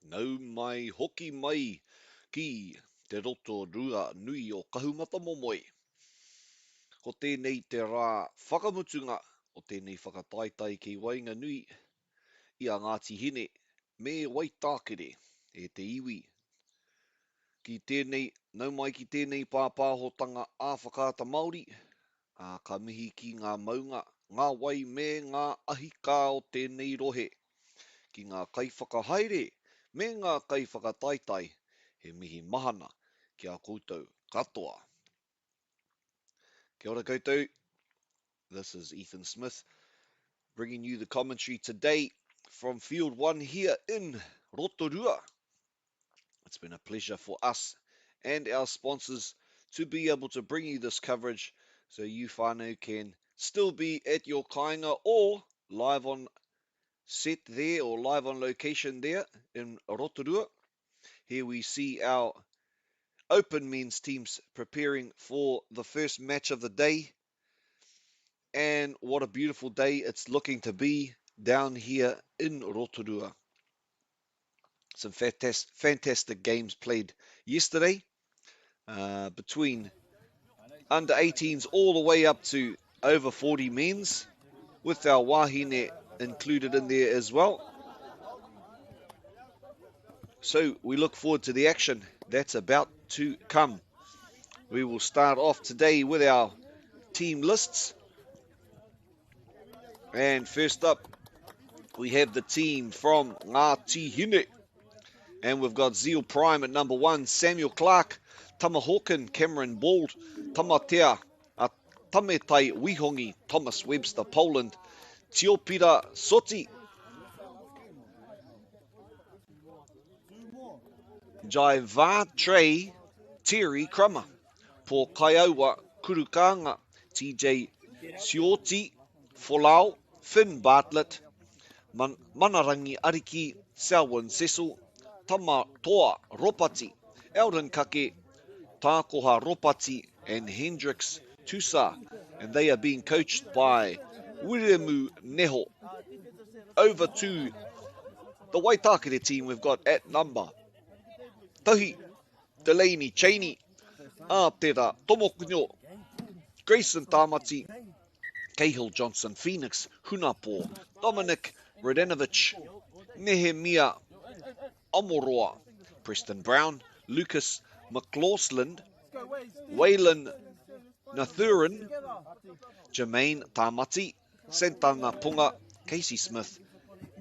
Nau mai hoki mai ki te Rotorua nui o kahumata momoi. Ko tēnei te rā whakamutunga o tēnei whakataitai ki wainga nui i a Ngāti Hine me Waitākere e te iwi. Ki tēnei, nau mai ki tēnei pāpāhotanga āwhakaata Māori, ka mihi ki ngā maunga, ngā wai me ngā ahika o tēnei rohe. Ki ngā kaiwhakahaere me ngā kaiwhakataitai, he mihi mahana ki a koutou katoa. Kia ora koutou, this is Ethan Smith, bringing you the commentary today from Field 1 here in Rotorua. It's been a pleasure for us and our sponsors to be able to bring you this coverage so you whānau can still be at your kāinga or live on set there or live on location there in Rotorua. Here we see our open men's teams preparing for the first match of the day. And what a beautiful day it's looking to be down here in Rotorua. Some fantastic games played yesterday between under 18s all the way up to over 40 men's, with our wahine included in there as well. So we look forward to the action that's about to come. We will start off today with our team lists. And first up, we have the team from Ngāti Hine. And we've got Zeal Prime at number 1, Samuel Clark, Tama Hawken, Cameron Bald, Tamatea, Tametai Wihongi, Thomas Webster, Poland, Tiopira Soti, Jaiva Trey, Terry Crummer, Po Kaiaua Kurukanga, TJ Sioti, Folau, Finn Bartlett, Manarangi Ariki, Selwyn Cecil, Tama Toa Ropati, Eldon Kake, Tākoha Ropati, and Hendrix Tusa. And they are being coached by Wiremu Neho. Over to the Waitākere team we've got at number Tahi, Delaney Cheney, Ātera Tomokuno, Grayson Tamati, Cahill Johnson Phoenix, Hunapo, Dominic Radenovich, Nehemia Omoroa, Preston Brown, Lucas McLaughlin, Waylon Nathurin, Jermaine Tamati, Santana Punga, Casey Smith,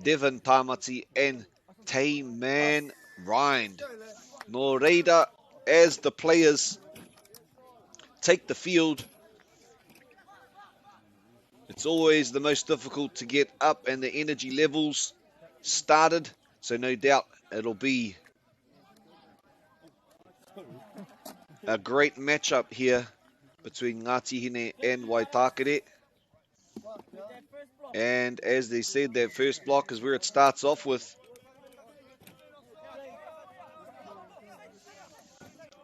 Devon Tamati, and Tayman Rind. No reira, as the players take the field, it's always the most difficult to get up and the energy levels started. So no doubt it'll be a great matchup here between Ngāti Hine and Waitākere. And as they said, that first block is where it starts off with.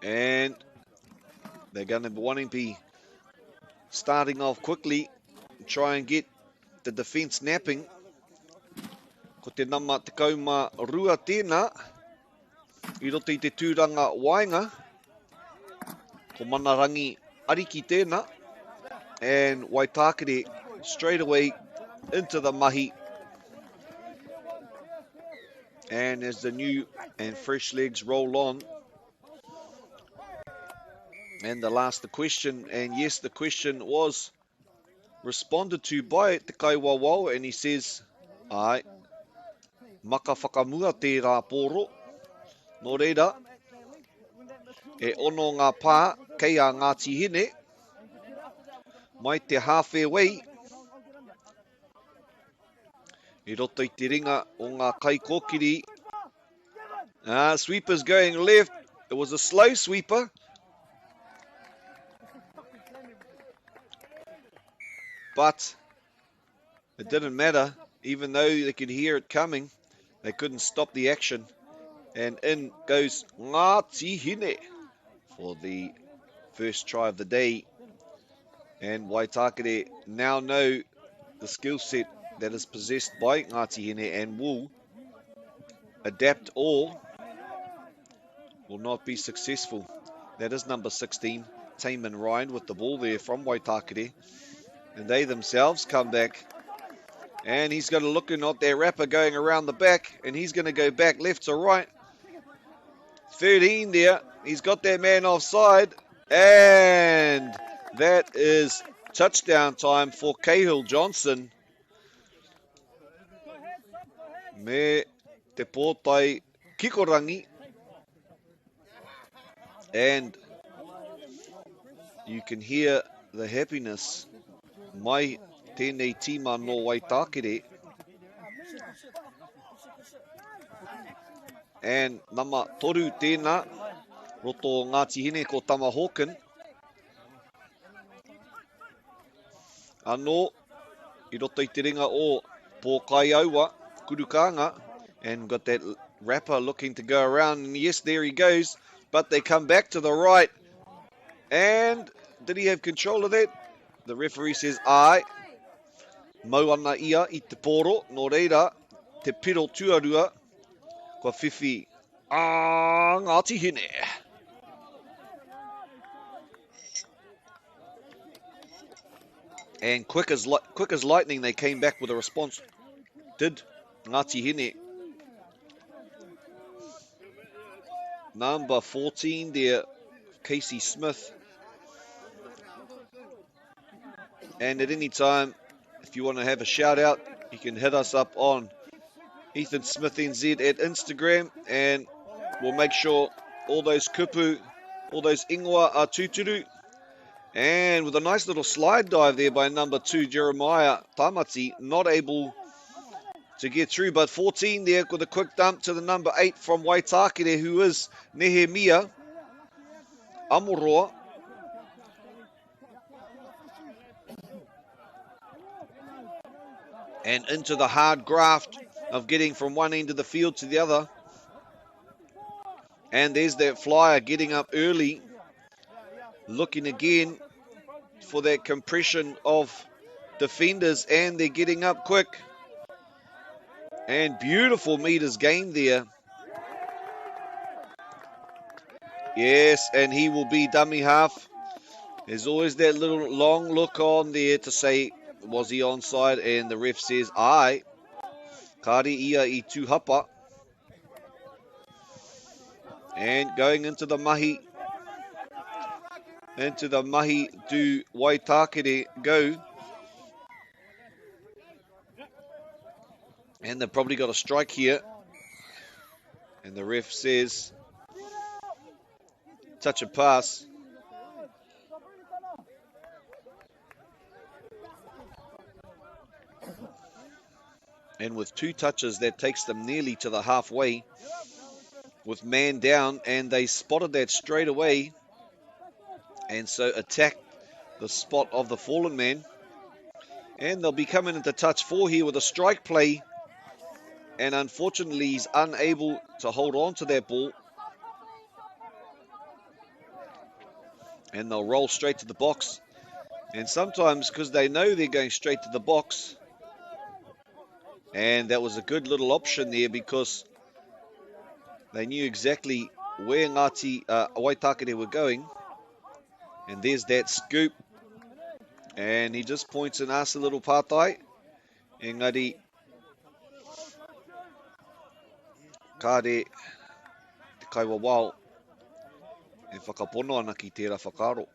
And they're going to be wanting to be starting off quickly, try and get the defense napping. Ko te nama te kauma rua tēnā, I roto I te tūranga wainga, ko Manarangi Ariki tēnā, and Waitākere straight away into the mahi. And as the new and fresh legs roll on, and they'll ask the question, and yes, the question was responded to by Te Kaiwawau, and he says, ai, maka whakamua te rā pōro, no reira, e ono ngā pā kei a Ngāti Hine, mai te halfway, I roto I te ringa o ngā kaikokiri. Sweeper's going left, it was a slow sweeper, but it didn't matter. Even though they could hear it coming, they couldn't stop the action. And in goes Ngāti Hine for the first try of the day. And Waitākere now know the skill set that is possessed by Ngāti Hine and will adapt or will not be successful. That is number 16, Taman Ryan, with the ball there from Waitakere. And they themselves come back. And he's got a look at their rapper going around the back. And he's going to go back left to right. 13 there. He's got that man offside. And that is touchdown time for Cahill Johnson. Me te pōtai kikorangi. And you can hear the happiness mai tēnei tīma no Waitakere. And nama toru tēnā, roto Ngāti Hine ko Tama Hawken. Anō, I roto I te ringa o Pōkai Aua, Kurukanga, and got that rapper looking to go around, and yes, there he goes, but they come back to the right, and did he have control of that? The referee says, ai, mau ana ia I te poro, no reira, te piro tuarua, ko whiwhi, Ngāti Hine. And quick as lightning, they came back with a response. Did Ngāti Hine. Number 14 there, Casey Smith. And at any time, if you want to have a shout out, you can hit us up on Ethan Smith NZ at Instagram, and we'll make sure all those kupu, all those ingoa are tuturu. And with a nice little slide dive there by number 2, Jeremiah Tamati, not able to get through, but 14 there with a quick dump to the number 8 from Waitakere, who is Nehemia Amoroa. And into the hard graft of getting from one end of the field to the other. And there's that flyer getting up early, looking again for that compression of defenders, and they're getting up quick. And beautiful meters gained there. Yes, and he will be dummy half. There's always that little long look on there to say, was he onside? And the ref says, ai, kare ia I tūhapa. And going into the mahi do Waitakere go. And they've probably got a strike here. And the ref says, touch and pass. And with 2 touches, that takes them nearly to the halfway with man down, and they spotted that straight away, and so attacked the spot of the fallen man. And they'll be coming into touch 4 here with a strike play, and unfortunately he's unable to hold on to that ball. And they'll roll straight to the box. And sometimes, because they know they're going straight to the box, and that was a good option there because they knew exactly where Waitakere were going. And there's that scoop. And he just points and asks a little pātai. Engari, kāre te kaiwa wao e whakapono ana ki tērā whakaro.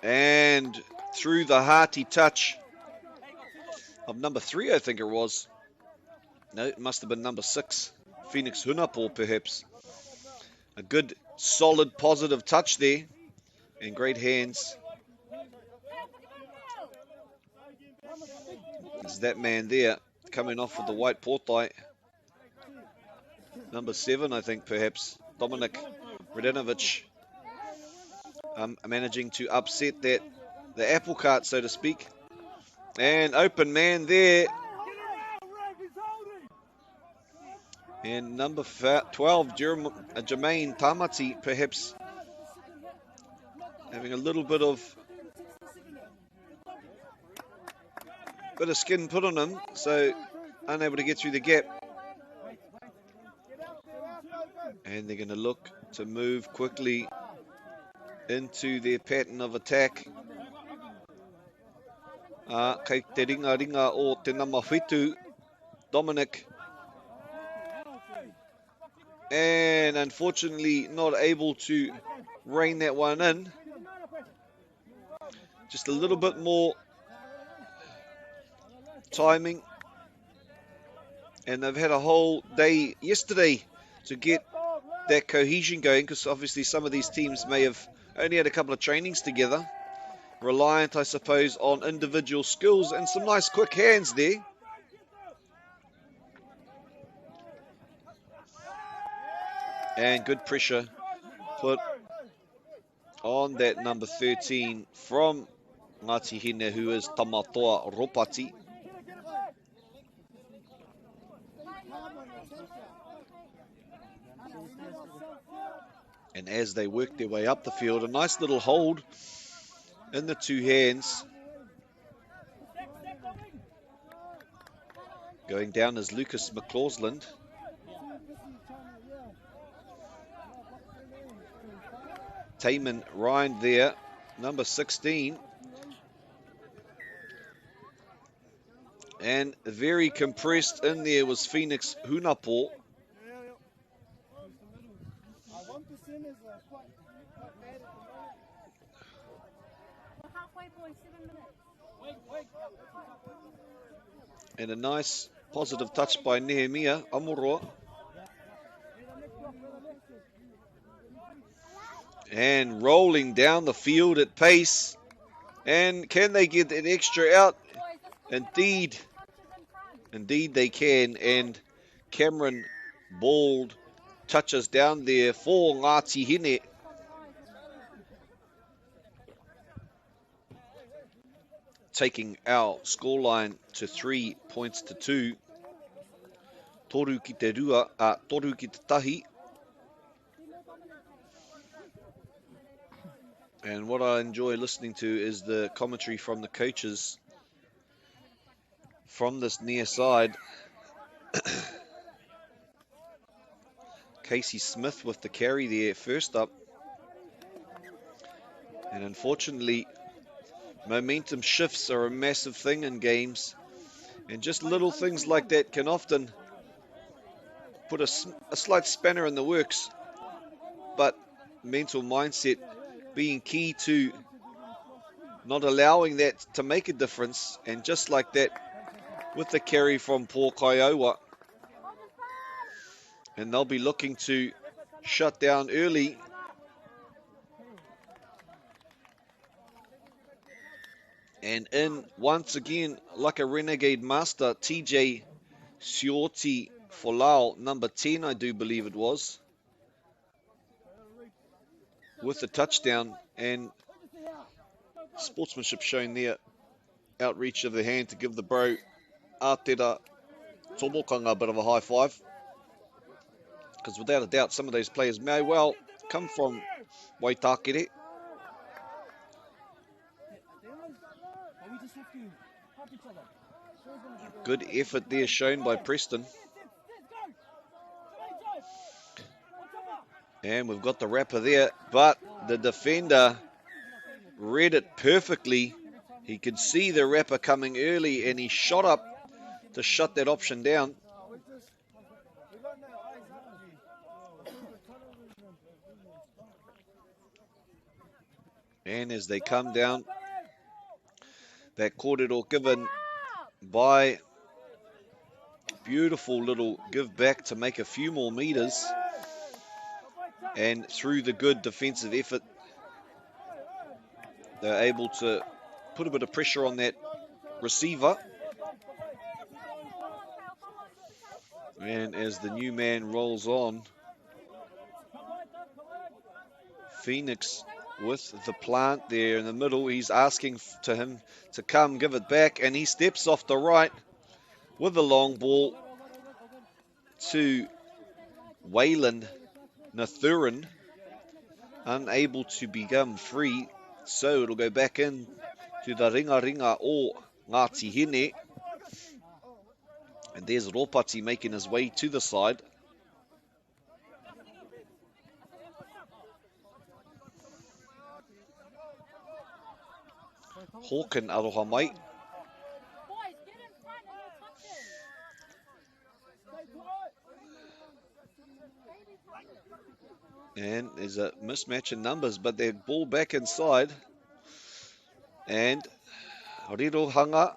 And through the hearty touch of number 3, I think it was. No, it must have been number 6. Phoenix Hunapo, perhaps. A good, solid, positive touch there. And great hands. There's that man there, coming off with the white pōtai. Number 7, I think, perhaps. Dominic Radenovic. Managing to upset the apple cart, so to speak. And open man there. And number 12, Jermaine Tamati, perhaps having a little bit of skin put on him, so unable to get through the gap. And they're going to look to move quickly into their pattern of attack. Kei te ringa o te nama whitu, Dominic. And unfortunately not able to rein that one in. Just a little bit more timing. And they've had a whole day yesterday to get that cohesion going, because obviously some of these teams may have only had a couple of trainings together. Reliant, I suppose, on individual skills, and some nice quick hands there. And good pressure put on that number 13 from Ngāti Hine, who is Tamatoa Ropati. And as they work their way up the field, a nice little hold in the two hands. Going down is Lucas McCausland. Taman Ryan there, number 16. And very compressed in there was Phoenix Hunapo. And a nice positive touch by Nehemia Amoroa. And rolling down the field at pace. And can they get an extra out? Indeed. Indeed they can. And Cameron Bald touches down there for Ngāti Hine. Taking our scoreline to 3 points to 2. Toru ki te rua, toru ki te tahi. And what I enjoy listening to is the commentary from the coaches from this near side. Casey Smith with the carry there first up. And unfortunately, momentum shifts are a massive thing in games. And just little things like that can often put a slight spanner in the works. But mental mindset being key to not allowing that to make a difference. And just like that, with the carry from Paul Kaiowa. And they'll be looking to shut down early. And in, once again, like a renegade master, TJ Sioti Folau, number 10, I do believe it was, with the touchdown. And sportsmanship shown there, outreach of the hand to give the bro Ātera Tomokanga a bit of a high five. Because without a doubt, some of those players may well come from Waitakere. Good effort there shown by Preston. And we've got the wrapper there, but the defender read it perfectly. He could see the wrapper coming early and he shot up to shut that option down. And as they come down, that kōrero given by beautiful little give back to make a few more meters. And through the good defensive effort, they're able to put a bit of pressure on that receiver. And as the new man rolls on, Phoenix with the plant there in the middle. He's asking to him to come give it back, and he steps off the right with the long ball to Wayland Nathurin, unable to become free. So it'll go back in to the ringa o Ngāti Hine. And there's Ropati making his way to the side. Hawken aroha mai. And there's a mismatch in numbers, but they ball back inside. And Rirohanga.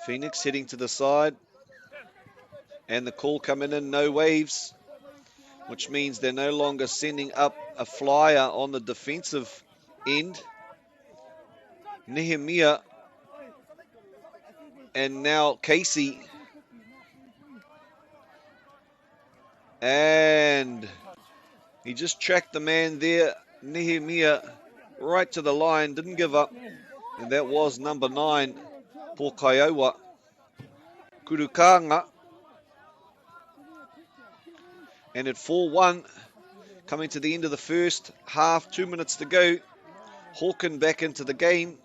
Phoenix heading to the side. And the call coming in, no waves, which means they're no longer sending up a flyer on the defensive end. Nehemiah and now Casey. And he just tracked the man there, Nehemiah, right to the line, didn't give up. And that was number 9, Pokaioa Kurukanga. And at 4-1, coming to the end of the first half, 2 minutes to go. Hawken back into the game.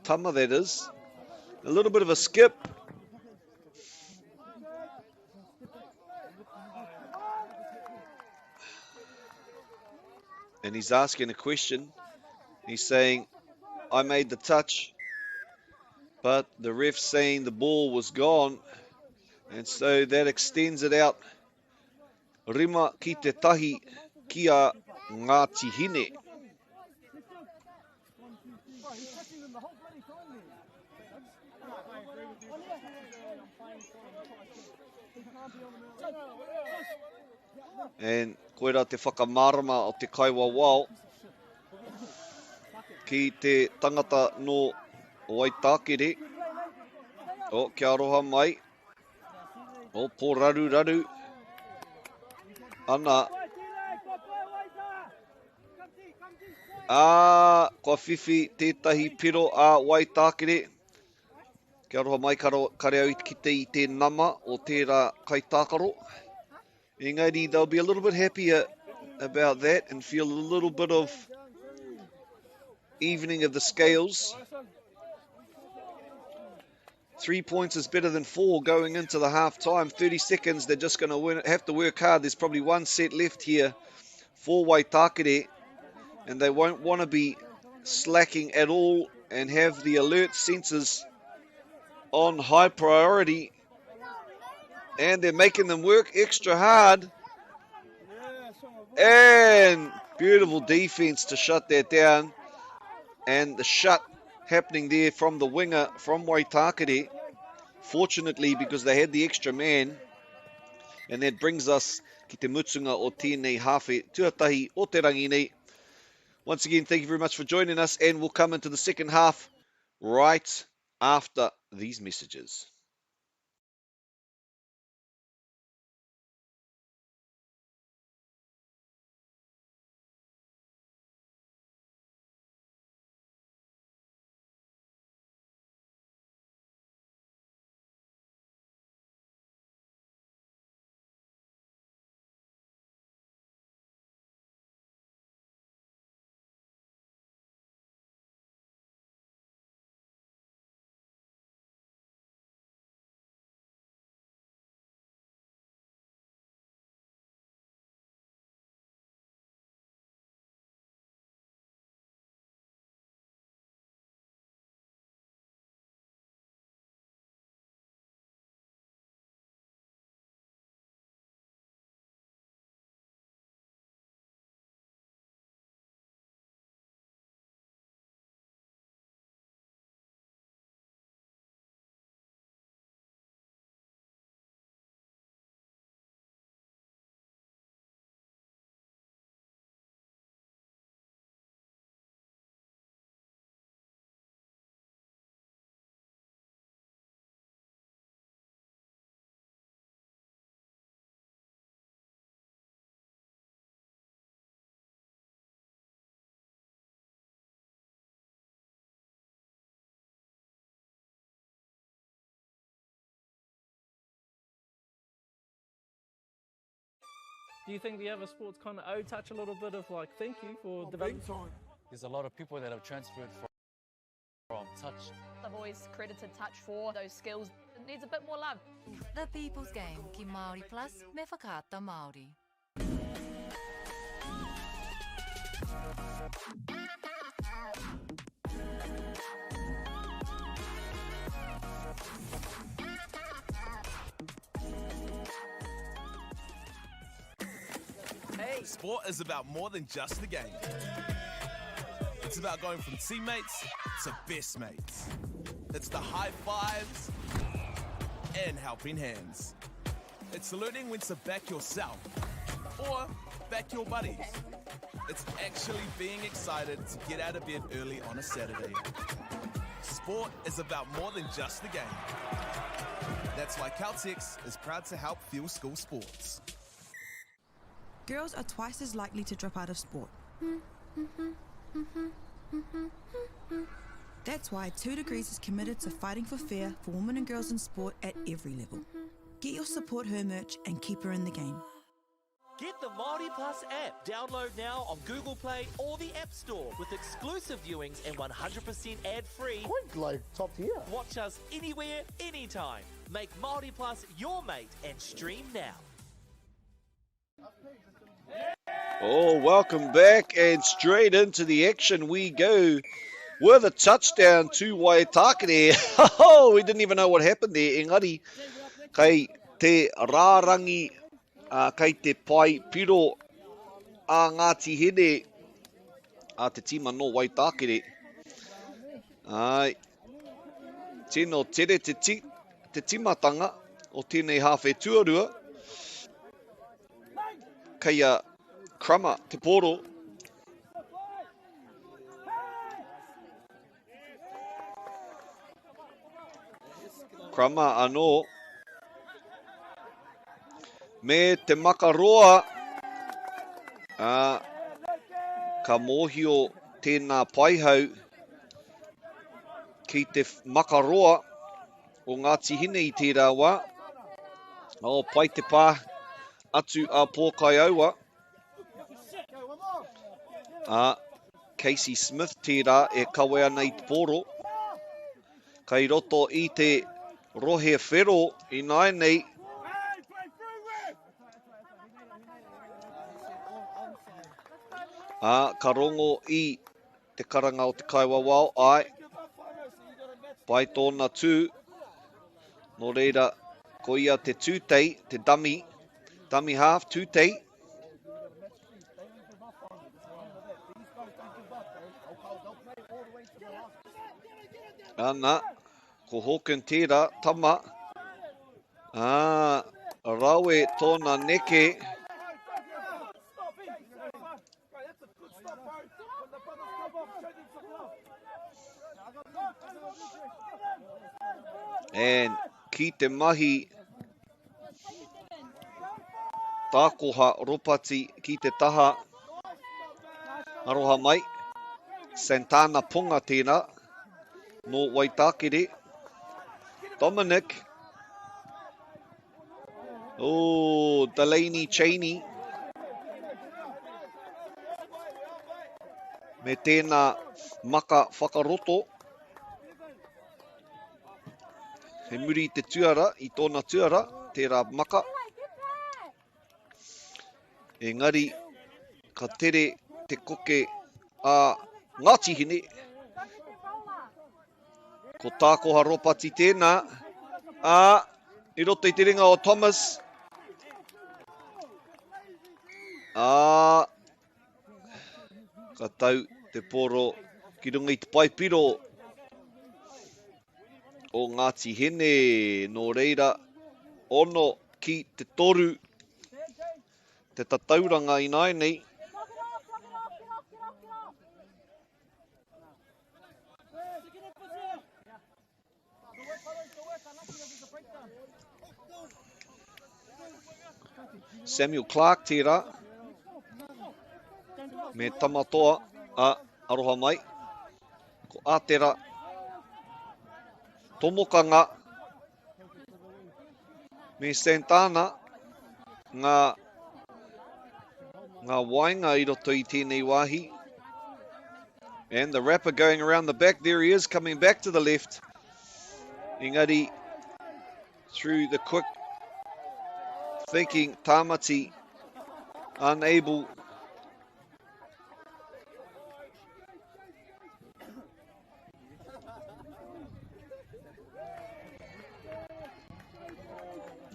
Tama, that is. A little bit of a skip. And he's asking a question. He's saying, I made the touch, but the ref's saying the ball was gone. And so that extends it out. Rima ki te tahi kia Ngāti Hine. And koera te whakamarama o te kaiwa wao ki te tangata no Waitakere. O, kia aroha mai. O, pō raru. Ana. Kua whiwhi tētahi piro a Waitakere. Kia aroha mai kare au ki te I te nama o tērā kaitākaro. Engari, they'll be a little bit happier about that and feel a little bit of evening of the scales. 3 points is better than 4 going into the half time. 30 seconds, they're just going to have to work hard. There's probably one set left here for Waitakere, and they won't want to be slacking at all and have the alert senses on high priority. And they're making them work extra hard. And beautiful defense to shut that down. And the shut happening there from the winger from Waitakere. Fortunately, because they had the extra man. And that brings us ki te mutunga o tēnei hawhe tuatahi o te rangi nei. Once again, thank you very much for joining us. And we'll come into the second half right after these messages. Do you think the other sports kind of owe Touch a little bit of like thank you for development? There's a lot of people that have transferred from Touch. I've always credited Touch for those skills. It needs a bit more love. The People's Game ki Māori Plus me whakaata Māori. Sport is about more than just the game. It's about going from teammates to best mates. It's the high fives and helping hands. It's learning when to back yourself or back your buddies. It's actually being excited to get out of bed early on a Saturday. Sport is about more than just the game. That's why Caltex is proud to help fuel school sports. Girls are twice as likely to drop out of sport. That's why 2 Degrees is committed to fighting for fair for women and girls in sport at every level. Get your Support Her merch and keep her in the game. Get the Māori Plus app. Download now on Google Play or the App Store with exclusive viewings and 100% ad-free. Quite like top tier. Watch us anywhere, anytime. Make Māori Plus your mate and stream now. Oh, welcome back, and straight into the action we go with a touchdown to Waitakere. Oh, we didn't even know what happened there. Engari, kei te rārangi, kei te pai piro a Ngāti Hene, a te tima no Waitakere. Ai, tino tere te timatanga o tēnei hawhe tuarua. Kei a Krama te poro. Krama anō. Me te makaroa. Ka mōhio tēnā paihau ki te makaroa o Ngāti Hine I tērā wā. O pai te pā atu a pōkai aua. Casey Smith tērā e kawe ana I te poro. Kei roto I te rohe whero I nai nei. Ka rongo I te karanga o te kaiwa wao ai. Pai tōna tū. Nō reira ko ia te tūtei, te dummy half, tūtei. Ana, ko Hawken tērā, tama. Rawe tōna neke. And ki te mahi tākoha ropati ki te taha. Aroha mai. Santana Punga tēnā. No Waitakere. Dominic. Oh, Delaney Cheney. Me tēnā maka whakaroto. He muri te tuara, I tōna tuara, tērā maka. Engari, ka tere te koke a Ngāti Hine. Ko tākoha ropati tēnā. I roto I te ringa o Thomas. Ka tau te poro ki runga I te paipiro o Ngāti Hene. Nō reira, ono ki te toru. Te tatauranga I nai nei. Samuel Clark tērā. Me tamatoa aroha mai. Ko ātera tomokanga. Me Santana. Ngā ngā wainga I roto I tēnei wāhi. And the rapper going around the back. There he is, coming back to the left. Engari, through the quick thinking, Tamati, unable.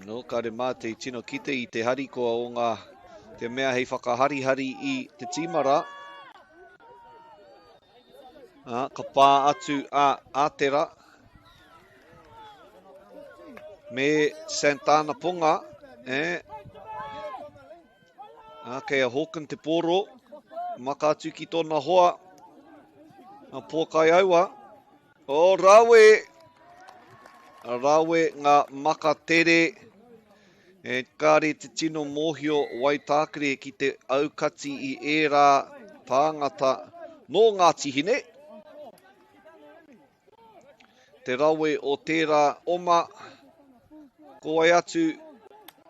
No, kare mā te tino kite I te harikoa o ngā te mea hei whakahari-hari I te tīmara. Ka pā atu a Ātera. Me Santana Ponga. Kei a Hawken te poro. Maka atu ki tōna hoa. A pōkai aua. O Rawe. Rawe ngā maka tere. E kāre te tino mōhio waitākere ki te aukati I ērā tāngata no ngā tihine. Te rawe o tērā oma. Ko ai atu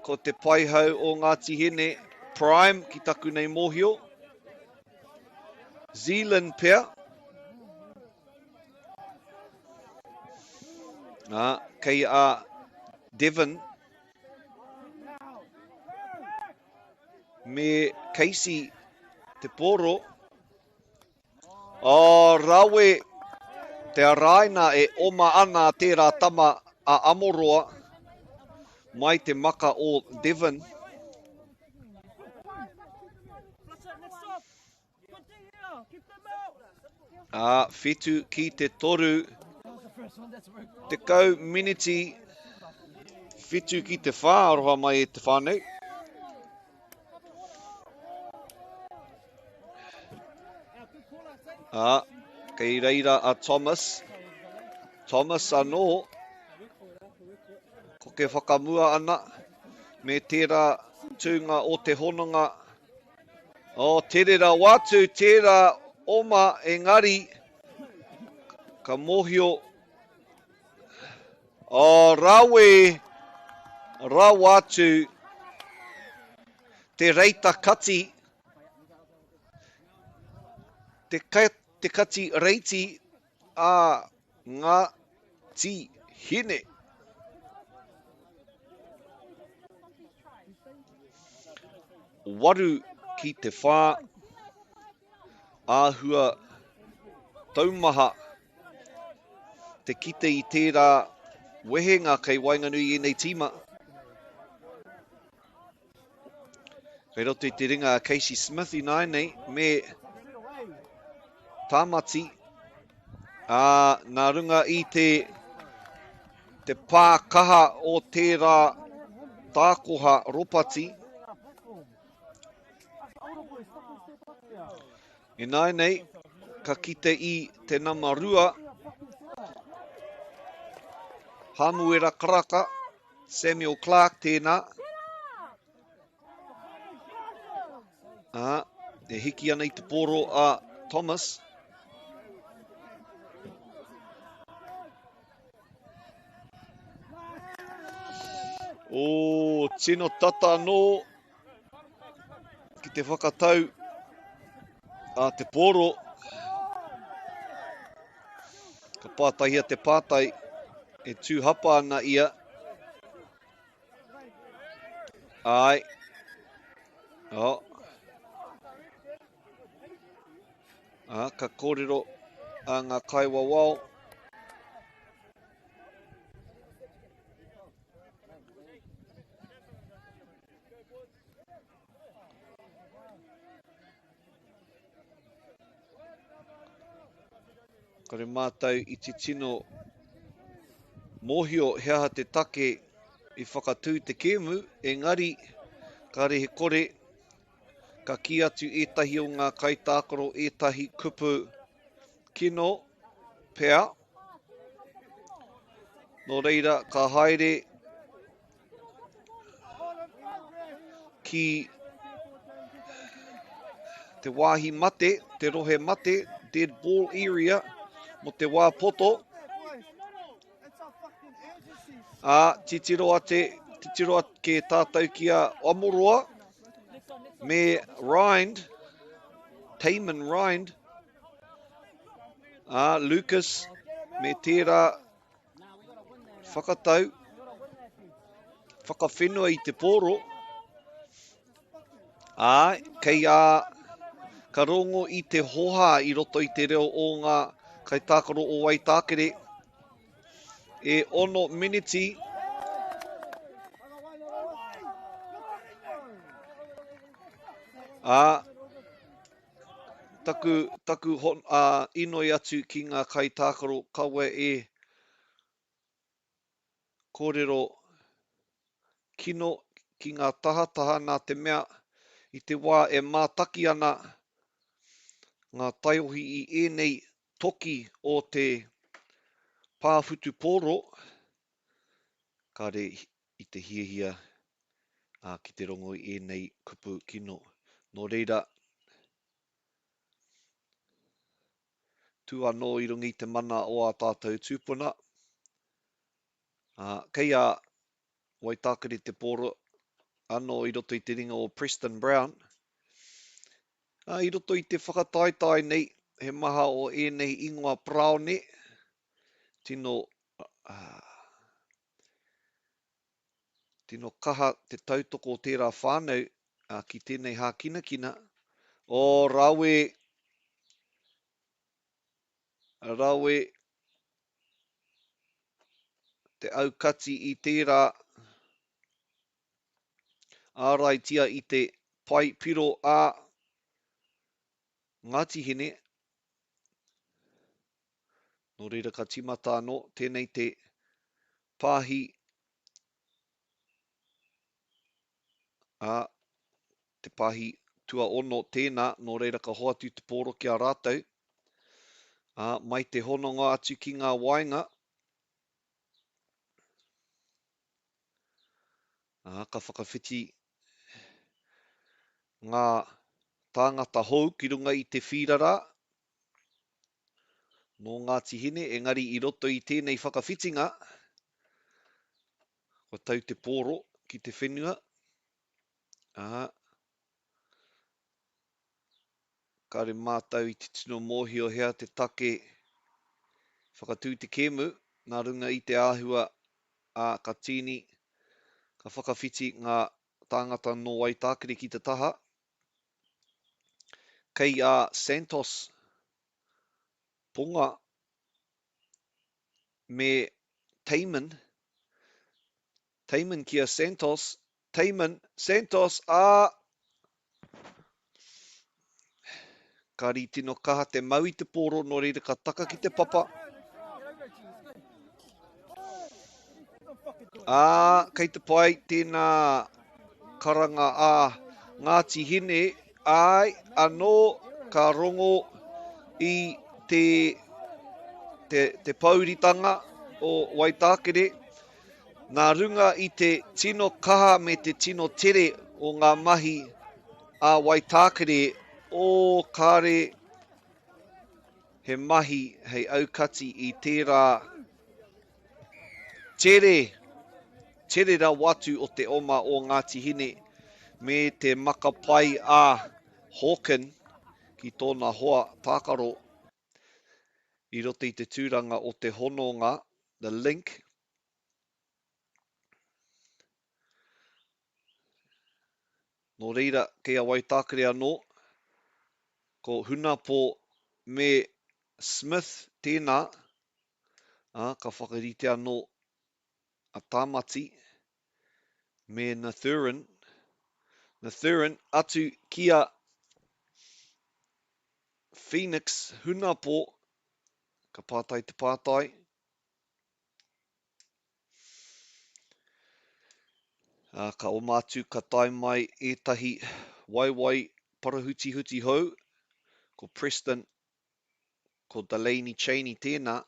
ko te paihau o ngā tihine. Prime ki taku nei mōhio. Zealand pea. Kei a Devon. Me Casey te poro. O Rawe te araina e oma ana tērā tama a Amoroa. Mai te maka o Devon. Whetu ki te toru. Te kau miniti. Whetu ki te whā, aroha mai e te whānau. Kei reira a Thomas. Thomas anō. Ko ke whakamua ana. Me tērā tūnga o te hononga. O terera watu, tērā oma engari. Ka mōhio. O Rawe. Rawatu. Te reita kati. Te kati reiti a ngā tihine. Waru ki te whā. Āhua taumaha. Te kite I tērā wehenga kei Wainganui I nei tīma. Kei roto I te ringa a Casey Smith I nai nei me Tamati. Nā runga I te pākaha o tērā tākoha ropati. E nai nei, ka kite I te namarua. Hamuera Karaka, Samuel Clark tēnā. E hiki ana I te poro a Thomas. O tino tata no. Ki te whakatau a te poro. Ka pātahia te pātai. E tūhapa ana ia. Ai. Ka kōrero a ngā kaiwa wao. Kare mātou I te tino mōhio heaha te take I whakatū te kēmu, engari, kare he kore, ka ki atu ētahi o ngā kaitākaro, ētahi kupu kino, pea. Nō reira, ka haere ki te wāhi mate, te rohe mate, dead ball area, mo te wā poto. Titiro ake tātou ki a Amoroa. me Rind, Taman Rind, Lucas, me tērā whakatau, whakawhenua I te pōro, kei ka rongo I te hoha I roto I te reo o ngā kaitākaro o Waitākere, e ono miniti, taku inoi atu ki ngā kaitākaro kaua e kōrero kino ki ngā tahataha nā te mea I te wā e mātaki ana ngā taiohi I ēnei toki o te pāwhutu pōro, kāre I te hiahia ki te rongo I ēnei kupu kino. Nō reira, tū anō I runga I te mana o a tātou tūpuna. Kei a Waitākere te pōro, anō I roto I te ringa o Preston Brown. I roto I te whakataetai nei, he maha o ēnei ingoa praone, tino kaha te tautoko o tērā whānau ki tēnei hākinakina. O rawe te aukati I tērā āraitia I te pai piro a Ngāti Hine. Nō reira ka timata anō, tēnei te pāhi te pāhi tua ono tēnā, nō reira ka hoatu te pōro ki a rātou. Mai te hononga atu ki ngā wainga. Ka whakawhiti ngā tāngata hou ki runga I te whirara. Nō Ngāti Hine, engari I roto I tēnei whakawhitinga. Ko tau te pōro ki te whenua. Kāre mātau I te tino mōhio hea te take whakatū te kēmu, nā runga I te āhua ka tīni, ka whakawhiti ngā tāngata no Waitākere ki te taha. Kei a Santos Ponga me Taman ki a Santos, Santos ka ri tino kaha te mau I te pōro, nō reira ka taka ki te papa. Kei te pai tēnā karanga Ngāti Hine, anō ka rongo I te pauritanga o Waitākere, nā runga I te tino kaha me te tino tere o ngā mahi a Waitākere, o kāre he mahi hei aukati I tērā tere rā watu o te oma o Ngāti Hine me te makapai a Hawken ki tōna hoa tākaro I roto I te tūranga o te hononga, the link. Nō reira, kei a Waitākere anō, ko Hunapo me Smith tēnā, ka whakarite anō a Tāmati me Nathurin atu kia Phoenix Hunapo, ka pātai te pātai. Ka o mātu ka tai mai ētahi waiwai parahuti hou, ko Preston, ko Delaney Cheney tēnā.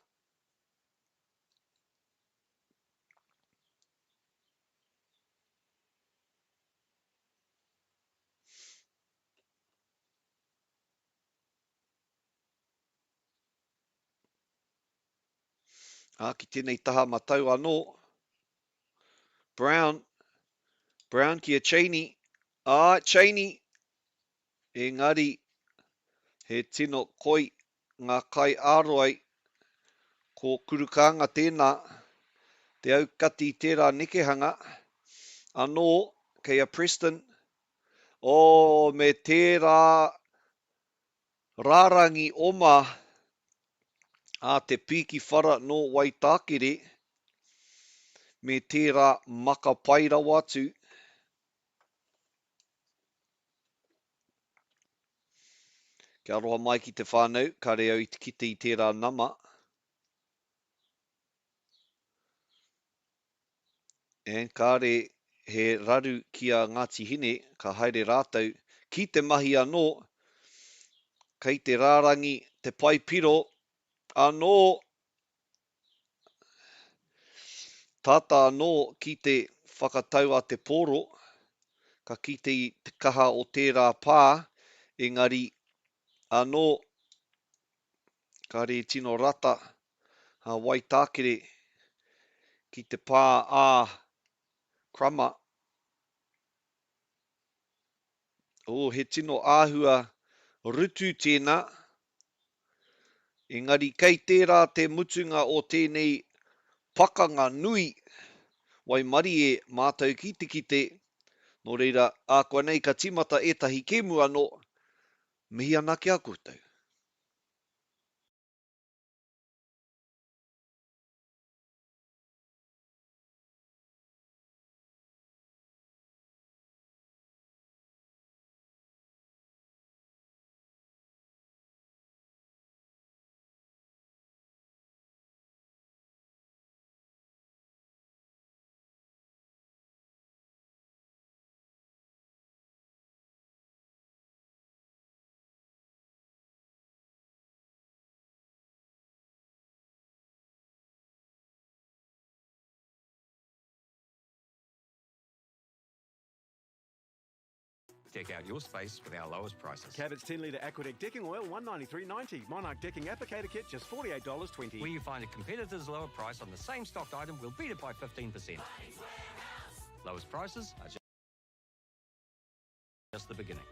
Ki tēnei taha matau anō, Brown ki a Cheney. Cheney Engari, he tino koi ngā kai āroai ko kurukanga tēnā, te aukati tērā nekehanga, anō kei a Preston, o me tērā rārangi oma a te piki whara no Waitakere, me tērā maka paira watu. Kia roha mai ki te whānau, ka reo i te kite i tērā nama. E kāre he raru ki a Ngāti Hine, ka haere rātou, ki te mahi anō, kei te rārangi te paipiro, anō, tata anō ki te whakatau a te pōro, ka kite i te kaha o tērā pā, engari anō, ka re tino rata, a Waitakere, ki te pā a Krama. O he tino āhua rutu tēnā, engari kei tērā te mutunga o tēnei pakanga nui, wai mari e mātou ki te kite, no reira, a koe nei ka timata etahi kemu anō, mihi ana ki a koutou. Deck out your space with our lowest prices. Cabot's 10-litre Aquadeck decking oil, $193.90. Monarch decking applicator kit, just $48.20. When you find a competitor's lower price on the same stocked item, we'll beat it by 15%. Lowest prices are just the beginning.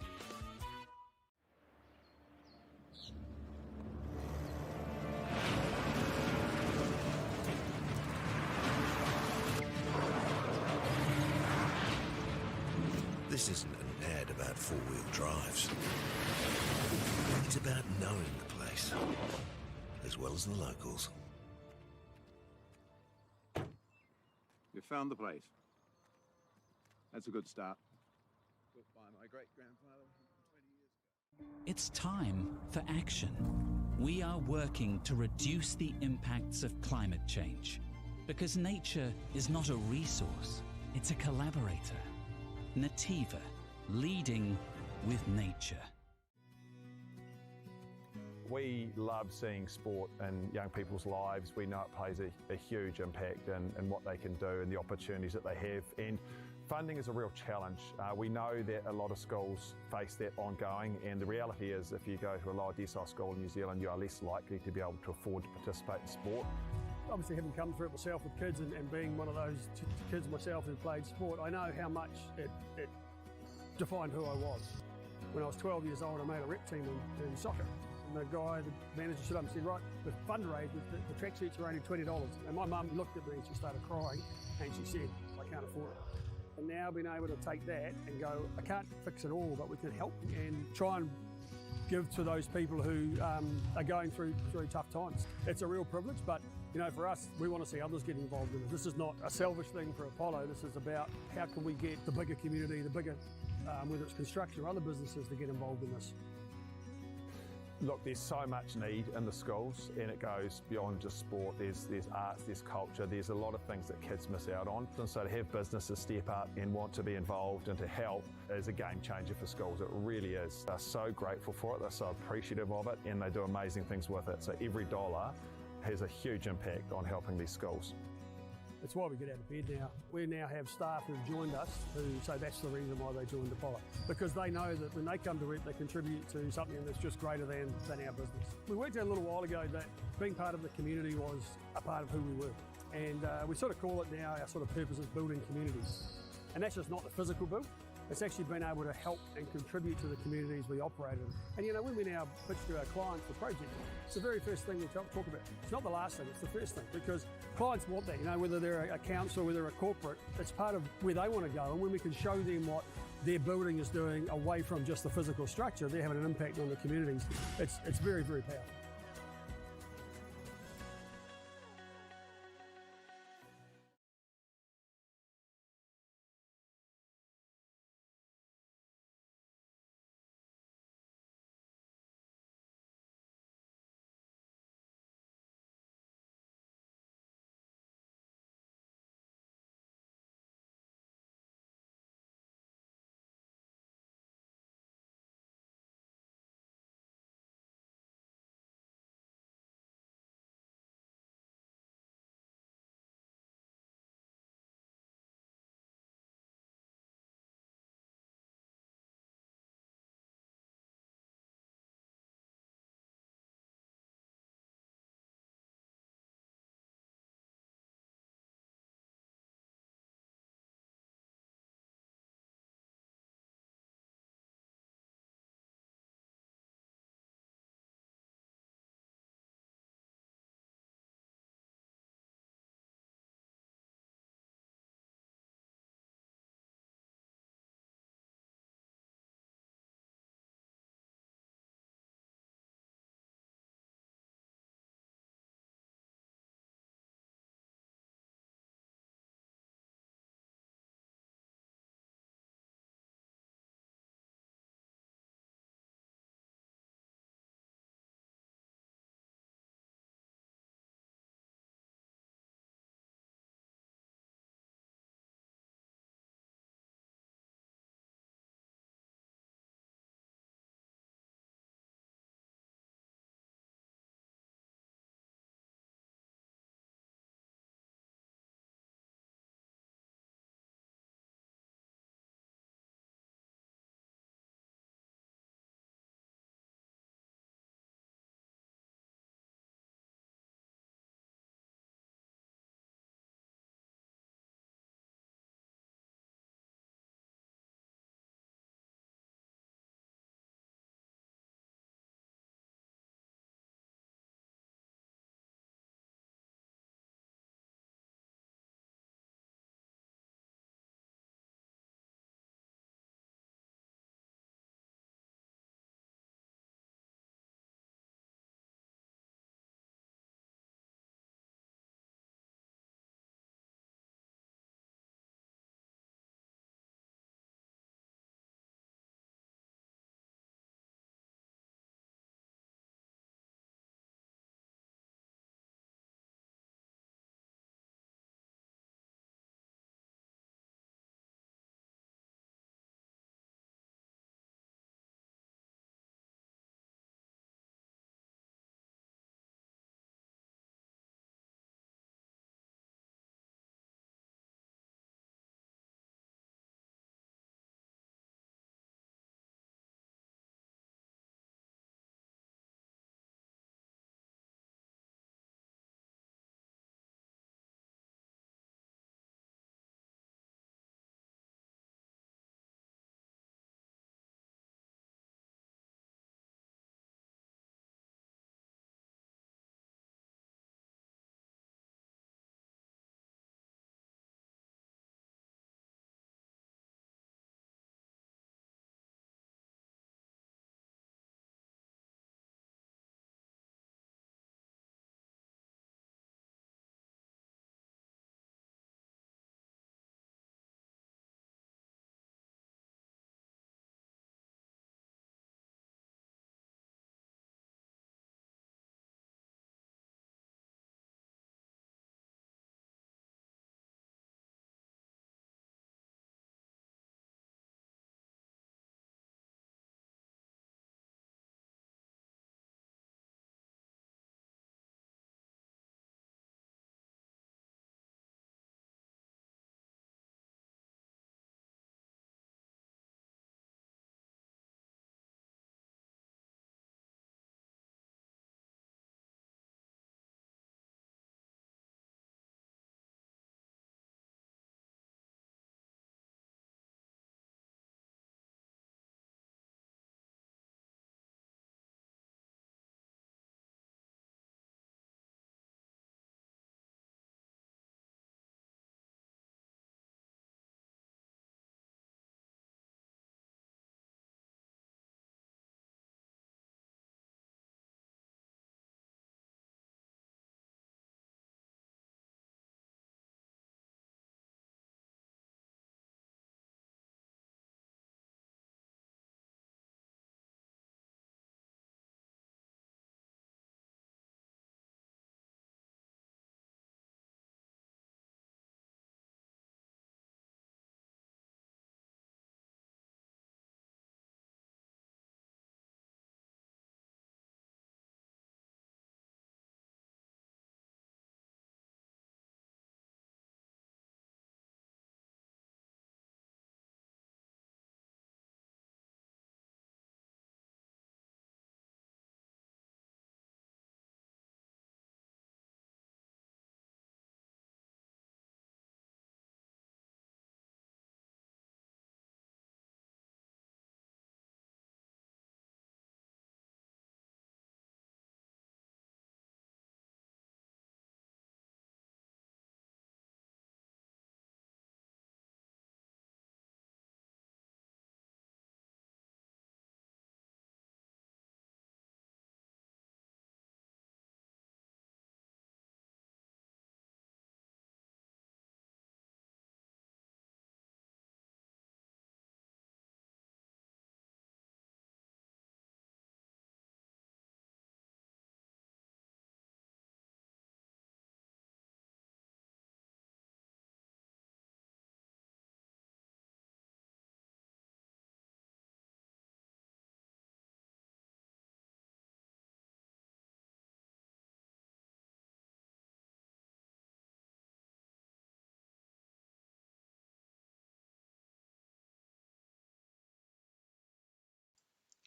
This isn't an ad about four-wheel drives. It's about knowing the place, as well as the locals. We found the place. That's a good start. Built by my great-grandfather 20 years ago. It's time for action. We are working to reduce the impacts of climate change, because nature is not a resource, it's a collaborator. Nativa, leading with nature. We love seeing sport in young people's lives. We know it plays a huge impact in what they can do and the opportunities that they have. And funding is a real challenge. We know that a lot of schools face that ongoing, and the reality is if you go to a lower decile school in New Zealand, you are less likely to be able to afford to participate in sport. Obviously, having come through it myself with kids and being one of those kids myself who played sport, I know how much it defined who I was. When I was 12 years old, I made a rep team in soccer. And the guy, the manager, stood up and said, right, the fundraise, the track suits are only $20. And my mum looked at me and she started crying and she said, I can't afford it. And now being able to take that and go, I can't fix it all, but we can help and try and give to those people who are going through tough times. It's a real privilege, but you know, for us, we want to see others get involved in it. This is not a selfish thing for Apollo. This is about how can we get the bigger community, the bigger, whether it's construction or other businesses, to get involved in this. Look, there's so much need in the schools, and it goes beyond just sport. There's arts, there's culture, there's a lot of things that kids miss out on. And so to have businesses step up and want to be involved and to help is a game changer for schools. It really is. They're so grateful for it, they're so appreciative of it, and they do amazing things with it. So every dollar has a huge impact on helping these schools. It's why we get out of bed now. We now have staff who've joined us who say that's the reason why they joined Apollo. Because they know that when they come to rep, they contribute to something that's just greater than our business. We worked out a little while ago that being part of the community was a part of who we were. And we sort of call it now, our sort of purpose is building communities. And that's just not the physical build. It's actually been able to help and contribute to the communities we operate in. And you know, when we now pitch to our clients the project, it's the very first thing we talk about. It's not the last thing, it's the first thing, because clients want that, you know, whether they're a council, whether they're a corporate, it's part of where they want to go. And when we can show them what their building is doing away from just the physical structure, they're having an impact on the communities. It's very, very powerful.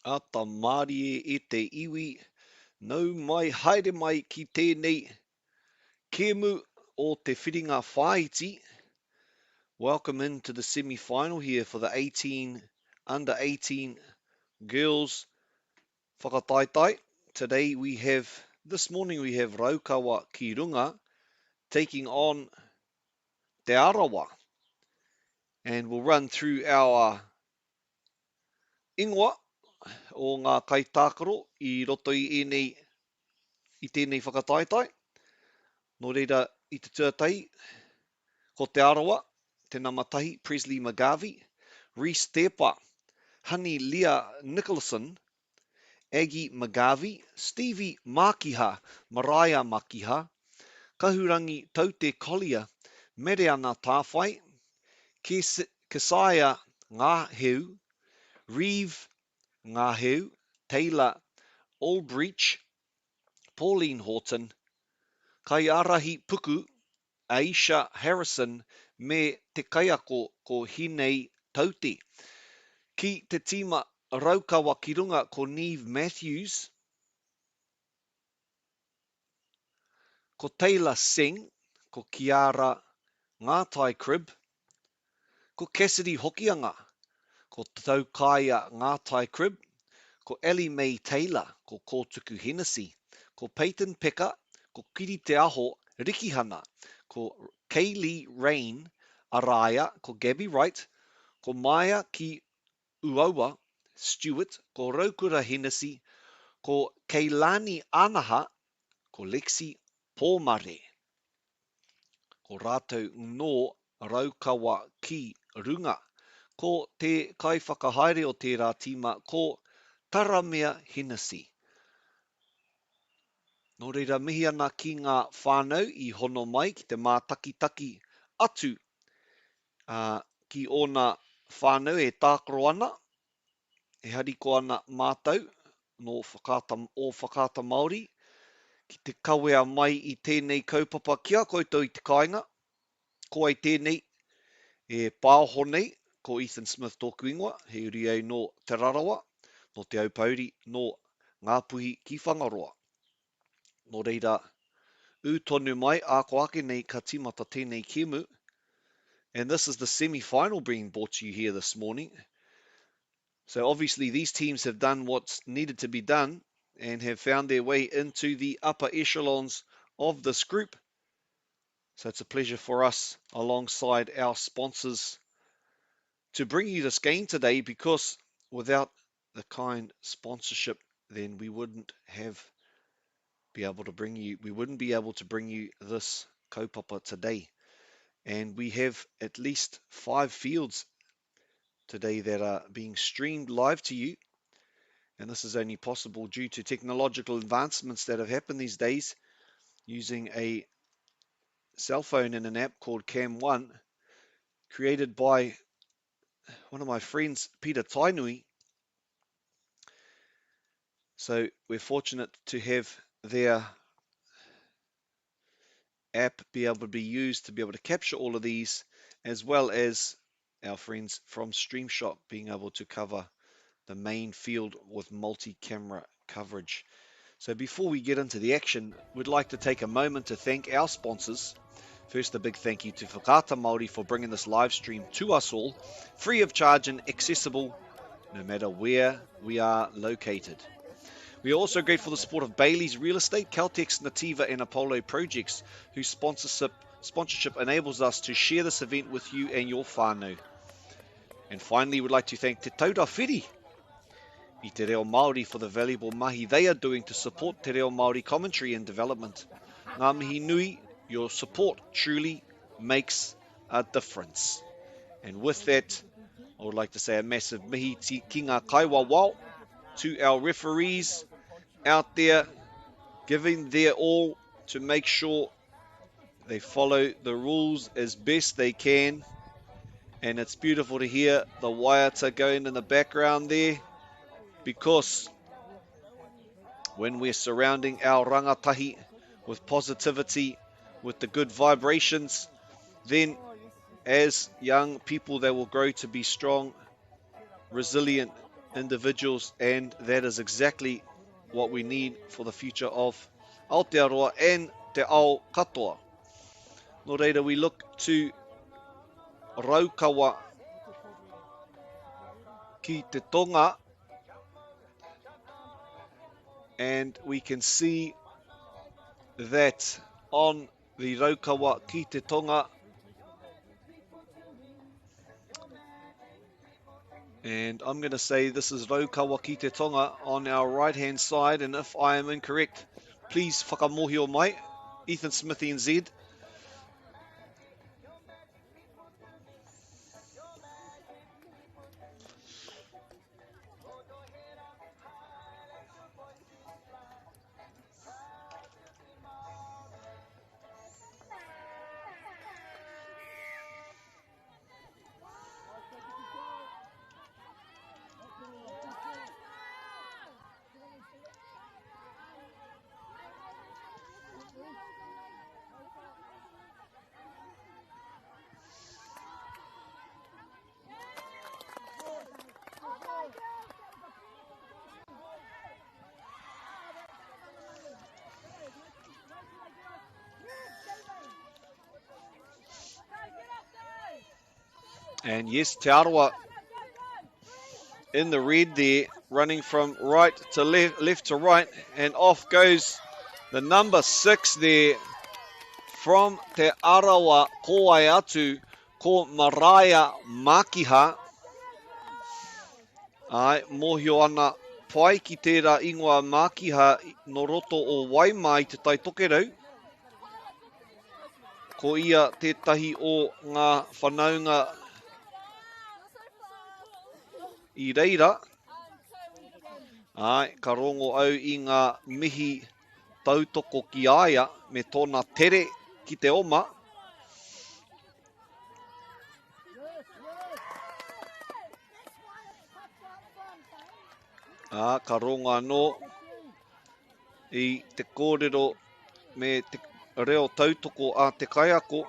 Ata Māori e te iwi, nau mai haere mai ki tēnei kēmu o te whiringa whāiti. Welcome into the semi-final here for the under 18 girls whakataitai. This morning we have Raukawa ki runga taking on Te Arawa. And we'll run through our ingoa o ngā kaitākaro i roto i tēnei whakataitai. Nō reira i te tuatai, ko Te Arawa, Te Namatahi, Presley McGarvey, Reese Tepa, Honey Leah Nicholson, Aggie McGarvey, Stevie Makiha, Mariah Makiha, Kahurangi Taute Collier, Mariana Tāwhai, Kesaya Ngāheu, Reeve Ngāheu, Taylor Albrecht, Pauline Horton, Kaiarahi Puku, Aisha Harrison, me te kaiako ko Hinei Tauti. Ki te tima Raukawa ki runga ko Neve Matthews, ko Taylor Singh, ko Kiara Ngātai Crib, ko Cassidy Hokianga, ko Taukaya Ngātai Crib, ko Ellie Mae Taylor, ko Kōtuku Hennessy, ko Peyton Peka, ko Kiri Te Aho Rikihana, ko Kaylee Rain Araya, ko Gabby Wright, ko Maya ki Uaua Stewart, ko Raukura Hennessy, ko Keilani Anaha, ko Lexi Pōmare. Ko rātou no Raukawa ki runga, ko te kaiwhakahaere o tērā tima, ko Taramea Hennessy. Nō reira mihi ana ki ngā whānau i hono mai ki te mātakitaki atu ki ona whānau e tākaro ana, e hariko ana mātau no whakata Māori, ki te kawea mai i tēnei kaupapa kia koutou i te kāinga, ko ai tēnei e pāho nei, ko Ethan Smith tōku ingoa, he uri au no Te Rarawa, no te aupauri, no Ngāpuhi ki Whangaroa. Nō reira, tonu mai, āko ake nei ka timata tēnei kēmu, and this is the semi-final being brought to you here this morning. So obviously these teams have done what's needed to be done and have found their way into the upper echelons of this group. So it's a pleasure for us, alongside our sponsors, to bring you this game today, because without the kind sponsorship, then we wouldn't be able to bring you this kaupapa today. And we have at least 5 fields today that are being streamed live to you. And this is only possible due to technological advancements that have happened these days, using a cell phone and an app called Cam One, created by one of my friends, Peter Tainui. So we're fortunate to have their app be able to be used to be able to capture all of these, as well as our friends from StreamShot being able to cover the main field with multi-camera coverage. So before we get into the action, we'd like to take a moment to thank our sponsors. First, a big thank you to Whakata Māori for bringing this live stream to us all, free of charge and accessible no matter where we are located. We are also grateful for the support of Bailey's Real Estate, Caltex, Nativa and Apollo Projects, whose sponsorship enables us to share this event with you and your whānau. And finally, we'd like to thank Te Taura Whiri i Te Reo Māori for the valuable mahi they are doing to support Te Reo Māori commentary and development. Ngā mihi nui, your support truly makes a difference. And with that, I would like to say a massive mihi ki ngā kaiwa wao to our referees out there, giving their all to make sure they follow the rules as best they can. And it's beautiful to hear the waiata going in the background there, because when we're surrounding our rangatahi with positivity, with the good vibrations, then as young people they will grow to be strong, resilient individuals, and that is exactly what we need for the future of Aotearoa and te ao katoa. No reira, we look to Raukawa ki te tonga, and we can see that on the Raukawa ki te tonga, and I'm going to say this is Raukawa ki te tonga on our right hand side, and if I am incorrect, please whakamohio mai, Ethan Smithy and Z. And yes, Te Arawa in the red there, running from right to left to right, and off goes the number 6 there from Te Arawa, ko ai atu, ko Maraia Makiha. Ai, mohio ana pai ki tērā ingoa Makiha no roto o Waimai te tai tokerau. Ko ia tētahi o ngā whanaunga I reira. Ai, ka rongo au I ngā mihi tautoko ki aia me tōna tere ki te oma. Ka rongo anō I te kōrero me te reo tautoko a te kaiako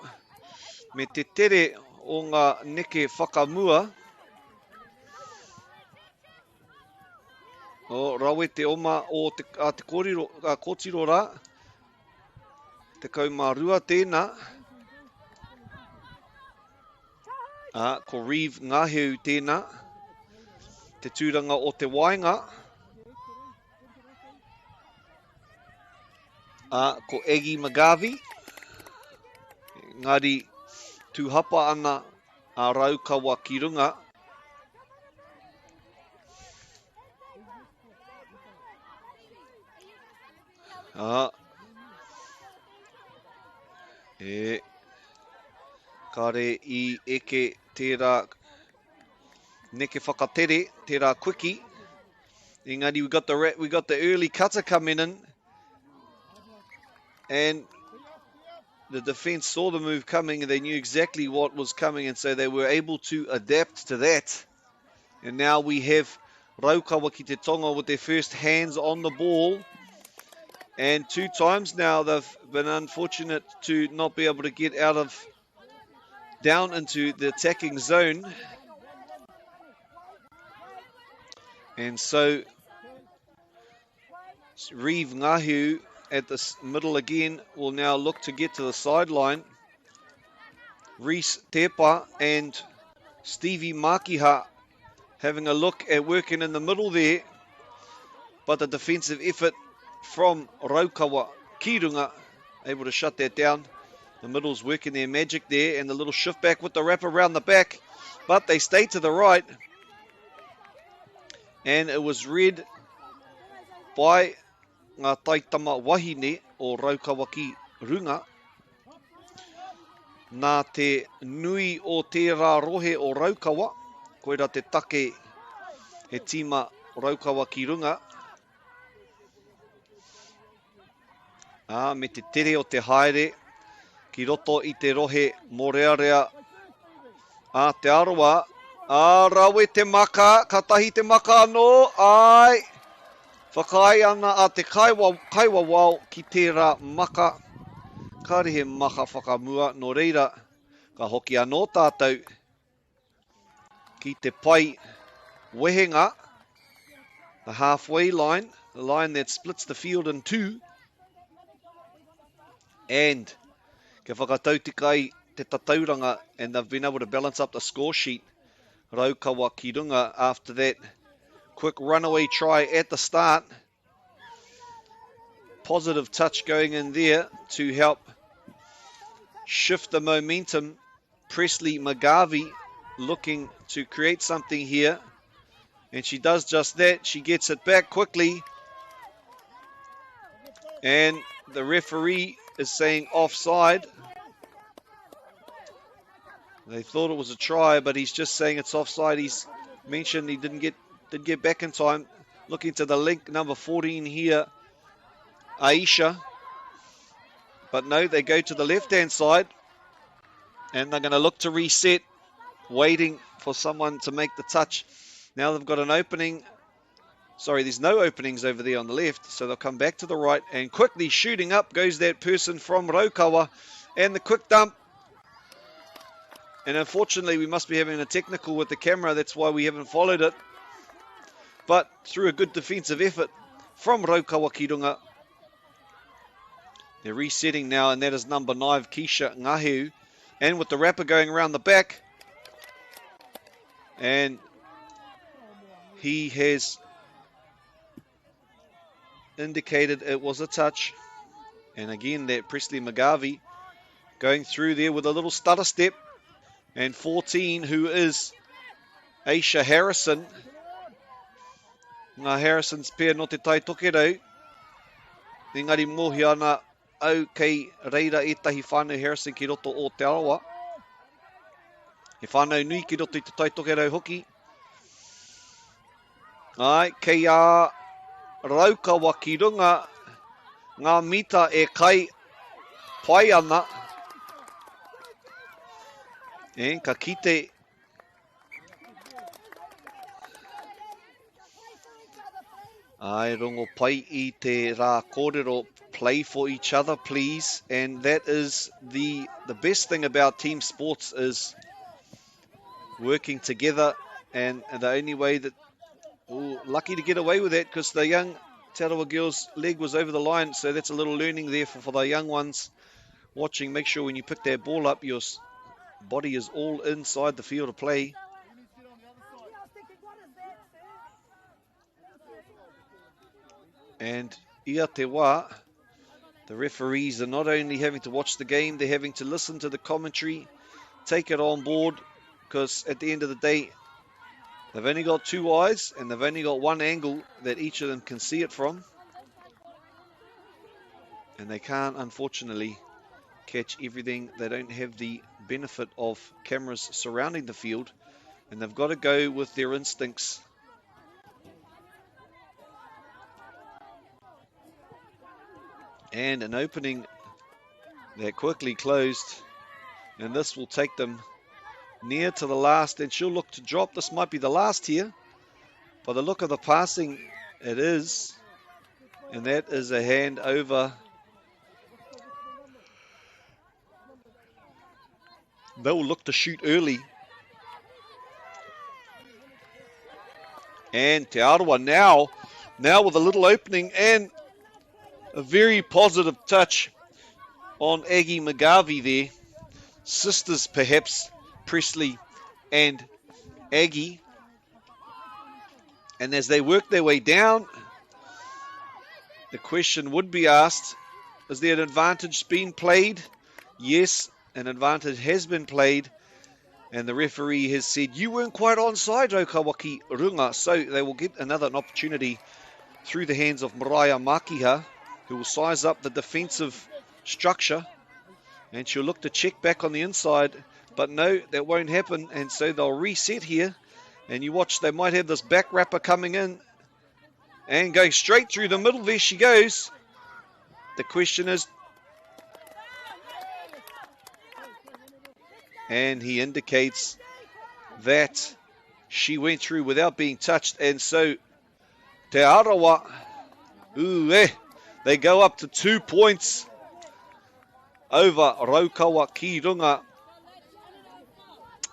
me te tere o ngā neke whakamua. O rawe te oma o te kōrero, kōtiro rā, te kaumārua tēnā. Ko Reeve Ngāheu tēnā, te tūranga o te wainga. Ko Egi Magavi, ngāri tūhapa ana a Raukawa ki runga. Kare I eke tērā neke whakatere, tērā quickie. Engari, we got the early cutter coming in, and the defence saw the move coming and they knew exactly what was coming, and so they were able to adapt to that. And now we have Raukawa ki te tonga with their first hands on the ball. And 2 times now they've been unfortunate to not be able to get down into the attacking zone. And so Reeve Ngāheu at the middle again will now look to get to the sideline. Reese Tepa and Stevie Makiha having a look at working in the middle there. But the defensive effort from Raukawa ki runga able to shut that down. The middle's working their magic there, and the little shift back with the wrap around the back. But they stay to the right. And it was read by ngā taitama wahine o Raukawa ki runga. Nā te nui o tērā rohe o Raukawa, koera te take he tima Raukawa ki runga. Me te tere o te haere, ki roto I te rohe morearea a te Arawa. Rawe te maka, ka tahi te maka anō, ai. Whakai ana a te kaiwa wau ki tērā maka. Karehe maka whakamua, no reira, ka hoki anō tātou ki te pai wehenga the halfway line, the line that splits the field in two. And ke whakatautika ai te tatauranga, and they've been able to balance up the score sheet. Raukawa ki runga after that quick runaway try at the start. Positive touch going in there to help shift the momentum. Presley McGarvey looking to create something here. And she does just that. She gets it back quickly. And the referee is saying offside. They thought it was a try, but he's just saying it's offside. He's mentioned he didn't get back in time. Looking to the link, number 14 here, Aisha. But no, they go to the left-hand side. And they're going to look to reset, waiting for someone to make the touch. Now they've got an opening. Sorry, there's no openings over there on the left, so they'll come back to the right. And quickly shooting up goes that person from Raukawa. And the quick dump. And unfortunately, we must be having a technical with the camera. That's why we haven't followed it. But through a good defensive effort from Raukawa ki runga. They're resetting now, and that is number 9, Keisha Ngaheu. And with the wrapper going around the back. And he has indicated it was a touch. And again, that Presley McGarvey going through there with a little stutter step. And 14, who is Aisha Harrison. Ngā Harrison's pēr no te tai tokerau. Engari mohi ana au kei reira etahi whānau Harrison ki roto o te arawa. He whānau nui ki roto i te tai tokerau hoki. Ai, kei a Raukawa ki runga. Ngā mita e kai pai ana. And ka kite ai rongo pai I te rā kōrero, play for each other please, and that is the best thing about team sports is working together, and the only way that lucky to get away with that because the young Te Arawa girl's leg was over the line, so that's a little learning there for the young ones watching. Make sure when you pick that ball up your body is all inside the field of play. And ia te wā, the referees are not only having to watch the game, they're having to listen to the commentary, take it on board, because at the end of the day, they've only got 2 eyes and they've only got 1 angle that each of them can see it from. And they can't, unfortunately, catch everything. They don't have the benefit of cameras surrounding the field, and they've got to go with their instincts. And an opening that quickly closed, and this will take them near to the last, and she'll look to drop. This might be the last here. By the look of the passing, it is, and that is a hand over. They'll look to shoot early. And Te Arawa now with a little opening and a very positive touch on Aggie McGarvey there. Sisters perhaps, Presley and Aggie. And as they work their way down, the question would be asked, is there an advantage being played? Yes, an advantage has been played. And the referee has said, you weren't quite onside, Raukawa ki runga. So they will get another opportunity through the hands of Mariah Makiha, who will size up the defensive structure. And she'll look to check back on the inside. But no, that won't happen. And so they'll reset here. And you watch, they might have this back wrapper coming in and going straight through the middle. There she goes. The question is, and he indicates that she went through without being touched. And so Te Arawa, they go up to 2 points over Raukawa ki runga.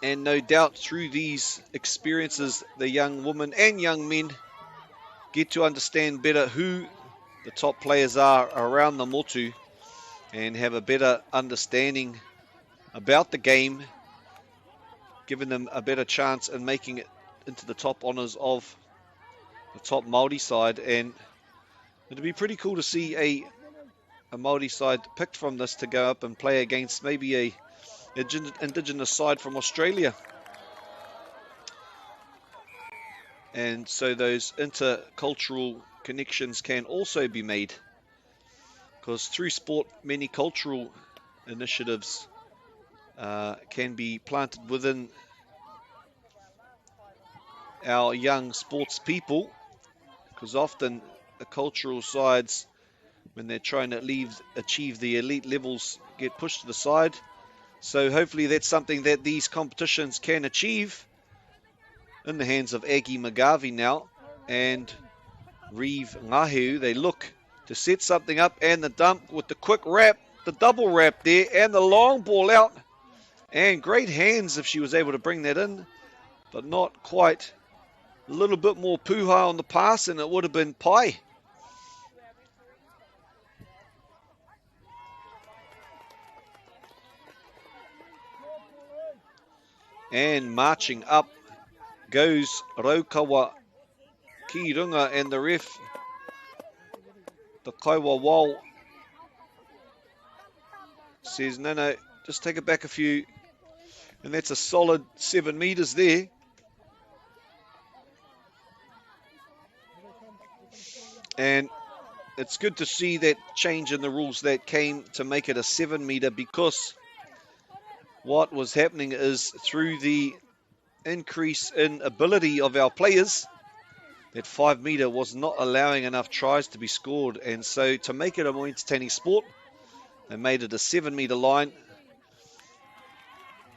And no doubt through these experiences, the young women and young men get to understand better who the top players are around the motu and have a better understanding about the game, giving them a better chance in making it into the top honours of the top Māori side. And it'd be pretty cool to see a Māori side picked from this to go up and play against maybe a Indigenous side from Australia. And so those intercultural connections can also be made, because through sport many cultural initiatives can be planted within our young sports people, because often the cultural sides, when they're trying to achieve the elite levels, get pushed to the side. So hopefully that's something that these competitions can achieve in the hands of Aggie McGarvey now and Reeve Ngaheu. They look to set something up, and the dump with the quick wrap, the double wrap there, and the long ball out. And great hands if she was able to bring that in, but not quite. A little bit more puha on the pass and it would have been pie. And marching up goes Rotorua ki runga, and the ref, the kaiwa wau, says no, just take it back a few, and that's a solid 7 meters there. And it's good to see that change in the rules that came to make it a 7 meter, because what was happening is through the increase in ability of our players, that 5 meter was not allowing enough tries to be scored. And so to make it a more entertaining sport, they made it a 7 meter line,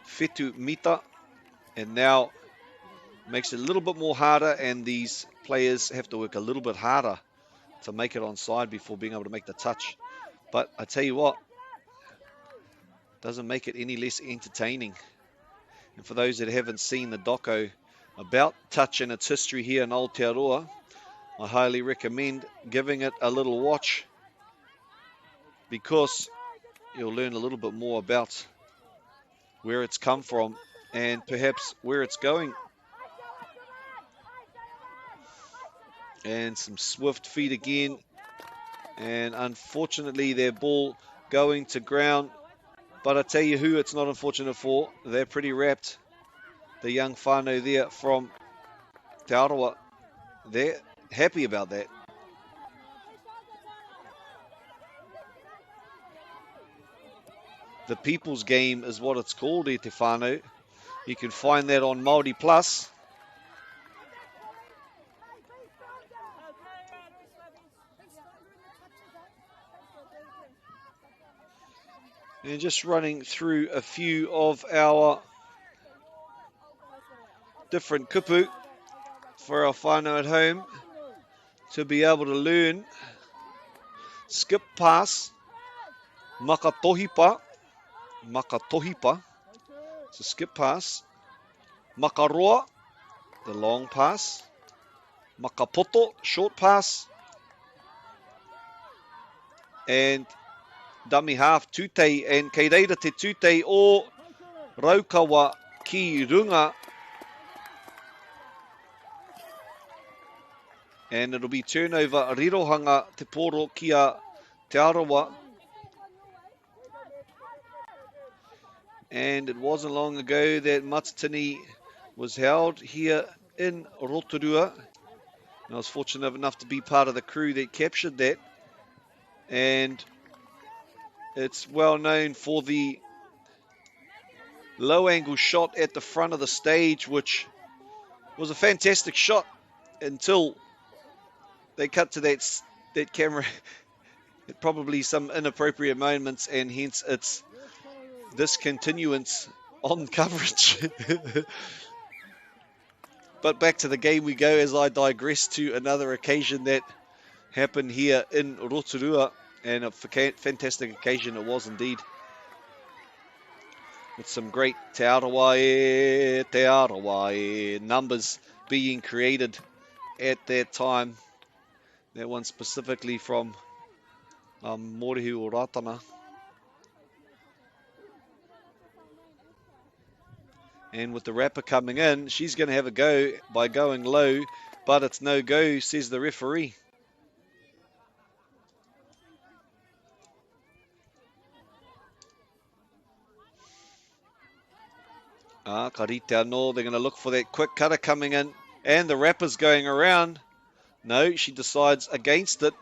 whetū mita, and now makes it a little bit more harder, and these players have to work a little bit harder to make it onside before being able to make the touch. But I tell you what, doesn't make it any less entertaining. And for those that haven't seen the doco about touch and its history here in Aotearoa, I highly recommend giving it a little watch, because you'll learn a little bit more about where it's come from and perhaps where it's going. And some swift feet again, and unfortunately their ball going to ground. But I tell you who it's not unfortunate for, they're pretty wrapped. The young whānau there from Te Arawa, they're happy about that. The People's Game is what it's called, Te Whānau. You can find that on Māori Plus. And just running through a few of our different kupu for our whānau at home to be able to learn. Skip pass, makatohipa, so skip pass, makaroa, the long pass, makapoto, short pass, and dummy half tūtei, and kei reira te tūtei o Raukawa ki runga, and it'll be turnover rirohanga te poro kia Te Arawa. And it wasn't long ago that Matatini was held here in Rotorua, and I was fortunate enough to be part of the crew that captured that. And it's well known for the low angle shot at the front of the stage, which was a fantastic shot until they cut to that camera at probably some inappropriate moments, and hence its discontinuance on coverage. But back to the game we go, as I digress to another occasion that happened here in Rotorua, and a fantastic occasion it was indeed, with some great te arawa numbers being created at that time. That one specifically from Morihu o Ratana. And with the rapper coming in, she's going to have a go by going low, but it's no go, says the referee. Karite anō, they're going to look for that quick cutter coming in, and the rapper's going around. No, she decides against it,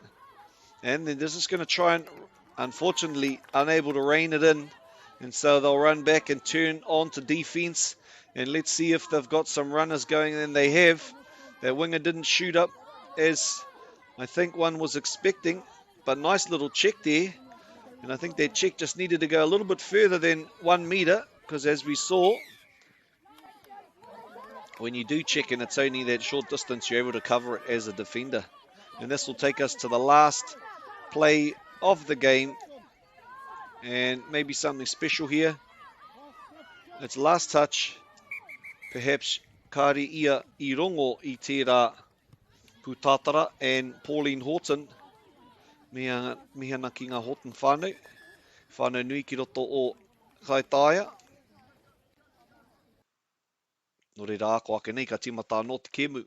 and then this is going to try and, unfortunately, unable to rein it in, and so they'll run back and turn on to defense, and let's see if they've got some runners going, and they have. That winger didn't shoot up as I think one was expecting, but nice little check there, and I think that check just needed to go a little bit further than 1 metre, because as we saw, when you do check and it's only that short distance, you're able to cover it as a defender. And this will take us to the last play of the game, and maybe something special here. It's last touch, perhaps Kari ia I rongo I tērā Putatara and Pauline Horton. Mihana ki ngā Horton whānau. Whānau nui ki roto o Kaitaia. No re rā ko ake nei ka timata anō te kemu.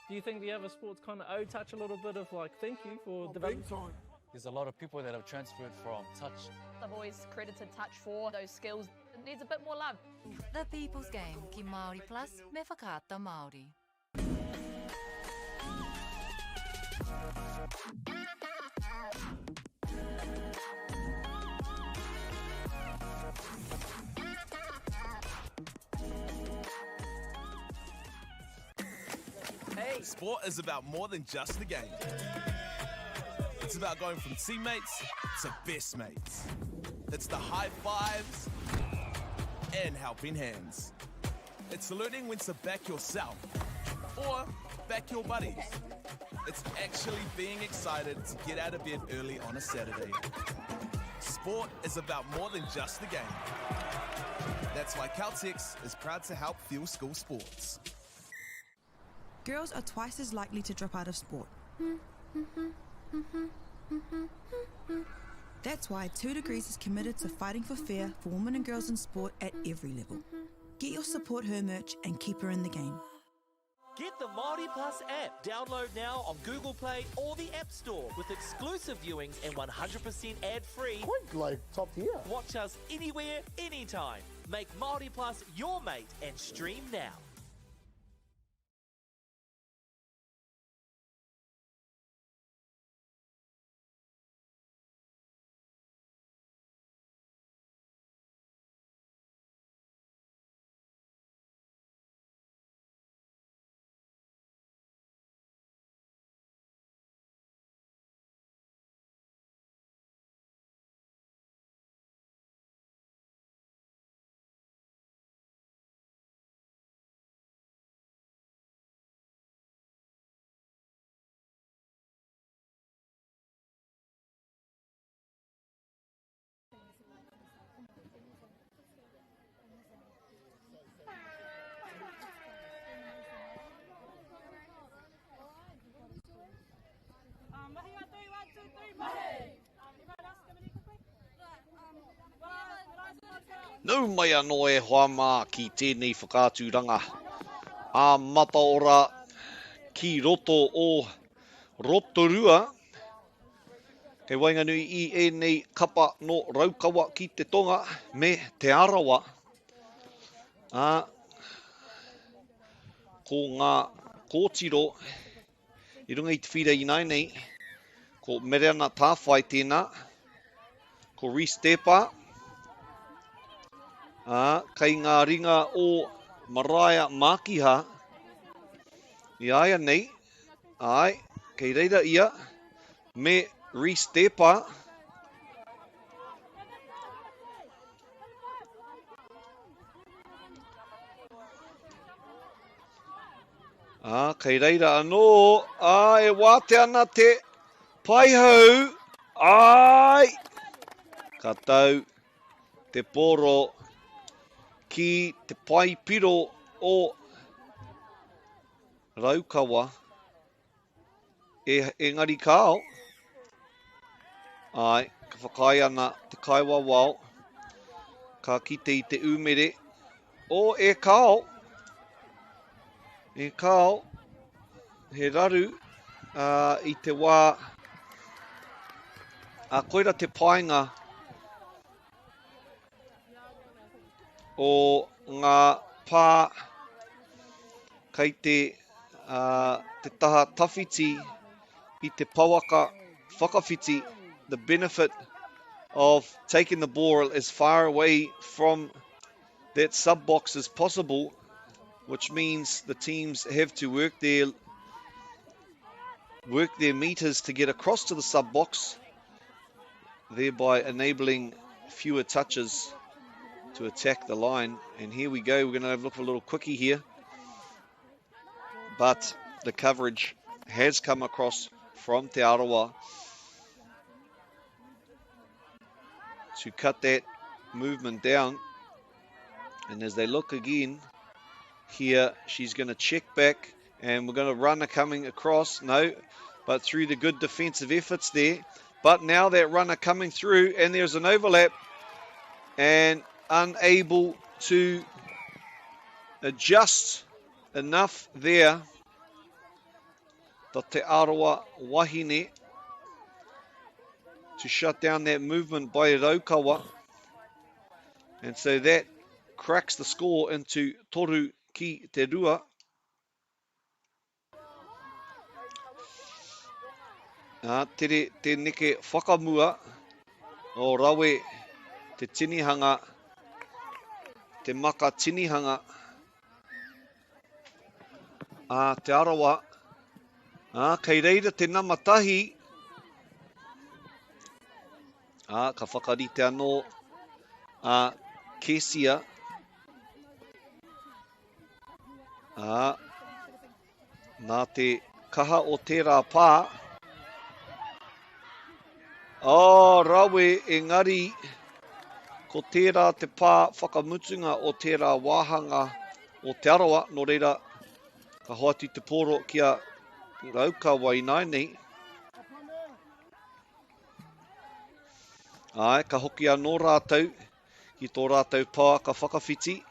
Do you think the other sports kind of owe touch a little bit of like thank you for development? There's a lot of people that have transferred from touch. I've always credited touch for those skills. It needs a bit more love. The People's Game ki Māori Plus me whakaata Māori. Sport is about more than just the game. It's about going from teammates to best mates. It's the high fives and helping hands. It's learning when to back yourself or back your buddies. It's actually being excited to get out of bed early on a Saturday. Sport is about more than just the game. That's why Caltex is proud to help fuel school sports. Girls are twice as likely to drop out of sport. That's why 2 Degrees is committed to fighting for fair for women and girls in sport at every level. Get your Support Her merch and keep her in the game. Get the Māori Plus app. Download now on Google Play or the App Store with exclusive viewings and 100% ad-free. Quite like top tier. Watch us anywhere, anytime. Make Māori Plus your mate and stream now. Nau mai anō e hoama ki tēnei whakāturanga. A mataora ki roto o Rotorua. Kei wainganui I ēnei kapa no raukawa ki te tonga me te arawa. Ko ngā kōtiro I runga I te whira I nai nei. Ko Mereana tāwhai tēnā. Ko Ristepa. Kei ngā ringa o Maraia Mākiha. I aia nei. Ai, kei reira ia. Me Ristepa. Kei reira anō. E wāte ana te paihau. Ai. Ka tau te poro ki te paipiro o Raukawa. Engari kao. Ai, ka whakai ana te kaiwa wao. Ka kite I te umere. O e kao. E kao. He raru I te wā. A koira te painga o ngā pā kei te taha tawhiti I te pawaka whakawhiti, the benefit of taking the ball as far away from that sub box as possible, which means the teams have to work their meters to get across to the sub box, thereby enabling fewer touches to attack the line. And here we go, we're going to look for a little quickie here, but the coverage has come across from Te Arawa to cut that movement down. And as they look again here, she's going to check back, and we're going to runner coming across. No, but through the good defensive efforts there. But now that runner coming through, and there's an overlap, and unable to adjust enough there. The Te Arawa Wahine to shut down that movement by Raukawa. And so that cracks the score into toru ki te rua. Tere te neke whakamua o rawe te tinihanga, te maka tinihanga. Te Arawa. Kei reira te namatahi. Ka whakarite anō Kesia. Nā te kaha o tērā pā. Rawe engari, ko tērā te pā whakamutunga o tērā wāhanga o Te Arawa. Nō reira, ka hoatu te poro kia Raukawa I nainei. Ka hoki anō rātou, ki tō rātou pā ka whakawhiti.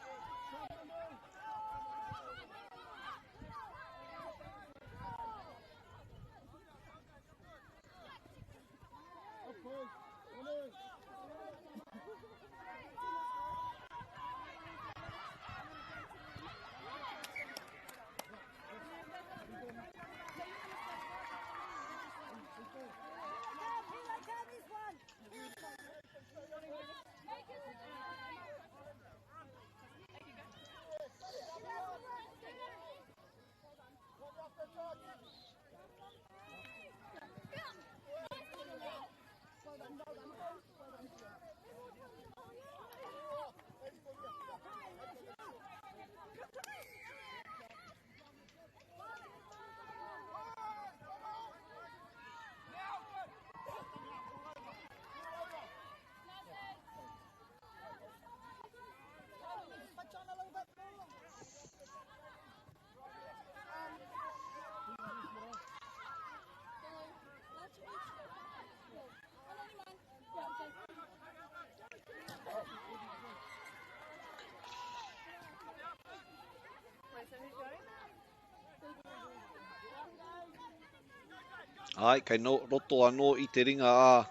Kei no roto anō I te ringa a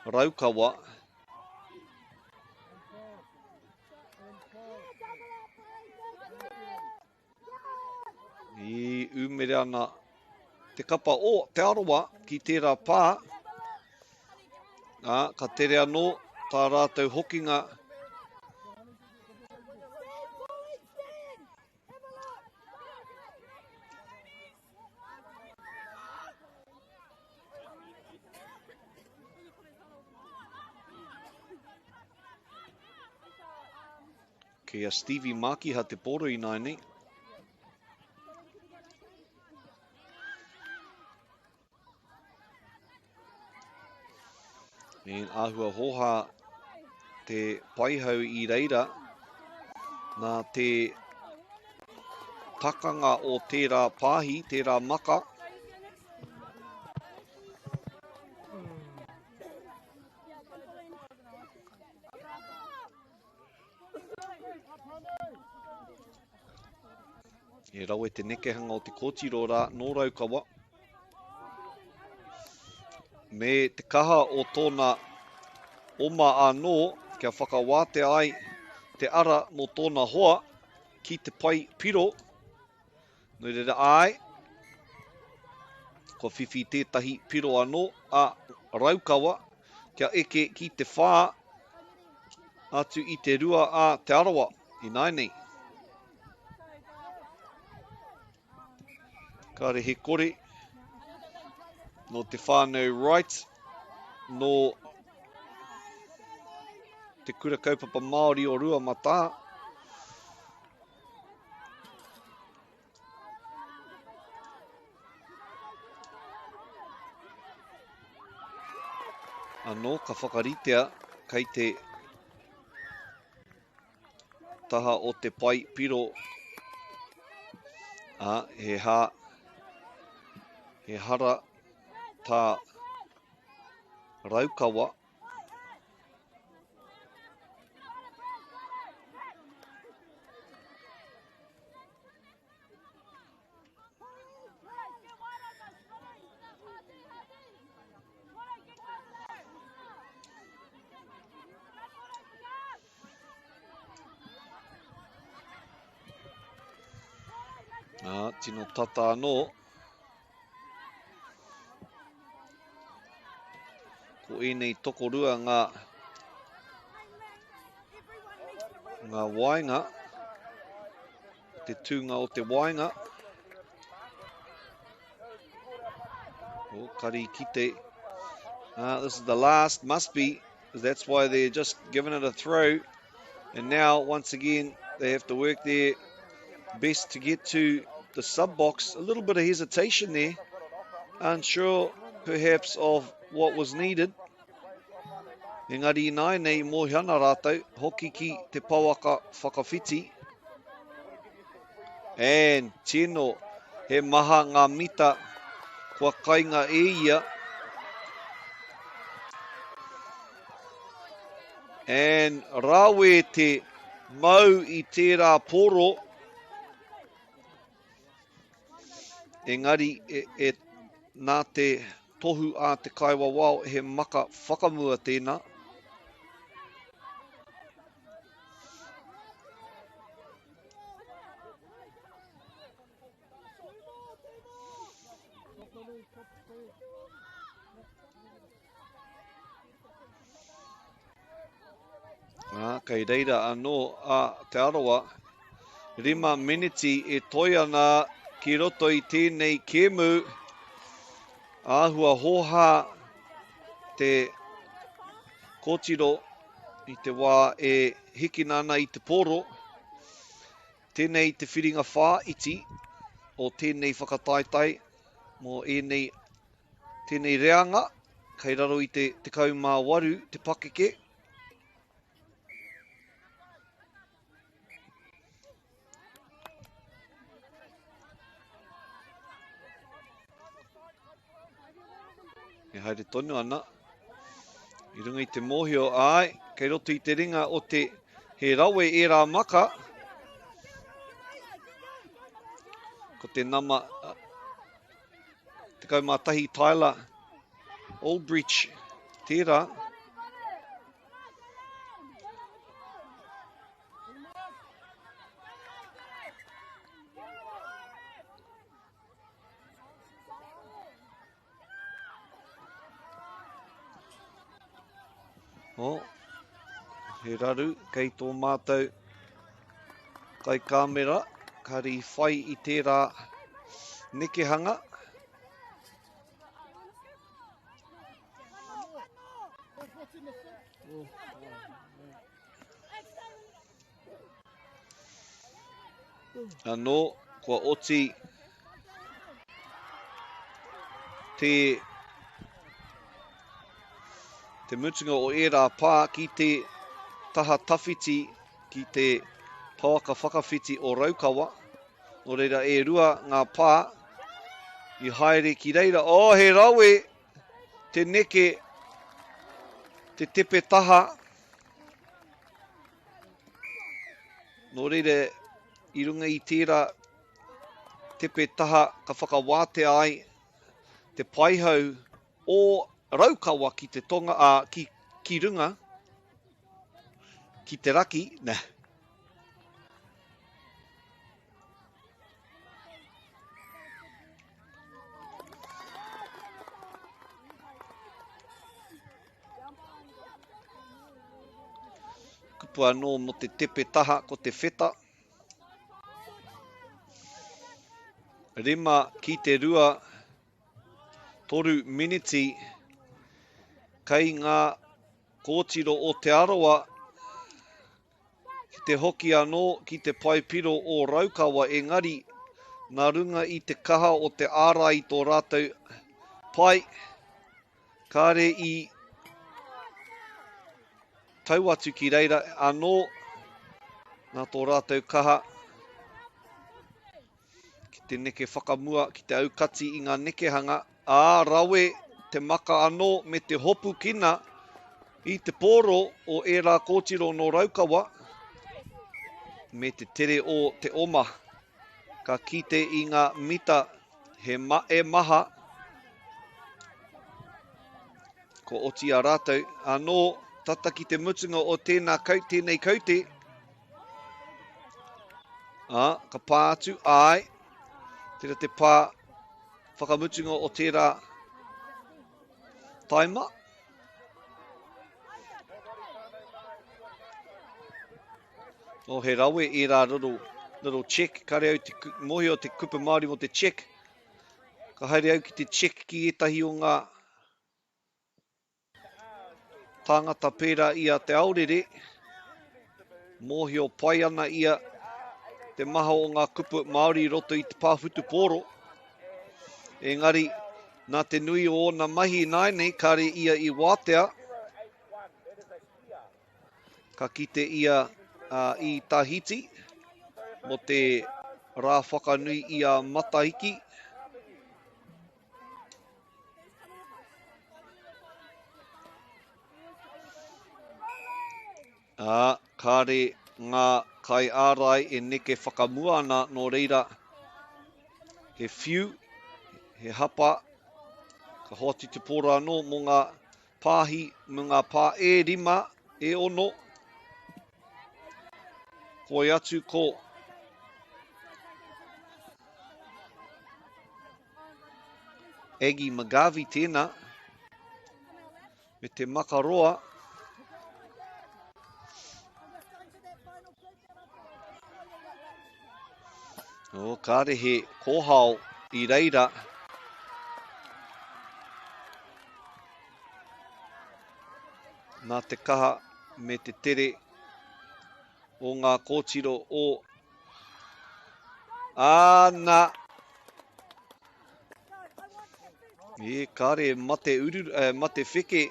Raukawa. I umere ana te kapa o Te Arawa ki tērā pā. Ka tere anō tā rātou hokinga. Kia Stevie Maki ha te poro I nainei. And āhua hoha te paihau I reira, nā te takanga o tērā pāhi, tērā maka. E rau e te nekehanga o te kōtiro rā, nō raukawa. Me te kaha o tōna oma anō, kia whakawāte ai te ara mo tōna hoa ki te pai piro. Nō reira ai, ko whiwhi tētahi piro anō a raukawa, kia eke ki te whā atu I te rua a te arawa, I nainei. Kāre he kore, no te whānau right, no te kura kaupapa Māori o Rua Mata. Anō, ka whakaritea kei te taha o te pai piro. He hara tā raukawa. Tino tata anō. Ko enei tokorua ngā wainga. Te tūnga o te wainga. O kari kite. This is the last, must be. That's why they're just giving it a throw. And now, once again, they have to work their best to get to the sub box. A little bit of hesitation there. Unsure, perhaps, of what was needed. Engari nai nei mō hiana rātou, hoki ki te pauaka whakawhiti. And tino, he maha ngā mita kua kainga e ia. And rawe te mau I tērā poro. Engari nā te tohu a te kaiwa wao he maka whakamua tēnā. Kei reira anō a te arawa. Rima miniti e toi ana ki roto I tēnei kēmu. Āhua hoha te kōtiro I te wā e hikinana I te poro. Tēnei te whiringa whā iti o tēnei whakataitai mō tēnei reanga. Kei raro I te 18 te pakeke. E haere tonu ana. I runga I te mōhio ai. Kei roto I te ringa o te he rawe e rā maka. Ko te nama te kaumātahi Tyler Aldrich tērā. He raru, kei tō mātou kai kāmera, kari whai I tērā nekehanga. Anō, kua oti te mutunga o e rā pā ki te taha tawhiti ki te pauaka whakawhiti o Raukawa. Nō reira e rua ngā pā i haere ki reira. O, he rawe te neke, te tepe taha. Nō reira i runga i tērā tepe taha ka whakawāte ai te paihau o Raukawa ki te tonga, ki runga, ki te raki, nē. Kupu anō mo te tepe taha ko te wheta. Rima ki te rua, toru miniti, kei ngā kōtiro o te aroa, ki te hoki anō ki te paipiro o Raukawa, engari, nā runga i te kaha o te ārai tō rātou pai, kāre i tau atu ki reira anō, nā tō rātou kaha, ki te neke whakamua, ki te aukati i ngā nekehanga, rawe te maka anō me te hopu kina i te pōro o ērā kōtiro no Raukawa, me te tere o te oma, ka kite i ngā mita he maha, ko oti a rātou, anō tata ki te mutunga o tēnei kaute, ka pā atu, ai, tera te pā whakamutunga o tērā taima. O he rawe e rā little check, kare au te mohi o te kupa Māori mo te check. Ka haere au ki te check ki etahi o ngā tāngata pērā ia te aurere. Mohi o pai ana ia te maha o ngā kupa Māori roto i te pāwhutu pōro. Engari, nā te nui o ōna mahi naine, kare ia i wātea. Ka kite ia i Tahiti, mo te rā whakanui i a Matahiki. Kāre ngā kai ārai e neke whakamua ana no reira he whiu, he hapa, ka hoti te pōra anō mo ngā pāhi, mo ngā pā e rima, e ono. Koi atu ko Egi Magavi tēnā, me te makaroa. Kāre he kōhao i reira. Nā te kaha me te tere o ngā kōtiro o Āna. Kāre mate wheke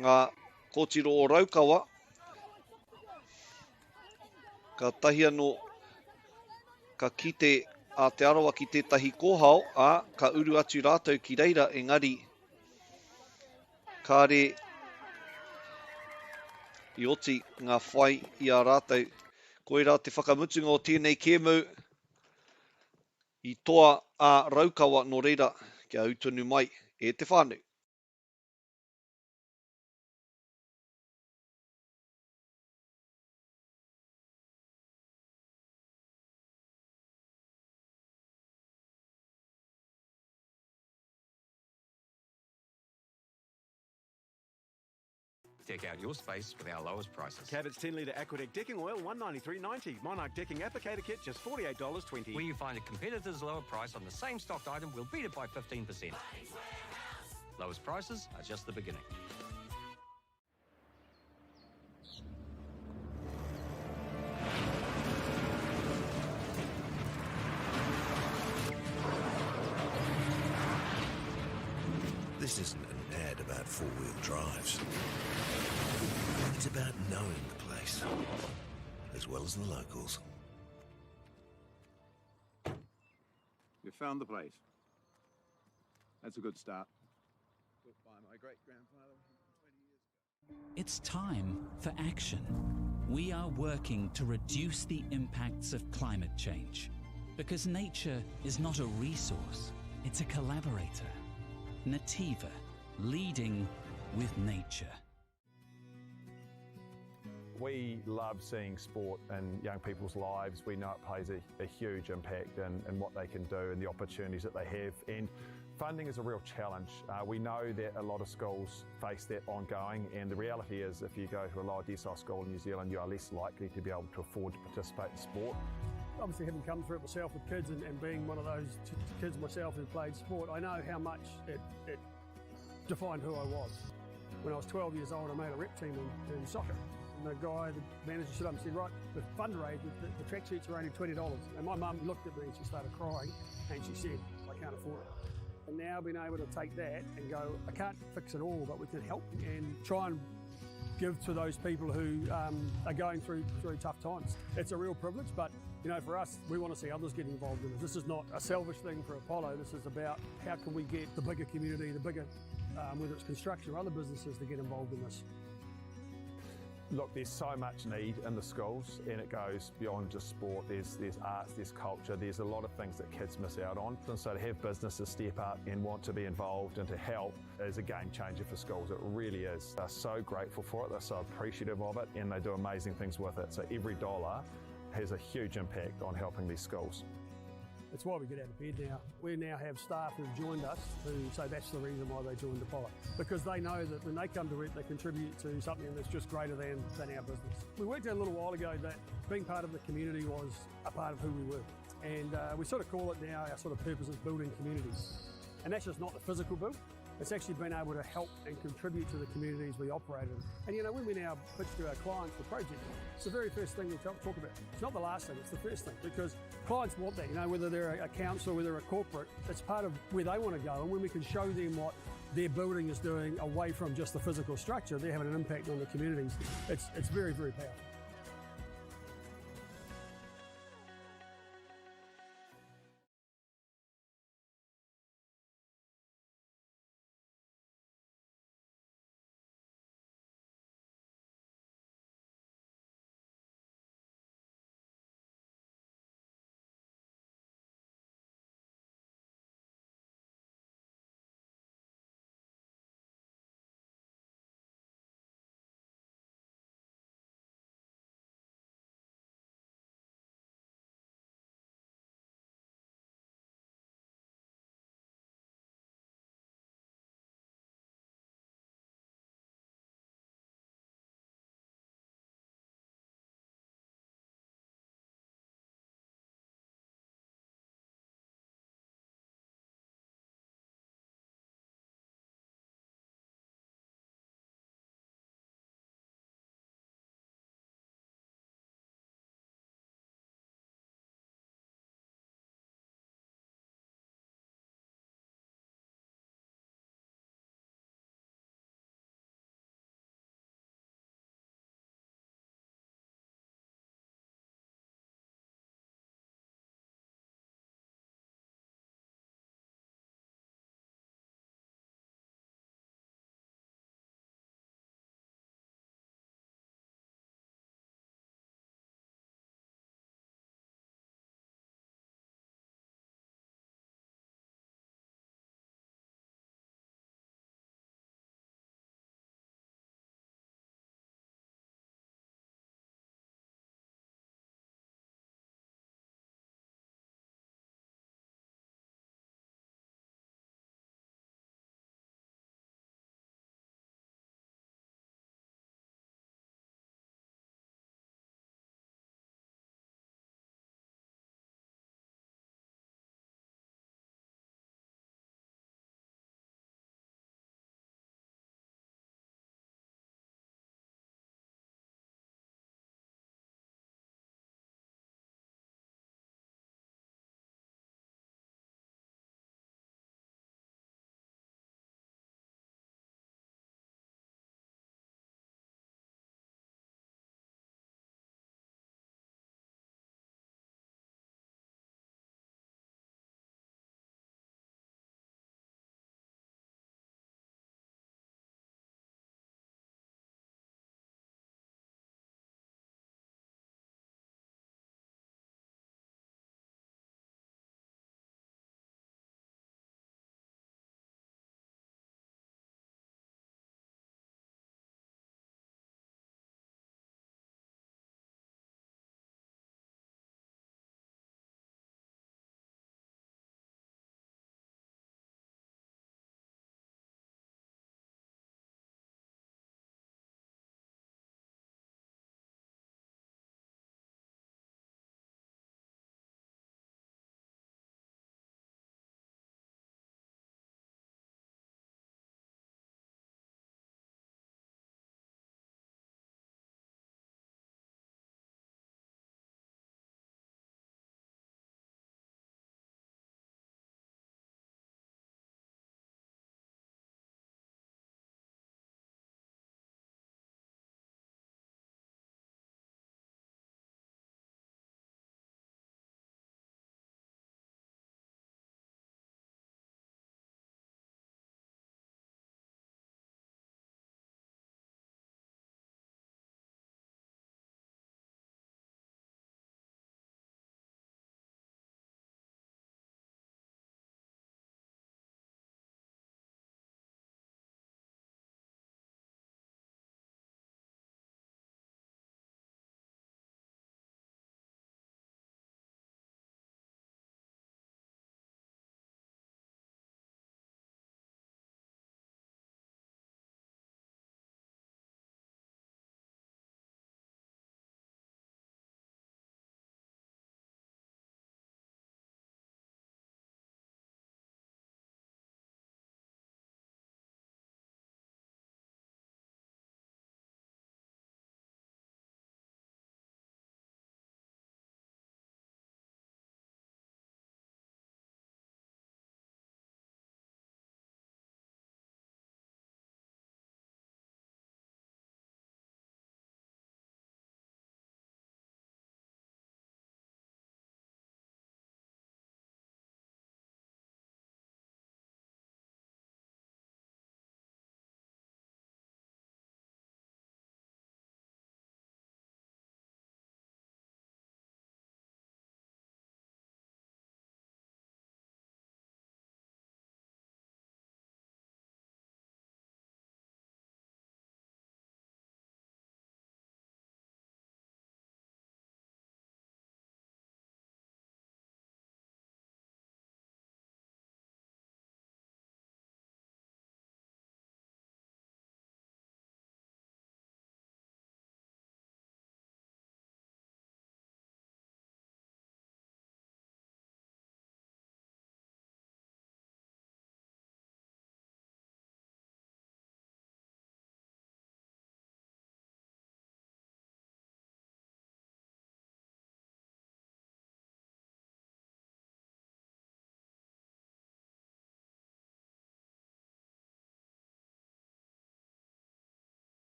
ngā kōtiro o Raukawa. Ka tahi anō, ka kite a te arawa ki tētahi kōhao, ka uru atu rātou ki reira, engari. Kāre i oti ngā whai i a rātou. Koe rā te whakamutunga o tēnei kēmu i toa a Raukawa no reira kia autunu mai e te whānau. Deck out your space with our lowest prices. Cabot's 10-litre Aquadeck decking oil, $193.90. Monarch decking applicator kit, just $48.20. Where you find a competitor's lower price on the same stocked item, we'll beat it by 15%. Lowest prices are just the beginning. This isn't an ad about four-wheel drives. It's about knowing the place. place, as well as the locals. We found the place. That's a good start. Built by my great-grandfather 20 years ago. It's time for action. We are working to reduce the impacts of climate change because nature is not a resource, it's a collaborator. Nativa, leading with nature. We love seeing sport in young people's lives. We know it plays a huge impact in what they can do and the opportunities that they have. And funding is a real challenge. We know that a lot of schools face that ongoing, and the reality is if you go to a lower decile school in New Zealand, you are less likely to be able to afford to participate in sport. Obviously, having come through it myself with kids and being one of those kids myself who played sport, I know how much it defined who I was. When I was 12 years old, I made a rep team in soccer. And the guy, the manager, stood up and said, right, the fundraise, the track sheets are only $20. And my mum looked at me and she started crying and she said, I can't afford it. And now being able to take that and go, I can't fix it all, but we can help and try and give to those people who are going through tough times. It's a real privilege, but you know, for us, we want to see others get involved in it. This is not a selfish thing for Apollo. This is about how can we get the bigger community, the bigger, whether it's construction or other businesses, to get involved in this. Look, there's so much need in the schools, and it goes beyond just sport. There's arts, there's culture, there's a lot of things that kids miss out on. And so to have businesses step up and want to be involved and to help is a game changer for schools. It really is. They're so grateful for it, they're so appreciative of it, and they do amazing things with it. So every dollar has a huge impact on helping these schools. It's why we get out of bed now. We now have staff who've joined us who say that's the reason why they joined Apollo. Because they know that when they come to it, they contribute to something that's just greater than our business. We worked out a little while ago that being part of the community was a part of who we were. And we sort of call it now, our sort of purpose is building communities. And that's just not the physical build. It's actually been able to help and contribute to the communities we operate in. And you know, when we now pitch to our clients the project, it's the very first thing we talk about. It's not the last thing, it's the first thing, because clients want that, you know, whether they're a council, whether they're a corporate, it's part of where they want to go. And when we can show them what their building is doing away from just the physical structure, they're having an impact on the communities. It's very, very powerful.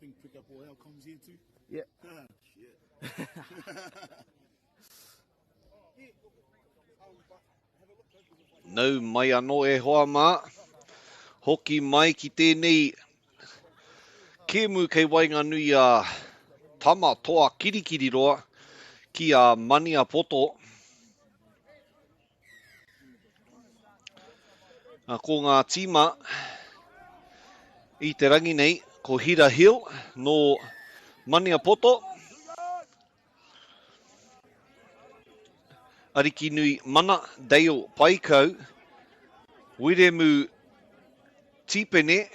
think pick up all outcomes here too? Yeah. Shit. Nau mai anō e hoa mā. Hoki mai ki tēnei kēmu kei Wainganui a tama toa kirikiri roa ki a Mania Poto. Ko ngā tīma I te rangi nei, ko Hira Hill no Mania Poto. Ariki nui mana Dale Paikau. Wiremu Tipene.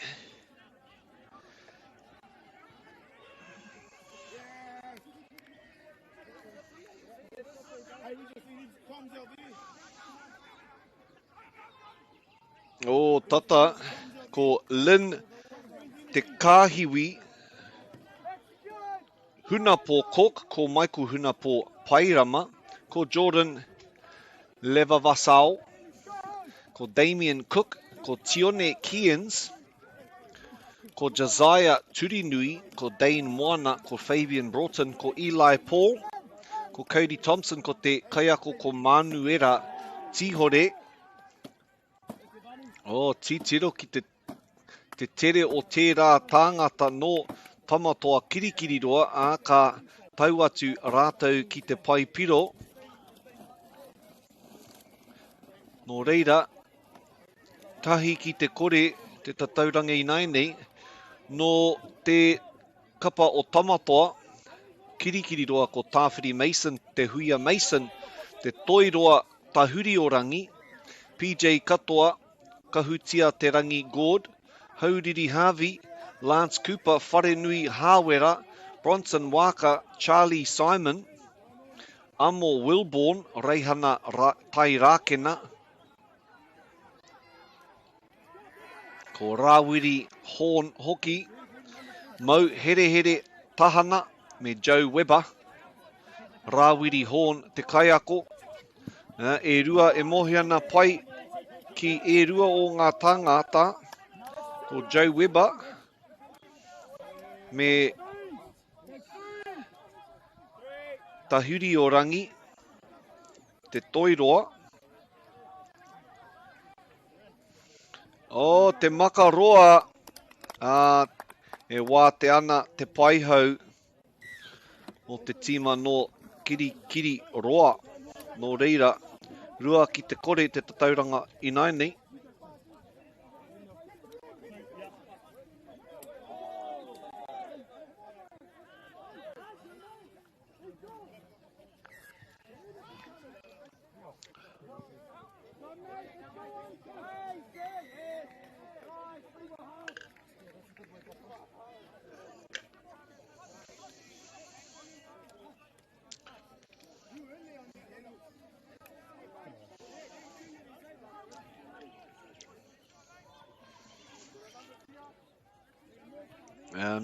O tata ko Lynn Te Kāhiwi. Hunapo Cook ko Michael Hunapo Pairama. Ko Jordan Levavasau. Ko Damien Cook. Ko Tione Keans. Ko Josiah Turinui. Ko Dane Moana. Ko Fabian Broughton. Ko Eli Paul. Ko Cody Thompson. Ko te kaiako ko Manuera Tihore. O titiro ki te tere o tērā tāngata no tamatoa kirikiri roa a ka tau atu rātou ki te paipiro. Nō reira, tahi ki te kore te tatauranga I nei, no te kapa o tamatoa kirikiri roa ko Tāwhiri Mason, te Huia Mason, te toiroa tahuri o rangi, PJ Katoa, Kahutia te rangi Gord, Hauriri Harvey, Lance Cooper, Wharenui Hawera, Bronson Waka, Charlie Simon, Amo Wilborn, Reihana Tai Rākena, ko Rawiri Horn Hoki, Mau Here Tahana, me Joe Weber, Rawiri Horn te kaiako, e rua e mohi ana pai ki e rua o ngā tāngata, ko Joe Weber, me tahuri o rangi, te toiroa. O te makaroa, e wā te ana te paihau o te tīma no kiri roa. Nō reira, rua ki te kore te tatauranga I nei.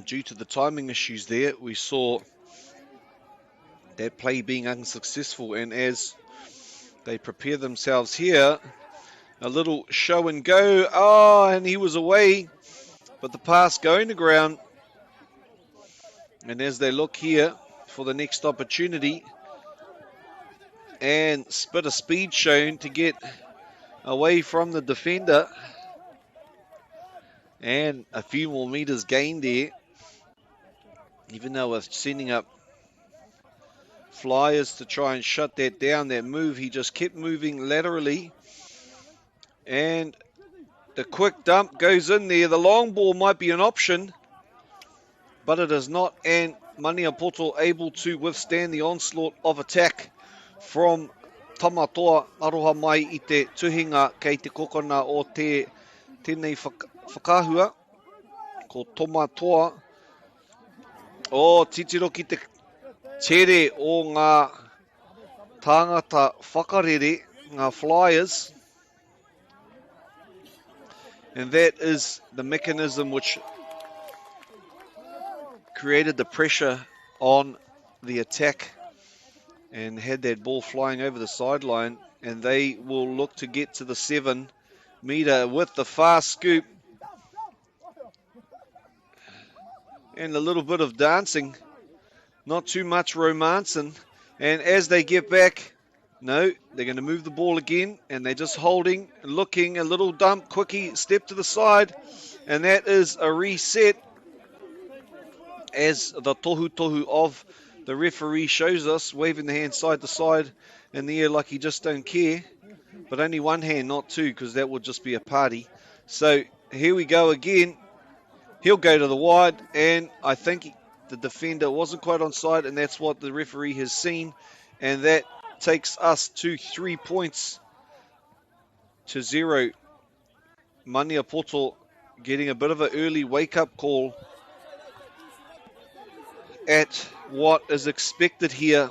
Due to the timing issues there, we saw that play being unsuccessful, and as they prepare themselves here, a little show and go. Oh, and he was away, but the pass going to ground. And as they look here for the next opportunity, and bit of speed shown to get away from the defender, and a few more meters gained there. Even though we're sending up flyers to try and shut that down, that move, he just kept moving laterally. And the quick dump goes in there. The long ball might be an option, but it is not. And Mania Poto able to withstand the onslaught of attack from Tamatoa. Aroha mai I te tuhinga kei te kokona o tēnei whakahua. Ko Tamatoa. O titiro ki te tere o ngā tāngata whakarere, ngā flyers. And that is the mechanism which created the pressure on the attack and had that ball flying over the sideline. And they will look to get to the 7 metre with the fast scoop. and a little bit of dancing. Not too much romancing. And as they get back, no, they're going to move the ball again, and they're just holding, looking, a little dump, quickie, step to the side, and that is a reset as the tohu of the referee shows us, waving the hand side to side in the air like he just don't care, but only one hand, not two, because that would just be a party. So here we go again. He'll go to the wide, and I think the defender wasn't quite on side, and that's what the referee has seen, and that takes us to 3 points to 0. Maniapoto getting a bit of an early wake-up call at what is expected here.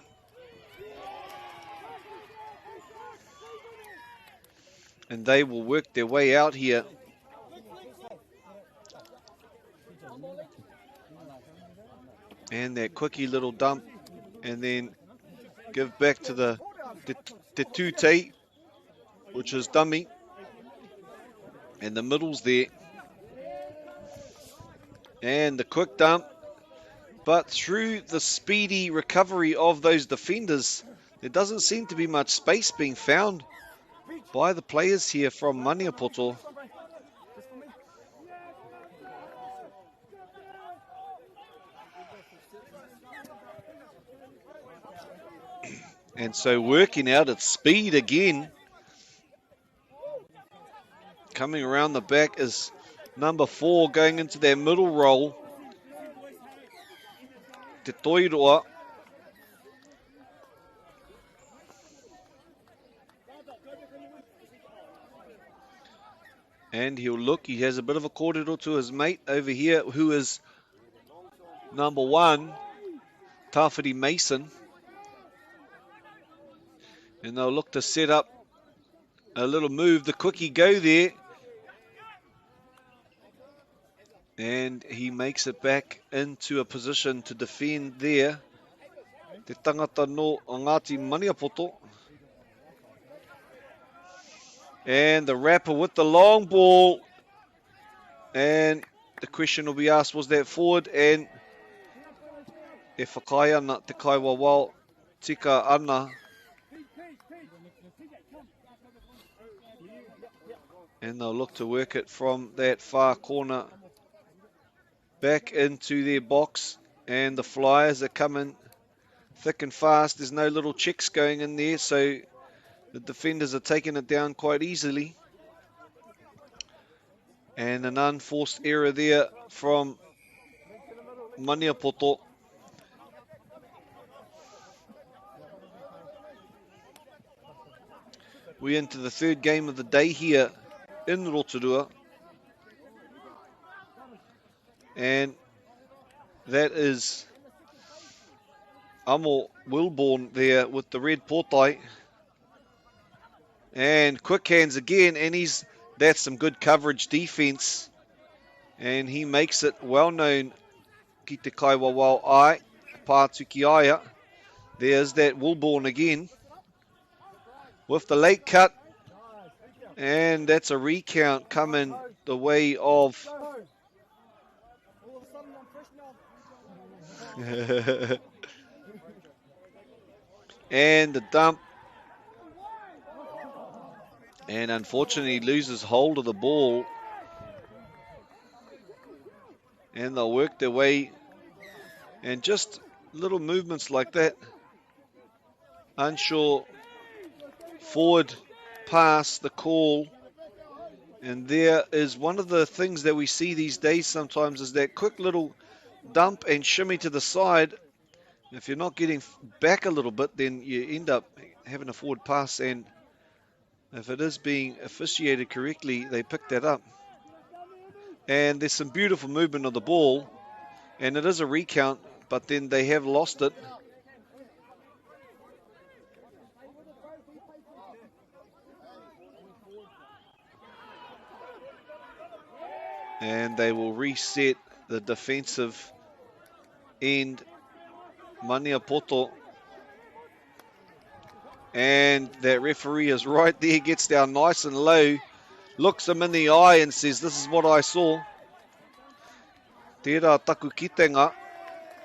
And they will work their way out here. And that quickie little dump, and then give back to the tute, which is dummy. And the middle's there. And the quick dump. But through the speedy recovery of those defenders, there doesn't seem to be much space being found by the players here from Maniapoto. And so working out at speed again. Coming around the back is number 4 going into their middle role. Te Toiroa. And he'll look, he has a bit of a kōrero to his mate over here, who is number 1, Tawhiri Mason. And they'll look to set up a little move. The quickie go there. And he makes it back into a position to defend there. Te tangata no Ngāti Maniapoto. And the rapper with the long ball. And the question will be asked, was that forward? And e whakai ana te kaiwa wau tika ana. And they'll look to work it from that far corner back into their box, and the Flyers are coming thick and fast. There's no little checks going in there, so the defenders are taking it down quite easily. And an unforced error there from Maniapoto. We're into the third game of the day here in Rotorua. And that is Amo Wilborn there with the red portai. And quick hands again, and that's some good coverage defense. And he makes it well known, ki te kaiwa wau ai, pātuki aia. There's that Wilborn again with the late cut. And that's a recount coming the way of and the dump, and unfortunately loses hold of the ball, and they'll work their way, and just little movements like that, unsure forward pass, the call. And there is one of the things that we see these days sometimes, is that quick little dump and shimmy to the side. If you're not getting back a little bit, then you end up having a forward pass, and if it is being officiated correctly, they pick that up. And there's some beautiful movement of the ball, and it is a recount, but then they have lost it. And they will reset the defensive end. Maniapoto. And that referee is right there, gets down nice and low, looks him in the eye and says, this is what I saw. Tērā taku kitenga.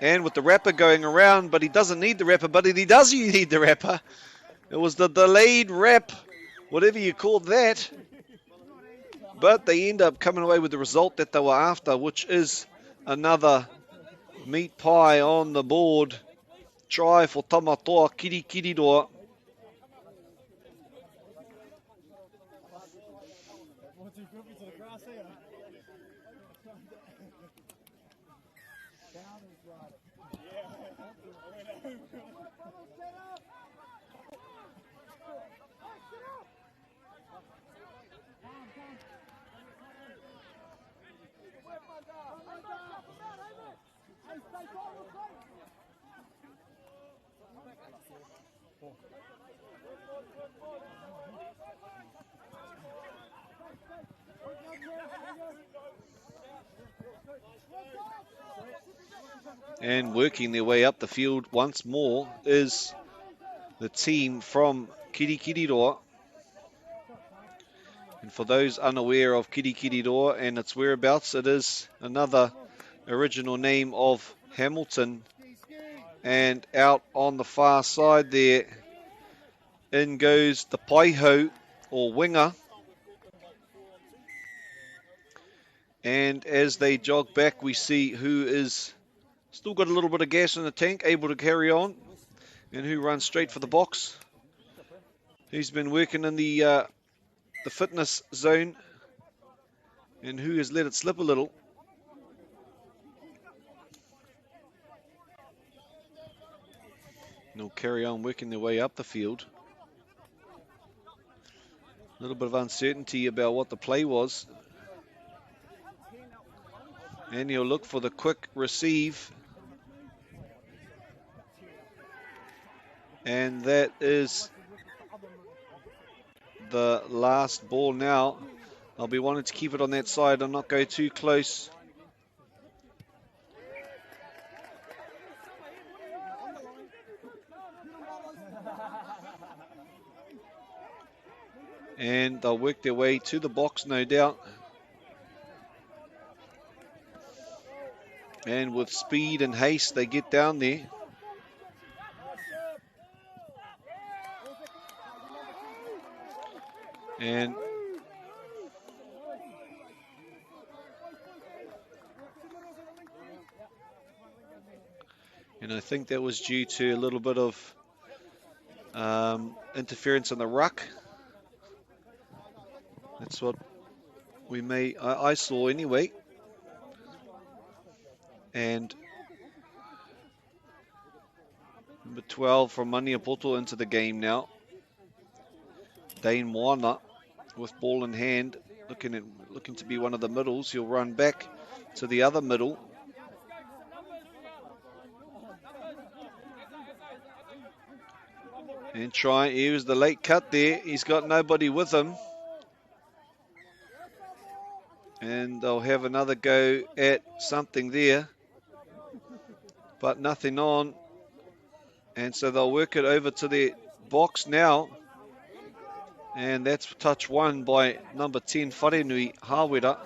And with the wrapper going around, but he doesn't need the wrapper, but he does need the wrapper. It was the delayed wrap, whatever you call that. But they end up coming away with the result that they were after, which is another meat pie on the board. Try for Tamatoa Kirikiriroa. And working their way up the field once more is the team from Kirikiriroa. And for those unaware of Kirikiriroa and its whereabouts, it is another original name of Hamilton. And out on the far side there, in goes the paiho or winger. And as they jog back, we see who is still got a little bit of gas in the tank, able to carry on, and who runs straight for the box. Who's been working in the fitness zone, and who has let it slip a little. And they'll carry on working their way up the field. A little bit of uncertainty about what the play was. And he'll look for the quick receive. And that is the last ball now. I'll be wanting to keep it on that side and not go too close. And they'll work their way to the box, no doubt. And with speed and haste, they get down there. And I think that was due to a little bit of interference in the ruck. That's what I saw anyway. And number 12 from Maniapoto into the game now. Dane Moana with ball in hand, looking to be one of the middles. He'll run back to the other middle. And try, here's the late cut there. He's got nobody with him. And they'll have another go at something there. But nothing on. And so they'll work it over to their box now. And that's touch one by number 10, Wharenui Hawera.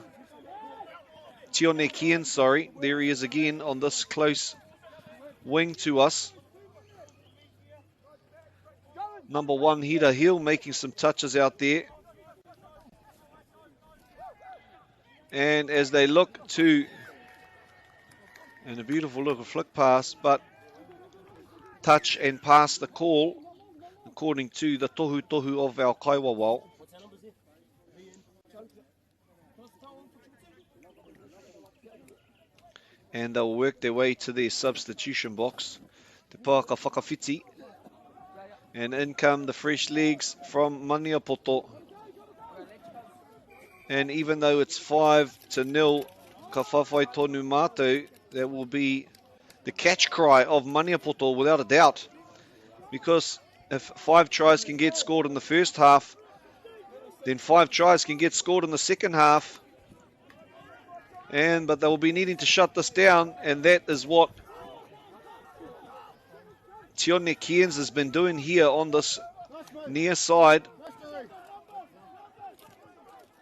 Tione Kien, sorry. There he is again on this close wing to us. Number 1, Hira Hill, making some touches out there. And as they look to, and a beautiful little flick pass, but touch and pass the call, according to the tohu of our kaiwawao. And they'll work their way to their substitution box. Te pāka whakawhiti. And in come the fresh legs from Maniapoto. And even though it's 5-0, ka whawhai tonu mātou, that will be the catch cry of Maniapoto without a doubt. Because if 5 tries can get scored in the first half, then 5 tries can get scored in the second half. But they will be needing to shut this down, and that is what Tione Kiens has been doing here on this near side.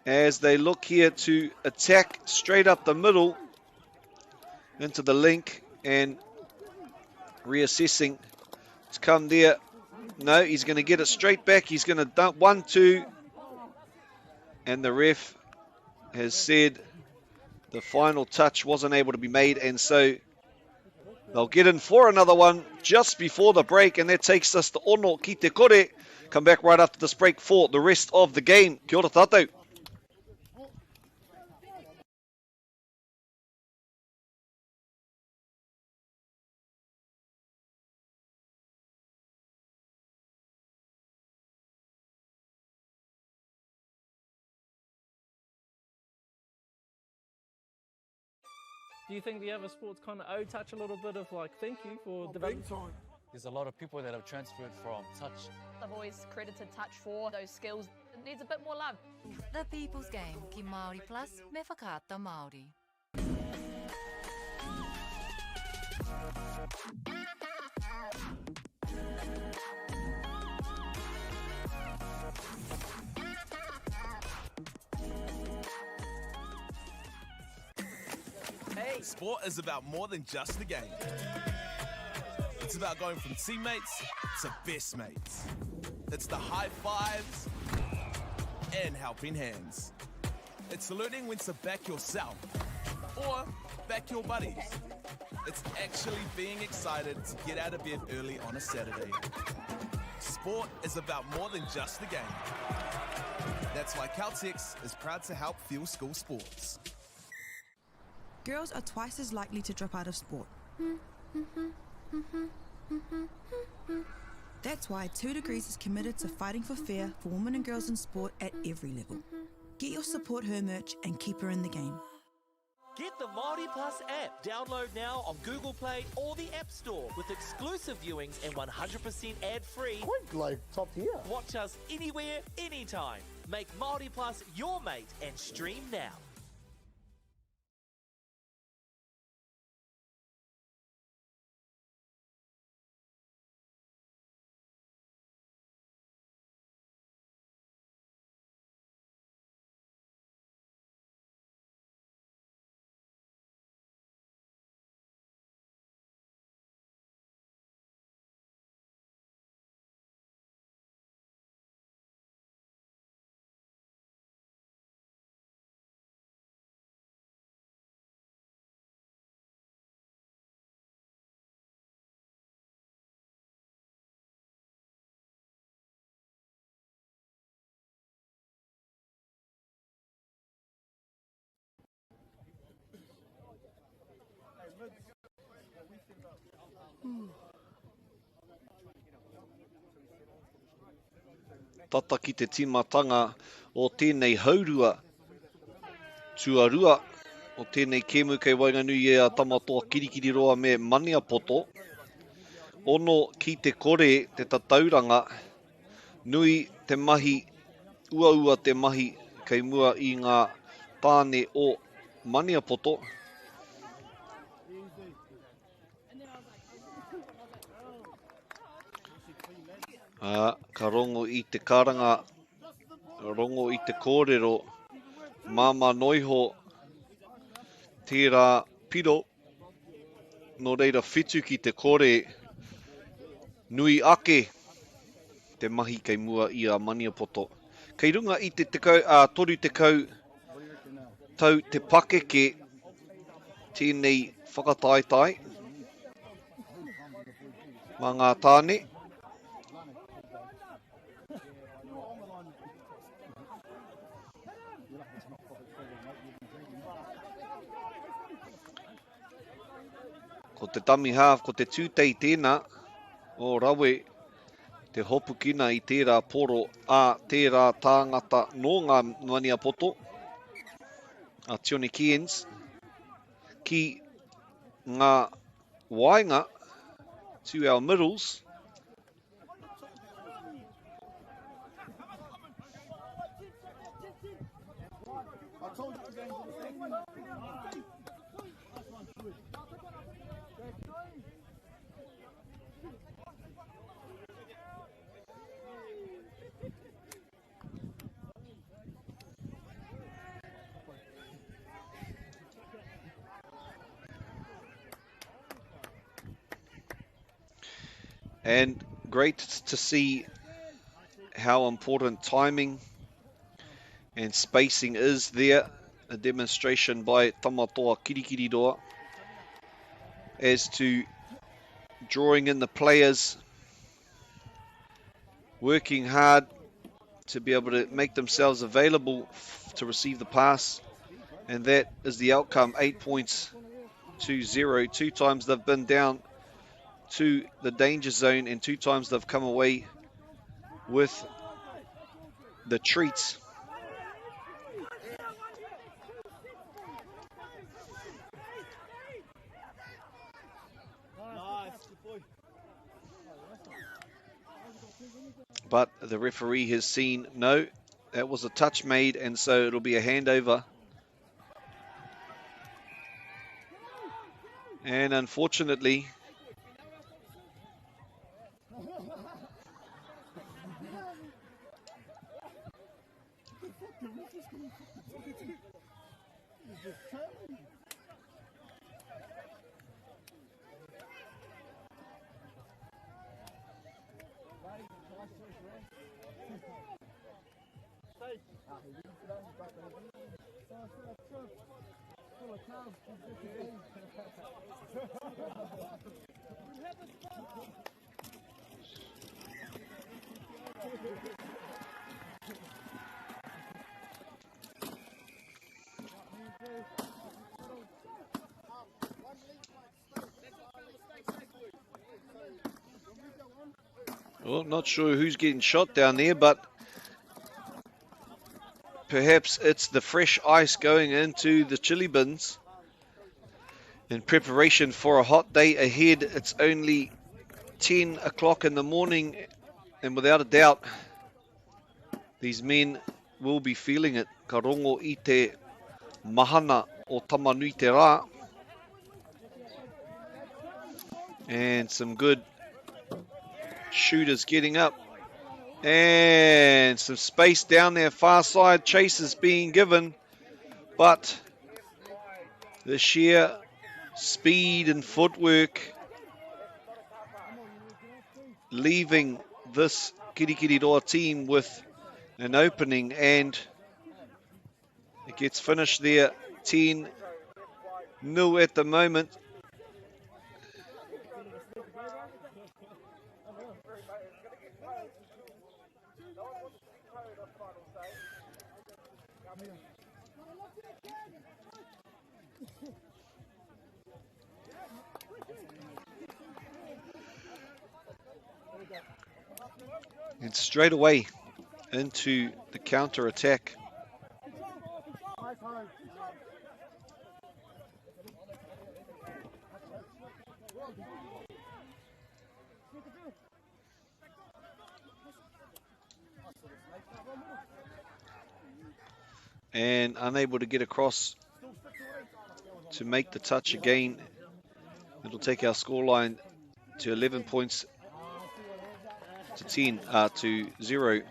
As they look here to attack straight up the middle. into the link and reassessing. It's come there. No, he's going to get it straight back. He's going to dump 1-2. And the ref has said the final touch wasn't able to be made. And so they'll get in for another one just before the break. And that takes us to ono ki te kore. Come back right after this break for the rest of the game. Kia ora tātou. Do you think the other sports kind of touch a little bit of like thank you for development? There's a lot of people that have transferred from touch. I've always credited touch for those skills. It needs a bit more love. The People's Game ki Māori Plus me whakaata Māori. Sport is about more than just the game. It's about going from teammates to best mates. It's the high fives and helping hands. It's learning when to back yourself or back your buddies. It's actually being excited to get out of bed early on a Saturday. Sport is about more than just the game. That's why Caltex is proud to help fuel school sports. Girls are twice as likely to drop out of sport. That's why 2 Degrees is committed to fighting for fair for women and girls in sport at every level. Get your Support Her merch and keep her in the game. Get the Māori Plus app. Download now on Google Play or the App Store with exclusive viewings and 100% ad-free. Quite like top tier. Watch us anywhere, anytime. Make Māori Plus your mate and stream now. Tata ki te timatanga o tēnei haurua tuarua o tēnei kēmu kei Wainganui e a tamatoa kirikiri roa me mania poto. Ono ki te kore te tatauranga nui te mahi, ua te mahi kei mua i ngā tāne o mania poto. Ka rongo i te karanga, rongo i te kōrero, māma noiho, tērā piro, no reira whitu ki te kore, nui ake, te mahi kei mua i a mania poto. Kei runga i te toru tekau, tau te pakeke, tēnei whakataetai, mā ngā tāne, ko te tami half, ko te tūtei tēnā, o rawe, te hopukina i tērā poro a tērā tāngata no ngā mania poto, a Tione Kiens, ki ngā wainga, to our middles, And great to see how important timing and spacing is there. A demonstration by Tamatoa Kirikiriroa as to drawing in the players, working hard to be able to make themselves available to receive the pass. And that is the outcome, 8 points to 0. 2 times they've been down to the danger zone and 2 times they've come away with the treats. But the referee has seen, no, that was a touch made, and so it'll be a handover. And unfortunately, well, not sure who's getting shot down there, but perhaps it's the fresh ice going into the chili bins in preparation for a hot day ahead. It's only 10 o'clock in the morning, and without a doubt, these men will be feeling it. Ka rongo I te mahana o tamanui te rā. And some good shooters getting up. And some space down there far side. Chase is being given. But the sheer speed and footwork leaving this Kirikiriroa team with an opening, and it gets finished there 10-0 at the moment. And straight away into the counter attack. And unable to get across to make the touch again. It'll take our scoreline to 11 points to 0.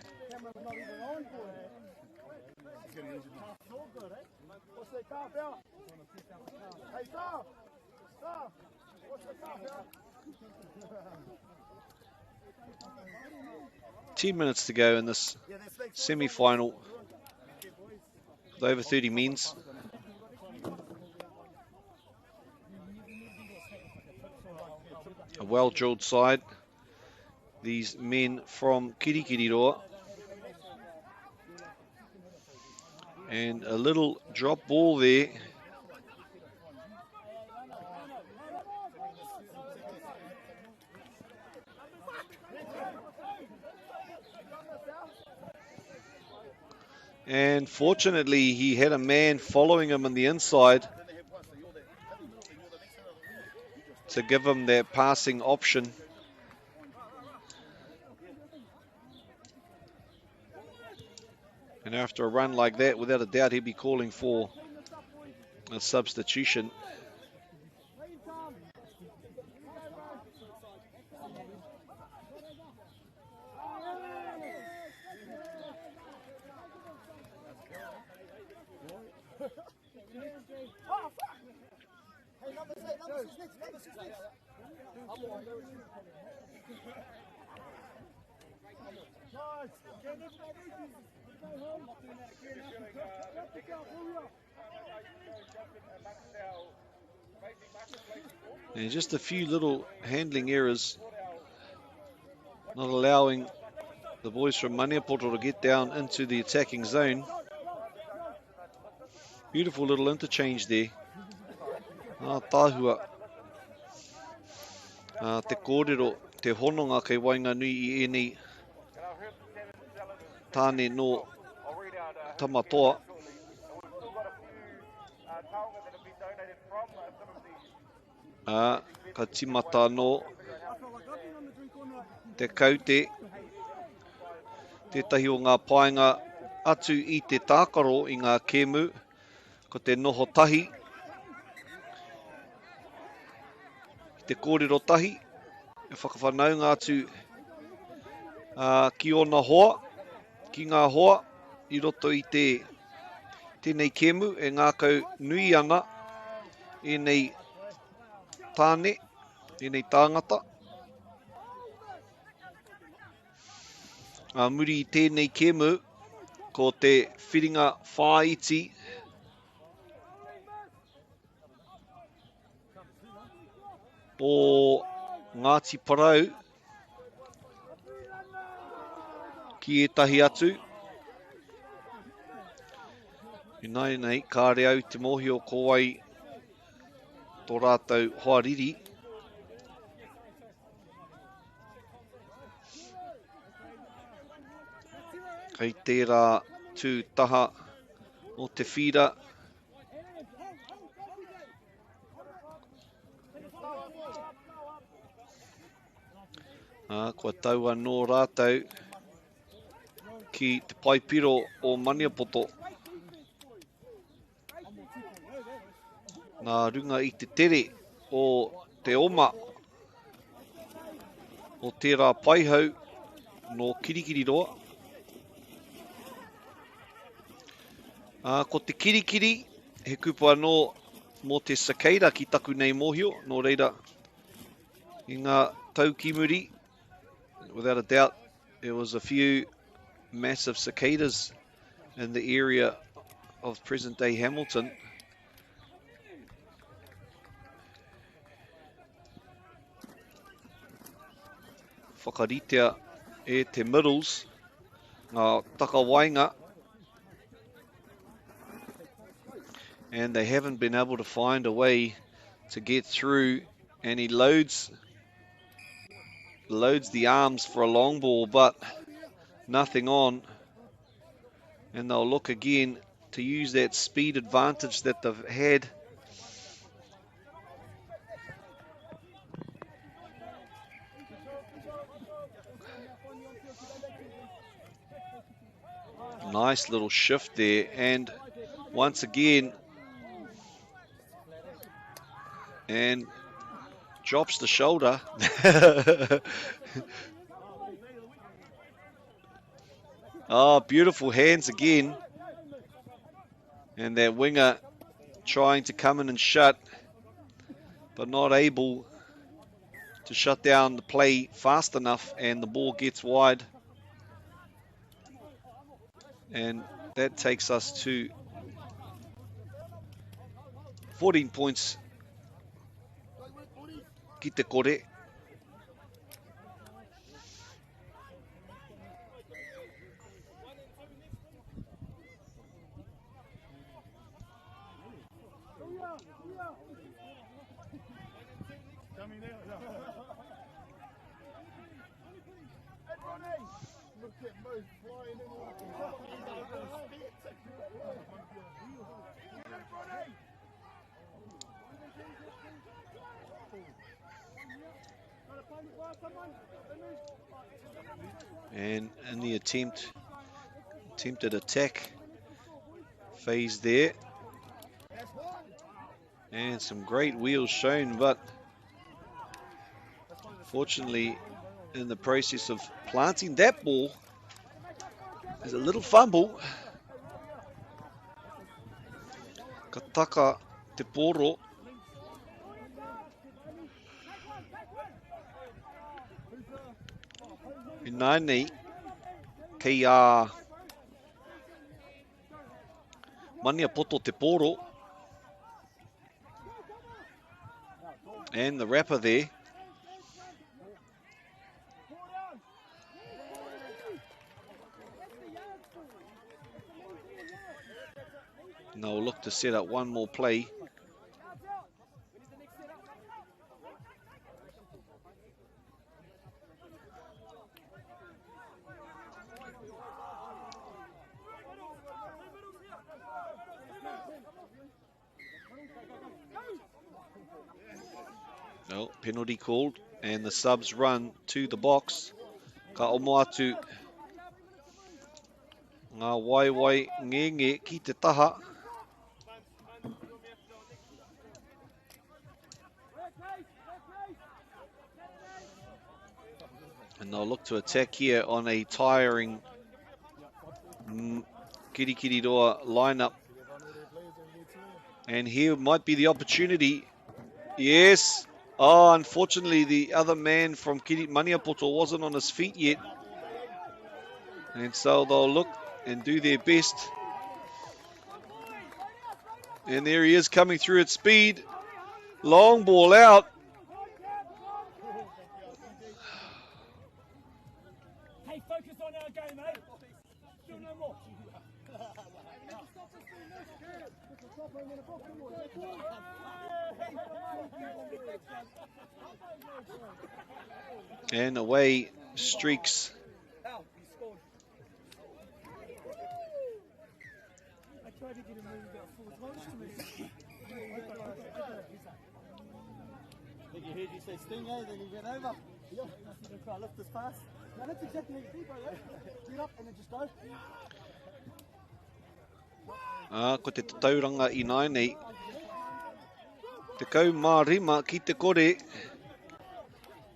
Ten minutes to go in this semi-final with over 30 men's. A well-drilled side. These men from Kirikiriroa. And a little drop ball there. And fortunately, he had a man following him on the inside to give him that passing option. And after a run like that, without a doubt, he'd be calling for a substitution. And just a few little handling errors, not allowing the boys from Maniapoto to get down into the attacking zone. Beautiful little interchange there. Tāhua. Te kōrero, te hononga kei Wainganui I ēnei tāne no tamatoa. Ka timata no te kaute. Tētahi o ngā paenga atu I te tākaro I ngā kēmu, ko te noho tahi. Te kōrero tahi, e whakawhanaunga atu ki ona hoa, ki ngā hoa, I roto I tēnei kēmu, e ngākau nui ana, e nei tāne, e nei tāngata. Muri I tēnei kēmu, ko te whiringa whāiti, o Ngāti Parau ki etahi atu. I nei, kāre au te mohi o kowai tō rātou hoariri. Kei tērā tū taha o te whira. Kua taua nō rātou ki te paipiro o Maniapoto. Nā runga I te tere o te oma o tērā paihau no kirikiri roa. Ko te kirikiri, he kupa no mō te cicada ki taku nei mohio, no reira I ngā taukimuri. Without a doubt, there was a few massive cicadas in the area of present-day Hamilton. Whakaritea e te middles, ngā takawainga, and they haven't been able to find a way to get through, and he loads the arms for a long ball, but nothing on. And they'll look again to use that speed advantage that they've had. Nice little shift there, and once again, and drops the shoulder. Beautiful hands again. And that winger trying to come in and shut, but not able to shut down the play fast enough, and the ball gets wide. And that takes us to 14 points. Ki te kore. And in the attempted attack phase there, and some great wheels shown, but fortunately in the process of planting that ball, there's a little fumble. Kataka te poro. Nani, kei a Mania Poto Te Poro. And the wrapper there. And they'll look to set up one more play. No, penalty called, and the subs run to the box. Ka omo atu ngā waiwai ngenge ki te taha. And they'll look to attack here on a tiring Kirikiriroa lineup. And here might be the opportunity. Yes. Oh, unfortunately, the other man from Maniapoto wasn't on his feet yet. And so they'll look and do their best. And there he is coming through at speed. Long ball out. Hey, focus on our game, mate. Still no more. And away streaks. I tried to get him moving about 4 times to me. I think he heard you say sting, eh? Then he went over. Yeah, he's going to try to lift this pass. No, that's exactly what you do, bro. Get up and then just go. Ko te tauranga I nai nei. Te kau mā rima ki te kore.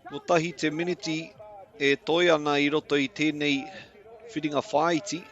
No tahi te miniti e toi ana I roto I tēnei whiringa whaiti.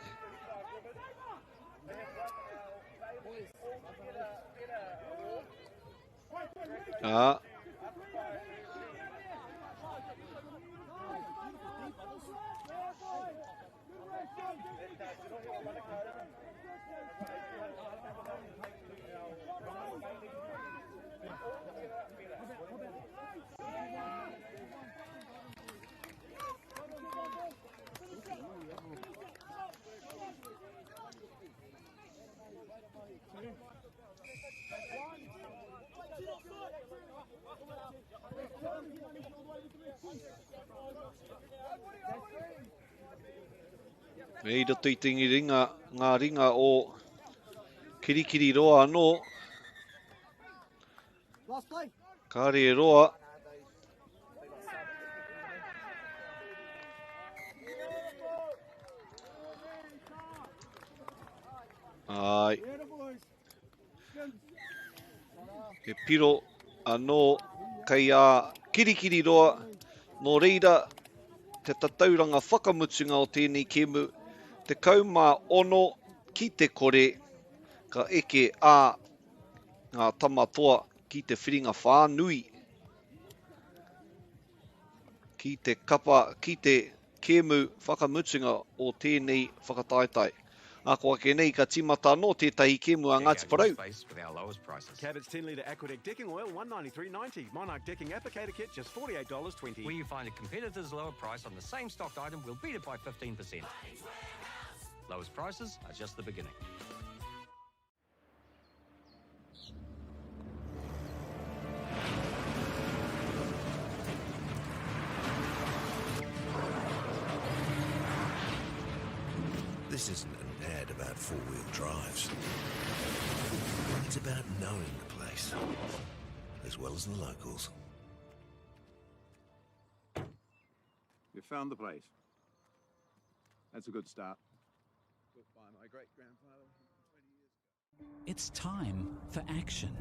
Ei roto I tingi ringa, ngā ringa o Kirikiriroa anō. Kāre e roa. Ai. He piro anō kei a Kirikiriroa. Nō reira, te tatauranga whakamutunga o tēnei kemu. Te kaumā ono ki te kore, ka eke a ngā tamatoa ki te whiringa whānui. Ki te kapa, ki te kemu whakamutunga o tēnei whakataetai. Ako ake nei ka timata no tētahi kemu a Ngāti Porou. Cabot's 10-litre Aquadeck decking oil, $193.90. Monarch decking applicator kit, just $48.20. Where you find a competitor's lower price on the same stocked item, we'll beat it by 15%. Lowest prices are just the beginning. This isn't an ad about four-wheel drives. It's about knowing the place, as well as the locals. We found the place. That's a good start. Built by my great-grandfather 20 years ago. It's time for action.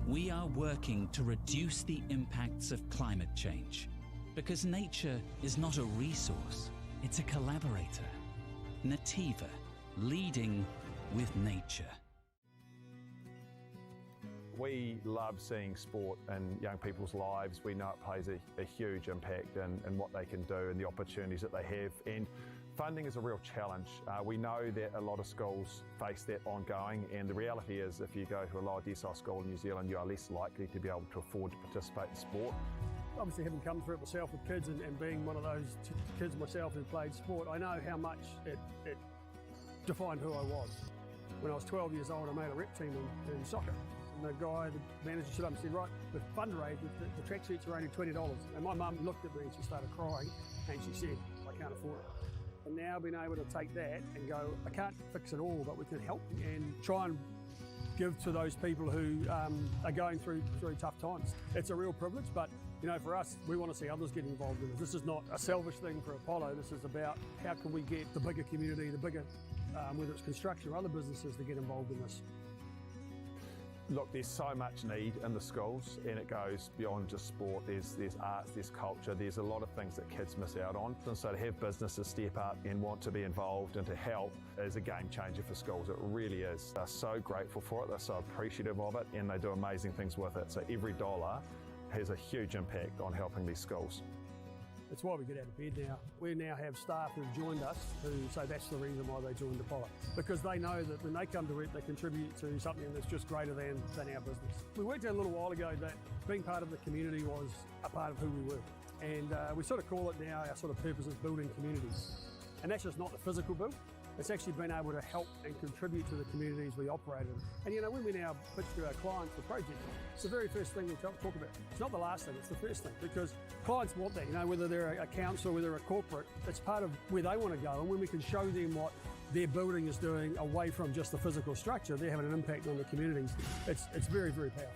We are working to reduce the impacts of climate change, because nature is not a resource, it's a collaborator. Nativa, leading with nature. We love seeing sport in young people's lives. We know it plays a huge impact in what they can do and the opportunities that they have. And funding is a real challenge. We know that a lot of schools face that ongoing, and the reality is if you go to a lower decile school in New Zealand, you are less likely to be able to afford to participate in sport. Obviously, having come through it myself with kids and being one of those kids myself who played sport, I know how much it defined who I was. When I was 12 years old, I made a rep team in soccer. And the guy, the manager, stood up and said, right, with fundraising, the tracksuits are only $20. And my mum looked at me and she started crying and she said, I can't afford it. And now being able to take that and go, I can't fix it all, but we can help and try and give to those people who are going through tough times. It's a real privilege, but you know, for us, we want to see others get involved in this. This is not a selfish thing for Apollo. This is about how can we get the bigger community, the bigger, whether it's construction or other businesses, to get involved in this. Look, there's so much need in the schools, and it goes beyond just sport. There's arts, there's culture, there's a lot of things that kids miss out on. And so to have businesses step up and want to be involved and to help is a game changer for schools. It really is. They're so grateful for it, they're so appreciative of it, and they do amazing things with it. So every dollar has a huge impact on helping these schools. It's why we get out of bed now. We now have staff who've joined us who say that's the reason why they joined Apollo. Because they know that when they come to it, they contribute to something that's just greater than our business. We worked out a little while ago that being part of the community was a part of who we were. And we sort of call it now, our sort of purpose is building communities. And that's just not the physical build. It's actually been able to help and contribute to the communities we operate in. And you know, when we now pitch to our clients for projects, it's the very first thing we talk about. It's not the last thing, it's the first thing, because clients want that, you know, whether they're a council, whether they're a corporate, it's part of where they want to go. And when we can show them what their building is doing away from just the physical structure, they're having an impact on the communities. It's very, very powerful.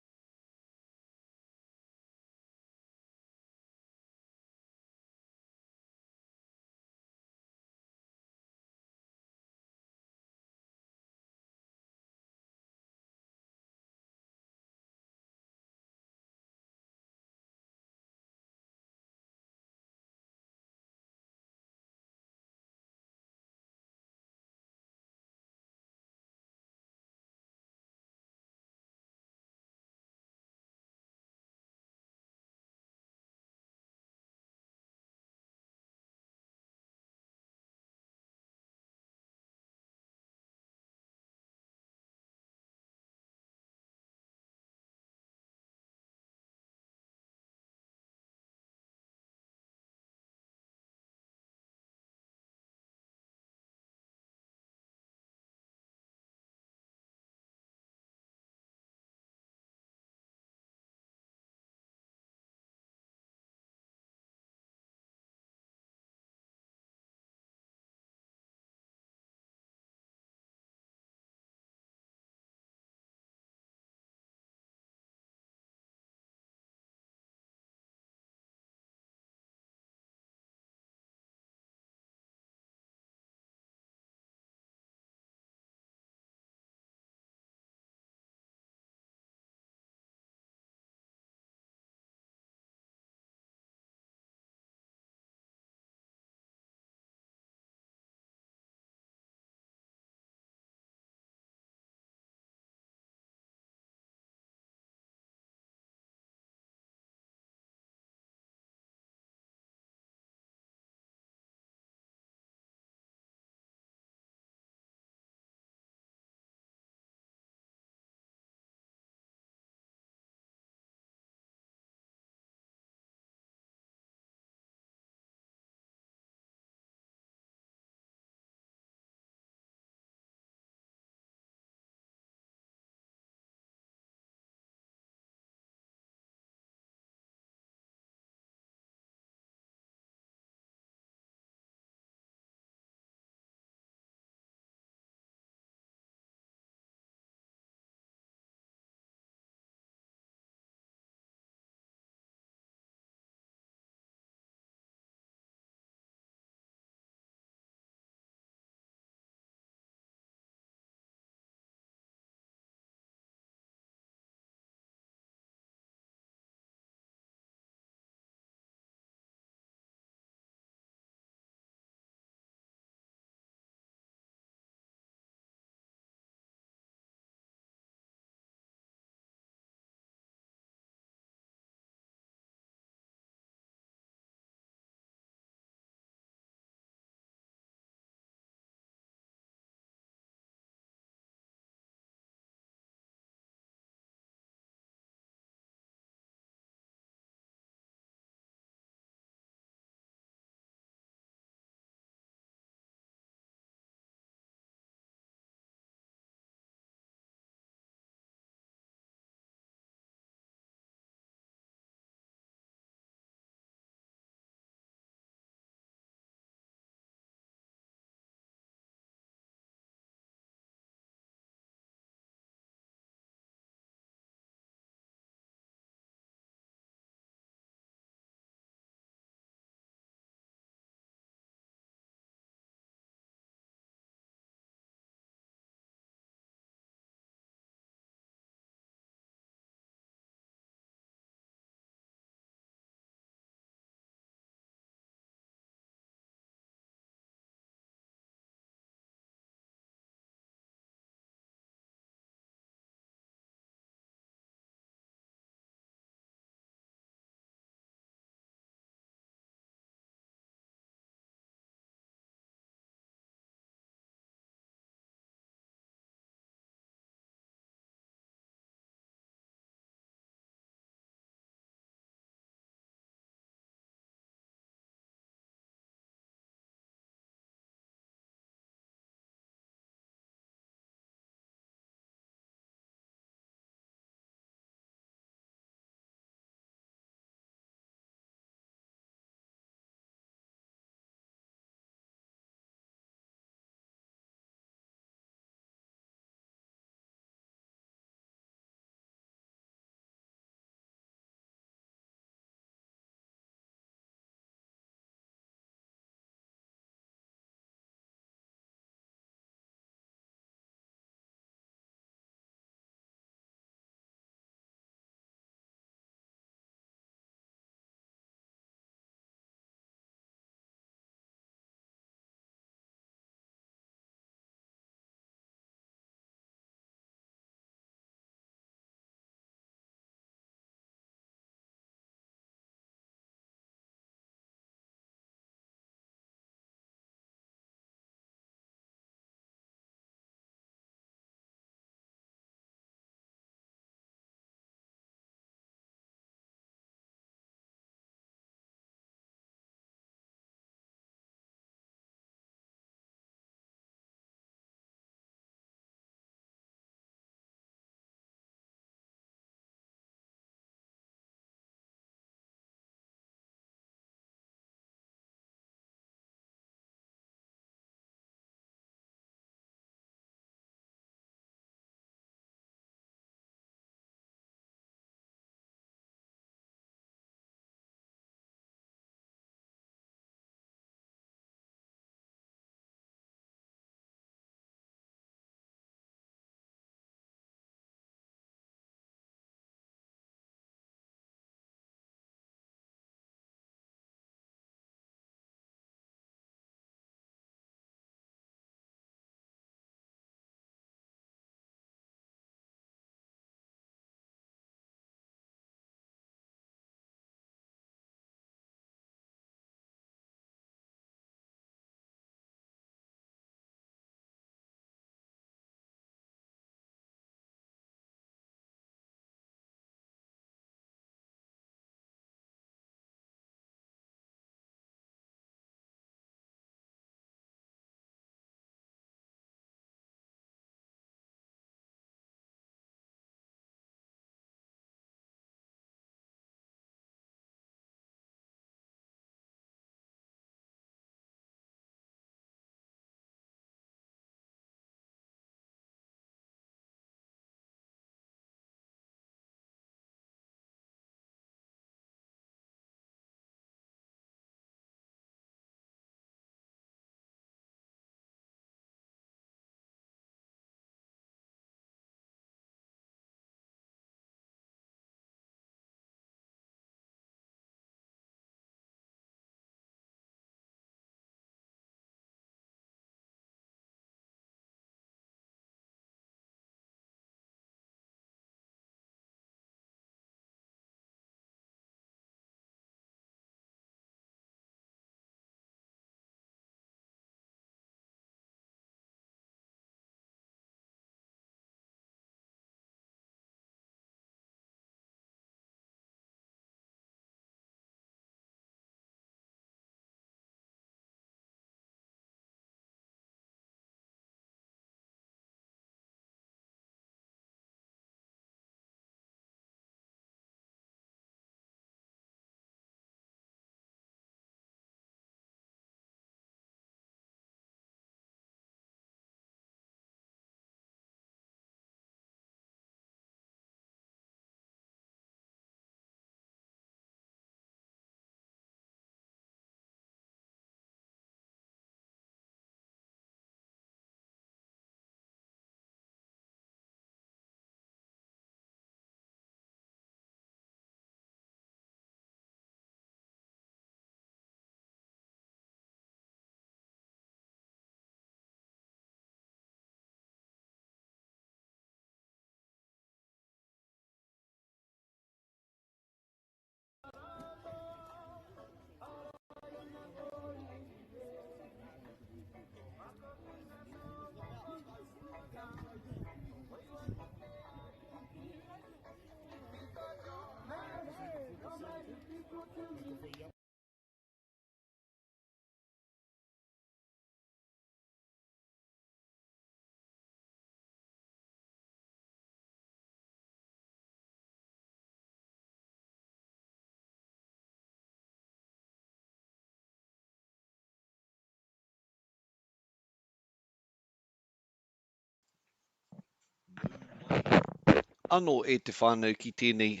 anō e te whānau ki tēnei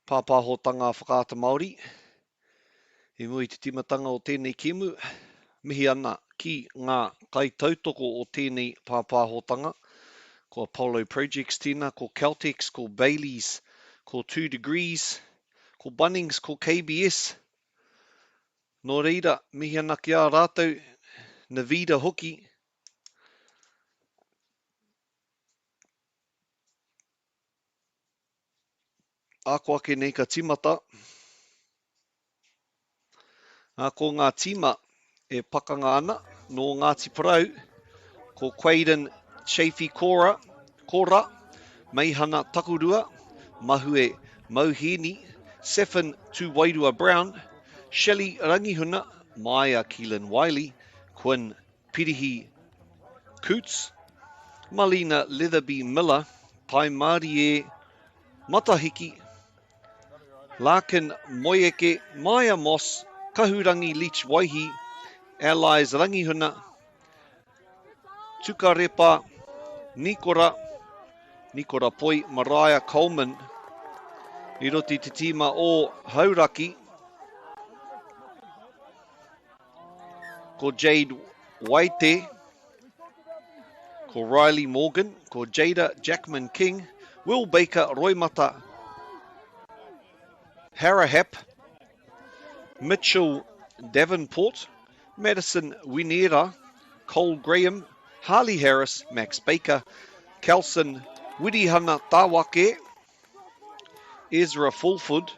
pāpāhotanga whakaata Māori. E mui te timatanga o tēnei kemu, mihi ana ki ngā kaitautoko o tēnei pāpāhotanga. Ko Apollo Projects tēnā, ko Caltex, ko Baileys, ko 2 Degrees, ko Bunnings, ko KBS. Nō reira, mihi ana ki a rātou, Navida hoki. Ako ake nei ka timata. Ko ngā tima e pakanga ana no Ngāti Parau, ko Quaden Chafee Kora, Meihana Takurua, Mahue Mauheni, Sefin Tuwairua Brown, Shelley Rangihuna, Maya Keelan Wiley, Quinn Pirihi Coots, Malina Leatherby Miller, Pai Māori e Matahiki, Larkin Moyeke, Maya Moss, Kahurangi Leach Waihi, Allies Rangihuna, Tukarepa, Nikora Poi, Mariah Coleman, i roti te tima o Hauraki, ko Jade Waite, ko Riley Morgan, ko Jada Jackman King, Will Baker, Roimata Harahap, Mitchell Davenport, Madison Winera, Cole Graham, Harley Harris, Max Baker, Kelson Wirihana Tawake, Ezra Fulford,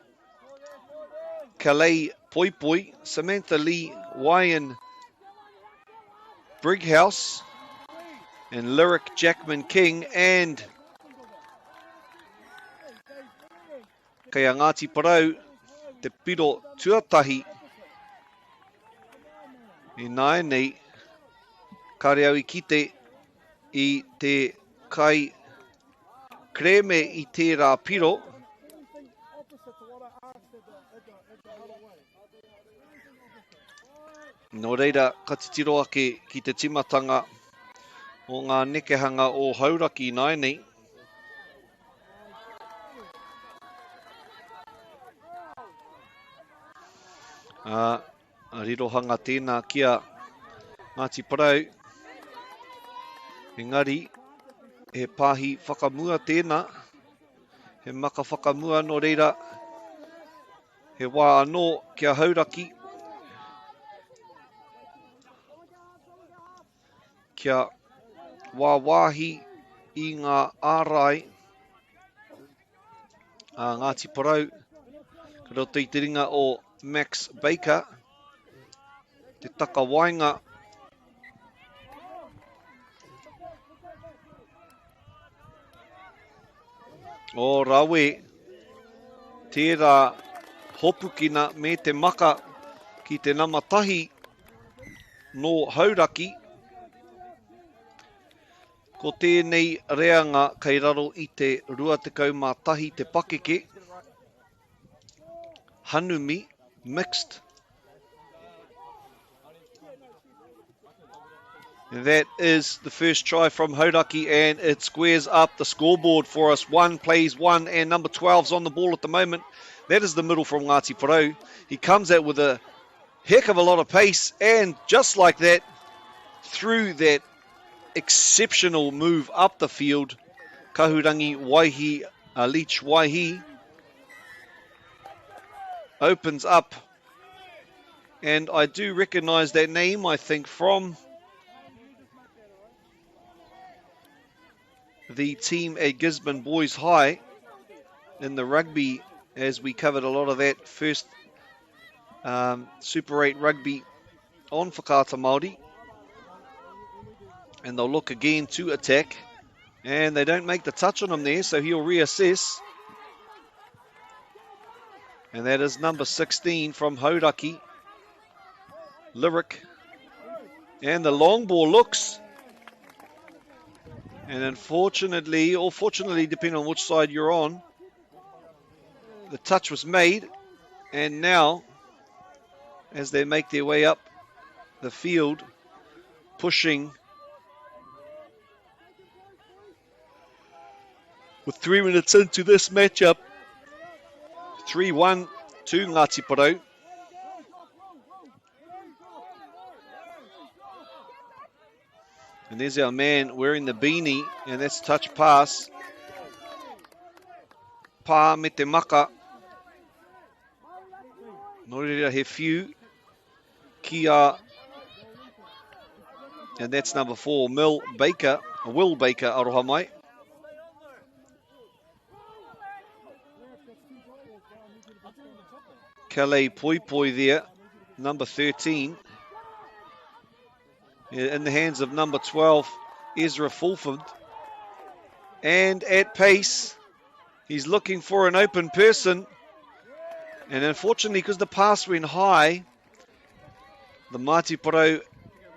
Calais Poipoi, Samantha Lee Wyan Brighouse, and Lyric Jackman King, and kei a Ngāti Parau, te piro tuatahi, i nāi nei, kare au I kite I te kai kreme I tērā piro. Nō reira, ka titiro ake ki te timatanga o ngā nekehanga o Hauraki nāi nei. Rirohanga tēnā kia Ngāti Parau. Engari, he pāhi whakamua tēnā. He maka whakamua nō reira. He wā anō kia Hauraki. Kia wāwahi I ngā ārai a Ngāti Parau. Ka roto I te ringa o Max Baker. Te takawainga. O rawe, tērā hopukina me te maka ki te namatahi no Hauraki. Ko tēnei reanga kei raro I te 21 te pakeke. Hanumi, mixed. And that is the first try from Hauraki, and it squares up the scoreboard for us. 1 plays 1, and number 12's on the ball at the moment. That is the middle from Ngāti Parau. He comes out with a heck of a lot of pace, and just like that, through that exceptional move up the field, Kahurangi Waihi, Leach Waihi, opens up. And I do recognise that name, I think, from the team at Gisborne Boys High in the rugby, as we covered a lot of that first Super 8 rugby on Whakaata Māori. And they'll look again to attack, and they don't make the touch on him there, so he'll reassess. And that is number 16 from Hauraki, Lyric. And the long ball looks. And unfortunately, or fortunately, depending on which side you're on, the touch was made. And now, as they make their way up the field, pushing with 3 minutes into this matchup. 3-1 to Ngāti Porou. And there's our man wearing the beanie, and that's touch pass. Pā me te maka. Norira he whiu. Kia. And that's number 4, Will Baker, aroha mai. Kale Poi Poi there, number 13. In the hands of number 12, Ezra Fulford. And at pace, he's looking for an open person. And unfortunately, because the pass went high, the Māori Porou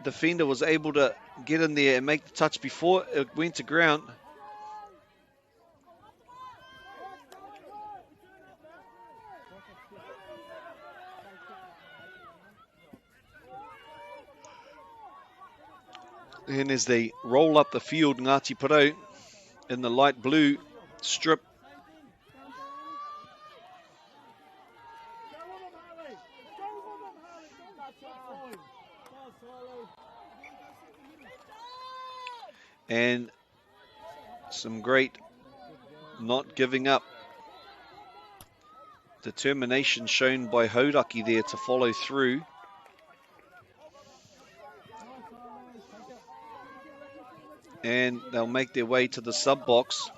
defender was able to get in there and make the touch before it went to ground. And as they roll up the field, Ngāti Porou in the light blue strip. And some great not giving up determination shown by Hauraki there to follow through. And they'll make their way to the sub box,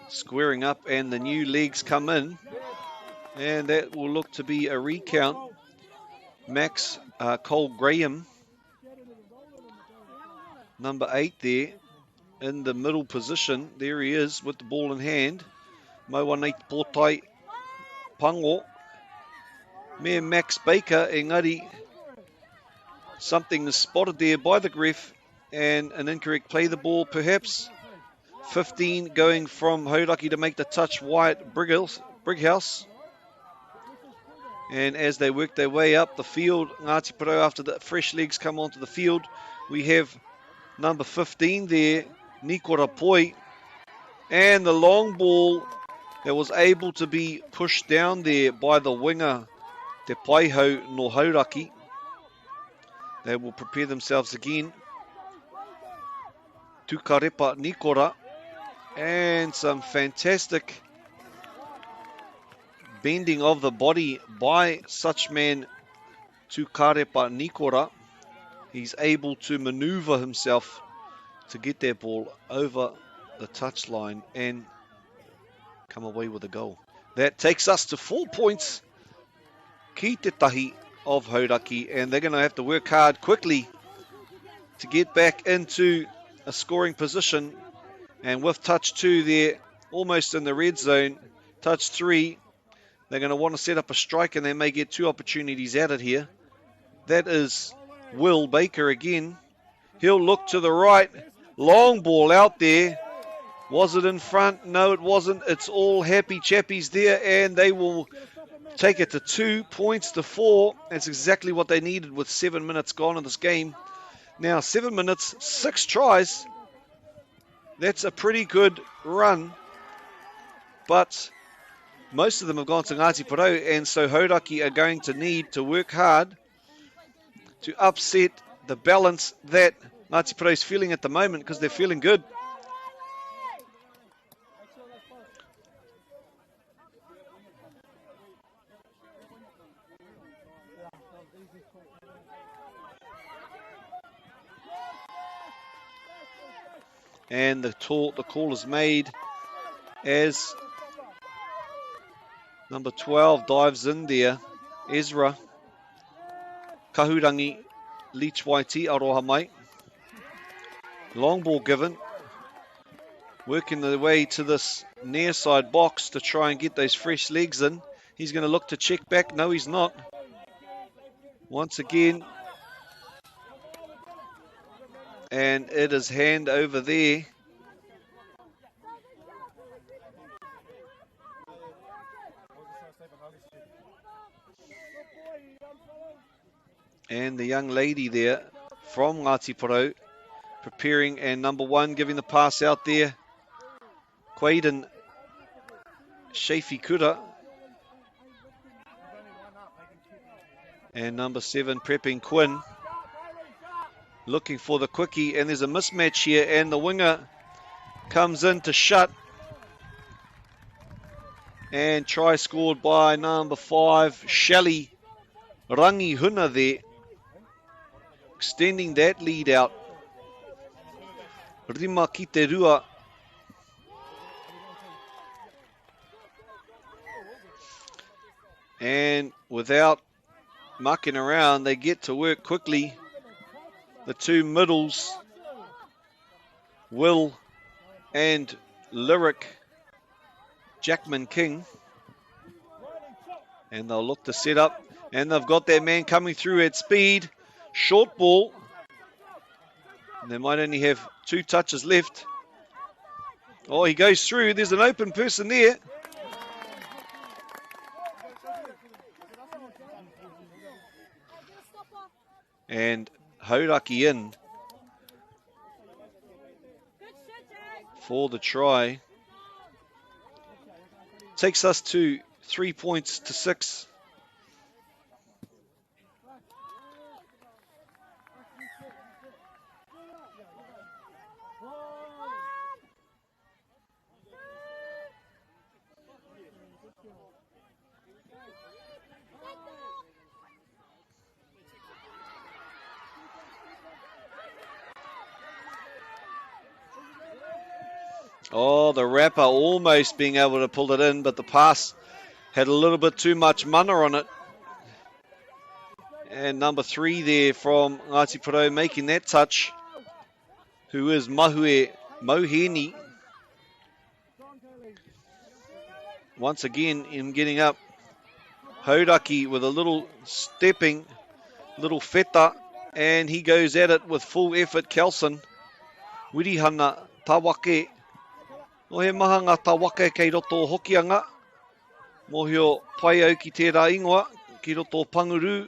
squaring up, and the new legs come in, and that will look to be a recount. Max Cole Graham, number 8 there, in the middle position. There he is with the ball in hand. Mauanei Pōtai Pango. Me Max Baker, engari, something is spotted there by the ref, and an incorrect play the ball perhaps. 15 going from Hauraki to make the touch, Wyatt Brighouse. And as they work their way up the field, Ngāti Porou, after the fresh legs come onto the field, we have number 15 there, Nikora Poi, and the long ball that was able to be pushed down there by the winger, Te Paiho no Hauraki. They will prepare themselves again. Tukarepa Nikora, and some fantastic bending of the body by such man Tukarepa Nikora. He's able to maneuver himself to get that ball over the touchline and come away with a goal. That takes us to 4 points ki te tahi of Hauraki, and they're going to have to work hard quickly to get back into a scoring position. And with touch 2 there, almost in the red zone, touch 3, they're going to want to set up a strike, and they may get 2 opportunities at it here. That is Will Baker again. He'll look to the right. Long ball out there. Was it in front? No, it wasn't. It's all happy chappies there, and they will take it to 2 points to 4. That's exactly what they needed with 7 minutes gone in this game. Now, 7 minutes, 6 tries. That's a pretty good run. But most of them have gone to Ngāti Porou, and so Hauraki are going to need to work hard to upset the balance that Ngāti Porou is feeling at the moment, because they're feeling good. And the call is made as number 12 dives in there, Ezra Kahurangi Leachwaiti aroha mai. Long ball given. Working their way to this near side box to try and get those fresh legs in. He's going to look to check back. No, he's not. Once again. And it is hand over there. And the young lady there from Ngāti Porou preparing, and number 1 giving the pass out there Quaden Shafikura. And number 7, prepping Quinn. Looking for the quickie, and there's a mismatch here, and the winger comes in to shut. And try scored by number 5, Shelley Rangi Huna there. Extending that lead out. Rima ki te rua. And without mucking around, they get to work quickly. The two middles, Will and Lyric Jackman King. And they'll look to set up. And they've got that man coming through at speed. Short ball. And they might only have 2 touches left. Oh, he goes through. There's an open person there. And Hauraki in for the try. Takes us to 3 points to 6. Oh, the wrapper almost being able to pull it in, but the pass had a little bit too much mana on it. And number 3 there from Ngāti Porou making that touch, who is Mahue Moheni. Once again, in getting up, Hauraki with a little stepping, little feta, and he goes at it with full effort, Kelson. Wirihana Tawake. O he maha ngā tawake kei roto hokianga. Mohio pai au ki tērā ingoa, ki roto panguru.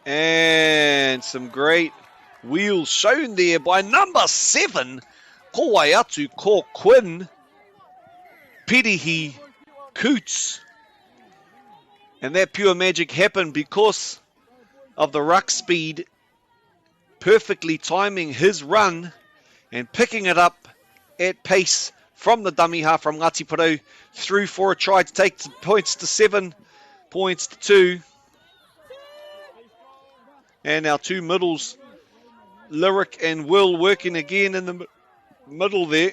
And some great wheels shown there by number 7, ko wai atu ko Quinn Pirihi Coots. And that pure magic happened because of the ruck speed, perfectly timing his run and picking it up at pace from the dummy half from Ngāti Porou through for a try to take points to 7 points to 2. And our two middles, Lyric and Will, working again in the middle there.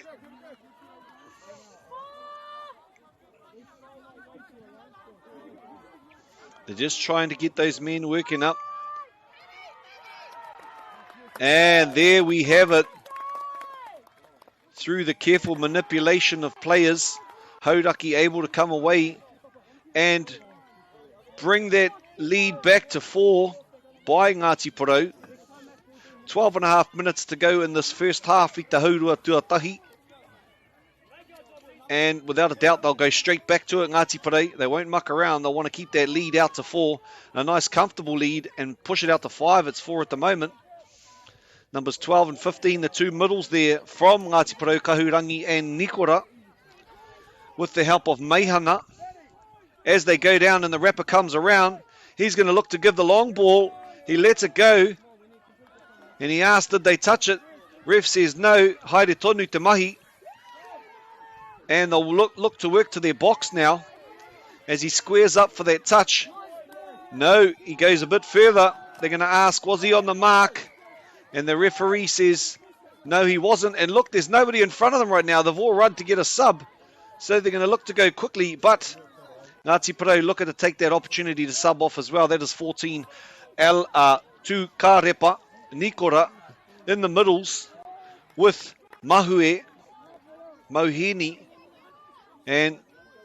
They're just trying to get those men working up. And there we have it. Through the careful manipulation of players, Hauraki able to come away and bring that lead back to 4 by Ngāti Porou. 12.5 minutes to go in this first half, i te haurua tuatahi. And without a doubt, they'll go straight back to it, Ngāti Porou. They won't muck around. They'll want to keep that lead out to 4. A nice comfortable lead and push it out to 5. It's 4 at the moment. Numbers 12 and 15, the two middles there from Ngāti Porou, Kahurangi and Nikora, with the help of Meihana. As they go down and the wrapper comes around, he's going to look to give the long ball. He lets it go. And he asked, did they touch it? Ref says no. Haere tonu te mahi. And they'll look to work to their box now as he squares up for that touch. No, he goes a bit further. They're going to ask, was he on the mark? And the referee says, no, he wasn't. And look, there's nobody in front of them right now. They've all run to get a sub. So they're going to look to go quickly. But Ngāti Porou looking to take that opportunity to sub off as well. That is 14. Tu Kārepa, Nikora in the middles with Mahue Moheni. And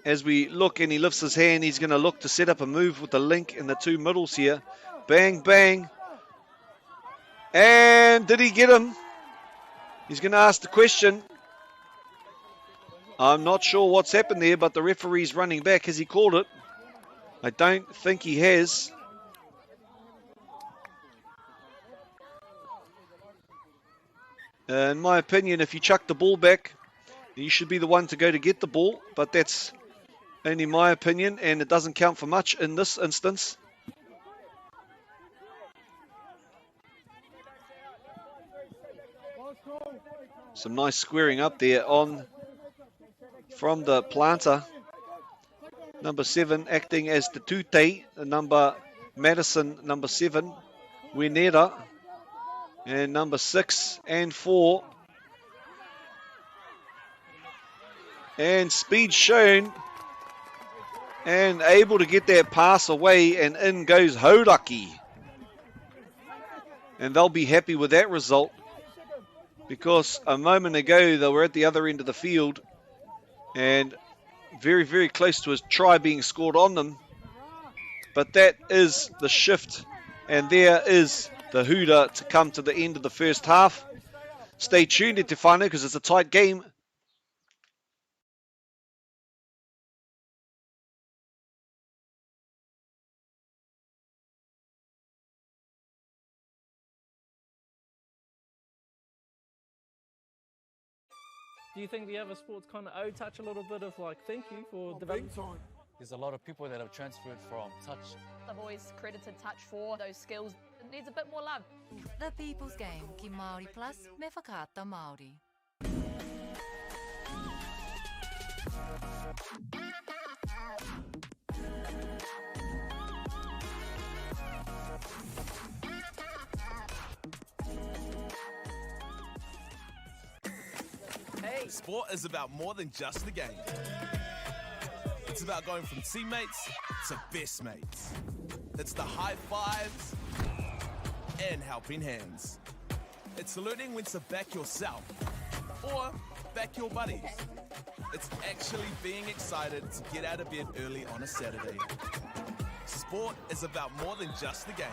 as we look and he lifts his hand, he's going to look to set up a move with the link in the two middles here. Bang, bang. And did he get him? He's going to ask the question. I'm not sure what's happened there, but the referee's running back. Has he called it? I don't think he has. In my opinion, if you chuck the ball back, you should be the one to go to get the ball, but that's only my opinion, and it doesn't count for much in this instance. Some nice squaring up there on from the planter. Number 7 acting as the tute, number Madison, number 7, Winera, and number 6 and 4. And speed shown, and able to get that pass away, and in goes Hodaki. And they'll be happy with that result, because a moment ago they were at the other end of the field and very, very close to a try being scored on them. But that is the shift, and there is the hooter to come to the end of the first half. Stay tuned in Te whānau, because it's a tight game. Do you think the other sports kind of touch a little bit of like thank you for development? There's a lot of people that have transferred from touch. I've always credited touch for those skills. It needs a bit more love. The People's Game ki Māori Plus me whakaata Māori. Sport is about more than just the game. It's about going from teammates to best mates. It's the high fives and helping hands. It's learning when to back yourself or back your buddies. It's actually being excited to get out of bed early on a Saturday. Sport is about more than just the game.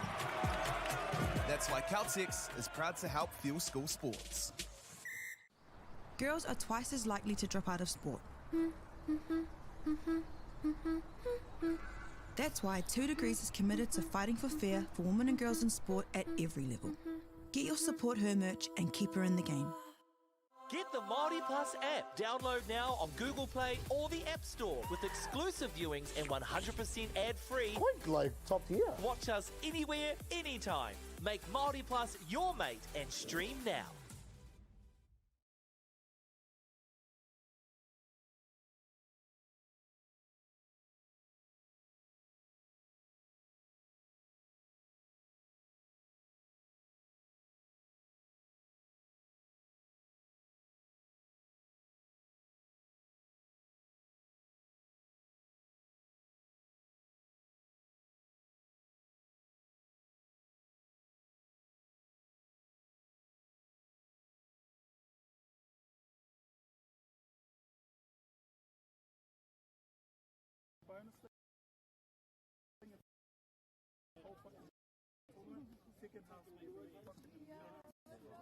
That's why Caltex is proud to help fuel school sports. Girls are twice as likely to drop out of sport. That's why 2 Degrees is committed to fighting for fair for women and girls in sport at every level. Get your Support Her merch and keep her in the game. Get the Māori Plus app. Download now on Google Play or the App Store with exclusive viewings and 100% ad-free. Quite like top tier. Watch us anywhere, anytime. Make Māori Plus your mate and stream now.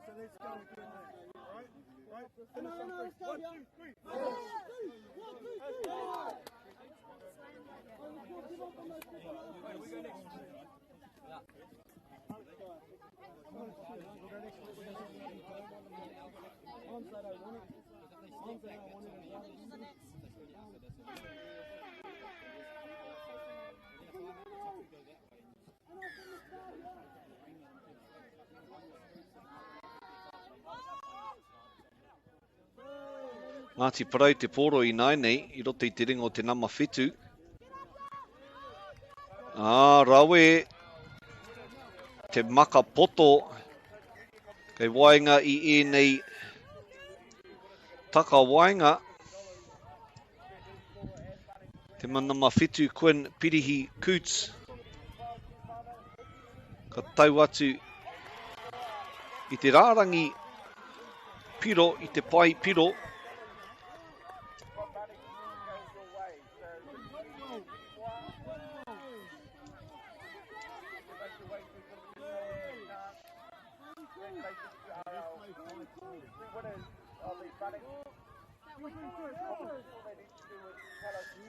So let's go again there. Right? Right? Finish on 3. 1, 2, 3. 1, 2, Ngāti parau te poro I nai nei, I roto I te ringo te nama whetu. Rawe, te maka poto, kei wainga I e nei taka wainga. Te manama whetu Quinn Pirihi Coots. Ka tau atu I te rārangi piro, I te pai piro.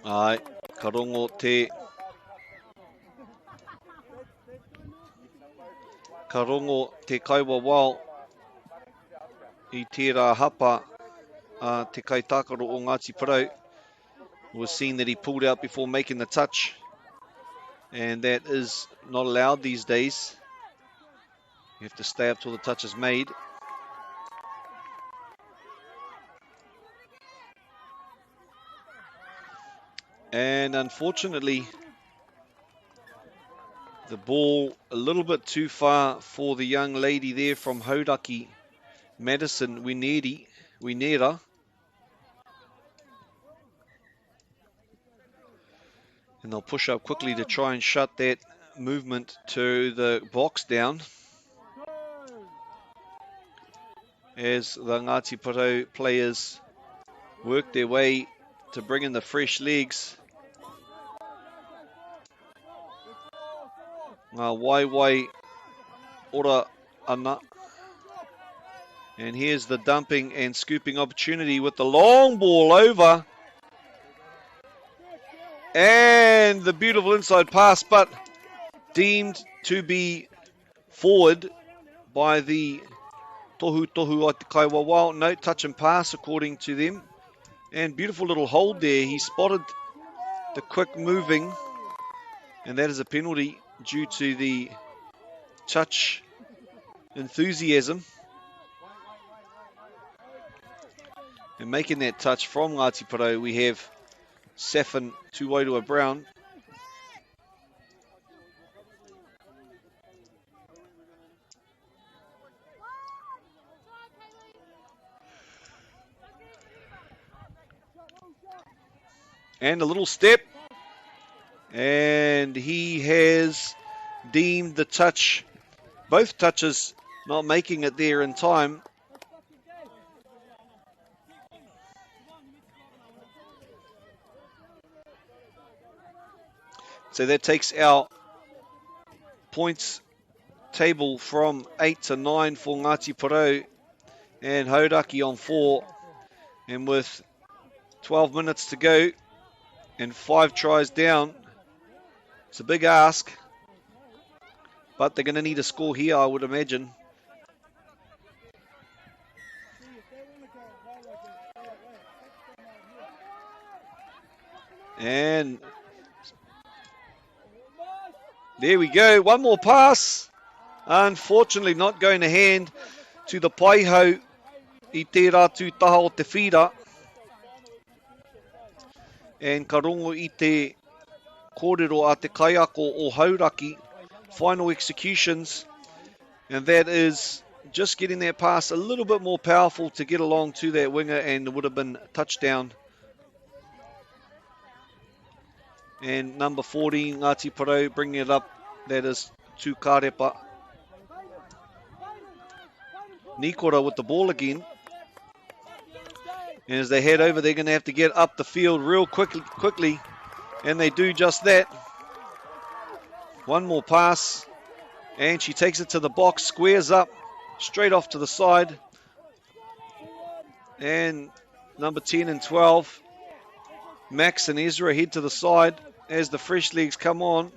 Ai, ka rongo te kaiwa wao I tērā hapa te kaitākaro o Ngāti Porou. Was seen that he pulled out before making the touch, and that is not allowed these days. You have to stay up till the touch is made. And unfortunately, the ball a little bit too far for the young lady there from Hauraki, Madison Winera. And they'll push up quickly to try and shut that movement to the box down. As the Ngāti Porou players work their way to bring in the fresh legs. Waiwai ora ana. And here's the dumping and scooping opportunity with the long ball over. And the beautiful inside pass, but deemed to be forward by the tohu o te kaiwa wao. No touch and pass according to them. And beautiful little hold there. He spotted the quick moving. And that is a penalty due to the touch enthusiasm. And making that touch from Ngāti Porou, we have Safin Tuwairua Brown. And a little step. And he has deemed the touch, both touches not making it there in time. So that takes our points table from 8 to 9 for Ngāti Porou and Hauraki on 4. And with 12 minutes to go and 5 tries down, it's a big ask. But they're going to need a score here, I would imagine. And there we go. One more pass. Unfortunately, not going to hand to the Paihau I te rātu taha o te whira. And ka rongo I te kōrero a te kaiako o Hauraki. Final executions. And that is just getting that pass a little bit more powerful to get along to that winger, and it would have been a touchdown. And number 14, Ngāti Porou, bringing it up. That is Tūkarepa. Nikora with the ball again. And as they head over, they're going to have to get up the field real quickly. And they do just that. One more pass. And she takes it to the box, squares up, straight off to the side. And number 10 and 12, Max and Ezra head to the side as the fresh legs come on.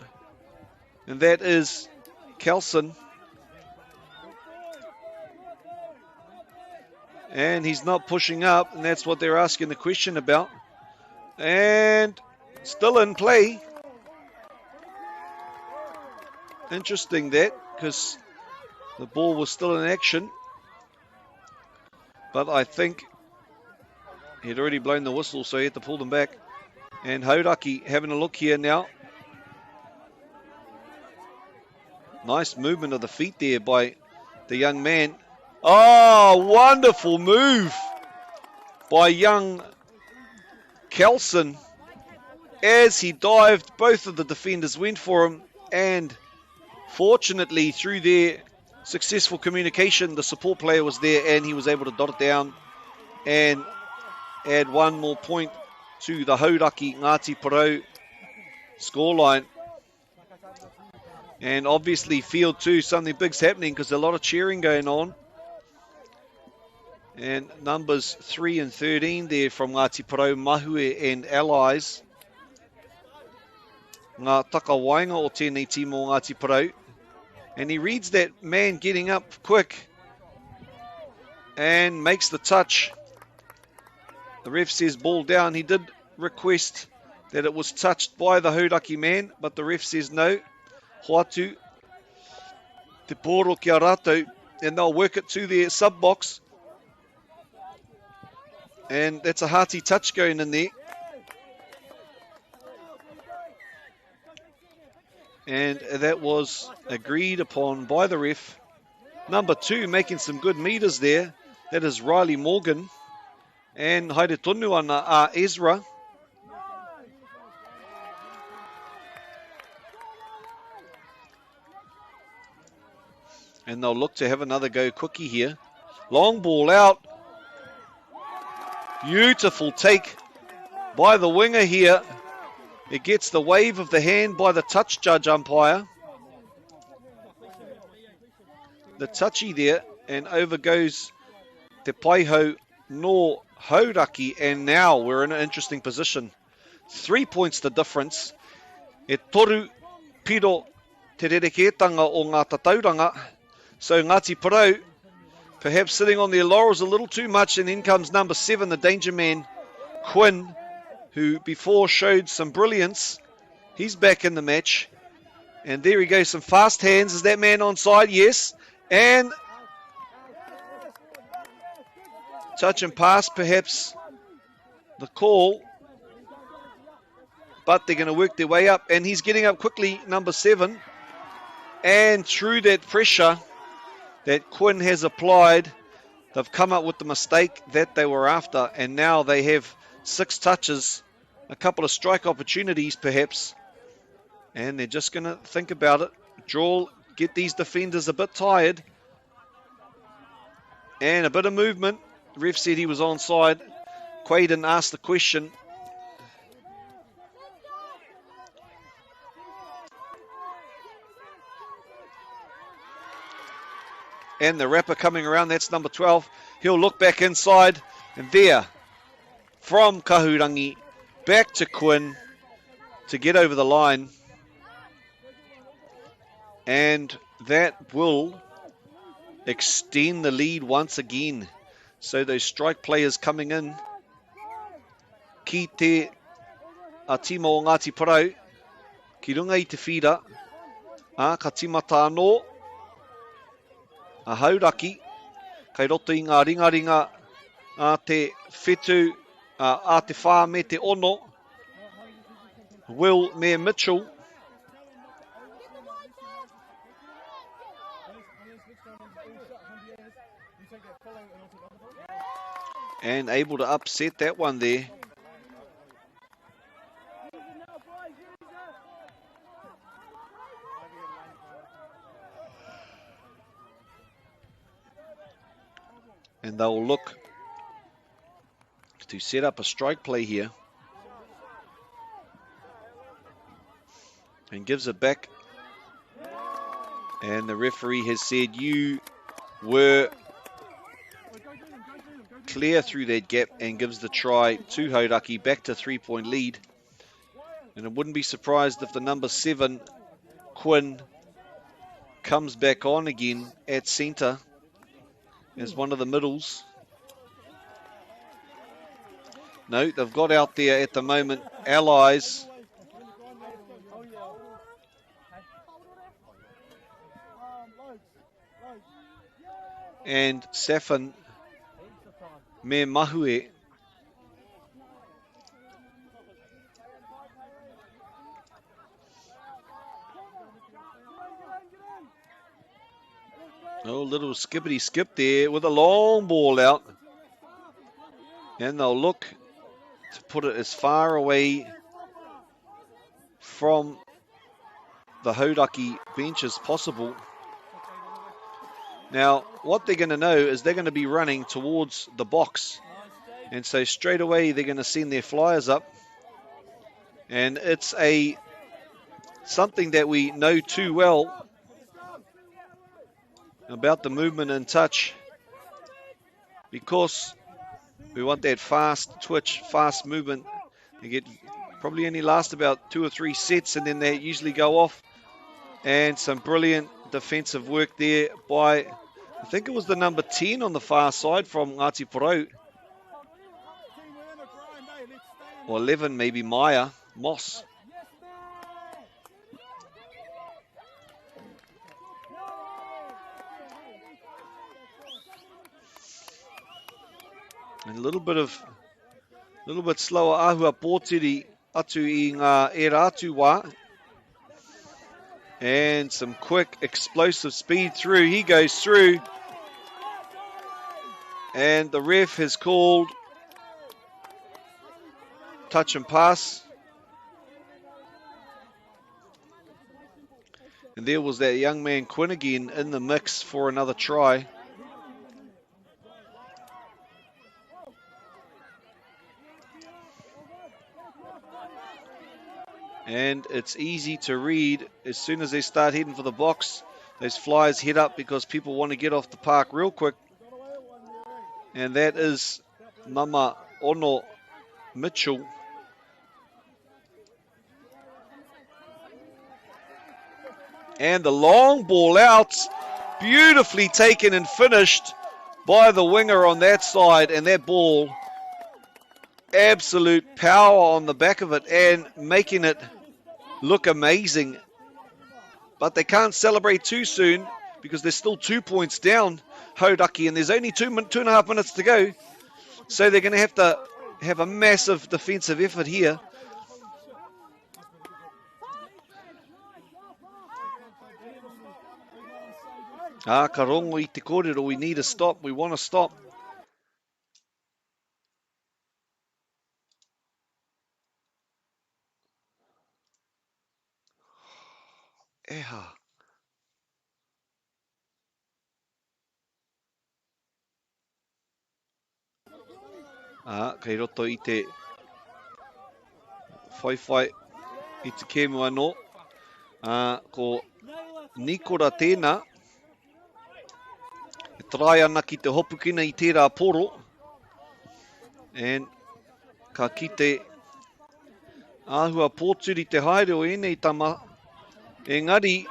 And that is Kelson. And he's not pushing up, and that's what they're asking the question about. And still in play. Interesting that, because the ball was still in action. But I think he'd already blown the whistle, so he had to pull them back. And Hauraki having a look here now. Nice movement of the feet there by the young man. Oh, wonderful move by young Kelson. As he dived, both of the defenders went for him, and fortunately through their successful communication, the support player was there and he was able to dot it down and add one more point to the Hauraki Ngāti Porou scoreline. And obviously field 2, something big's happening because there's a lot of cheering going on. And numbers 3 and 13 there from Ngāti Porou, Mahue and Allies. Ngā takawainga o tēnei timo Ngāti Porou. And he reads that man getting up quick and makes the touch. The ref says ball down. He did request that it was touched by the Hauraki man, but the ref says no. Hoatu, te pōro kia rātou, and they'll work it to their sub-box. And that's a hearty touch going in there. And that was agreed upon by the ref. Number 2 making some good meters there. That is Riley Morgan. And haere tonu ana Ezra. And they'll look to have another go quickie here. Long ball out. Beautiful take by the winger here. It gets the wave of the hand by the touch judge umpire. The touchy there, and over goes Te Paiho no Hauraki, and now we're in an interesting position. 3 points the difference. E toru piro te rerekētanga o ngā tatauranga. So Ngāti Porou perhaps sitting on their laurels a little too much, and in comes number 7, the danger man, Quinn, who before showed some brilliance. He's back in the match. And there he goes, some fast hands. Is that man onside? Yes. And touch and pass, perhaps the call. But they're going to work their way up. And he's getting up quickly, number 7. And through that pressure that Quinn has applied, they've come up with the mistake that they were after. And now they have 6 touches, a couple of strike opportunities perhaps, and they're just going to think about it. Draw, get these defenders a bit tired, and a bit of movement. The ref said he was onside. Quaden asked the question. And the wrapper coming around, that's number 12. He'll look back inside, and there, from Kahurangi back to Quinn to get over the line. And that will extend the lead once again. So those strike players coming in. Ki te atimo o Ngāti Porou, ki runga i te whira, ka timata anō, a Hauraki, kei roto i ngā ringaringa a te whetū, a te whā me te ono, Will me Mitchell. And able to upset that one there. And they'll look to set up a strike play here. And gives it back. And the referee has said you were clear through that gap, and gives the try to Hauraki, back to 3-point lead. And I wouldn't be surprised if the number 7, Quinn, comes back on again at centre as one of the middles. No, they've got out there at the moment Allies. And Safin me Mahue. Oh, little skippity skip there with a long ball out. And they'll look to put it as far away from the Hauraki bench as possible. Now, what they're going to know is they're going to be running towards the box. And so straight away they're going to send their flyers up. And it's something that we know too well about the movement and touch. because we want that fast twitch, fast movement. They get probably only last about 2 or 3 sets, and then they usually go off. And some brilliant defensive work there by, I think it was the number 10 on the far side from Ngāti Porou. Or 11 maybe, Moss. And a little bit slower ahua pōtiri atu I ngā e rātu wā. And some quick explosive speed through. He goes through. And the ref has called touch and pass. And there was that young man Quinn again in the mix for another try. And it's easy to read. As soon as they start heading for the box, those flyers head up because people want to get off the park real quick. And that is Mama Ono Mitchell. And the long ball out, beautifully taken and finished by the winger on that side. And that ball, absolute power on the back of it and making it look amazing. But they can't celebrate too soon because they're still 2 points down, Hauraki, and there's only 2.5 minutes to go. So they're going to have a massive defensive effort here. Ka rongo I te kōrero, we need a stop, we want to stop. Eha. Kei roto I te whaiwhai I te kēmu anō. Ko Nikora tēnā. E trai ana ki te hopukina I tērā poro. And ka kite āhua pōturi te haere o enei tama. Engari,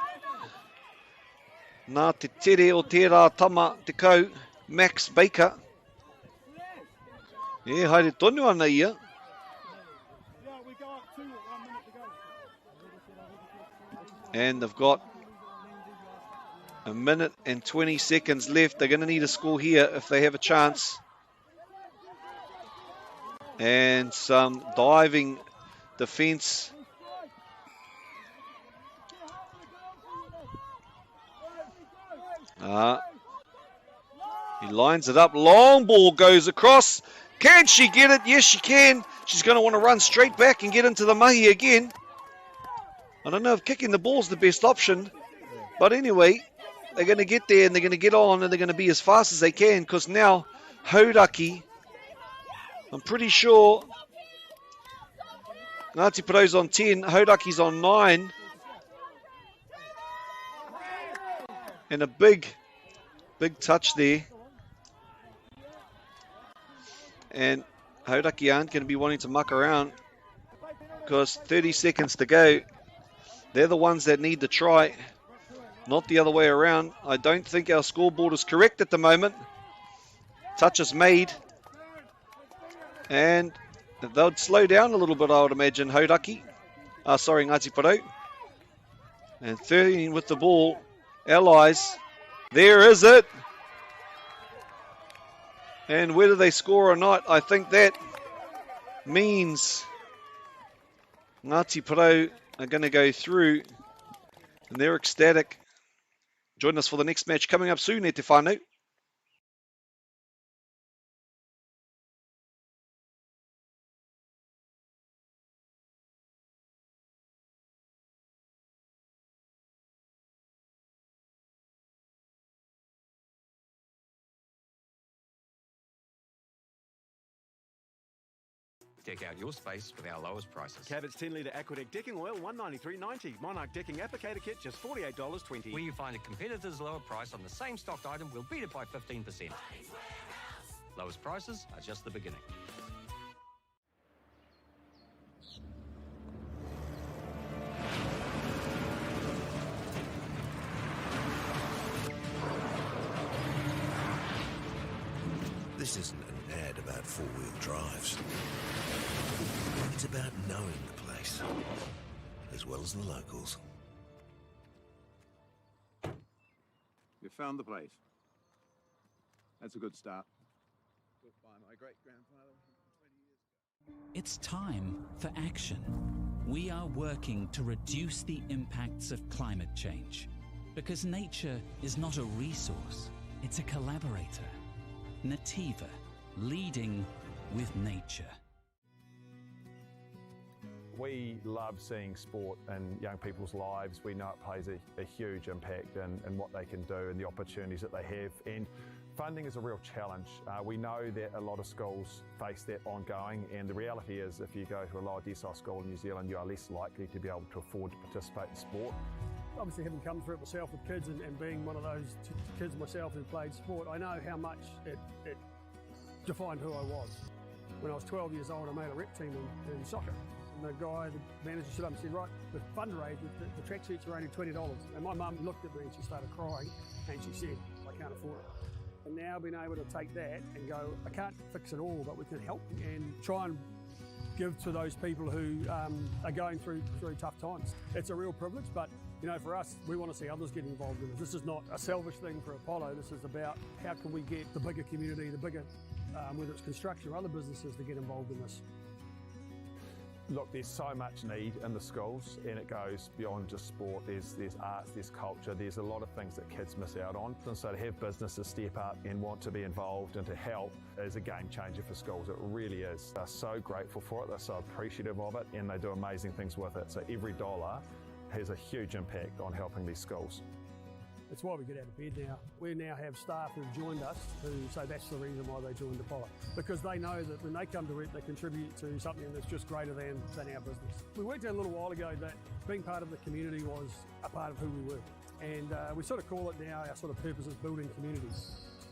nā te tere o tērā tama te kau, Max Baker. E haere tonu ana ia. And they've got a minute and 20 seconds left. They're going to need a score here if they have a chance. And some diving defense. He lines it up. Long ball goes across. Can she get it? Yes, she can. She's going to want to run straight back and get into the mahi again. I don't know if kicking the ball's the best option. But anyway, they're going to get there and they're going to get on and they're going to be as fast as they can, because now Hauraki, I'm pretty sure Ngāti Porou's on 10, Hauraki's on 9. And a big touch there. And Hauraki aren't going to be wanting to muck around because 30 seconds to go. They're the ones that need the try, not the other way around. I don't think our scoreboard is correct at the moment. Touch is made. And they'll slow down a little bit, I would imagine, Ngāti Porou. And 13 with the ball. Allies. There is it. And whether they score or not, I think that means Ngāti Porou are going to go through. And they're ecstatic. Join us for the next match coming up soon, e te whānau. Deck out your space with our lowest prices. Cabot's 10-litre Aquadeck decking oil, $193.90. Monarch decking applicator kit, just $48.20. Where you find a competitor's lower price on the same stocked item, we'll beat it by 15%. Lowest prices are just the beginning. This isn't an ad about four-wheel drives. It's about knowing the place, as well as the locals. You found the place. That's a good start. Built by my great-grandfather 20 years ago. It's time for action. We are working to reduce the impacts of climate change because nature is not a resource, it's a collaborator. Nativa, leading with nature. We love seeing sport in young people's lives. We know it plays a huge impact in what they can do and the opportunities that they have. And funding is a real challenge. We know that a lot of schools face that ongoing, and the reality is if you go to a lower decile school in New Zealand, you are less likely to be able to afford to participate in sport. Obviously, having come through it myself with kids and being one of those kids myself who played sport, I know how much it defined who I was. When I was 12 years old, I made a rep team in soccer. And the guy, the manager, stood up and said, right, with fundraising, the tracksuits are only $20. And my mum looked at me and she started crying and she said, I can't afford it. And now being able to take that and go, I can't fix it all, but we can help and try and give to those people who are going through tough times. It's a real privilege, but you know, for us, we want to see others get involved in this. This is not a selfish thing for Apollo. This is about how can we get the bigger community, the bigger, whether it's construction or other businesses, to get involved in this. Look, there's so much need in the schools, and it goes beyond just sport. There's arts, there's culture, there's a lot of things that kids miss out on. And so to have businesses step up and want to be involved and to help is a game changer for schools. It really is. They're so grateful for it, they're so appreciative of it, and they do amazing things with it. So every dollar has a huge impact on helping these schools. It's why we get out of bed now. We now have staff who've joined us who say that's the reason why they joined Apollo. Because they know that when they come to it, they contribute to something that's just greater than our business. We worked out a little while ago that being part of the community was a part of who we were. And we sort of call it now, our sort of purpose is building communities.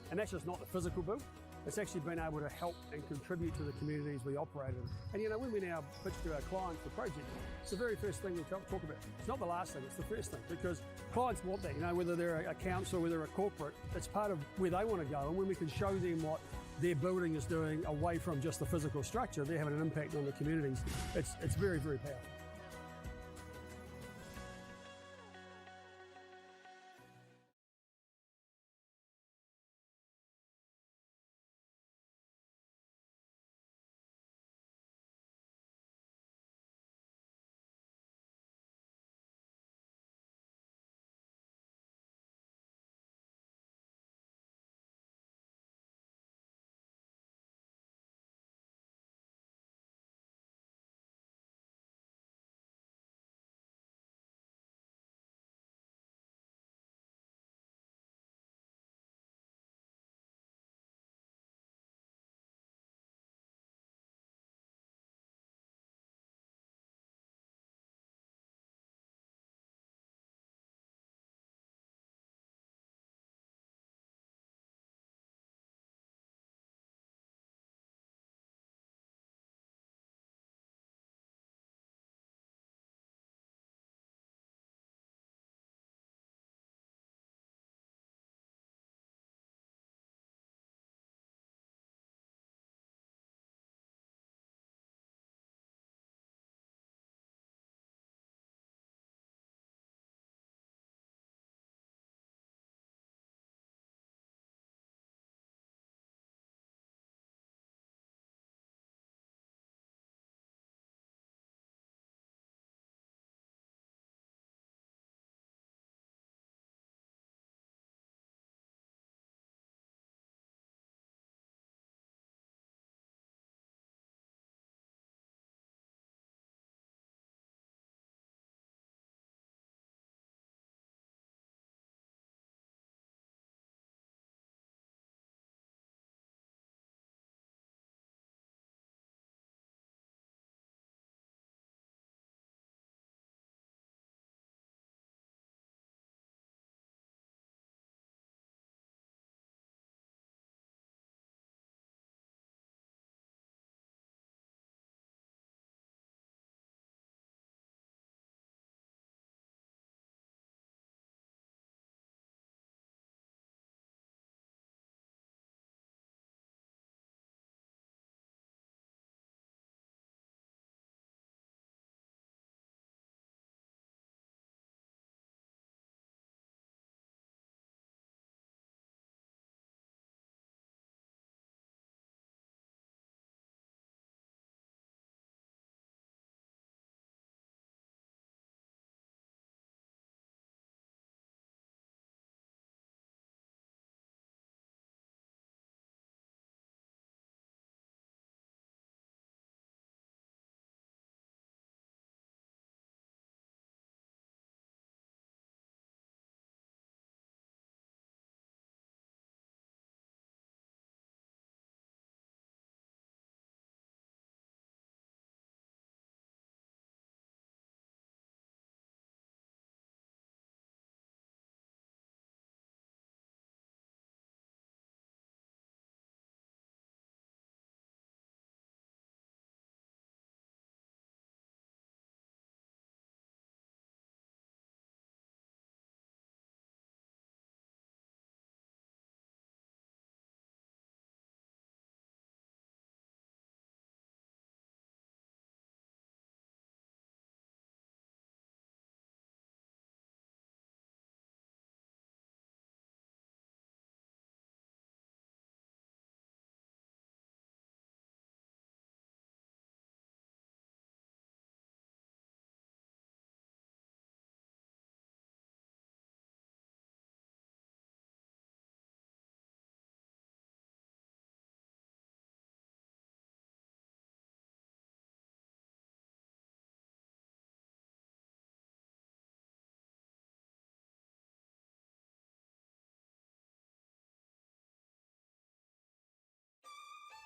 And that's just not the physical build. It's actually been able to help and contribute to the communities we operate in. And you know, when we now pitch to our clients the project, it's the very first thing we talk about. It's not the last thing, it's the first thing, because clients want that, you know, whether they're a council, whether they're a corporate, it's part of where they want to go. And when we can show them what their building is doing away from just the physical structure, they're having an impact on the communities. It's very, very powerful.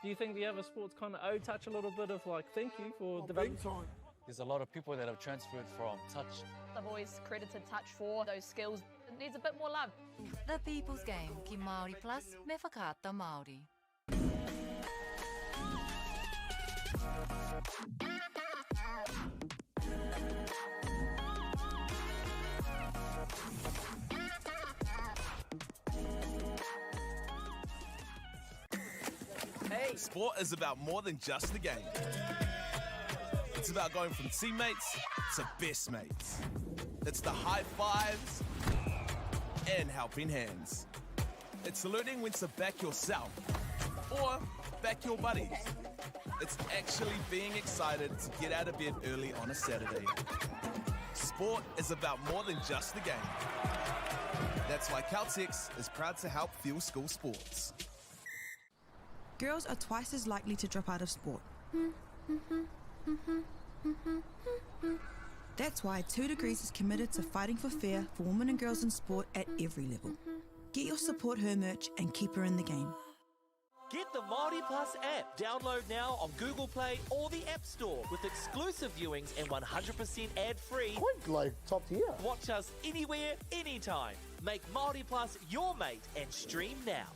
Do you think the other sports kind of touch a little bit of like thank you for development? There's a lot of people that have transferred from touch. I've always credited touch for those skills. It needs a bit more love. The People's Game ki Māori Plus me whakaata Māori. Hey. Sport is about more than just the game. It's about going from teammates to best mates. It's the high fives and helping hands. It's learning when to back yourself or back your buddies. It's actually being excited to get out of bed early on a Saturday. Sport is about more than just the game. That's why Caltex is proud to help fuel school sports. Girls are twice as likely to drop out of sport. That's why 2 Degrees is committed to fighting for fair for women and girls in sport at every level. Get your support her merch and keep her in the game. Get the Māori Plus app. Download now on Google Play or the App Store with exclusive viewings and 100% ad-free. Quite like top tier. Watch us anywhere, anytime. Make Māori Plus your mate and stream now.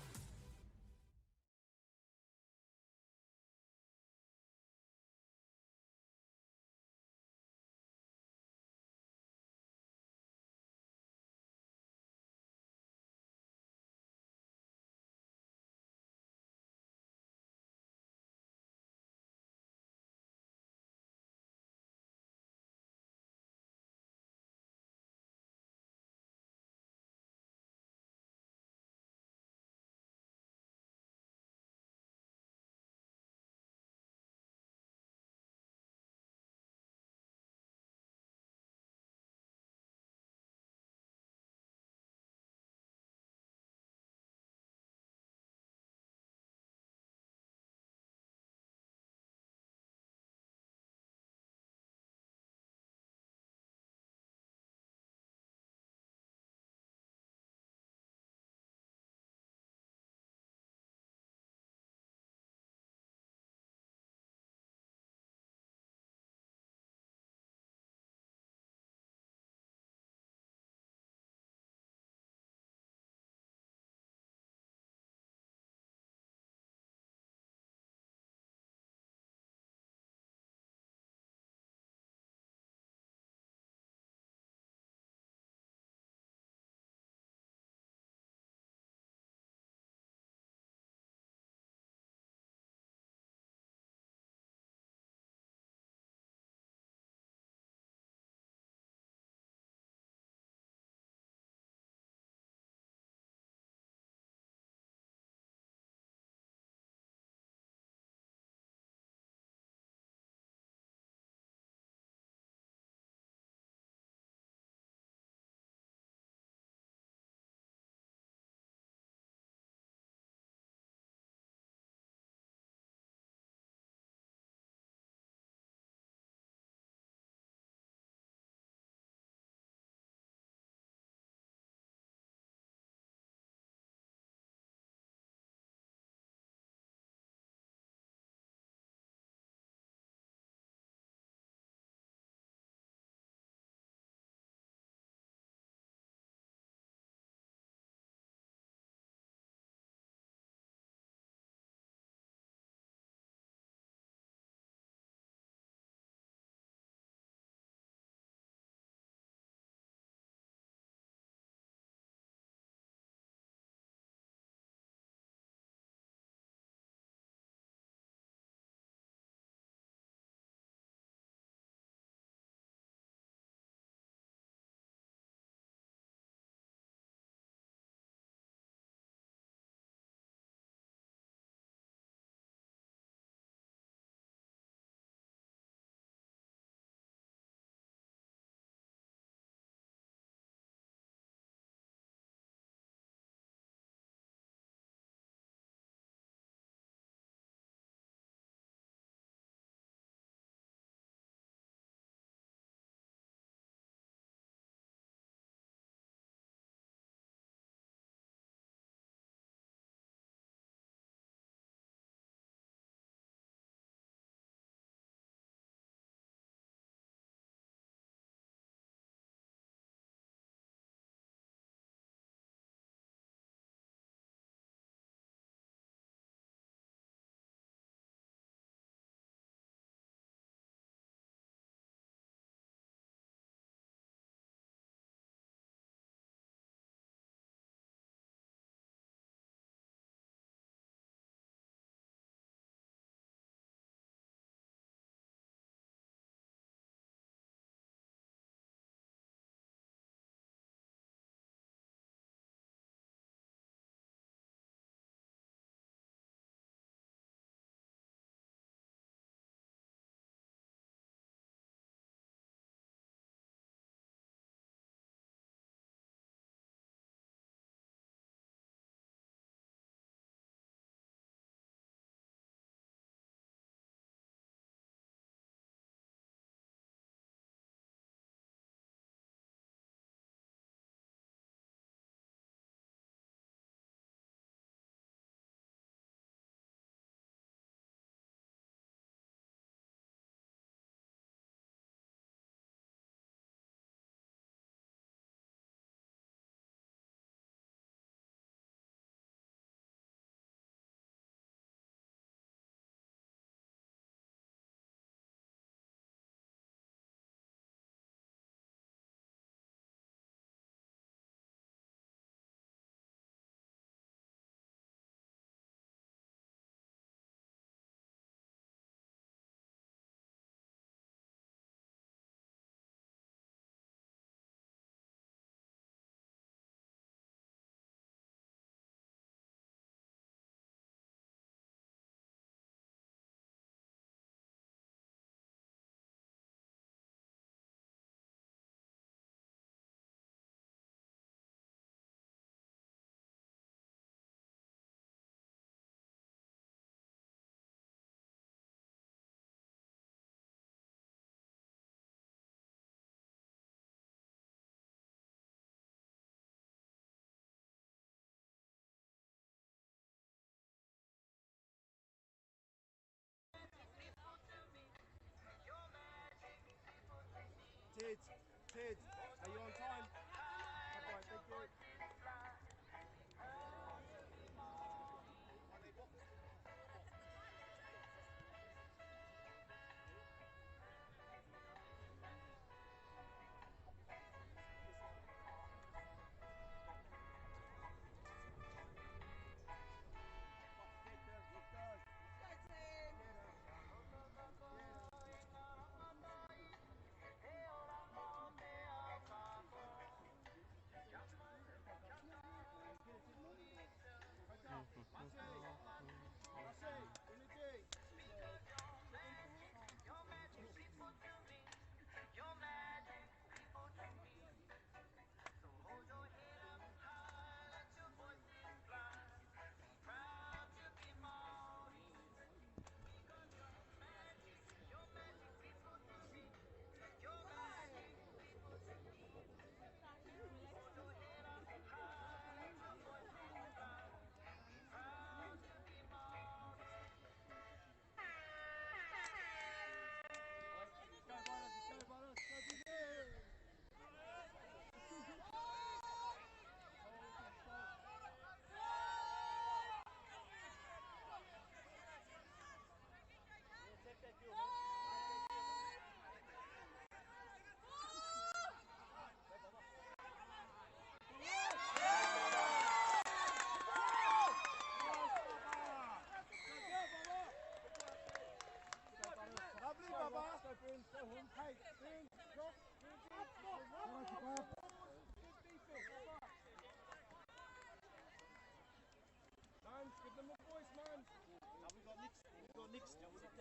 Tids. Tids. Are you on time? Bye-bye, thank you.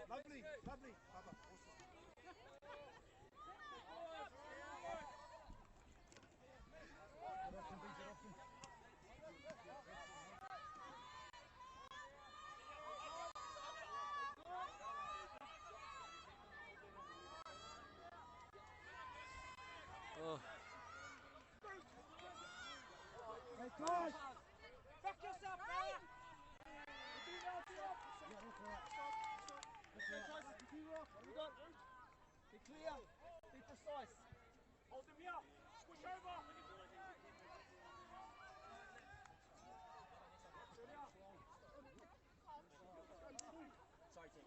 Lovely, lovely. Baba. Oh. Hey, Josh! Back yourself, man! Be clear, be precise. Hold them here. Push over. Sorry, team.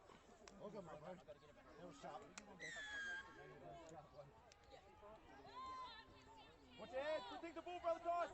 Welcome, my friend. Little sharp. Watch your head. Good thing the ball, brother, guys.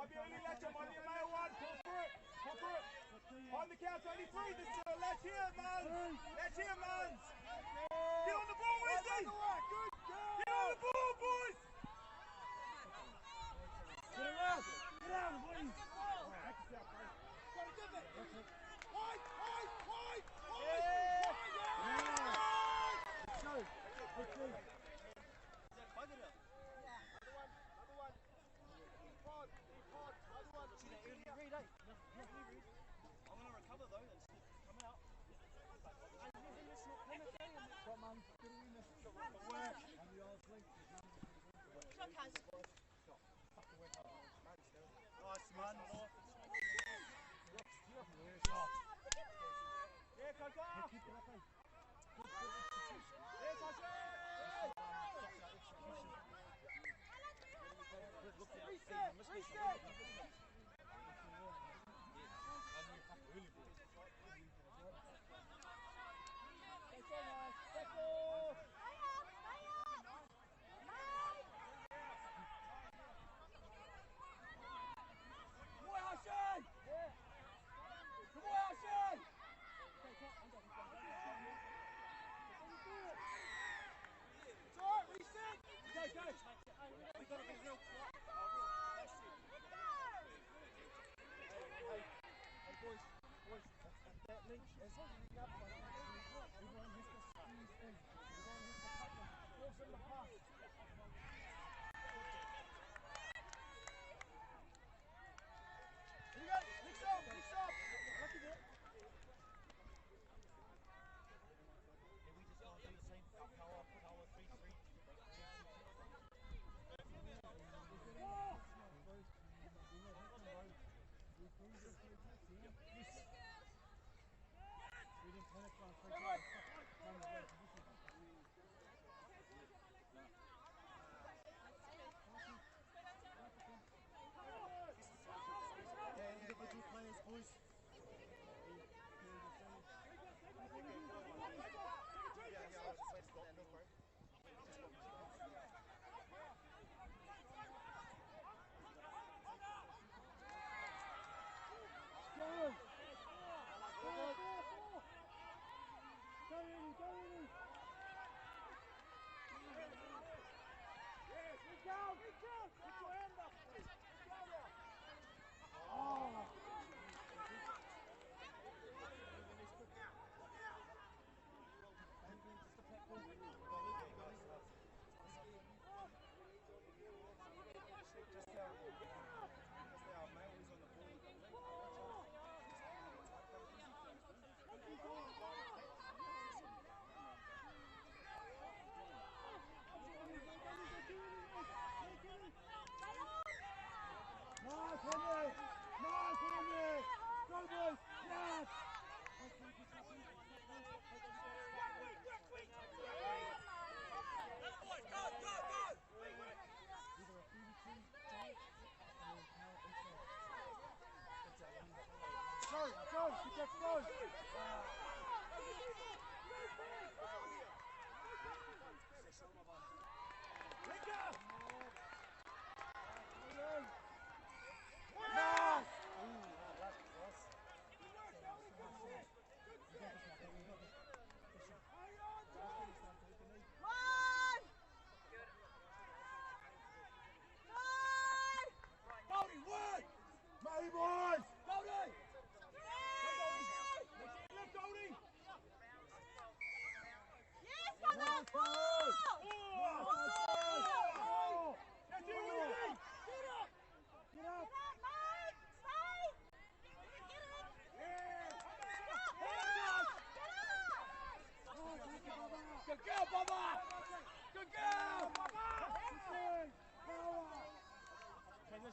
Might be only ledger, might be a male one. Pull through it. Pull through it. Find the count, only three. This is a ledge here, man. Ledge here, man. Get on the ball, Wesley. Get on the ball, boys. Get around. Get around, boys. Wide, wide, wide, wide. Let's go. Let's go.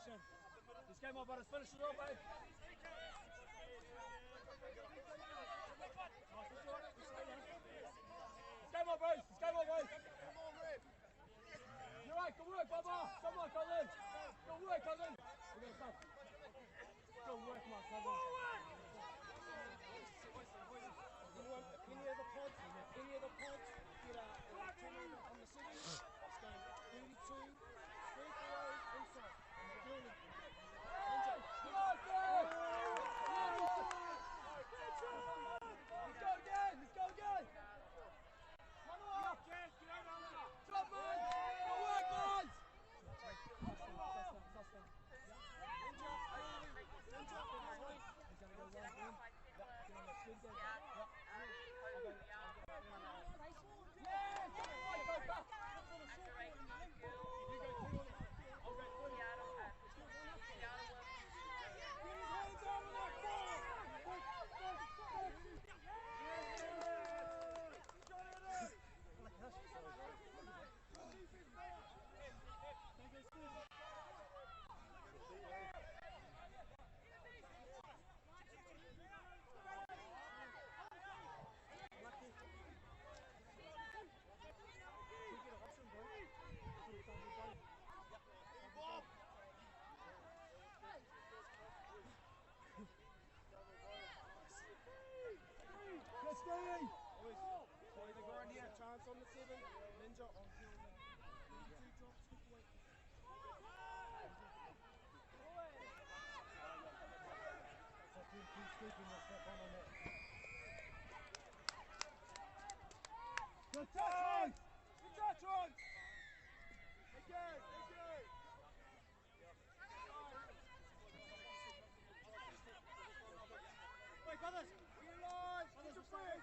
This game on, brothers. Finish it off, eh? Game on, boys. Game on, boys. You're right. Good work, Baba. Come on, Colin. Good work, Colin. We're going to stop. Good work, my cousin. Any of the pods, get a turnover on the city. It's going 32, 3 for inside. And the building. Chance on the 7, Ninja on kill. Good touch, good touch, Ron! Again, again! Wait, brothers! Realize! Get your free!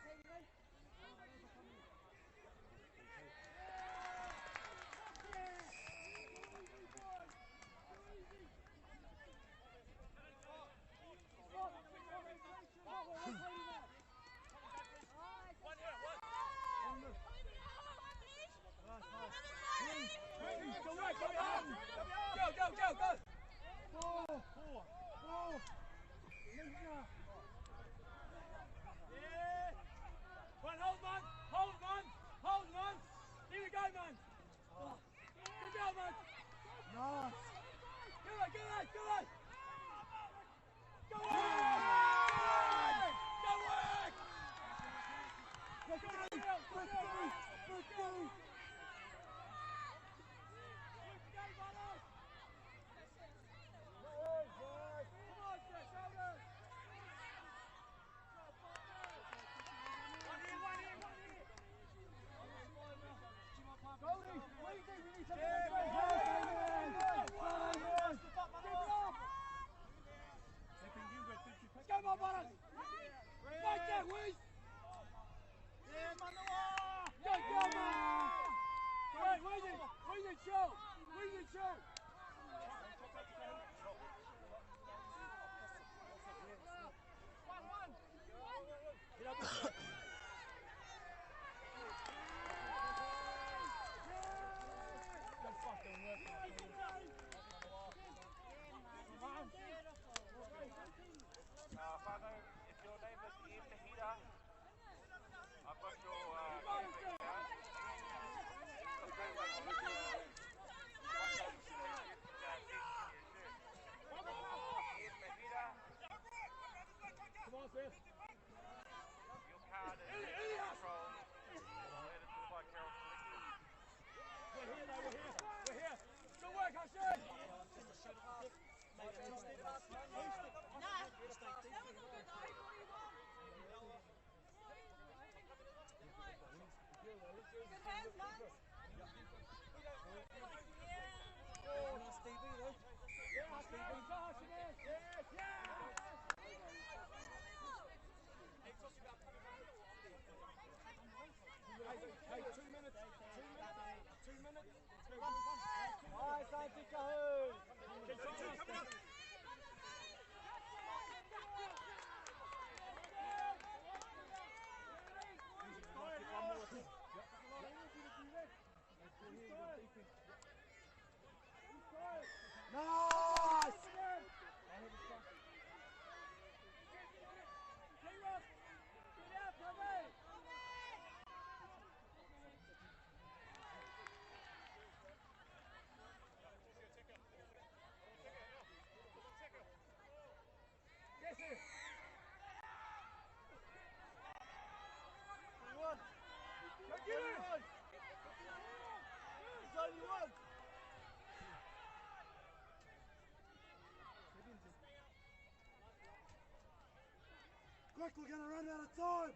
Quick, we're going to run out of time!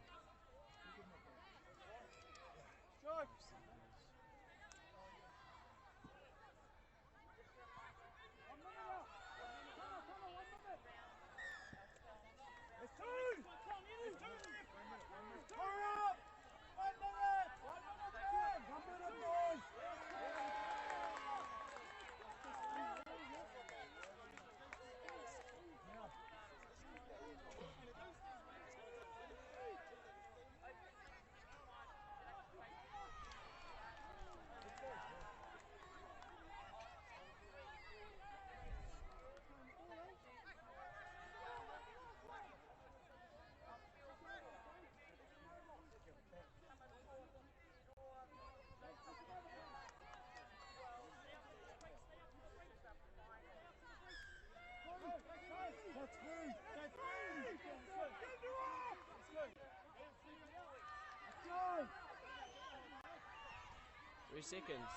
George! It's two! 3 seconds.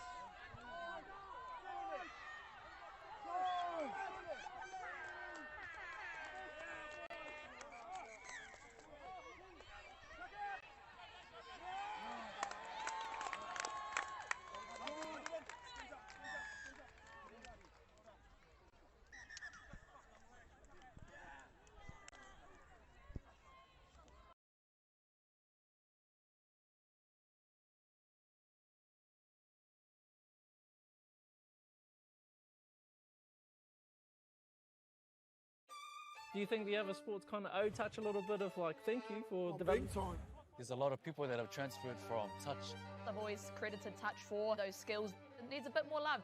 Do you think the other sports kind of owe touch a little bit of like thank you for development? There's a lot of people that have transferred from touch. I've always credited touch for those skills. It needs a bit more love.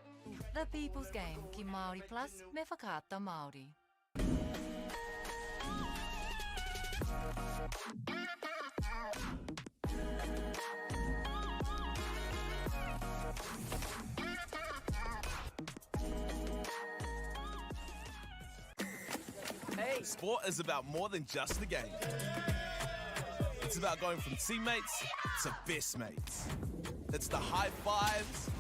The People's Game ki Māori Plus me whakaata Māori. Sport is about more than just a game. It's about going from teammates to best mates. It's the high fives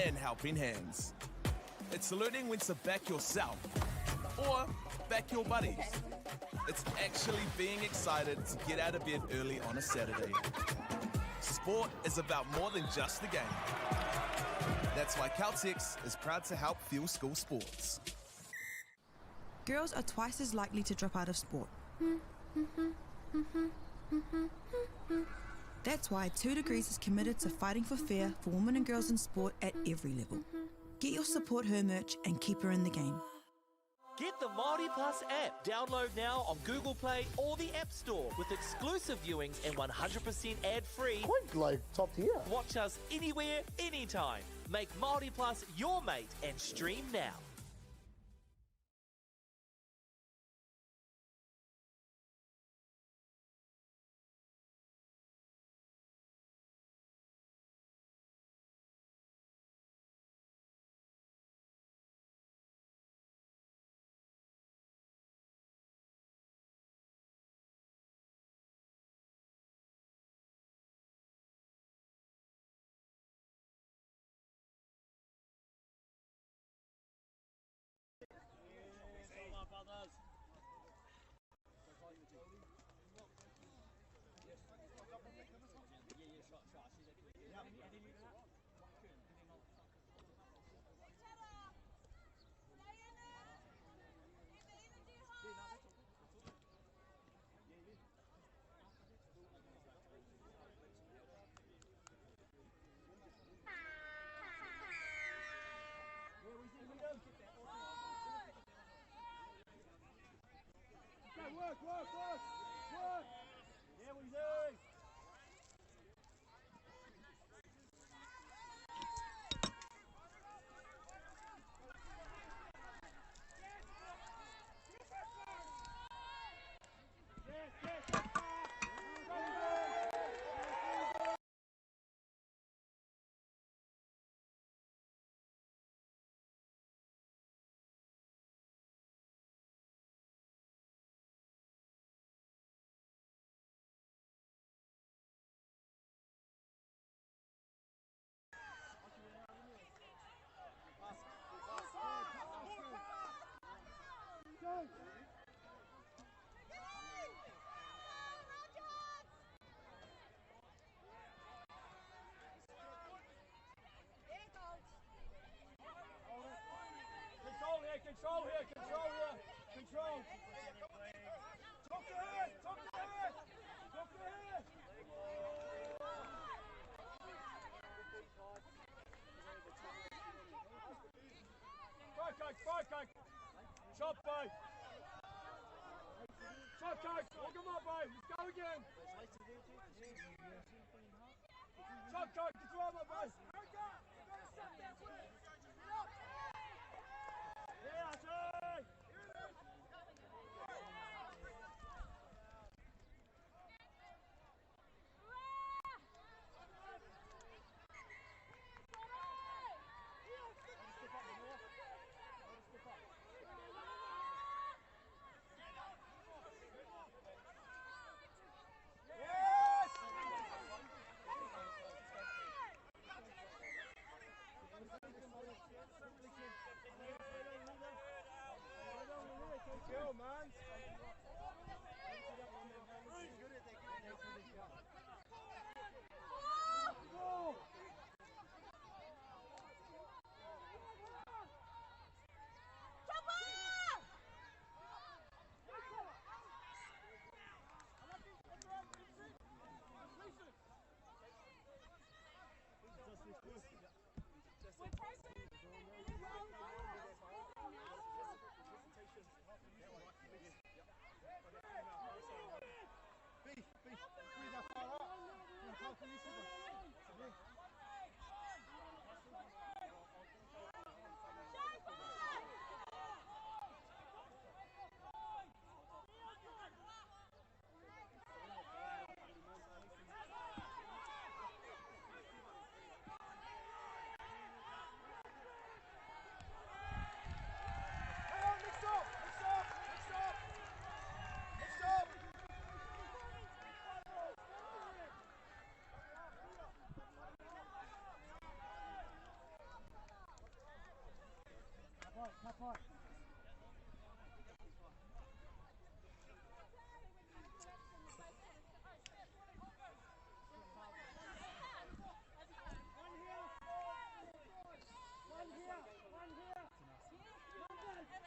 and helping hands. It's learning when to back yourself or back your buddies. It's actually being excited to get out of bed early on a Saturday. Sport is about more than just a game. That's why Caltex is proud to help fuel school sports. Girls are twice as likely to drop out of sport. That's why 2 Degrees is committed to fighting for fair for women and girls in sport at every level. Get your Support Her merch and keep her in the game. Get the Māori Plus app. Download now on Google Play or the App Store with exclusive viewings and 100% ad-free. Quite like top tier. Watch us anywhere, anytime. Make Māori Plus your mate and stream now. Work! Yeah, we do! Control here! Control! Talk to her! Talk to her! Talk to her! Fire, coach! Shot, boy! Shot, coach! Look him up, boy! Let's go again! Shot, coach! Get your arm up, boy!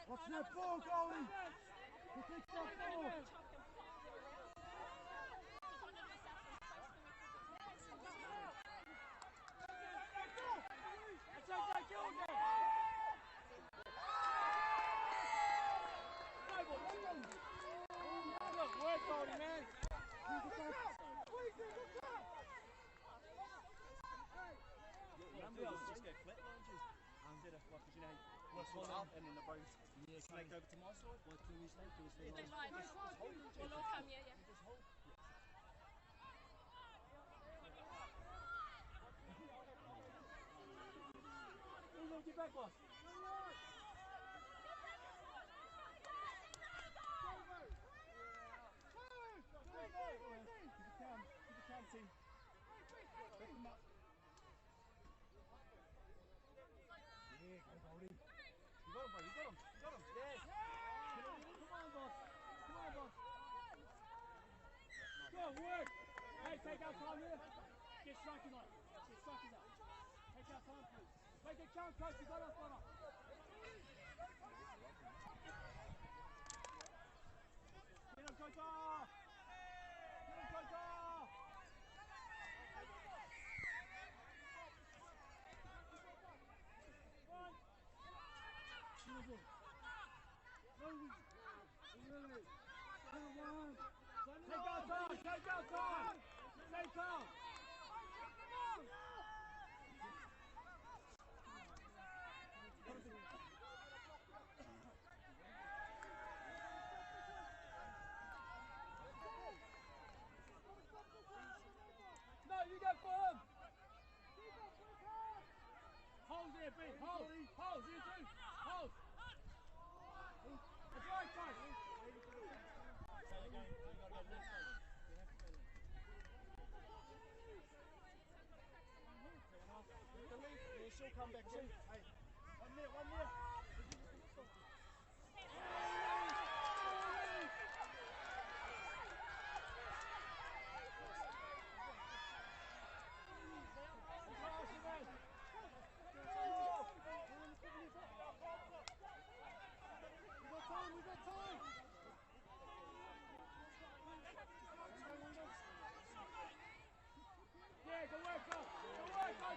Watch that ball, goalie! Protect that ball! And then the bones snake over to my side. What can we snake? Can we snake? Just hold it. Just hold it. Just hold. Get back, boss. Keep it calm, team. Pick them up. Yeah, go, Goldie. You got him, bro. You got him. You got him. Yes. Come on, boss. Come on, boss. Go, work. Hey, take our time here. Get striking on it. Get striking out. Take our time, please. Make it count, coach. You got us, brother. Get him, coach. Get him, coach. Take our time! Take our time! Stay calm! No, you go for him! Hold there, Ben! Hold! Hold! You too! Hold! That's right, coach! She'll come back too. Hey, one there, one there. We got time. Yeah, go work, go work, go.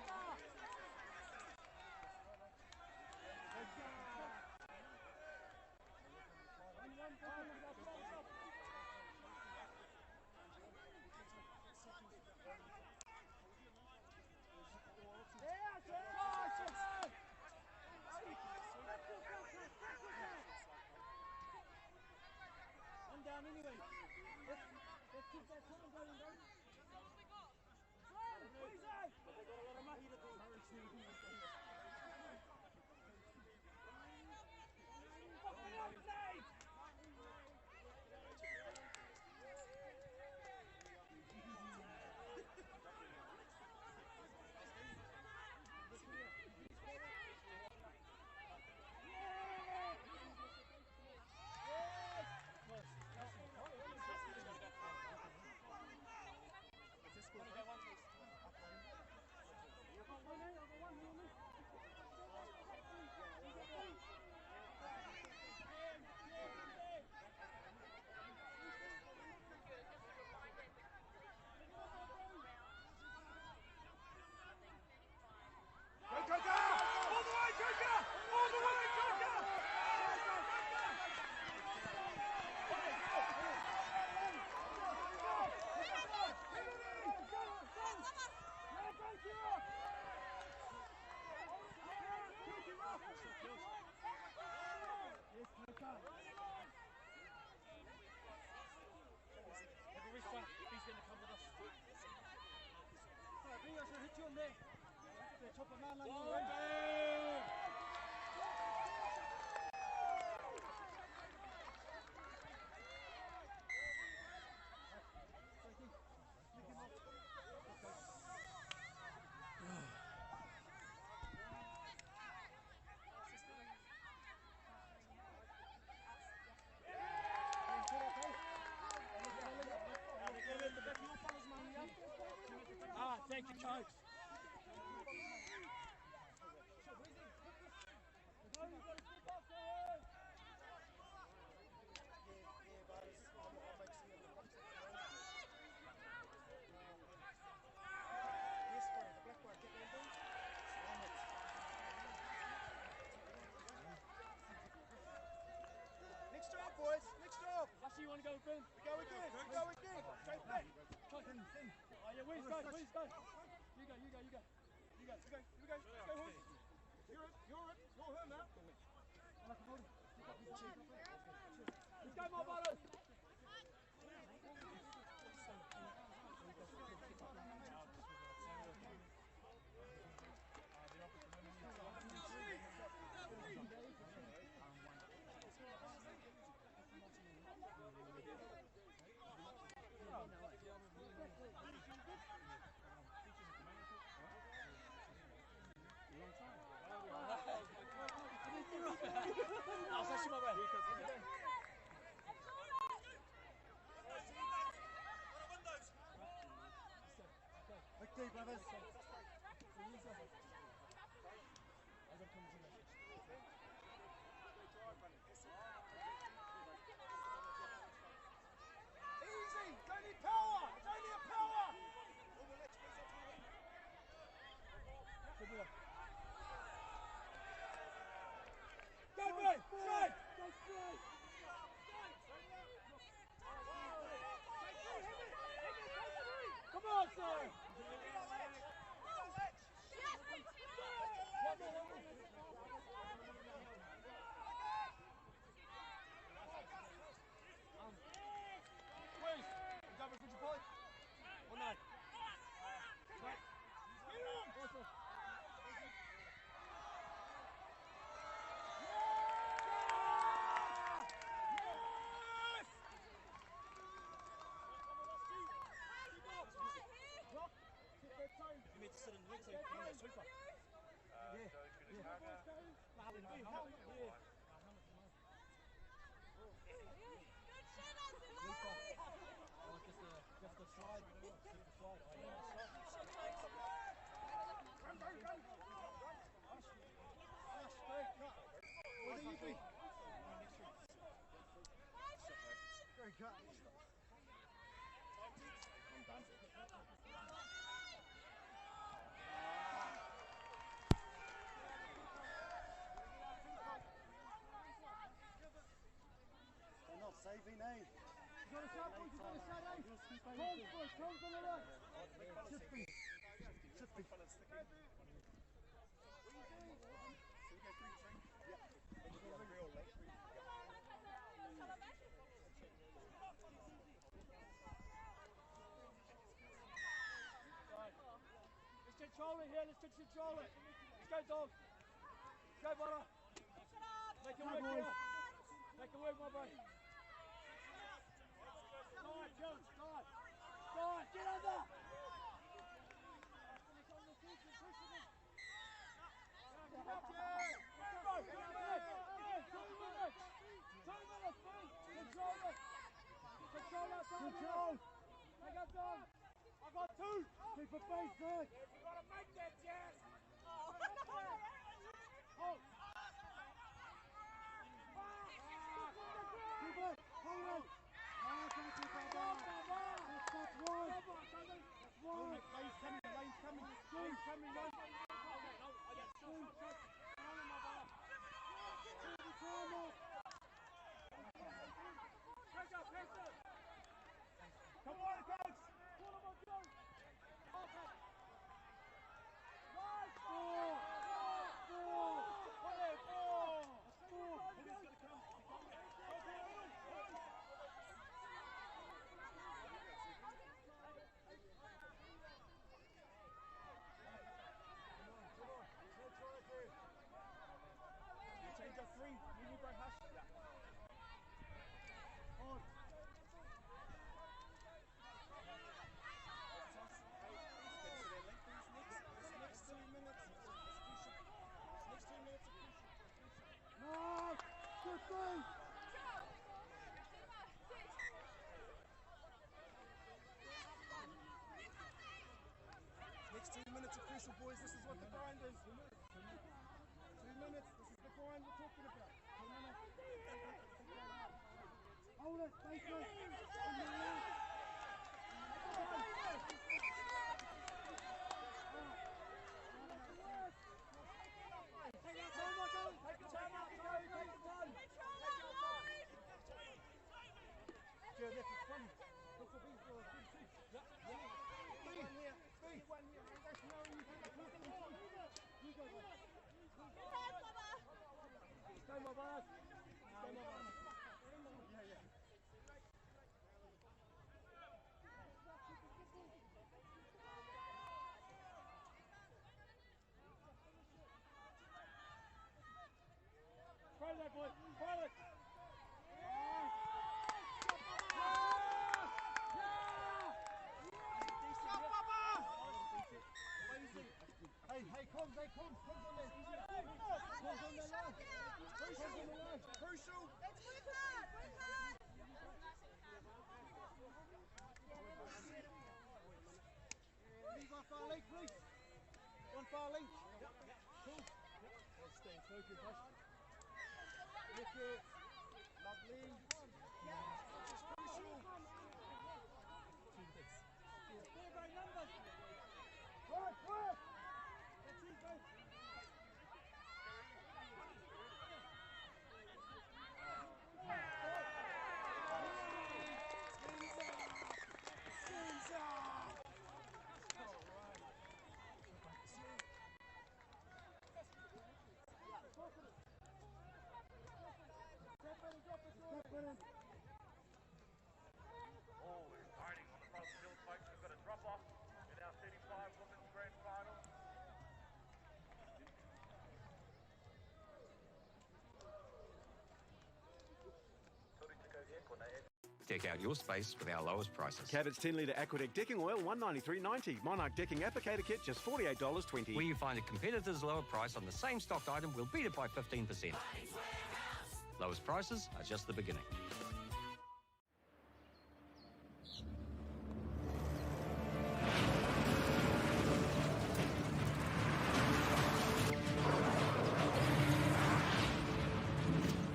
I'm down anyway. Let's keep that time going, guys. But they got a lot of mahi to do. Thank you, coach. Next job, boys. Next job. I see you want to go again. Go again. Go again. Straight back. Oh, yeah, where's go? Where's go? You go. You go. You go. You go. You go. You go. Let's go, horse. You're it. You're it. You're him now. Let's go, my brother. I'll touch you, my man. Okay, brothers. Easy! Don't need power! Don't need a power! Good boy. Go, boy! Straight! Go straight! Come on, sir! You need to sit in the leg so you can do a sweeper. Very good. Saving, eh? You got a shot, boys, you got a shot, eh? Tom's, boys, Tom's on the left. Shifting. Shifting. Let's control it here, let's control it. Let's go, dog. Let's go, brother. Make it work, boys. Make it work, my boy. Guard, Jones, guard. Guard, get under. Control. I got done. I got two. Keep a face back. You gotta make that, Jazz. Hold. Keep it. Hold it. That's one. That's one. Lane's coming. Lane's coming. Lane's coming. Come on, coach. Boys, this is what the grind is. 2 minutes. This is the grind we're talking about. 2 minutes. Hold it. Face it. Try that, boy. Try it. Hey, comes on there. Comes on the line. Crucial. Let's work hard. One far length, please. One far length. Cool. Let's stay focused. Wicked. Lovely. Just crucial. 2 hits. 4 great numbers. Work. That's it, guys. Oh, we're starting on the front field, folks. We've got a drop-off in our 35 women's grand final. Deck out your space with our lowest prices. Cabot's 10-litre Aquadeck decking oil, $193.90. Monarch decking applicator kit, just $48.20. Where you find a competitor's lower price on the same stocked item, we'll beat it by 15%. Lowest prices are just the beginning.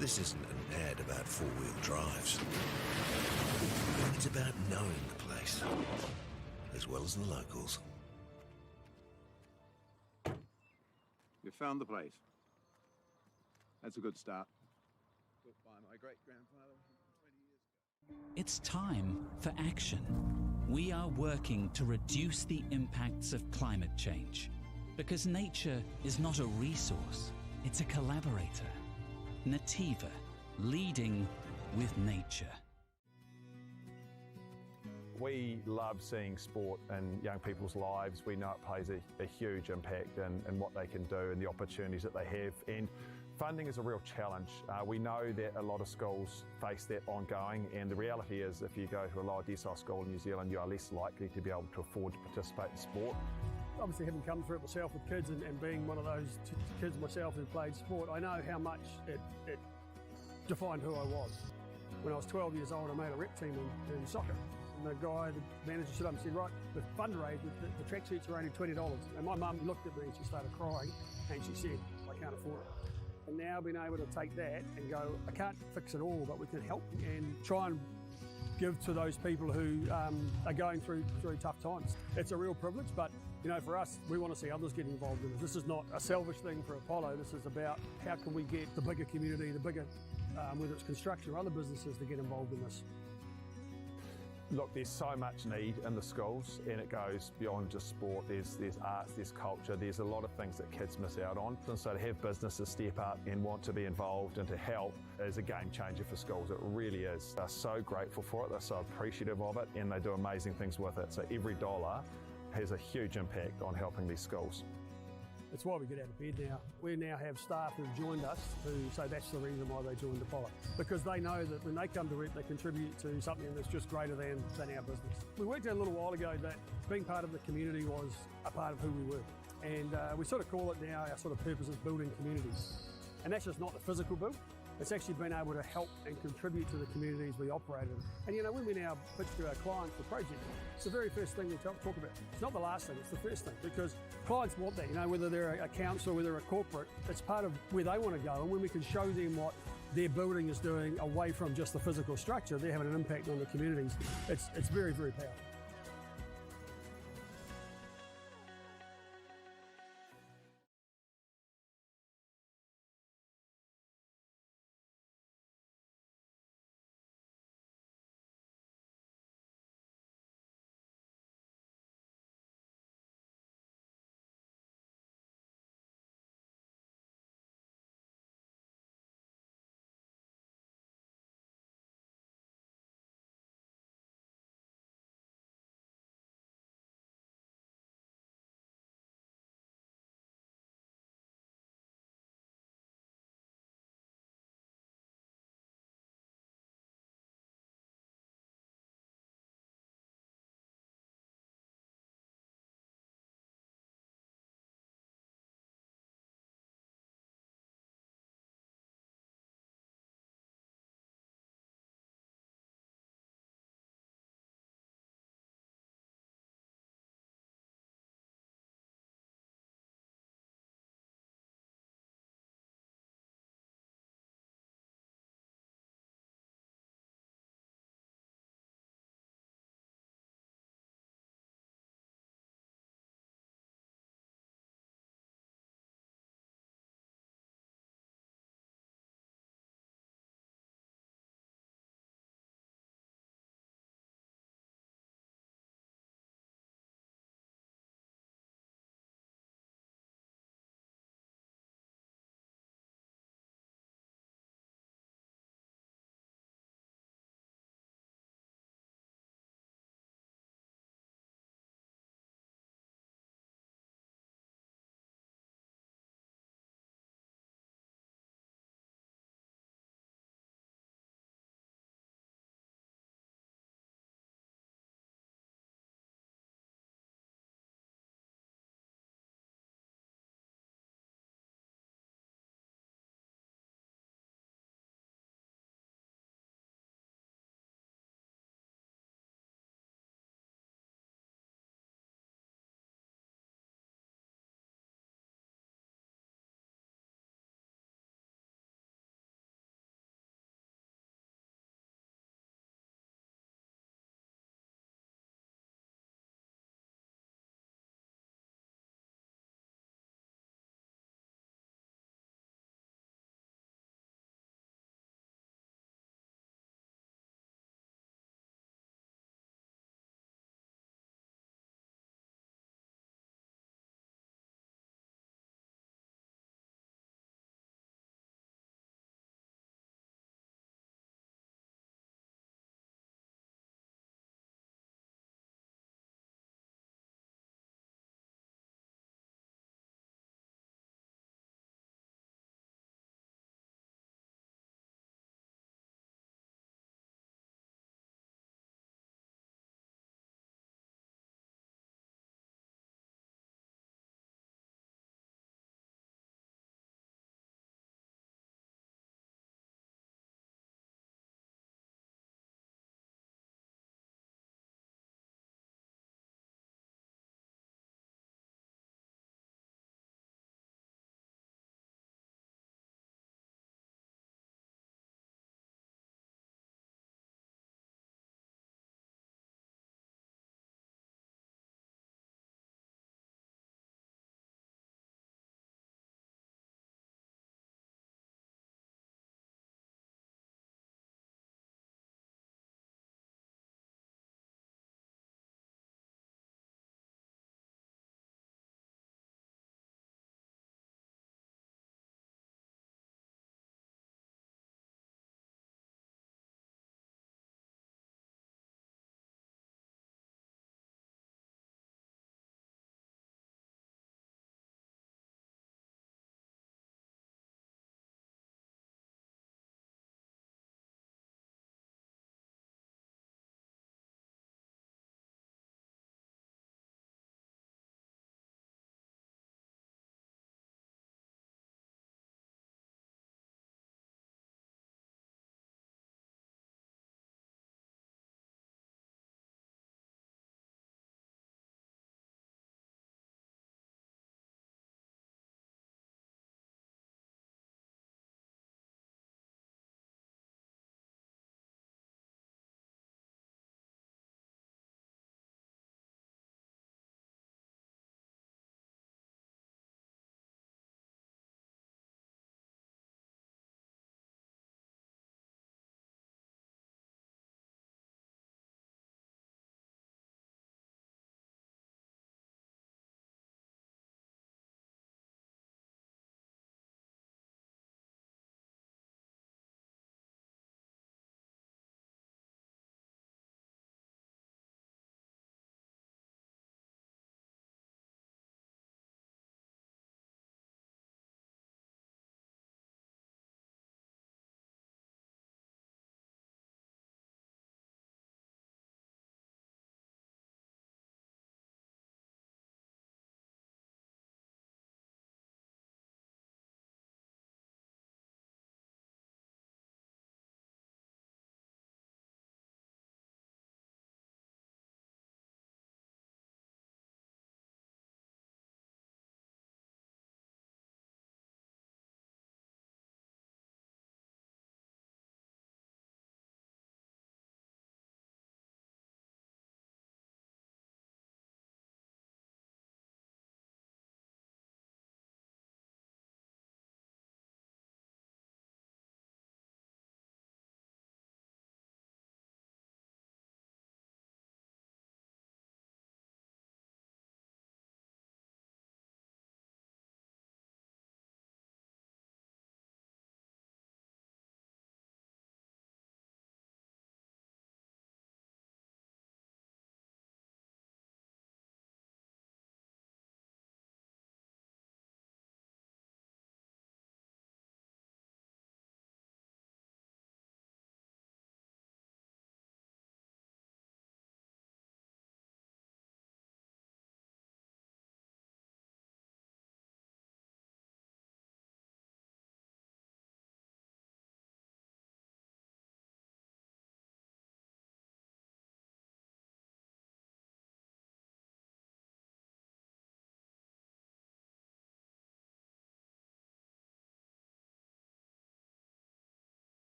This isn't an ad about four-wheel drives. It's about knowing the place, as well as the locals. We found the place. That's a good start. Built by my great-grandfather 20 years ago. It's time for action. We are working to reduce the impacts of climate change, because nature is not a resource, it's a collaborator. Nativa, leading with nature. We love seeing sport in young people's lives. We know it plays a huge impact in what they can do and the opportunities that they have. And funding is a real challenge. We know that a lot of schools face that ongoing, and the reality is if you go to a lower decile school in New Zealand, you are less likely to be able to afford to participate in sport. Obviously, having come through it myself with kids and being one of those kids myself who played sport, I know how much it defined who I was. When I was 12 years old, I made a rep team in soccer. And the guy, the manager, stood up and said, right, the fundraise, the tracksuits are only $20. And my mum looked at me and she started crying and she said, I can't afford it. And now being able to take that and go, I can't fix it all, but we can help and try and give to those people who are going through tough times. It's a real privilege, but you know, for us, we want to see others get involved in it. This is not a selfish thing for Apollo. This is about how can we get the bigger community, the bigger, whether it's construction or other businesses, to get involved in this. Look, there's so much need in the schools, and it goes beyond just sport. There's arts, there's culture, there's a lot of things that kids miss out on. And so to have businesses step up and want to be involved and to help is a game changer for schools. It really is. They're so grateful for it, they're so appreciative of it, and they do amazing things with it. So every dollar has a huge impact on helping these schools. It's why we get out of bed now. We now have staff who've joined us who say that's the reason why they joined Apollo. Because they know that when they come to rep, they contribute to something that's just greater than our business. We worked out a little while ago that being part of the community was a part of who we were. And we sort of call it now, our sort of purpose is building communities. And that's just not the physical build. It's actually been able to help and contribute to the communities we operate in. And you know, when we now pitch to our clients for projects, it's the very first thing we talk about. It's not the last thing, it's the first thing, because clients want that, you know, whether they're a council, whether they're a corporate, it's part of where they want to go. And when we can show them what their building is doing away from just the physical structure, they're having an impact on the communities. It's very, very powerful.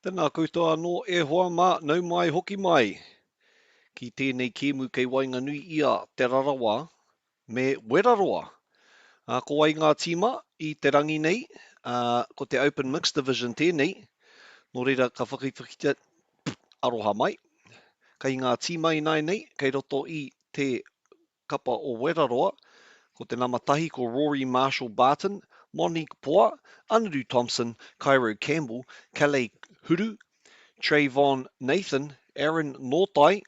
Tēnā koutou anō e hoa mā nau mai hoki mai. Ki tēnei kēmu kei Wainganui ia te rarawa me Weraroa. Ko wai ngā tīma i te rangi nei, ko te Open Mixed Division tēnei, nō reira ka whakiwhakita aroha mai. Kei ngā tīma i nai nei, kei roto i te kapa o Weraroa, ko te namatahi ko Rory Marshall Barton, Monique Poa, Anaru Thompson, Cairo Campbell, Calais Huru, Trayvon Nathan, Aaron Nortai,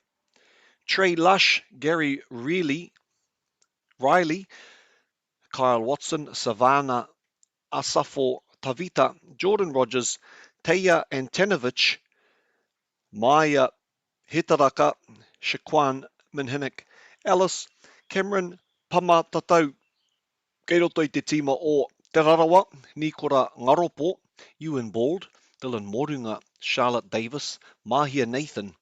Trey Lush, Gary Riley, Kyle Watson, Savannah Asafo Tavita, Jordan Rogers, Teia Antanovich, Maya Hitaraka, Shaquan Minhinnick, Alice, Cameron Pamatatau. Kei roto i te tīma o Te Rarawa, Nikora Ngaropo, Ewan Bald, Dylan Morunga, Charlotte Davis, Mahia Nathan,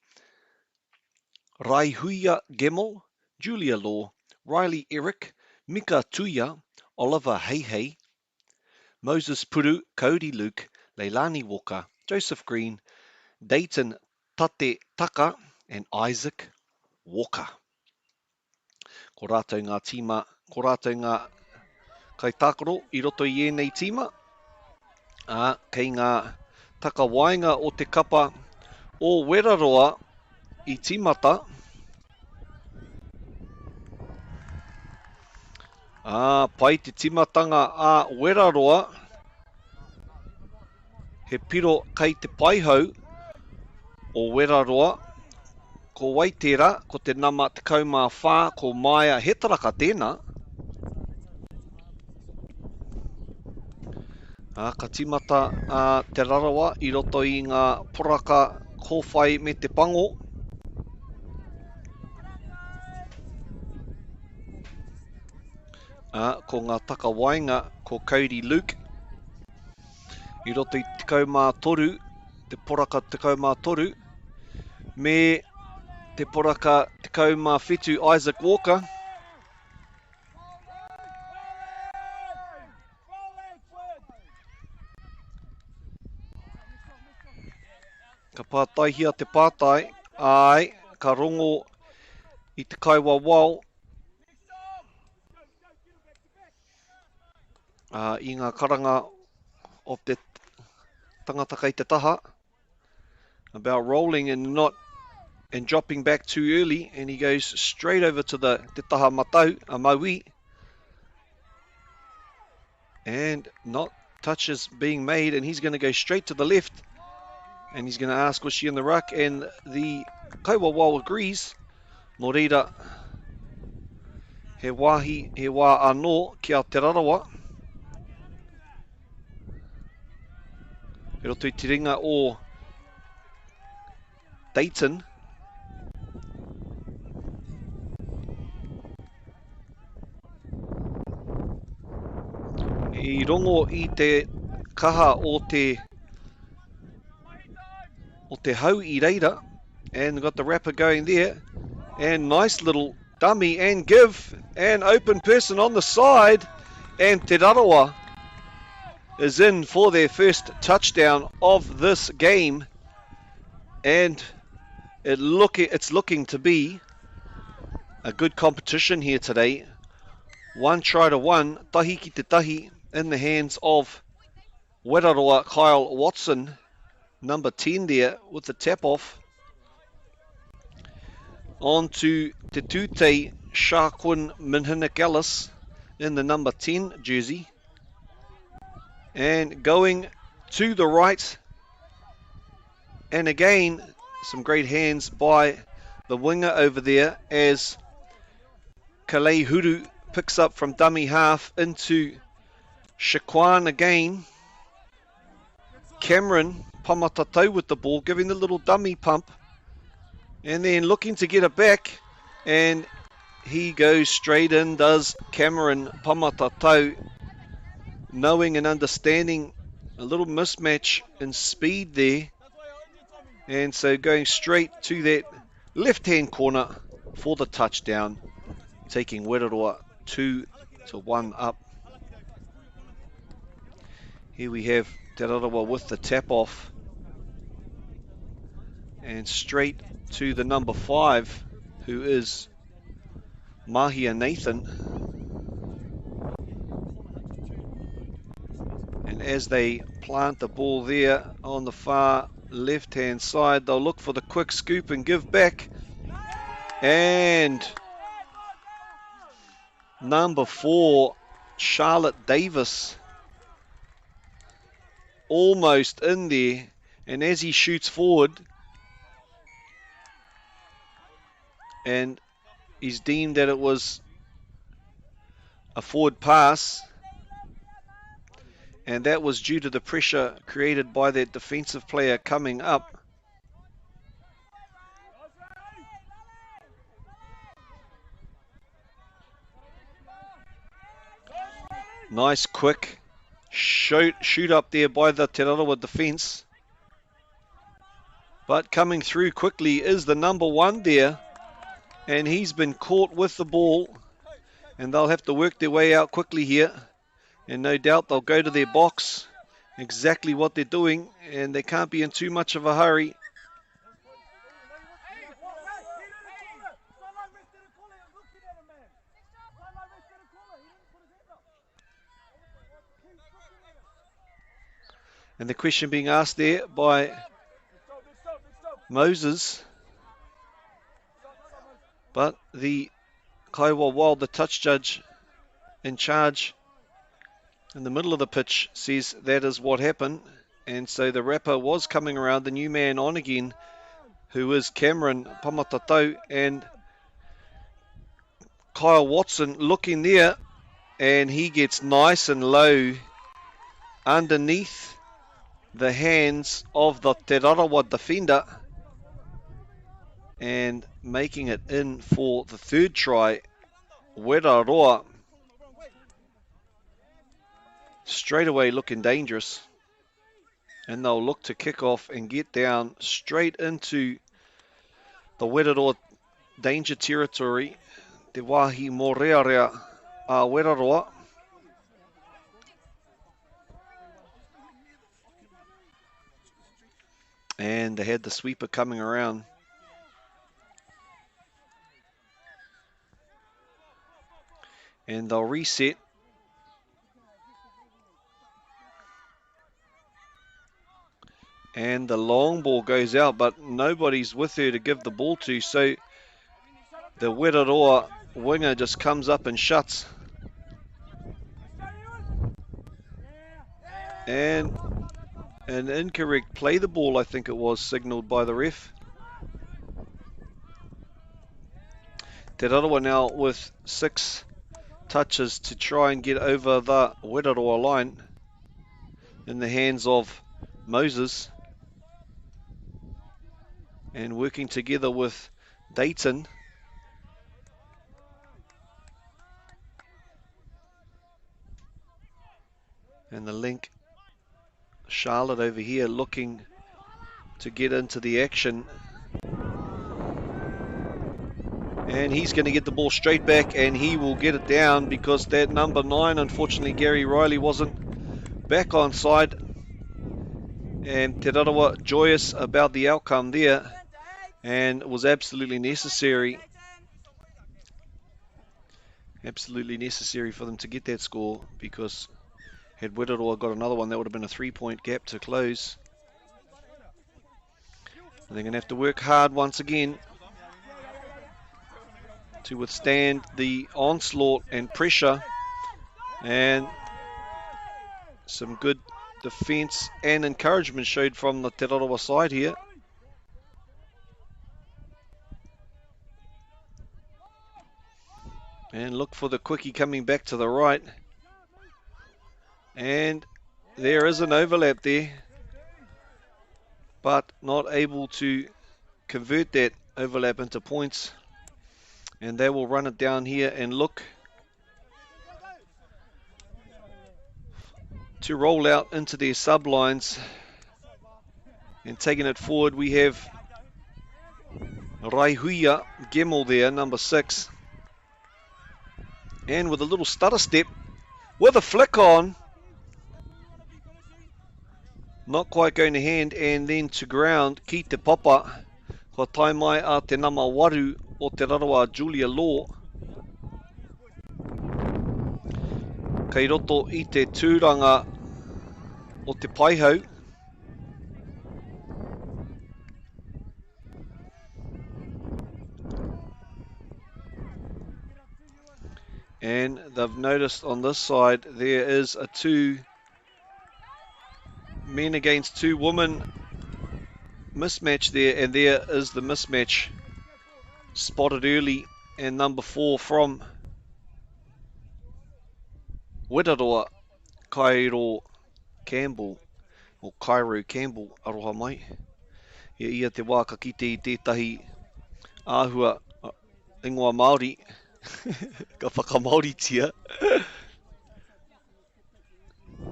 Raihuia Gemmel, Julia Law, Riley Eric, Mika Tuia, Oliver Heihei, Moses Puru, Cody Luke, Leilani Walker, Joseph Green, Dayton Tate Taka, and Isaac Walker. Ko rātou ngā tīma, ko rātou ngā kaitākaro i roto i ēnei tīma. Kei ngā takawainga o te kapa o Weraroa i tīmata. Pai te timatanga a Weraroa. He piro kei te paihau o Weraroa. Ko Waitera, ko te nama te kaumā whā, ko Maia Hetaraka tēnā. Ka timata te rarawa i roto i ngā poraka kōwhai me te pango. Ko ngā takawainga ko Cody Luke. I roto i te kaumā toru, te poraka te kaumā toru. Me te poraka te kaumā whetū Isaac Walker. Ka pātaihia te pātai, ka rongo i te kaiwa wau. I ngā karanga o te tangata kei te taha. About rolling and dropping back too early, and he goes straight over to te taha matau, a maui. And not touches being made, and he's going to go straight to the left. And he's going to ask, was she in the ruck? And the kaiwa wau agrees. Nō reira, he wāhi, he wā anō ki a te rarawa. He roto i te ringa o Dayton. I rongo i te kaha o te hau I reira, and got the wrapper going there, and nice little dummy and give, and open person on the side, and Te Rarawa is in for their first touchdown of this game, and it's looking to be a good competition here today. 1-1, tahi ki te tahi, in the hands of Weraroa Kyle Watson, number 10 there with the tap off. On to Te Tūtei Shaquan Minhinnick Ellis in the number 10 jersey. And going to the right. And again, some great hands by the winger over there as Calais Huru picks up from dummy half into Shaquan again. Cameron Pamatatau with the ball, giving the little dummy pump, and then looking to get it back, and he goes straight in, does Cameron Pamatatau, knowing and understanding a little mismatch in speed there, and so going straight to that left-hand corner for the touchdown, taking Weraroa 2-1 up. Here we have Te Rarawa with the tap off. and straight to the number 5, who is Mahia Nathan. And as they plant the ball there on the far left-hand side, they'll look for the quick scoop and give back. And number 4, Charlotte Davis, almost in there. And as he shoots forward, and he's deemed that it was a forward pass, and that was due to the pressure created by that defensive player coming up. Nice quick shoot up there by the Te Raroa defence. But coming through quickly is the number 1 there. And he's been caught with the ball. And they'll have to work their way out quickly here. And no doubt they'll go to their box. Exactly what they're doing. And they can't be in too much of a hurry. And the question being asked there by Moses. But the Kaiwa Wild, the touch judge in charge in the middle of the pitch, says that is what happened. And so the rapper was coming around, the new man on again, who is Cameron Pamatatau, and Kyle Watson looking there, and he gets nice and low underneath the hands of the Te Raroa defender, and making it in for the 3rd try. Weraroa straight away looking dangerous, and they'll look to kick off and get down straight into the Weraroa danger territory. Te wahi morearea a Weraroa. And they had the sweeper coming around. And they'll reset. And the long ball goes out, but nobody's with her to give the ball to. So the Weraroa winger just comes up and shuts. And an incorrect play the ball, I think it was, signalled by the ref. Te Raroa now with 6 touches to try and get over the Weraroa line in the hands of Moses. And working together with Dayton. And the link, Charlotte over here looking to get into the action. And he's going to get the ball straight back, and he will get it down because that number 9, unfortunately, Gary Riley wasn't back on side. And Te Raroa joyous about the outcome there, and it was absolutely necessary. Absolutely necessary for them to get that score, because had Weraroa got another one, that would have been a 3-point gap to close. And they're going to have to work hard once again to withstand the onslaught and pressure. And some good defence and encouragement showed from the Te Raroa side here. And look for the quickie coming back to the right. And there is an overlap there, but not able to convert that overlap into points. And they will run it down here and look to roll out into their sublines. And taking it forward, we have Raihuia Gemmell there, number 6. And with a little stutter step, with a flick on, not quite going to hand, and then to ground, Ki Te Papa Ko tai mai a te nama waru o te rarawa Julia Law. Kei roto i te tūranga o te paihau. And they've noticed on this side there is a 2 men against 2 women mismatch there, and there is the mismatch spotted early, and number 4 from Rotorua, Cairo Campbell, or Cairo Campbell, aroha mai. Ia te wā ka kite i tētahi āhua ingoa Māori, ka whakamauritia.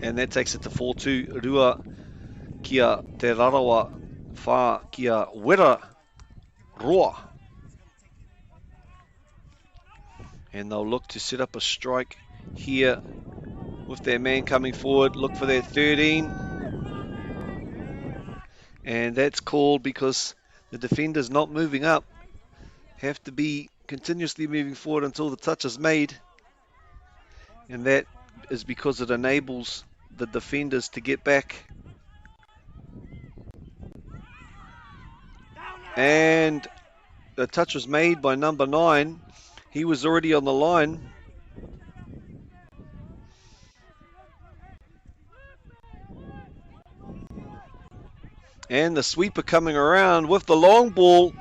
And that takes it to 4-2, rua kia te rarawa whā kia wera roa. And they'll look to set up a strike here with their man coming forward. Look for that 13. And that's called because the defender's not moving up. Have to be continuously moving forward until the touch is made. And that is because it enables the defenders to get back. And the touch was made by number 9. He was already on the line. And the sweeper coming around with the long ball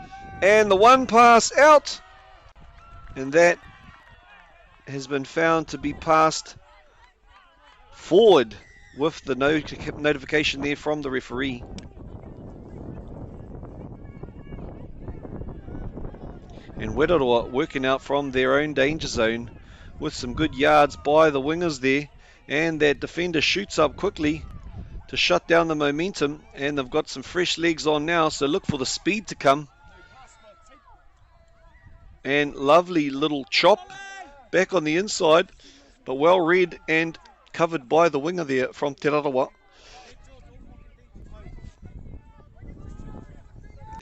and the one pass out. And that has been found to be passed forward with the notification there from the referee. And Rotorua working out from their own danger zone with some good yards by the wingers there. And that defender shoots up quickly to shut down the momentum. And they've got some fresh legs on now, so look for the speed to come. And lovely little chop back on the inside, but well read and covered by the winger there from Te Rarawa.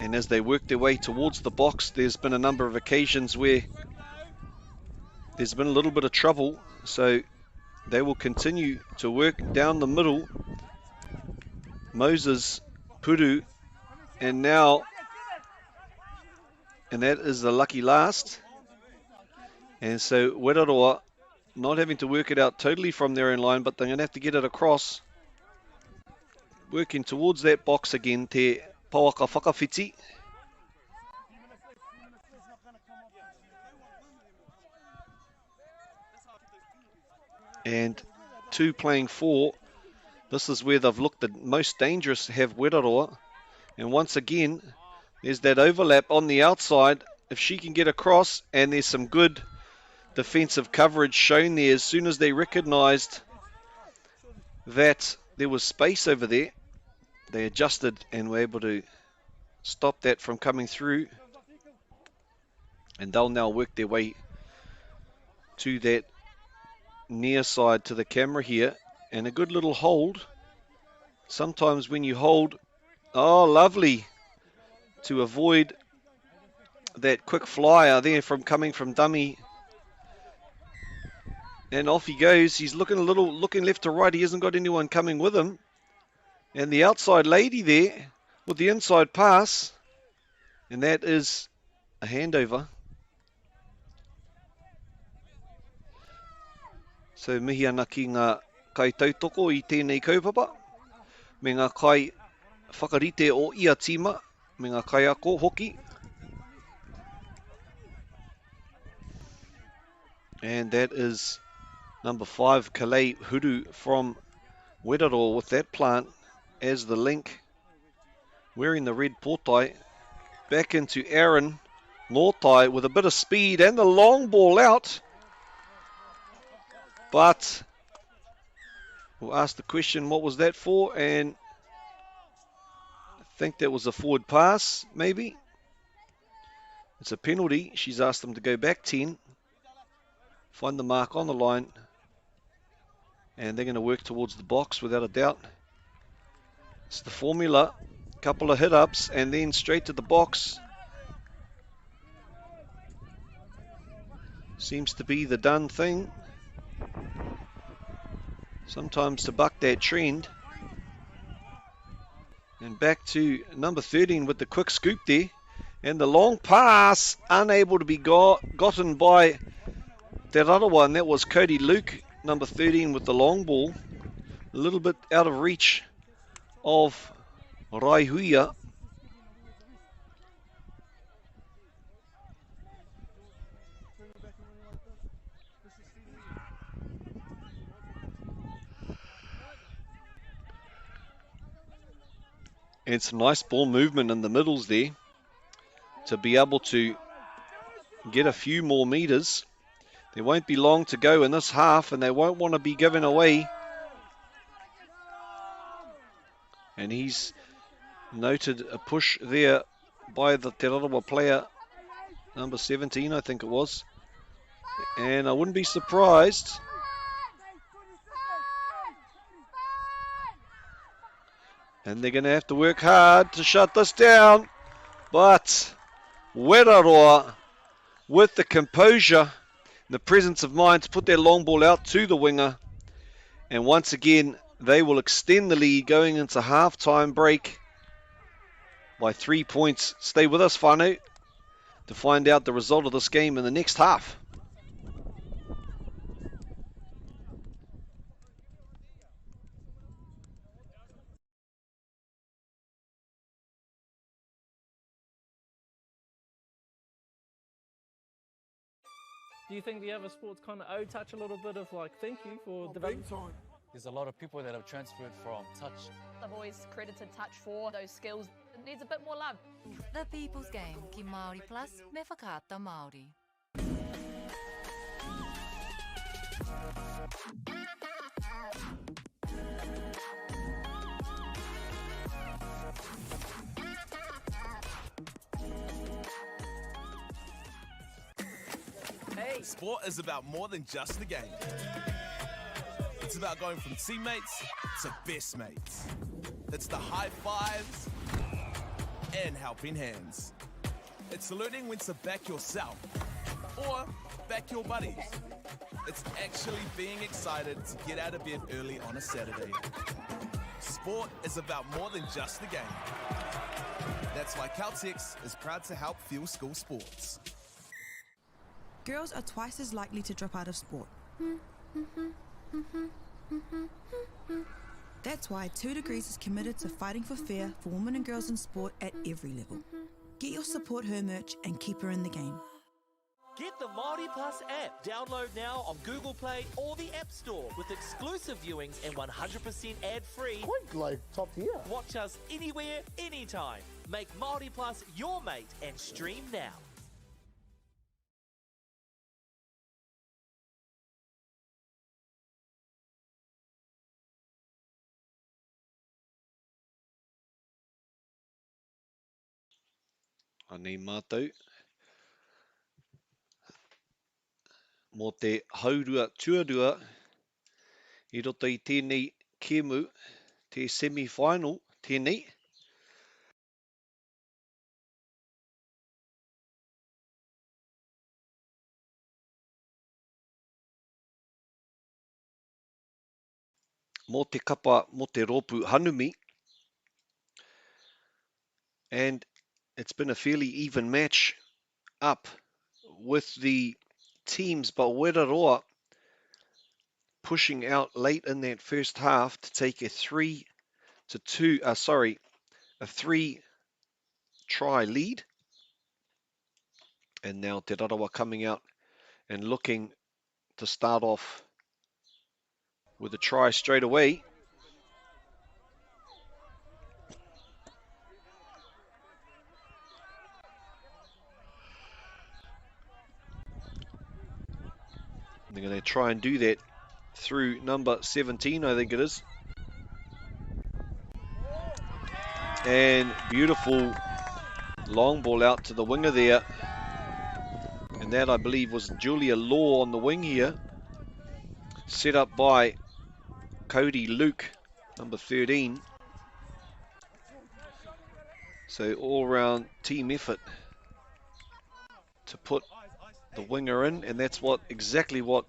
And as they work their way towards the box, there's been a number of occasions where there's been a little bit of trouble, so they will continue to work down the middle. Moses, Puru, and now, and that is the lucky last. And so Rotorua not having to work it out totally from their own line, but they're going to have to get it across. Working towards that box again, te Pawaka Whakawhiti. And 2 playing 4. This is where they've looked the most dangerous to have Rotorua. And once again, there's that overlap on the outside. If she can get across, and there's some good defensive coverage shown there as soon as they recognised that there was space over there. They adjusted and were able to stop that from coming through. And they'll now work their way to that near side to the camera here. And a good little hold. Sometimes when you hold, oh lovely, to avoid that quick flyer there from coming from dummy. And off he goes. He's looking left to right. He hasn't got anyone coming with him. And the outside lady there with the inside pass. And that is a handover. So mihi ana ki ngā kai tautoko i tēnei kaupapa. Me ngā kai whakarite o ia tima. Me ngā kai ako hoki. And that is number 5, Kalei Huru from Rotorua with that plant as the link. Wearing the red pōtai. Back into Aaron Nortai with a bit of speed and the long ball out. But we'll ask the question, what was that for? And I think that was a forward pass, maybe. It's a penalty. She's asked them to go back 10. Find the mark on the line. And they're going to work towards the box without a doubt. It's the formula. Couple of hit-ups and then straight to the box. seems to be the done thing. Sometimes to buck that trend. And back to number 13 with the quick scoop there. And the long pass, unable to be gotten by that other one. That was Cody Luke, number 13 with the long ball. A little bit out of reach of Raihuia. And some nice ball movement in the middles there to be able to get a few more meters. There won't be long to go in this half, and they won't want to be given away. And he's noted a push there by the Te Rotorua player, number 17, I think it was. And I wouldn't be surprised. And they're going to have to work hard to shut this down. But Rotorua, with the composure, the presence of mind to put their long ball out to the winger. And once again, they will extend the lead going into half-time break by 3 points. Stay with us, whānau, to find out the result of this game in the next half. Do you think the other sports kind of touch a little bit of like thank you for development? There's a lot of people that have transferred from touch. I've always credited touch for those skills. It needs a bit more love. The People's Game ki Māori Plus me whakaata Māori. Sport is about more than just the game. It's about going from teammates to best mates. It's the high fives and helping hands. It's saluting when to back yourself or back your buddies. It's actually being excited to get out of bed early on a Saturday. Sport is about more than just the game. That's why Caltex is proud to help fuel school sports. Girls are twice as likely to drop out of sport. That's why 2 Degrees is committed to fighting for fair for women and girls in sport at every level. Get your Support Her merch and keep her in the game. Get the Māori Plus app. Download now on Google Play or the App Store with exclusive viewings and 100% ad-free. Quite like top tier. Watch us anywhere, anytime. Make Māori Plus your mate and stream now. Anei mātou. Mō te haurua tuarua, I roto I tēnei kēmu, te semi-final tēnei. Mō te kapa, mō te rōpū hanumi. And it's been a fairly even match up with the teams, but Rotorua pushing out late in that first half to take a 3-try lead. And now Te Rotorua coming out and looking to start off with a try straight away. They're going to try and do that through number 17, I think it is. And beautiful long ball out to the winger there. And that, I believe, was Julia Law on the wing here. Set up by Cody Luke, number 13. So all-round team effort to put the winger in, and that's exactly what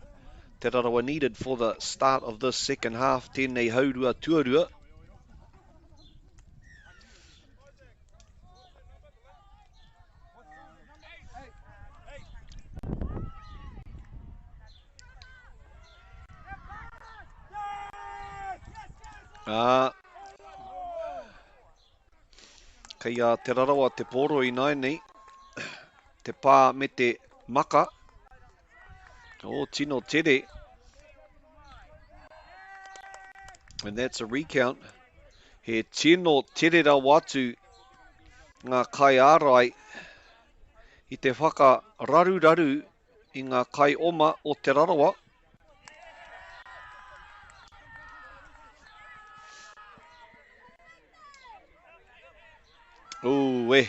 Te Rarawa needed for the start of this second half. Tēnei haurua tuarua. Kei a Te Rarawa te poro I nai nei, te pā me te maka. O tino tere. And that's a recount. He tino tere rā watu ngā kai ārai I te whaka raru I ngā kai oma o Te Rarawa. Ooh, eh.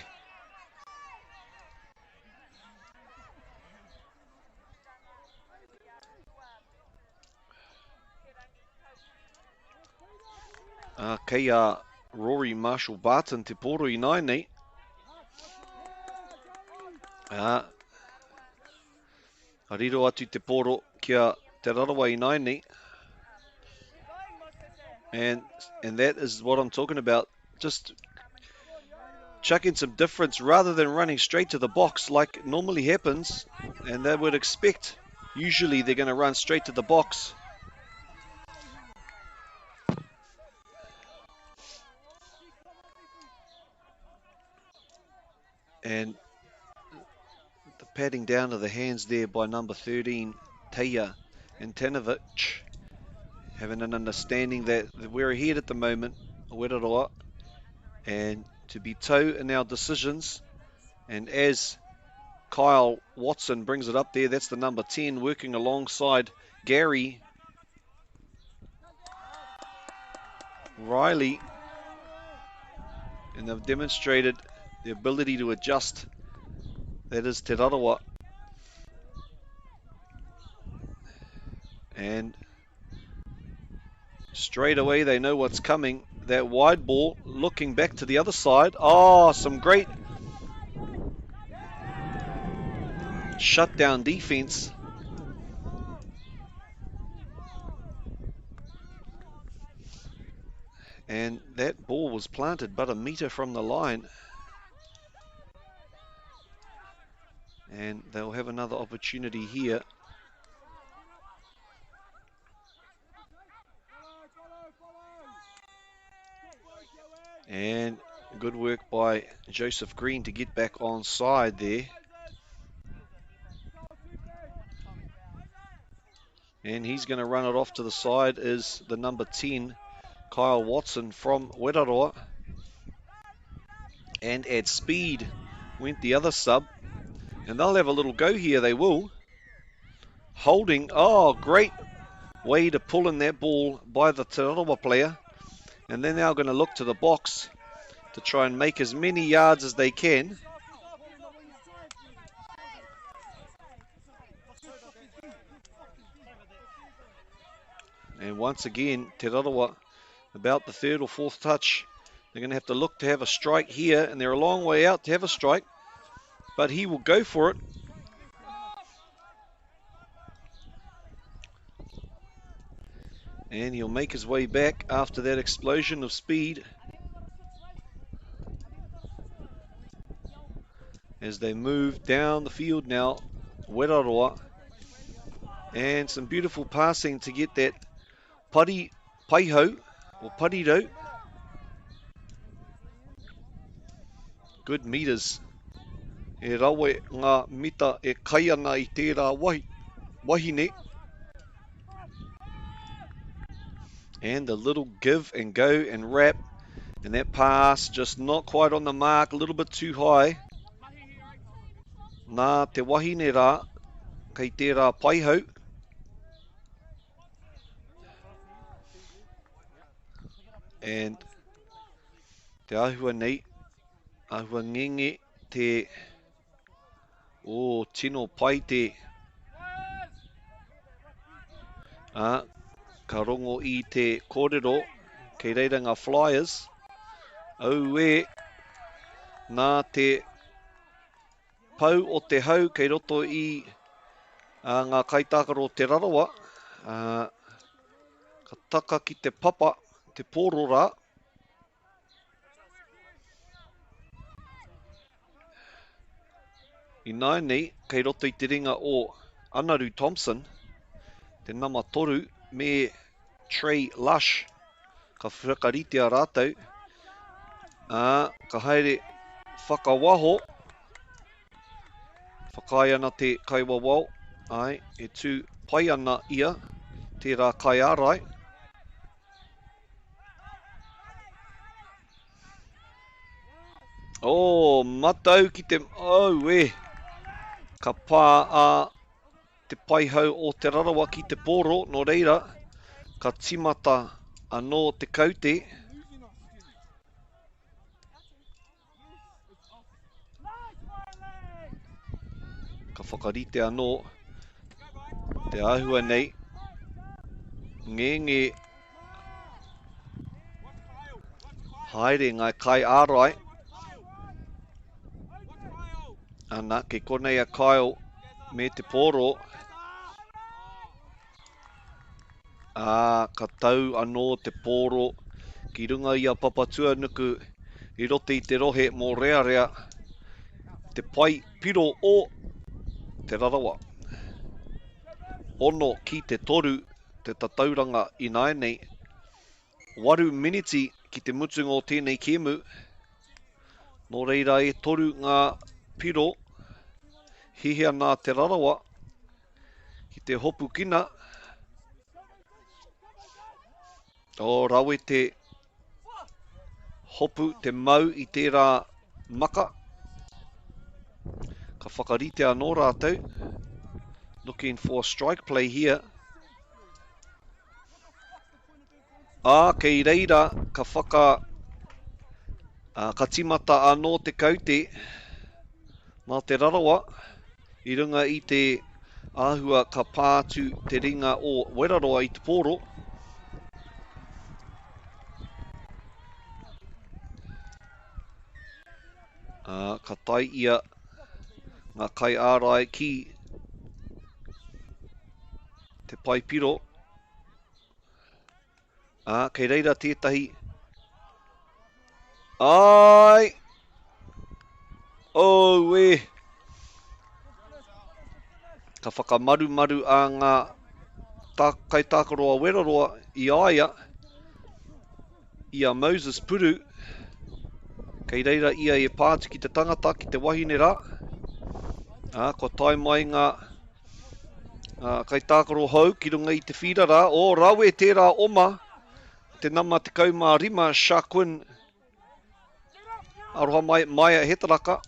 Kei a Rory Marshall Barton te poro I nai nei. Ariro atu te poro kia Te Rarawa I nai nei. And that is what I'm talking about. Just chucking some difference rather than running straight to the box like normally happens. And they would expect, usually they're going to run straight to the box. And the patting down of the hands there by number 13, Teia and Tanovic, having an understanding that we're ahead at the moment, Rotorua, and to be toe in our decisions. And as Kyle Watson brings it up there, that's the number 10 working alongside Gary Riley, and they've demonstrated the ability to adjust. That is Te Rarawa. And straight away they know what's coming. That wide ball looking back to the other side. Oh, some great shutdown defense. And that ball was planted but a meter from the line. And they'll have another opportunity here. And good work by Joseph Green to get back on side there. And he's going to run it off to the side is the number 10, Kyle Watson from Rotorua. And at speed went the other sub. And they'll have a little go here, they will. Holding, oh, great way to pull in that ball by the Te Rarawa player. And they're now going to look to the box to try and make as many yards as they can. And once again, Te Rarawa, about the third or fourth touch, they're going to have to look to have a strike here, and they're a long way out to have a strike, but he will go for it. And he'll make his way back after that explosion of speed as they move down the field now, Rotorua. And some beautiful passing to get that Paiho, or Pariro. Good meters. E rawe ngā mita e kai ana I tērā wahine. And a little give and go and wrap. And that pass just not quite on the mark, a little bit too high. Nā te wahine rā, kei tērā Paiho. And te ahua nei, ahua ngenge te tino pai te ka rongo I te kōrero kei reira ngā Flyers. Au e, nā te pau o te hau kei roto I Ngā kaitākaro te rarawa. Ka taka ki te papa, te pōrora. I nai nei, kei roto i te ringa o Anaru Thompson, te nama toru, me Trey Lush, ka whakaritea rātou. Ka haere whakawaho, whakai ana te kaiwawau, ai, e tū pai ana ia, tērā kai ārai. Matau ki te, ka pā a te paihau o te rarawa ki te pōro, no reira, ka timata anō te kaute. Ka whakarite anō te āhua nei. Nge haere ngai kai ārai. Ana, ke konei a Kyle me te pōro. Ka tau anō te pōro. Ki runga i a papatua nuku i rote i te rohe mō rea rea. Te pai piro o te rarawa. Ono ki te toru te tatauranga i nai nei. 8 miniti ki te mutunga o tēnei kēmu. Nō reira e toru ngā piro. Hihia nā te rarawa. Ki te hopu kina. Rawe te hopu, te mau i tērā maka. Ka whakarite anō rātou. Looking for strike play here. Kei reira, ka ka timata anō te kaute. Mā te rarawa. I runga i te āhua ka pātu te ringa o Weraroa i te pōro. Ka tai ia ngā kai ārai ki te pai piro. Kei reira tētahi. Ka whakamaru a ngā kaitākaro a Weraroa i aia. Ia Moses Puru. Kei reira ia e pātu ki te tangata, ki te wahine rā. Ko tai mai ngā kaitākaro hau ki runga i te whira rā. Rawe tērā oma. Te nama te kaumā rima, Shaquin. Aroha mai a hetaraka.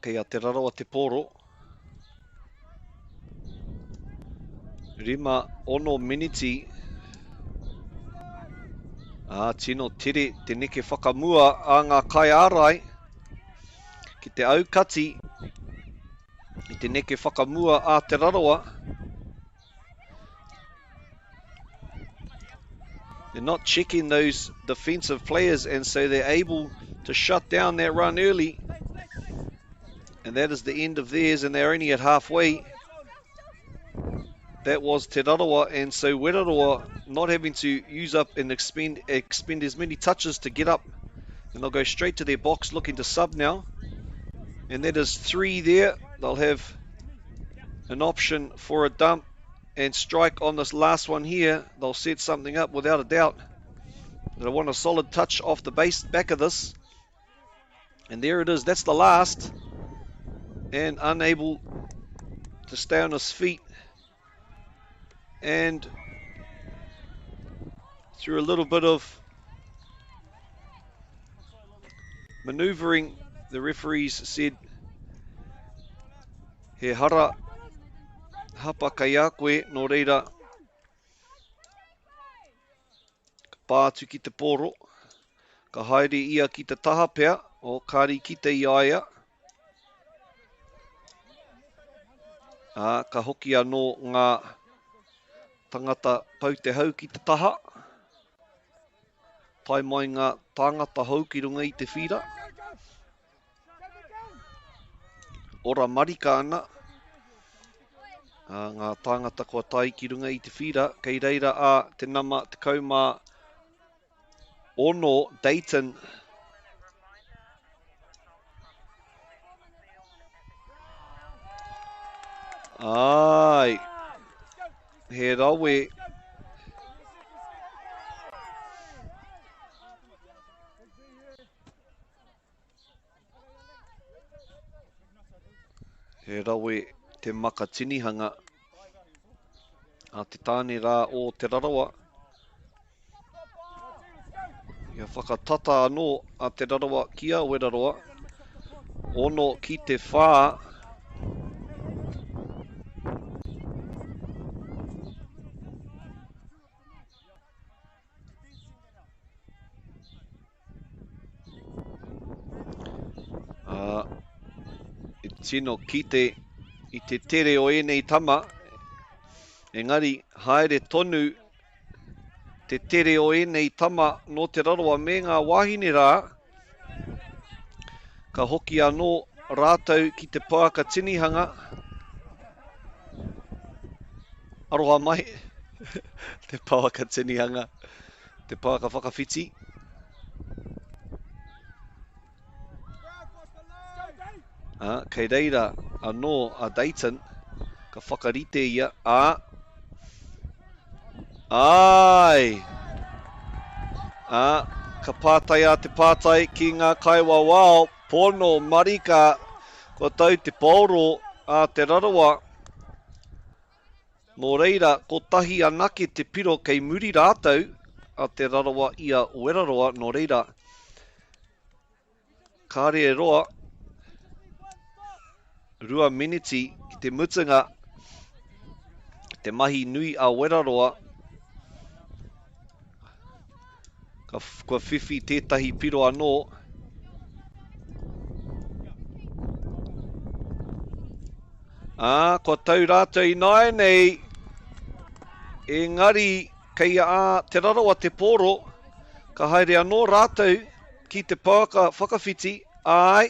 Kei a te rarawa te pōro. 5 miniti. Tino tere te neke whakamua a ngā kai ārai. Ki te aukati. I te neke whakamua a te rarawa. They're not checking those defensive players, and so they're able to shut down that run early. And that is the end of theirs, and they're only at halfway. That was Te Rarawa, and so Weraroa not having to use up and expend as many touches to get up. And they'll go straight to their box looking to sub now. And that is 3 there. They'll have an option for a dump and strike on this last one here. They'll set something up without a doubt. They want a solid touch off the back of this. And there it is. That's the last. And unable to stay on his feet. And through a little bit of maneuvering, the referees said, he hara hapa kai a koe, nō reira ka pātu ki te pōro, ka haere ia ki te taha pea o Kāri ki te iaia. Ka hoki anō ngā tangata pau te hau ki te taha. Tai mai ngā tangata hau ki runga i te whira. Ora marika ana. Ngā tangata kua tai ki runga i te whira. Kei reira te nama te kaumā ono Dayton. Ai. He rawe. He rawe te makatinihanga a te tāne rā o te rarawa. Ia whakatata anō a te rarawa kia Weraroa. Ono ki te whā. I tino kite i te tere o enei tama. Engari, haere tonu te tere o enei tama no te rarawa me ngā wahine rā. Ka hoki anō rātou ki te pāka tinihanga. Aroha mai. Te pāka tinihanga. Te pāka whakawhiti. Kei reira anō a Dayton. Ka whakarite ia. Ai! Ka pātai a te pātai ki ngā kaiwa wao. Pono marika. Ko tau te pauro a te rarawa. Nō reira, ko tahi anake te piro kei muri rātou a te rarawa ia Weraroa. Nō reira, kāre e roa. 2 miniti ki te mutunga. Te mahi nui a Weraroa. Kua whiwhi tētahi piro anō. Kua tau rātou i nai nei. Engari, kei a te rarawa te pōro. Ka haere anō rātou ki te pāka whakawhiti. Ai.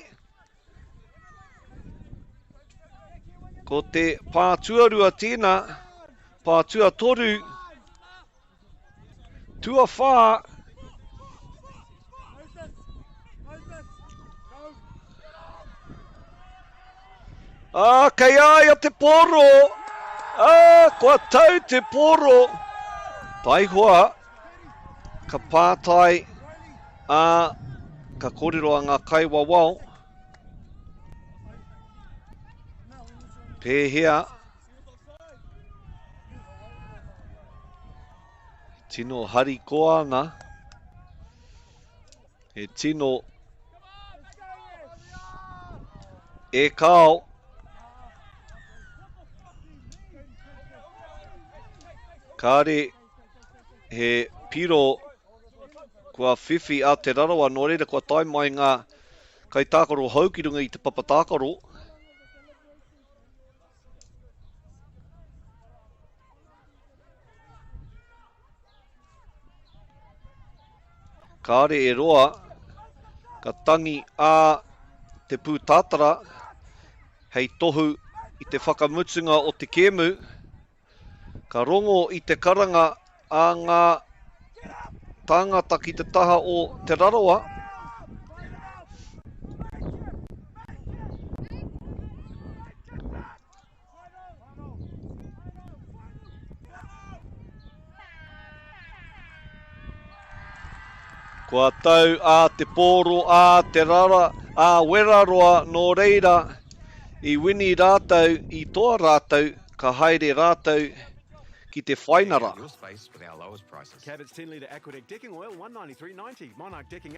Ko te pātuarua tēnā. Pātua toru. Tua whā. Kei ai a te pōro. Kua tau te pōro. Tai hoa. Ka pātai. Ka kōrero a ngā kaiwa wao. Pēhea. Tino hari koa ana. He tino e kao. Kāre he piro kua whiwhi a te rarawa. Nō reira kua tai mai ngā kai tākaro hau ki runga i te papa tākaro. Kāre e roa, ka tangi a te pūtātara, hei tohu i te whakamutunga o te kēmu, ka rongo i te karanga a ngā tāngata ki te taha o te rarawa. Kua tau a te pōro a te rara a Weraroa nō reira i wini rātou i toa rātou ka haere rātou ki te whainara. Cabot's 10 litre Aquadeck decking oil, $193.90. Monarch decking.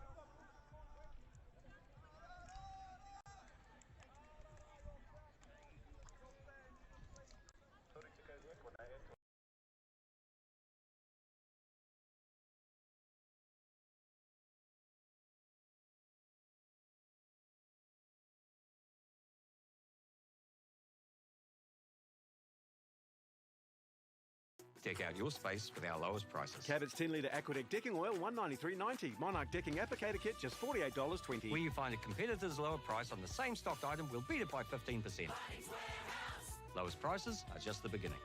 Deck out your space with our lowest prices. Cabot's 10-litre Aquadeck decking oil, $193.90. Monarch decking applicator kit, just $48.20. When you find a competitor's lower price on the same stocked item, we'll beat it by 15%. Lowest prices are just the beginning.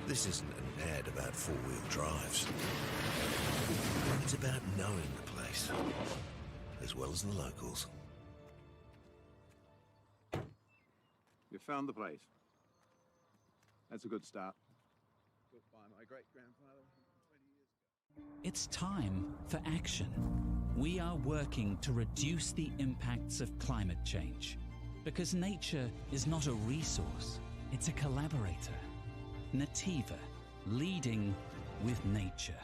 This isn't an ad about four-wheel drives. It's about knowing the place, as well as the locals. You found the place. That's a good start. Built by my great-grandfather 20 years ago. It's time for action. We are working to reduce the impacts of climate change because nature is not a resource, it's a collaborator. Nativa, leading with nature.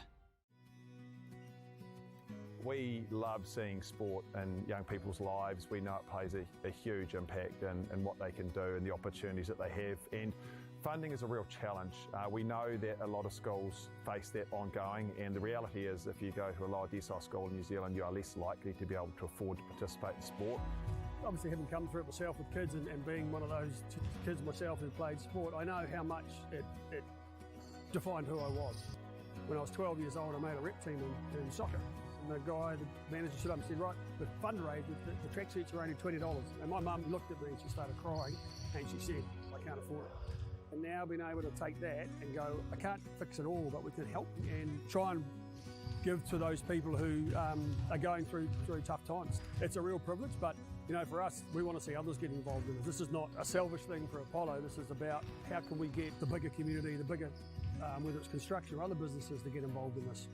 We love seeing sport in young people's lives. We know it plays a huge impact in what they can do and the opportunities that they have. And funding is a real challenge. We know that a lot of schools face that ongoing, and the reality is if you go to a lower decile school in New Zealand, you are less likely to be able to afford to participate in sport. Obviously, having come through it myself with kids and being one of those kids myself who played sport, I know how much it defined who I was. When I was 12 years old, I made a rep team in soccer. And the guy, the manager, stood up and said, right, the fundraiser, the tracksuits are only $20. And my mum looked at me and she started crying and she said, I can't afford it. And now being able to take that and go, I can't fix it all, but we can help and try and give to those people who are going through tough times. It's a real privilege, but you know, for us, we want to see others get involved in this. This is not a selfish thing for Apollo. This is about how can we get the bigger community, the bigger, whether it's construction or other businesses, to get involved in this.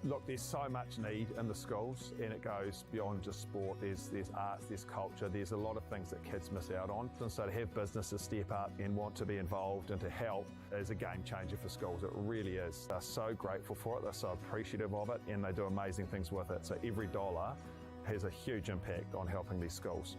Look, there's so much need in the schools, and it goes beyond just sport. There's arts, there's culture, there's a lot of things that kids miss out on. And so to have businesses step up and want to be involved and to help is a game changer for schools. It really is. They're so grateful for it, they're so appreciative of it, and they do amazing things with it. So every dollar has a huge impact on helping these schools.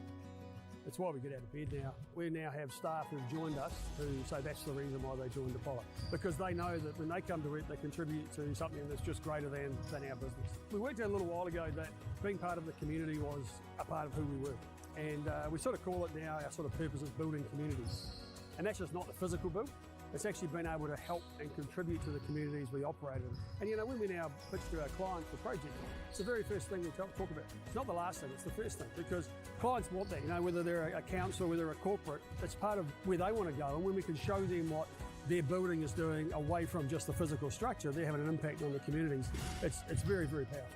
It's why we get out of bed now. We now have staff who've joined us who say that's the reason why they joined Apollo. Because they know that when they come to it, they contribute to something that's just greater than our business. We worked out a little while ago that being part of the community was a part of who we were. And we sort of call it now, our sort of purpose is building communities. And that's just not the physical build. It's actually been able to help and contribute to the communities we operate in. And you know, when we now pitch to our clients for projects, it's the very first thing we talk about. It's not the last thing, it's the first thing, because clients want that, you know, whether they're a council, whether they're a corporate, it's part of where they want to go. And when we can show them what their building is doing away from just the physical structure, they're having an impact on the communities. It's very, very powerful.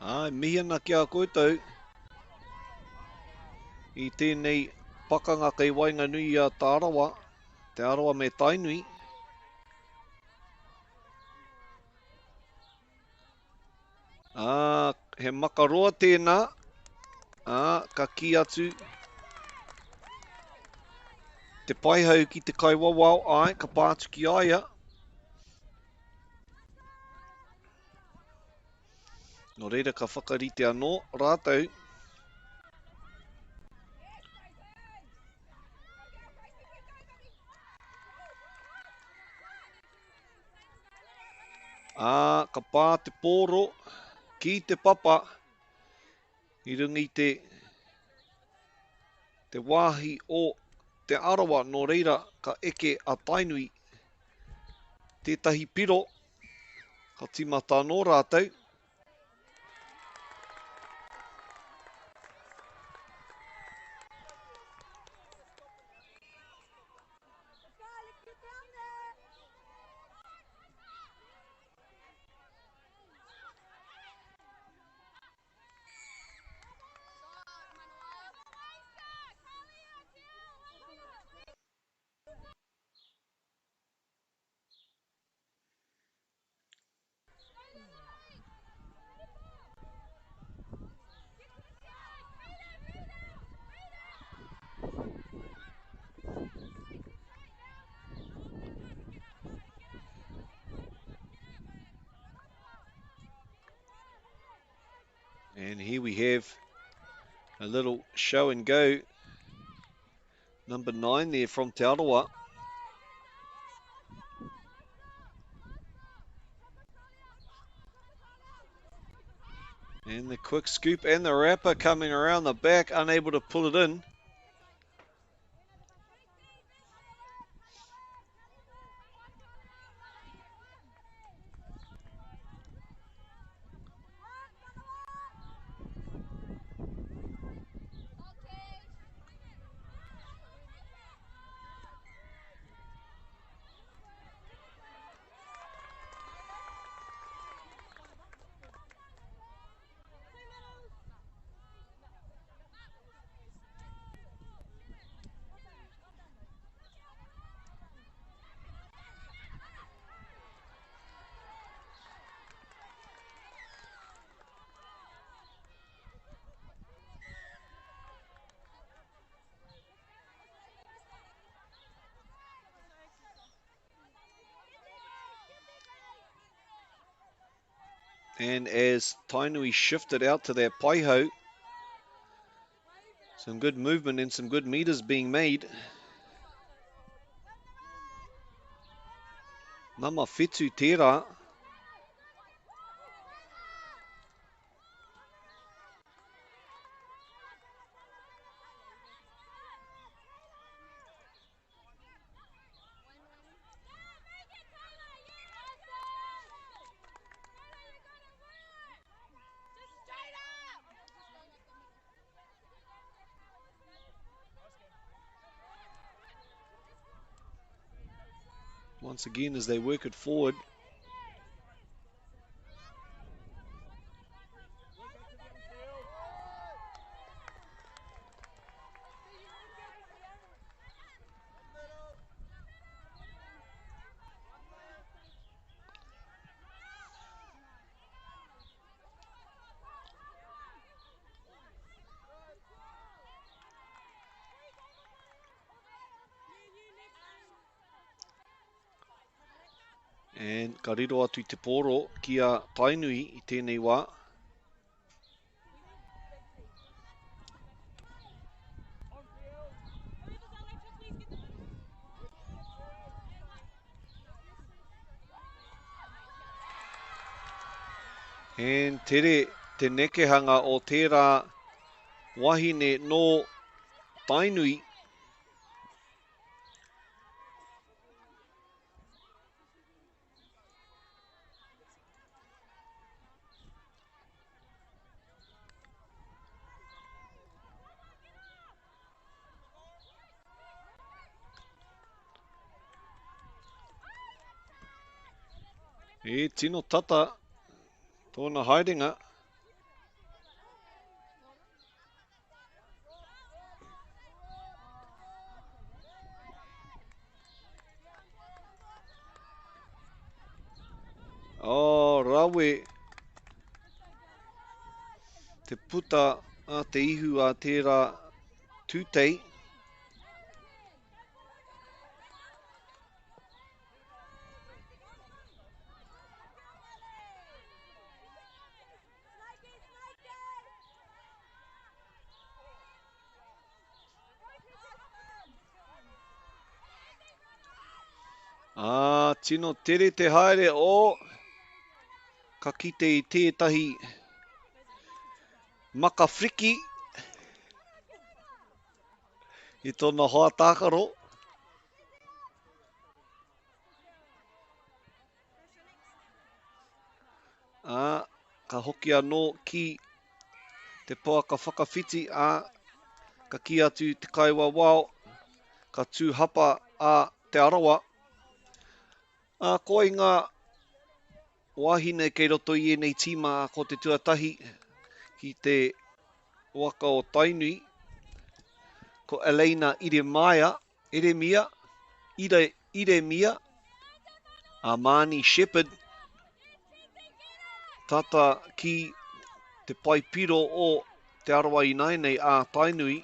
Ai, mihi ana ki a koutou. I tēnei pakanga kei wainga nui a tā arawa. Te arawa me tainui. He makaroa tēnā. Ka ki atu. Te paihau ki te kaiwawao. Ai, ka pātu ki aia. No reira ka whakarite anō rātou. Ka pā te pōro ki te papa i rungi te wāhi o te arawa. No reira ka eke a tainui tētahi piro. Ka timata anō rātou. And here we have a little show and go. Number 9 there from Te Arawa. And the quick scoop and the wrapper coming around the back, unable to pull it in. And as Tainui shifted out to that paihau, some good movement and some good meters being made. Mama whetū tērā. Once again, as they work it forward. And ka riro atu te pōro ki a Tainui i tēnei wā. And tere te nekehanga o tērā wahine no Tainui. E tino tata tōna haerenga. Oh, rawe. Te puta a te ihu a tērā tūtei. Tino tere te haere o ka kite I tētahi makawhiki I tōna hoa tākaro. Ka hoki anō ki te poa ka whakawhiti ka ki atu te kaiwa wao, ka tūhapa a te arawa. Ko I ngā wahine kei roto I nei tīma ko te tuatahi ki te waka o Tainui, ko Elena Iremia, Amani Shepherd, tata ki te paipiro o te arawa I nei a Tainui,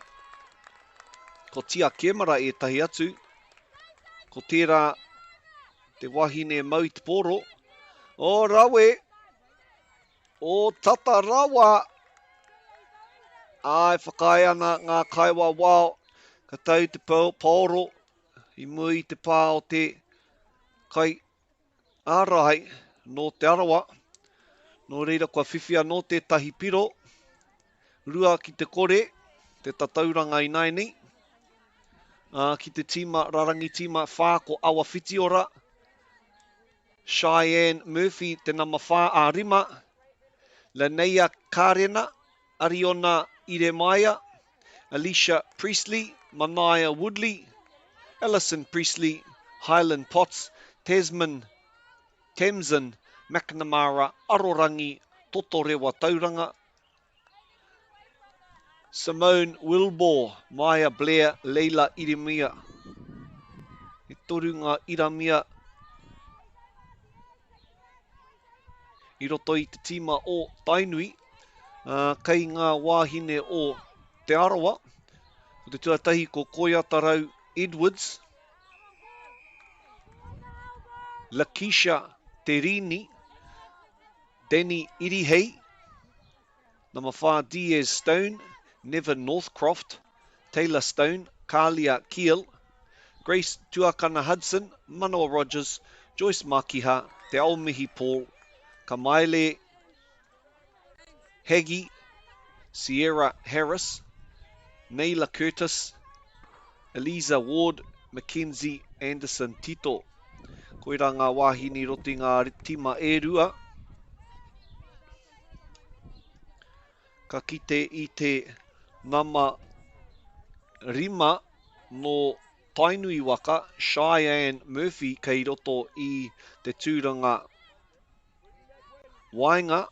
ko Tia Kemara e tahi atu, ko tērā te wahine mau I te poro, o rawe, o tata rawa, ai whakai ana ngā kaiwa wao, ka tau te paoro, I mui te pā o te kai ārai no te arawa, no reira kua whiwhia no te tahi piro, rua ki te kore, te tatauranga I nei, ki te tīma, rarangi tīma whā ko awa whitiora, Cheyenne Murphy te nama whā a rima, Linnea Karena, Ariona Iremia, Alicia Priestley, Manaya Woodley, Alison Priestley, Highland Potts, Tamsin McNamara, Arorangi, Totorewa Tauranga, Simone Wilbur, Maya Blair, Leila Iremia, I torunga Iramia, I roto I te tīma o Tainui, kei ngā wāhine o te arawa, o te tuatahi ko Koiatarau Edwards, Lakeisha Terini, Danny Irihei, Nama whā Diaz Stone, Nevin Northcroft, Taylor Stone, Kalia Keel, Grace Tuakana Hudson, Manoa Rogers, Joyce Makiha, Te Aomihi Paul, Kamaile Haggie, Sierra Harris, Naila Curtis, Eliza Ward, Mackenzie Anderson Tito. Koira ngā wāhini roti ngā tima e rua. Ka kite I te nama rima no Tainui waka, Cheyenne Murphy kei roto I te tūranga Wainga,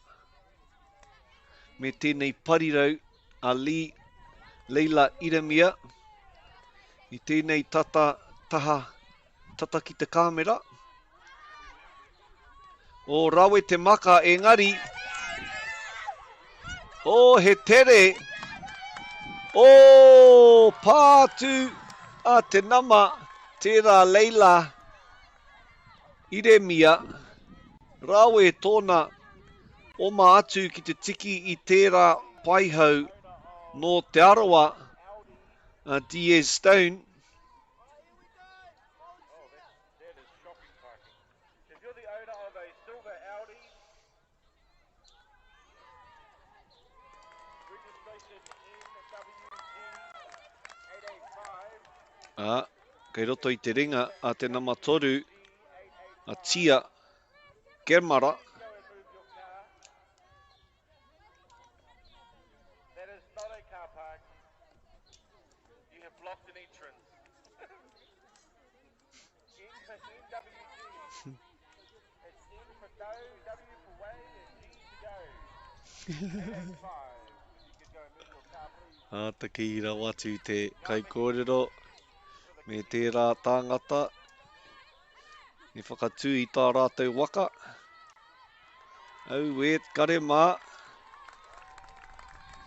me tēnei parirau a Leila Iremia, I tēnei tata ki te kāmera. O rawe te maka engari, o he tere, o pātu a te nama tērā Leila Iremia, rawe tōna oma atu ki te tiki I tērā paihau no te arawa Diaz Stone. Kei roto I te ringa a te nama toru a Tia Kemara. Takihira watu te kaikōrero me tērā tāngata. I whakatū I tā rātou waka. Au e kare mā.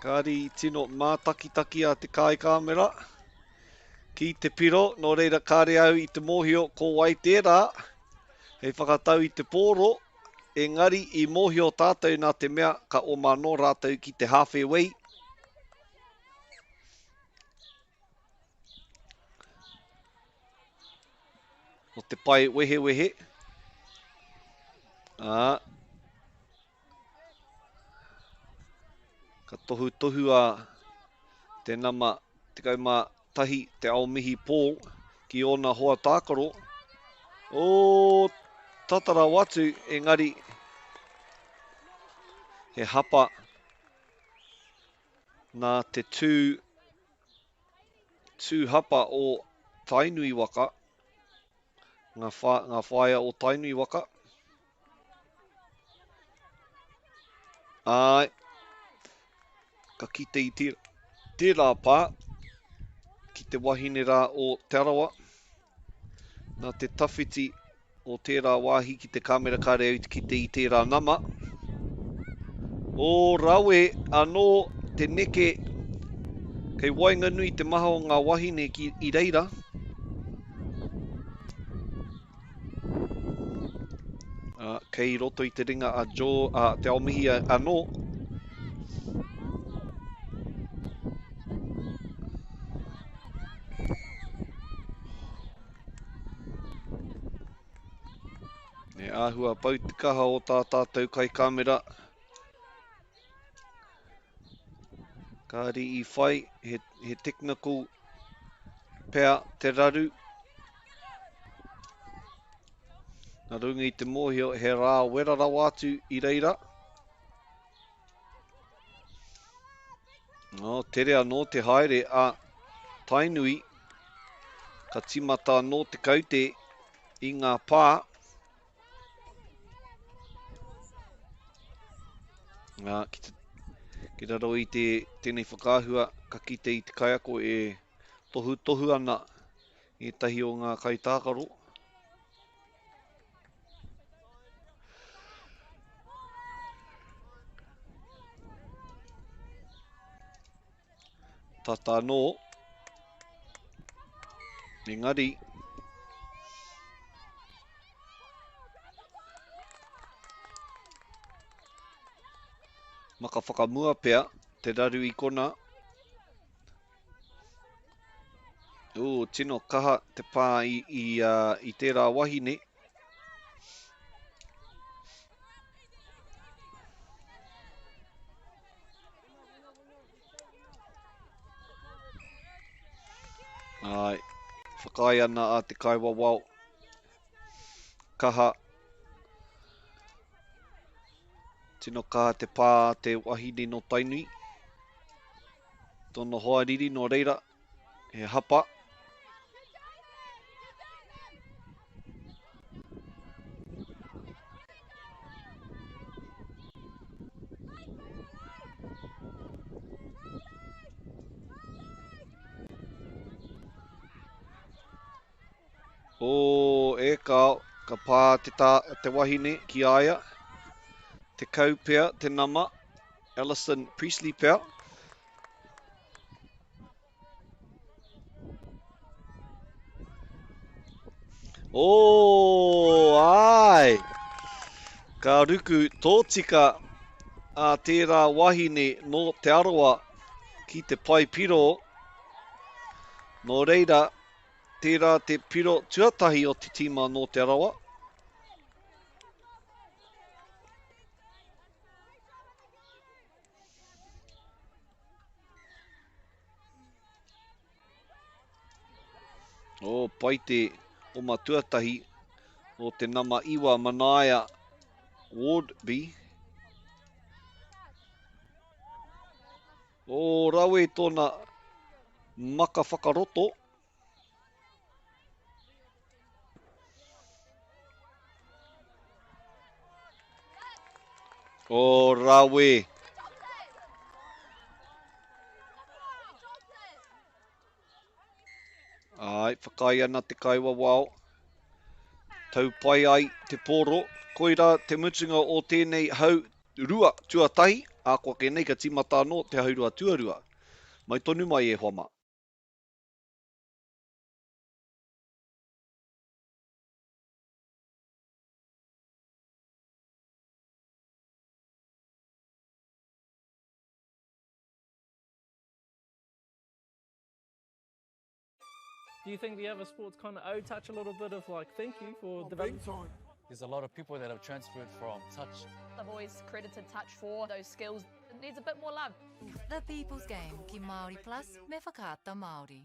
Kari tino mā taki a te kai kamera. Ki te piro, no reira kare au i te mōhio ko wai tērā. Hei whakatau i te pōro. Engari i mōhio tātou nā te mea ka o mano rātou ki te halfway. O te pai wehe. Ka tohu a te nama te kauma tahi te ao mihi Paul ki ona hoa tākaro. O tatara watu engari he hapa nā te tū hapa o tainui waka. Ngā whaia o tainui waka. Ai, ka kite i tērā pā, ki te wahine rā o te arawa. Nā te tawhiti o tērā wāhi ki te kamera kare au ki te i tērā nama. O rawe anō te neke kei wainga nui te maha o ngā wahine ki i reira. Kei roto i te ringa a te aomihi anō. Ne āhua pau te kaha o tā tātou kai kamera. Kāri i whai, he technical pea te raru. Nā runga i te mōhio he rā wera wātu i reira. No, tere anō te haere a tainui. Ka timata anō te kaute i ngā pā. Ki raro i tēnei whakāhua, ka kite i te kaiako e tohu ana i tahi o ngā kai tākaro. Tata anō. Engari. Maka whakamua pea, te raru i kona. Tino kaha te pā i tērā wahine. Ai, whakai ana a te kaiwa wau. Kaha. Tino kaha te pā te wahine no tainui. Tono hoa riri no reira. He hapa. Ka pā te wahine ki aia. Te kau pea, te nama. Alison Priestley pea. Ai! Ka ruku tōtika a tērā wahine no te arawa ki te pai piro. Nō reira, tērā te piro tuatahi o te tīma no te arawa. Paite o ma tuatahi o te nama iwa manaia Wardby. Rawe tōna maka whakaroto. Rawe. Ai, whakai ana te kaiwa wau. Tau pai ai te poro, koira te mutunga o tēnei hau rua tuatahi, a kua ke nei ka timata anō te haurua tuarua. Mai tonu mai e Homa. Do you think the other sports kind of touch a little bit of like thank you for development? There's a lot of people that have transferred from touch. I've always credited touch for those skills. It needs a bit more love. The People's Game ki Māori Plus me whakaata Māori.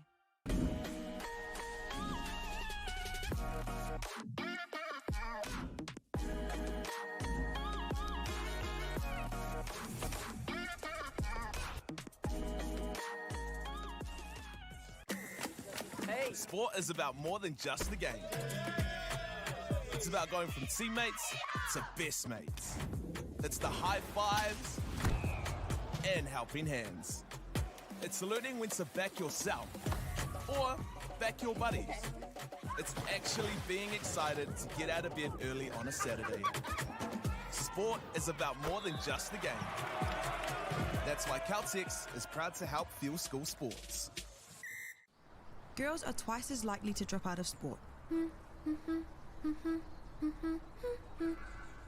Sport is about more than just the game. It's about going from teammates to best mates. It's the high fives and helping hands. It's learning when to back yourself or back your buddies. It's actually being excited to get out of bed early on a Saturday. Sport is about more than just the game. That's why Caltex is proud to help fuel school sports. Girls are twice as likely to drop out of sport.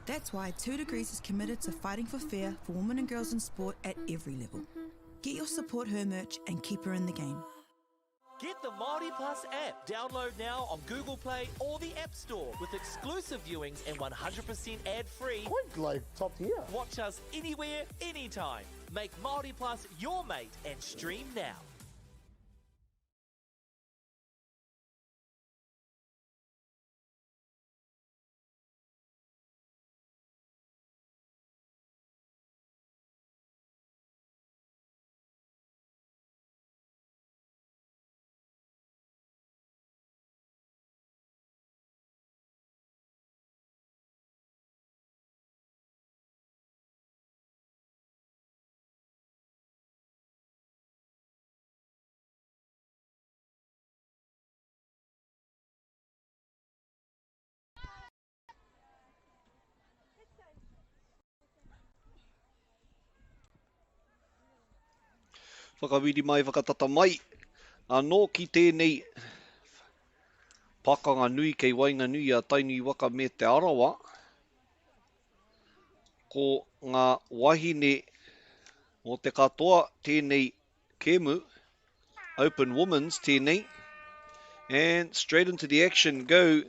That's why 2 Degrees is committed to fighting for fair for women and girls in sport at every level. Get your support her merch and keep her in the game. Get the Māori Plus app. Download now on Google Play or the App Store with exclusive viewings and 100% ad-free. Quite like top tier. Watch us anywhere, anytime. Make Māori Plus your mate and stream now. Whakawiri mai, whakatata mai. Anō ki tēnei pakanga nui kei wainga nui a tainui waka me te arawa. Ko ngā wahine o te katoa tēnei kemu. Open Women's tēnei. And straight into the action go.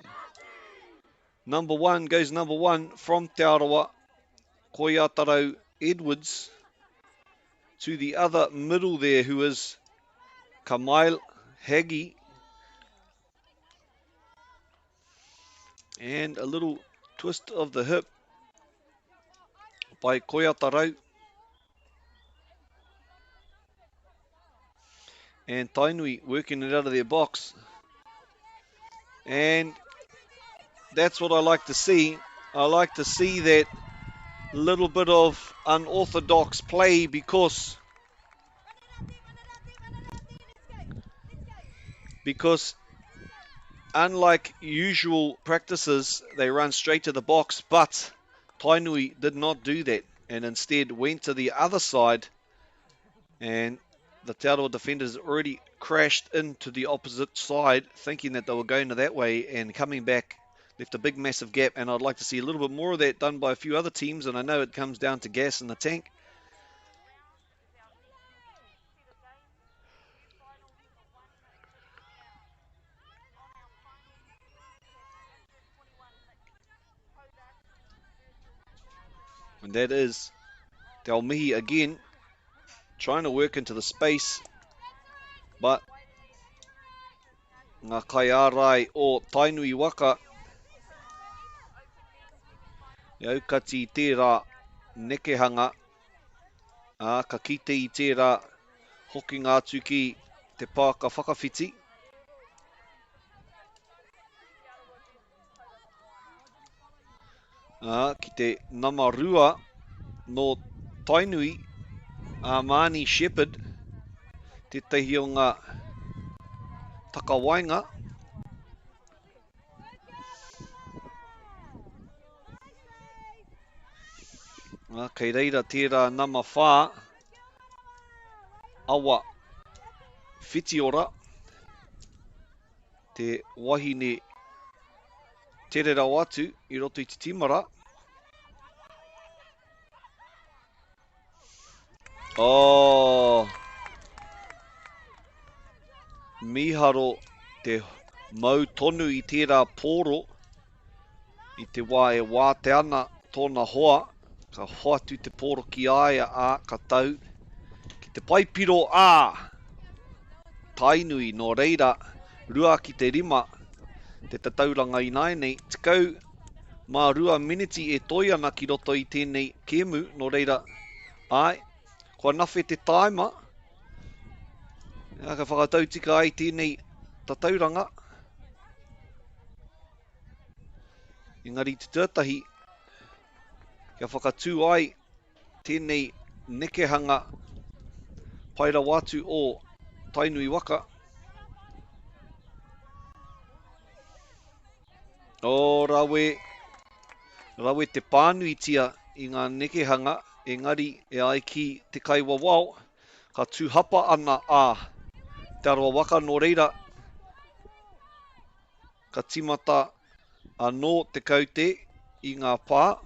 Number one goes number one from Te Arawa. Koia Tarau Edwards. To the other middle there, who is Kamail Hagi. And a little twist of the hip by Koia Tarau. And Tainui working it out of their box. And that's what I like to see. I like to see that little bit of unorthodox play because unlike usual practices, they run straight to the box, but Tainui did not do that and instead went to the other side, and the Te Arawa defenders already crashed into the opposite side thinking that they were going to that way, and coming back left a big massive gap, and I'd like to see a little bit more of that done by a few other teams, and I know it comes down to gas in the tank. And that is Te Aumihi again, trying to work into the space, but ngā kaiārai o Tainui waka i aukati i tērā nekehanga, ka kite i tērā hoki ngā tuki te pāka whakawhiti. Ki te namarua no Tainui, Mani Shepherd, te tehi o ngā takawainga. Kei reira tērā nama whā. Awa whiti ora. Te wahine tere rau atu I roto I te timara. Oh, miharo te mau tonu I tērā pōro. I te wā e wā te ana tōna hoa. Ka hoatu te pōro ki aia a ka tau. Ki te paipiro a tainui no reira. Rua ki te rima. Te tatauranga I nai nei. Tikau mā rua miniti e toi ana ki roto I tēnei kēmu no reira. Ai, kua nawhi te taima. Ka whakatau tika ai tēnei tatauranga. Engari te tētahi. Kia whakatū ai tēnei nekehanga paira watu o tainui waka. O rawe te pānui tia I ngā nekehanga, engari e ai ki te kaiwa wau, ka tūhapa ana a te aroa waka no reira. Ka timata anō te kaute I ngā pā.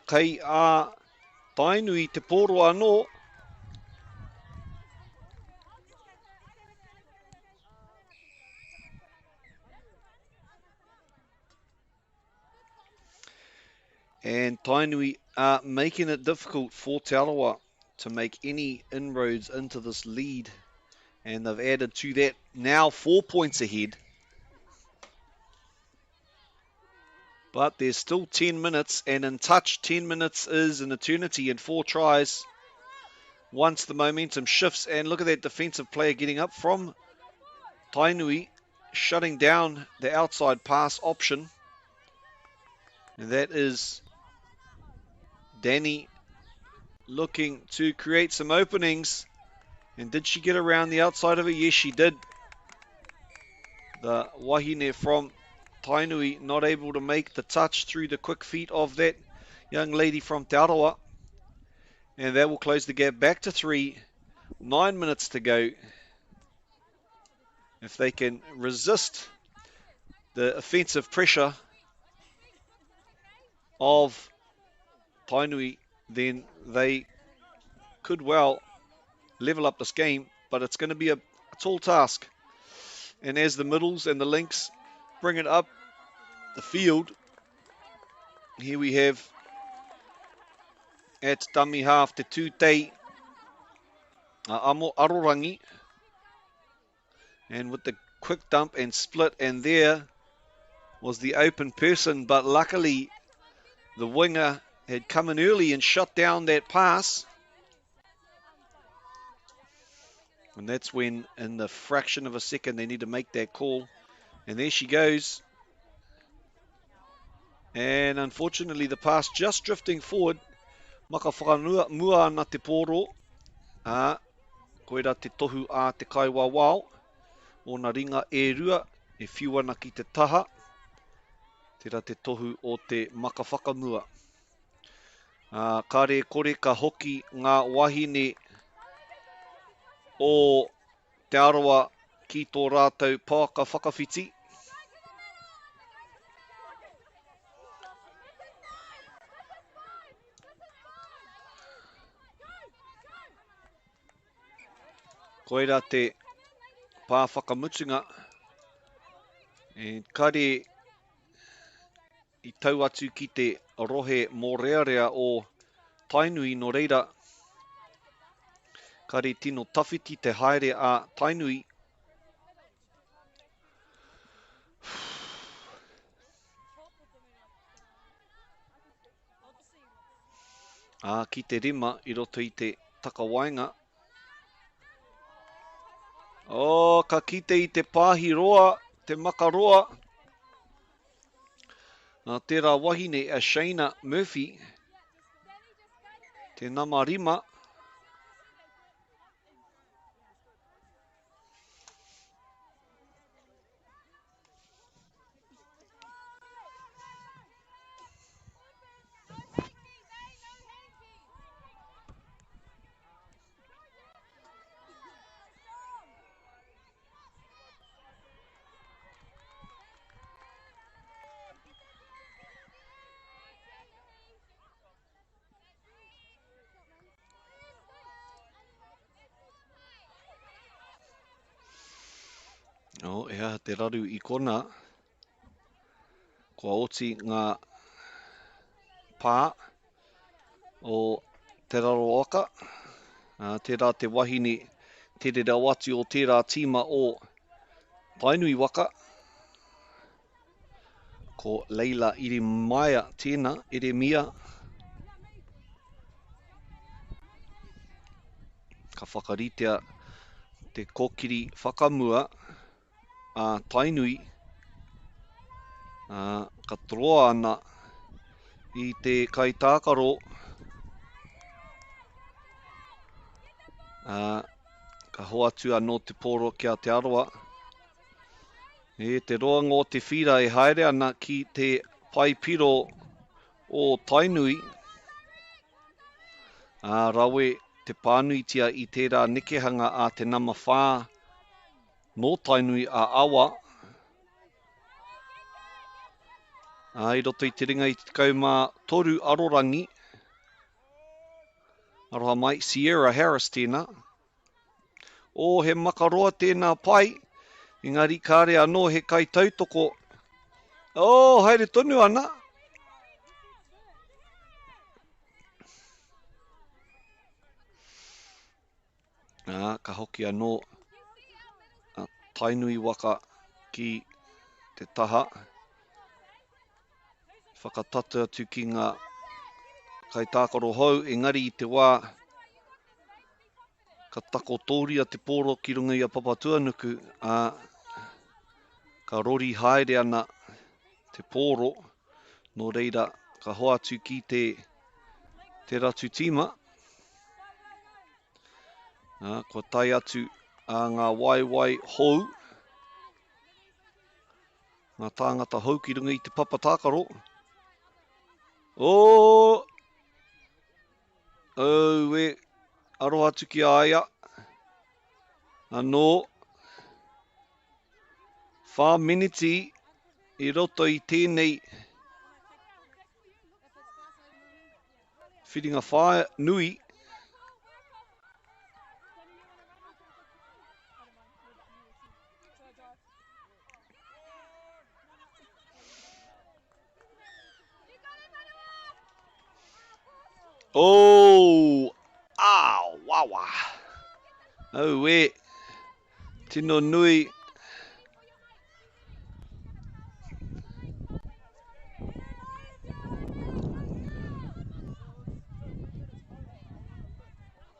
Kei a tainui te pōro anō. And tainui are making it difficult for Te Arawa to make any inroads into this lead. And they've added to that now 4 points ahead. But there's still 10 minutes, and in touch, 10 minutes is an eternity in 4 tries. Once the momentum shifts, and look at that defensive player getting up from Tainui, shutting down the outside pass option. And that is Danny looking to create some openings. And did she get around the outside of it? Yes, she did. The wahine from Tainui not able to make the touch through the quick feet of that young lady from Te Arawa. And that will close the gap back to 3. 9 minutes to go. If they can resist the offensive pressure of Tainui, then they could well level up this game. But it's going to be a tall task. And as the middles and the links bring it up the field, here we have at dummy half Te Tūtei Amo Arorangi, and with the quick dump and split, and there was the open person, but luckily the winger had come in early and shut down that pass. And that's when, in the fraction of a second, they need to make that call. And there she goes. And unfortunately, the pass just drifting forward. Maka whakanua mua ana te pōro. Koera te tohu a te kaiwa wao. O na ringa e rua, e whiwana ki te taha. Tera te tohu o te maka whakamua. Kare kore ka hoki ngā wahine o te aroa ki tō rātou pāka whakawhiti. Koira te pā whakamutunga. E kare I tau atu ki te rohe mō rea o Tainui no reira. Kare tino tawhiti te haere a Tainui. Ki te rima I roto I te takawainga. Ka kite I te pāhi roa, te makaroa. Tērā wahine a Shayna Murphy. Te nama rima. Ea te raru I kona. Kua oti ngā pā o te raro waka. Tērā te wahine te rera wati o tērā tīma o Tainui waka. Ko Leila Iri Maia tēnā, Iri Mia. Ka whakaritea te kokiri whakamua a Tainui. Ka troa ana I te kaitākaro. Ka hoatua no te poro kia te aroa. Te roa ngō te whira e haere ana ki te paipiro o Tainui. Rawe te pānuitia I tērā nekehanga a te nama whā no Tainui a awa. I roto I te ringa I te kaumā toru arorangi. Aroha mai Sierra Harris tēnā. He makaroa tēnā pai. Engari kāre anō he kai tautoko. Haere tonu ana. Ka hoki anō Tainui waka ki te taha. Whakatata atu ki ngā kaitākaro hou, engari I te wā ka tako tōria te poro ki runga I a papatuanuku, ka rori haere ana te poro, no reira ka hoa atu ki te ratu tīma. Ko tai atu a ngā waiwai hou, ngā tāngata hou ki runga I te papatākaro. Aroha atu ki aia. Anō. Whā miniti I roto I tēnei whiringa whā nui. Wawa. Tino nui.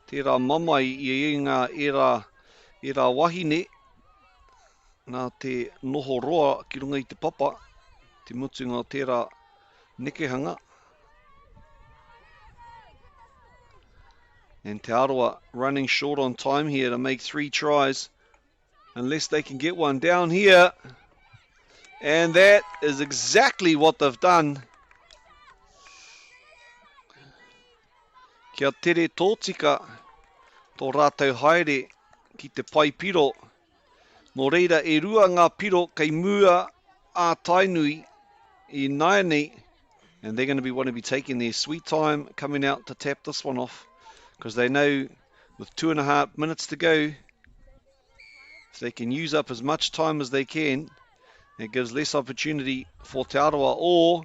Tērā mamai I ngā era wahine. Nā te noho roa ki runga I te papa. Te mutunga o tērā nekehanga. And Te Aroa running short on time here to make 3 tries. Unless they can get one down here. And that is exactly what they've done. Kia tere tōtika tō rātou haere ki te pai piro. Mō reira e rua ngā piro kei mua a tainui I nainei, and they're going to be taking their sweet time coming out to tap this one off, because they know with 2.5 minutes to go, if they can use up as much time as they can, it gives less opportunity for Te Arawa, or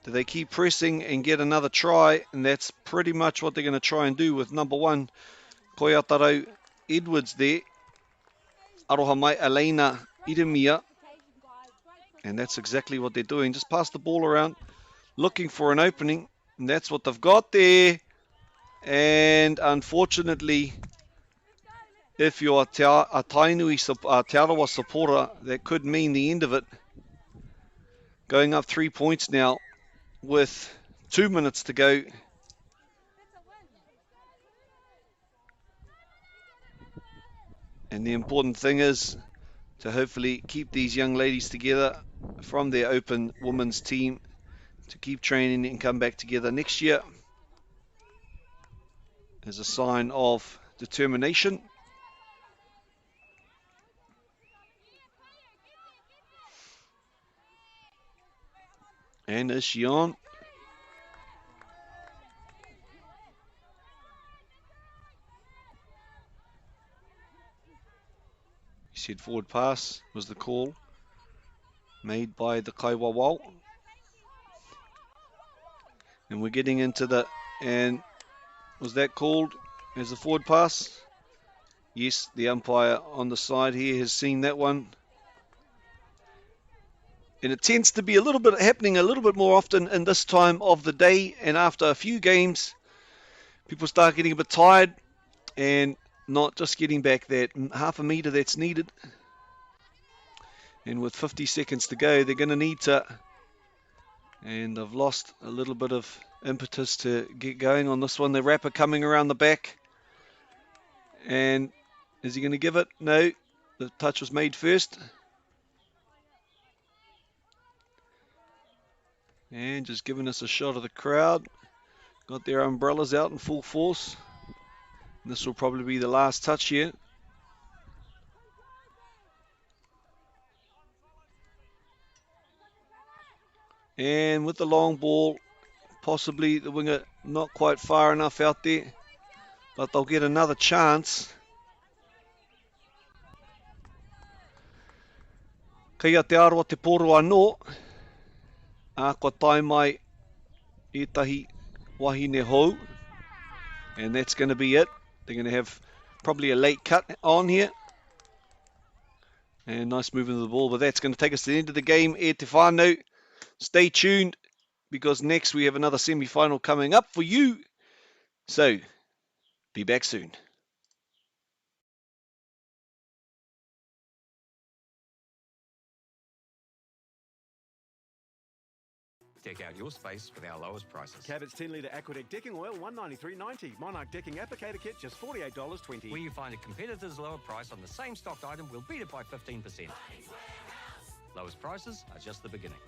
do they keep pressing and get another try? And that's pretty much what they're going to try and do with number 1, Koiatarau Edwards there. Aroha mai Elena Iremia. And that's exactly what they're doing. Just pass the ball around, looking for an opening. And that's what they've got there. And unfortunately, if you're a Tainui, Te Arawa supporter, that could mean the end of it. Going up 3 points now with 2 minutes to go. And the important thing is to hopefully keep these young ladies together from their open women's team, to keep training and come back together next year as a sign of determination. And is she on? He said forward pass was the call made by the Kaiwawau. And we're getting into the, and was that called as a forward pass? Yes, the umpire on the side here has seen that one. And it tends to be a little bit happening a little bit more often in this time of the day, and after a few games, people start getting a bit tired and not just getting back that half a metre that's needed. And with 50 seconds to go, they're going to need to, and they've lost a little bit of impetus to get going on this one. The rapper coming around the back, and is he going to give it? No, the touch was made first. And just giving us a shot of the crowd. Got their umbrellas out in full force. And this will probably be the last touch here. And with the long ball, possibly the winger not quite far enough out there, but they'll get another chance. Kia te aroa te poro anō, a ko tai mai etahi wahine hou, and that's going to be it. They're going to have probably a late cut on here. And nice movement of the ball, but that's going to take us to the end of the game. E te whānau. Stay tuned, because next we have another semi-final coming up for you. So, be back soon. Deck out your space with our lowest prices. Cabot's 10-litre Aquadeck decking oil, $193.90. Monarch decking applicator kit, just $48.20. When you find a competitor's lower price on the same stocked item, we'll beat it by 15%. Lowest prices are just the beginning.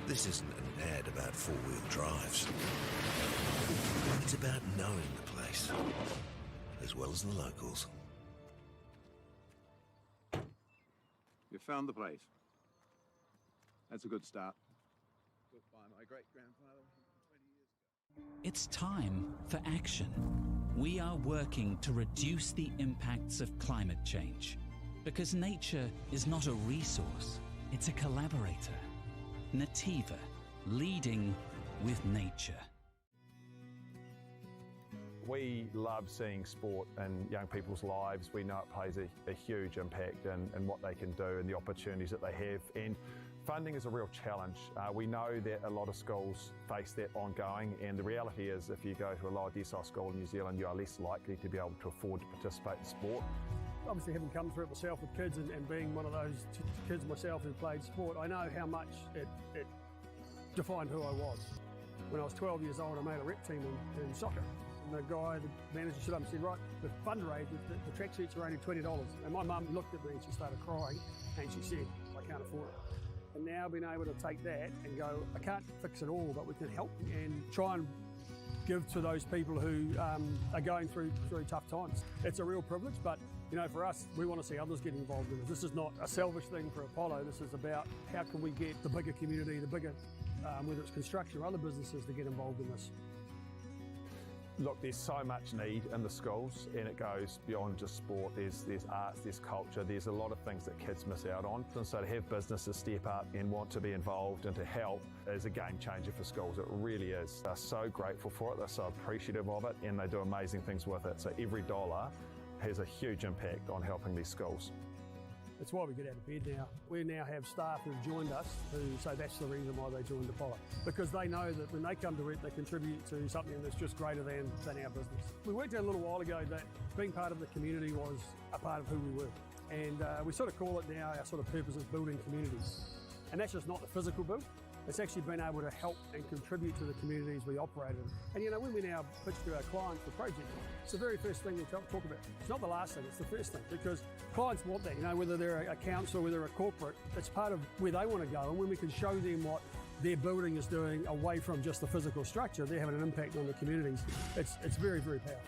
This isn't an ad about four-wheel drives. It's about knowing the place, as well as the locals. You found the place. That's a good start. Built by my great-grandfather 20 years ago. It's time for action. We are working to reduce the impacts of climate change, because nature is not a resource, it's a collaborator. Nativa, leading with nature. We love seeing sport in young people's lives. We know it plays a huge impact in what they can do and the opportunities that they have. And funding is a real challenge. We know that a lot of schools face that ongoing, and the reality is if you go to a lower decile school in New Zealand, you are less likely to be able to afford to participate in sport. Obviously, having come through it myself with kids and being one of those kids myself who played sport, I know how much it defined who I was. When I was 12 years old, I made a rep team in soccer. And the guy, the manager stood up and said, right, the fundraiser, the tracksuits are only $20. And my mum looked at me and she started crying and she said, I can't afford it. And now being able to take that and go, I can't fix it all, but we can help and try and give to those people who are going through tough times. It's a real privilege, but you know, for us, we want to see others get involved in this. This is not a selfish thing for Apollo. This is about how can we get the bigger community, the bigger, whether it's construction or other businesses, to get involved in this. Look, there's so much need in the schools, and it goes beyond just sport. There's arts, there's culture, there's a lot of things that kids miss out on. And so to have businesses step up and want to be involved and to help is a game changer for schools. It really is. They're so grateful for it, they're so appreciative of it, and they do amazing things with it. So every dollar has a huge impact on helping these schools. That's why we get out of bed now. We now have staff who've joined us who say that's the reason why they joined Apollo. Because they know that when they come to it, they contribute to something that's just greater than our business. We worked out a little while ago that being part of the community was a part of who we were. And we sort of call it now, our sort of purpose is building communities. And that's just not the physical build. It's actually been able to help and contribute to the communities we operate in. And you know, when we now pitch to our clients for projects, it's the very first thing we talk about. It's not the last thing, it's the first thing, because clients want that, you know, whether they're a council, whether they're a corporate, it's part of where they want to go. And when we can show them what their building is doing away from just the physical structure, they're having an impact on the communities. It's very, very powerful.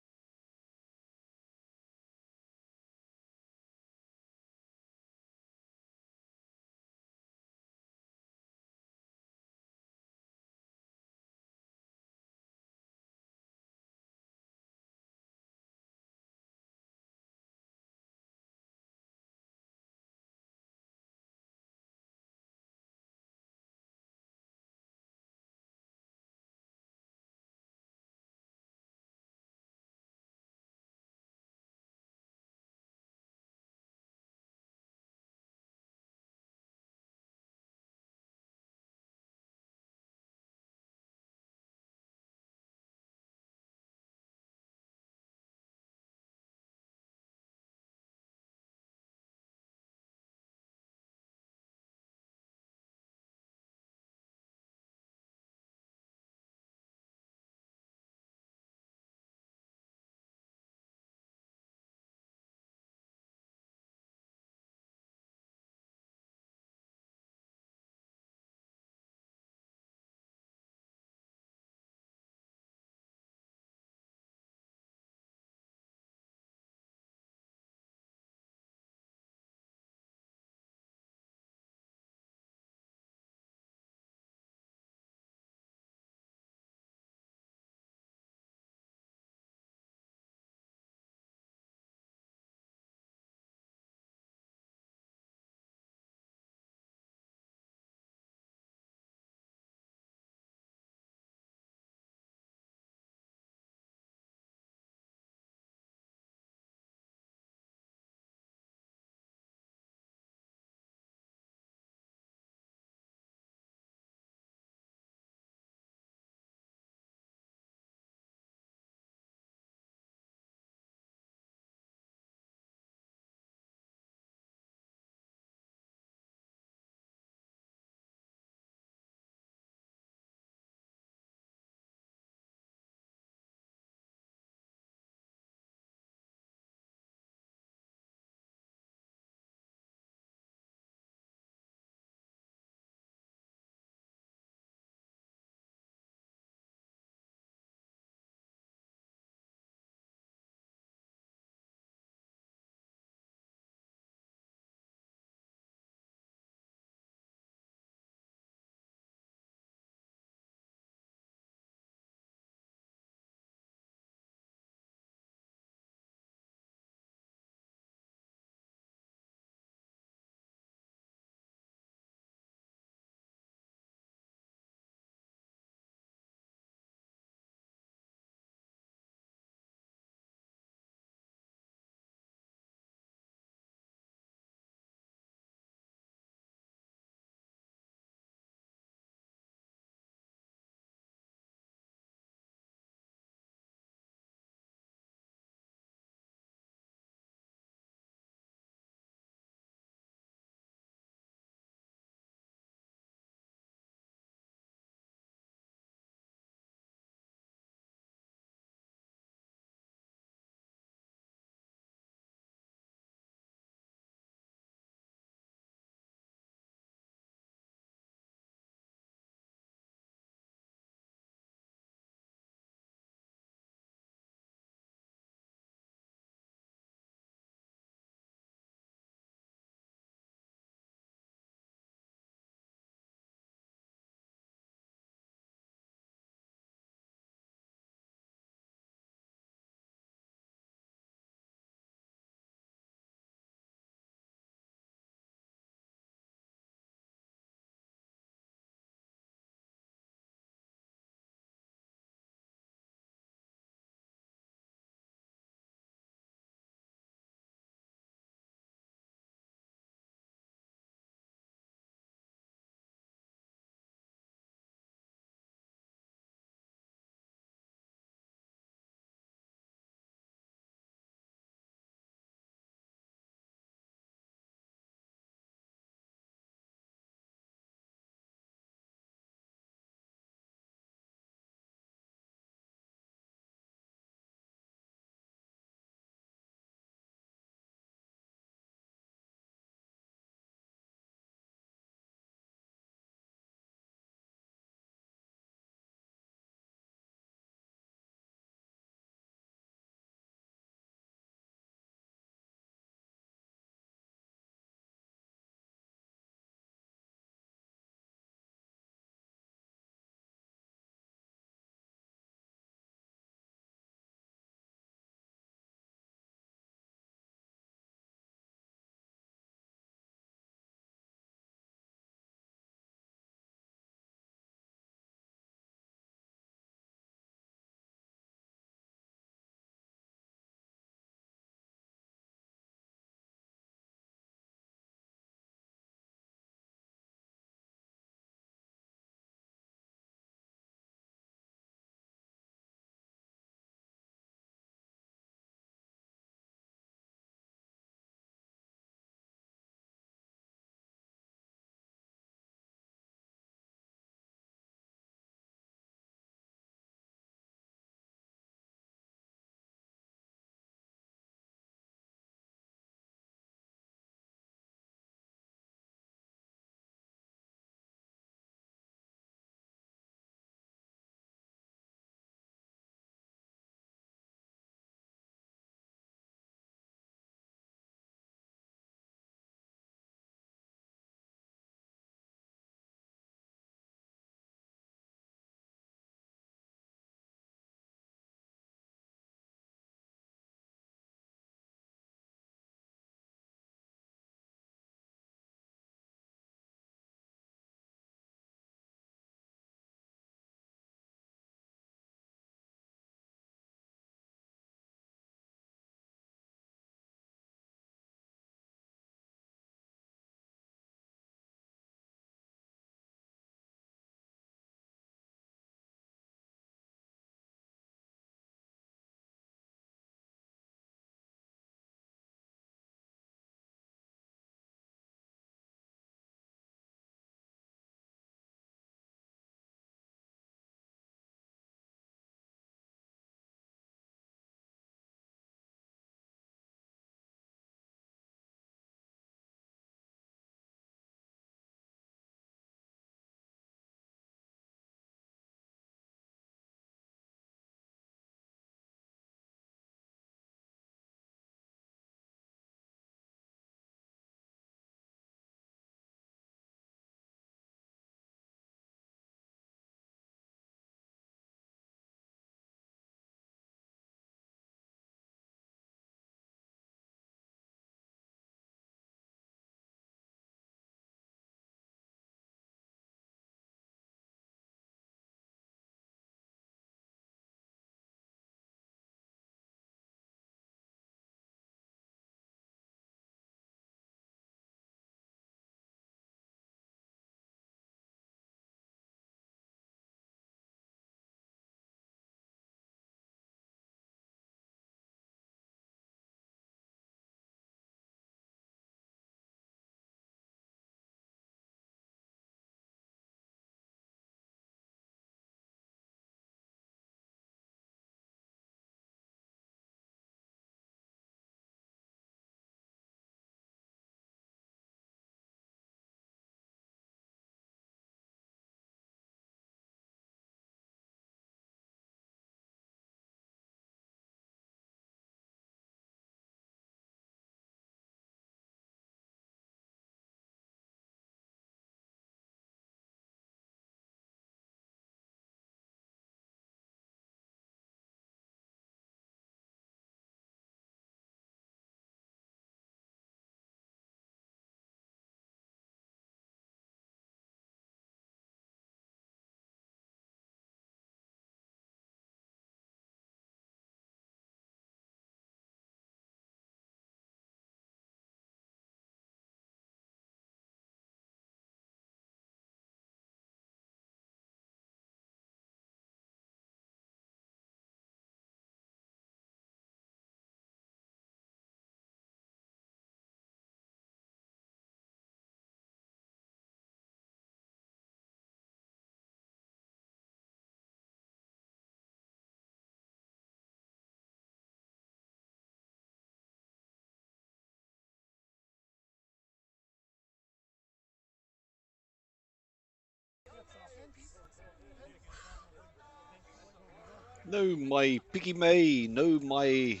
Nau mai piki mai, nau mai,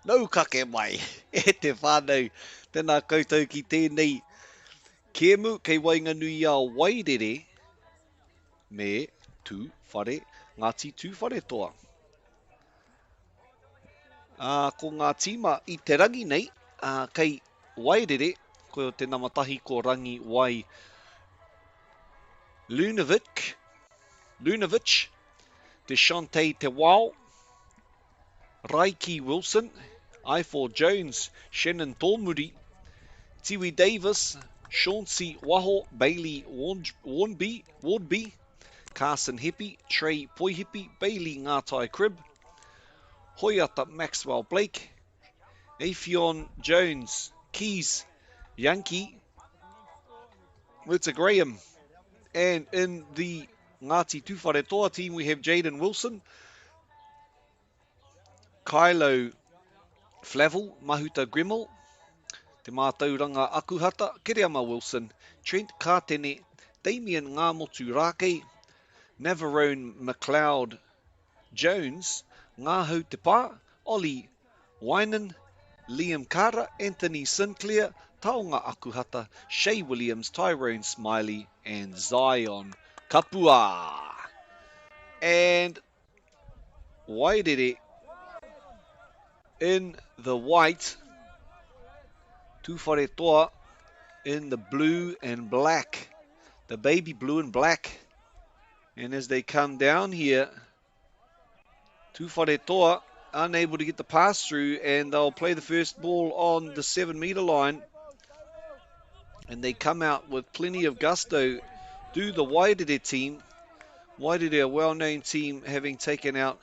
nau kake mai. E te whānau, tēnā koutou ki tēnei. Kēmu kei wainga nui a Wairere me tū whare, Ngāti tū whare toa. Ko ngā tīma i te rangi nei, kei Wairere, ko te namatahi ko rangi wai Lunovic, Deshante Te Wao, Raiki Wilson, I4 Jones, Shannon Tōmuri, Tiwi Davis, Chauncey Waho, Bailey Wardby, Carson Hippie, Trey Poihipi, Bailey Ngātai Crib, Hoiata Maxwell Blake, Afion Jones, Keys, Yankee, Rita Graham, and in the Ngāti Tūwhare Toa team we have Jaden Wilson, Kylo Flavel, Mahuta Grimmel, Te Mātauranga Akuhata, Kiriama Wilson, Trent Kātene, Damien Ngamotu Rake, Navarone McLeod Jones, Ngāhau Te Pā, Ollie Wynan, Liam Kara, Anthony Sinclair, Taonga Akuhata, Shay Williams, Tyrone Smiley, and Zion Kapua. And Wairere in the white, Tūwhare Toa in the blue and black, the baby blue and black. And as they come down here, Tūwhare Toa unable to get the pass through, and they'll play the first ball on the 7-metre line. And they come out with plenty of gusto, do the Wairere team. Wairere, a well-known team, having taken out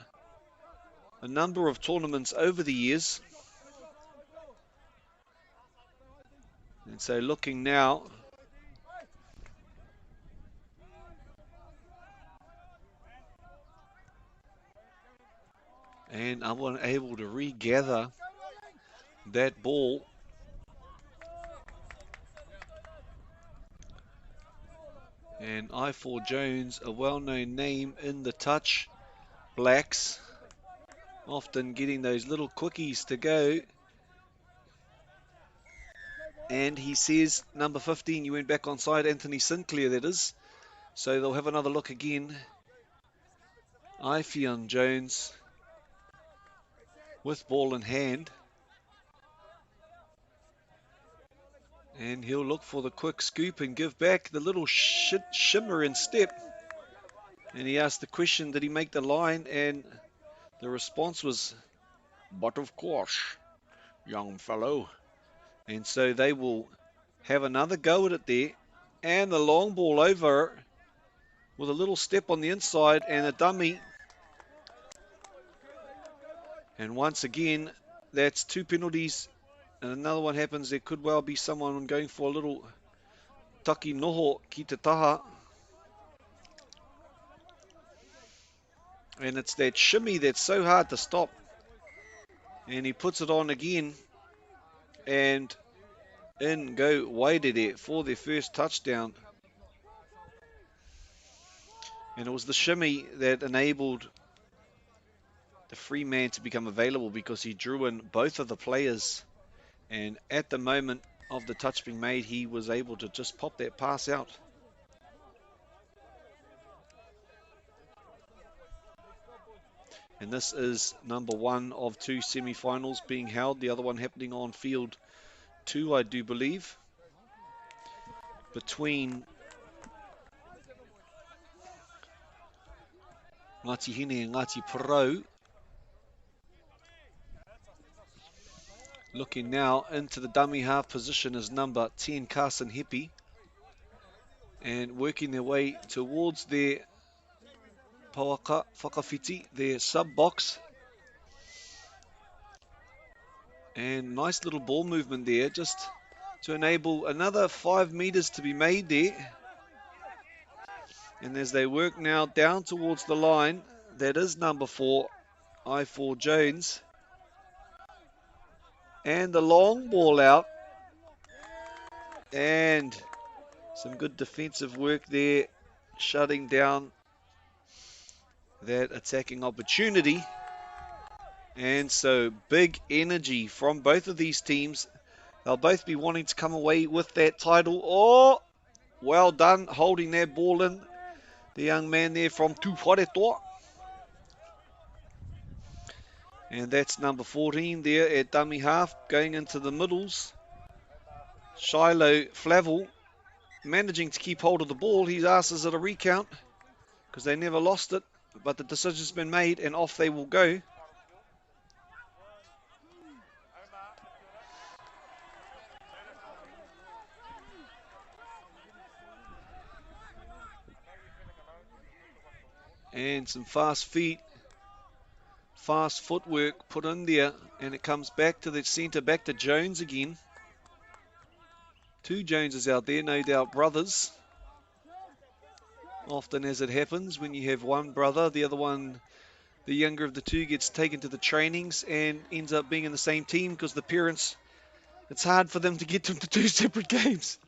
a number of tournaments over the years. And so looking now, and I'm unable to regather that ball. And I4 Jones, a well-known name in the touch blacks, often getting those little quickies to go. And he says, number 15, you went back on side, Anthony Sinclair, that is. So they'll have another look again. I4 Jones with ball in hand. And he'll look for the quick scoop and give back the little shimmer and step. And he asked the question, did he make the line? And the response was, but of course, young fellow. And so they will have another go at it there. And the long ball over with a little step on the inside and a dummy. And once again, that's 2 penalties. And another one happens. There could well be someone going for a little taki noho ki te taha. And it's that shimmy that's so hard to stop. And he puts it on again. And in go Wairere for their first touchdown. And it was the shimmy that enabled the free man to become available, because he drew in both of the players. And at the moment of the touch being made, he was able to just pop that pass out. And this is number 1 of 2 semi-finals being held. The other one happening on field 2, I do believe, between Ngāti Hine and Ngāti Porou. Looking now into the dummy half position is number 10, Carson Hippie. And working their way towards their Pawaka Whakawhiti, their sub-box. And nice little ball movement there, just to enable another 5 meters to be made there. And as they work now down towards the line, that is number 4, I4 Jones. And the long ball out. And some good defensive work there, shutting down that attacking opportunity. And so big energy from both of these teams. They'll both be wanting to come away with that title. Oh, well done holding that ball in. The young man there from Tūwharetoa. And that's number 14 there at dummy half, going into the middles. Shiloh Flavel managing to keep hold of the ball. He's asked, is it a recount? Because they never lost it. But the decision's been made and off they will go. And some fast feet, fast footwork put in there. And it comes back to the centre, back to Jones again. Two Joneses out there, no doubt brothers. Often as it happens, when you have one brother, the other one, the younger of the two, gets taken to the trainings and ends up being in the same team because the parents, it's hard for them to get them to two separate games.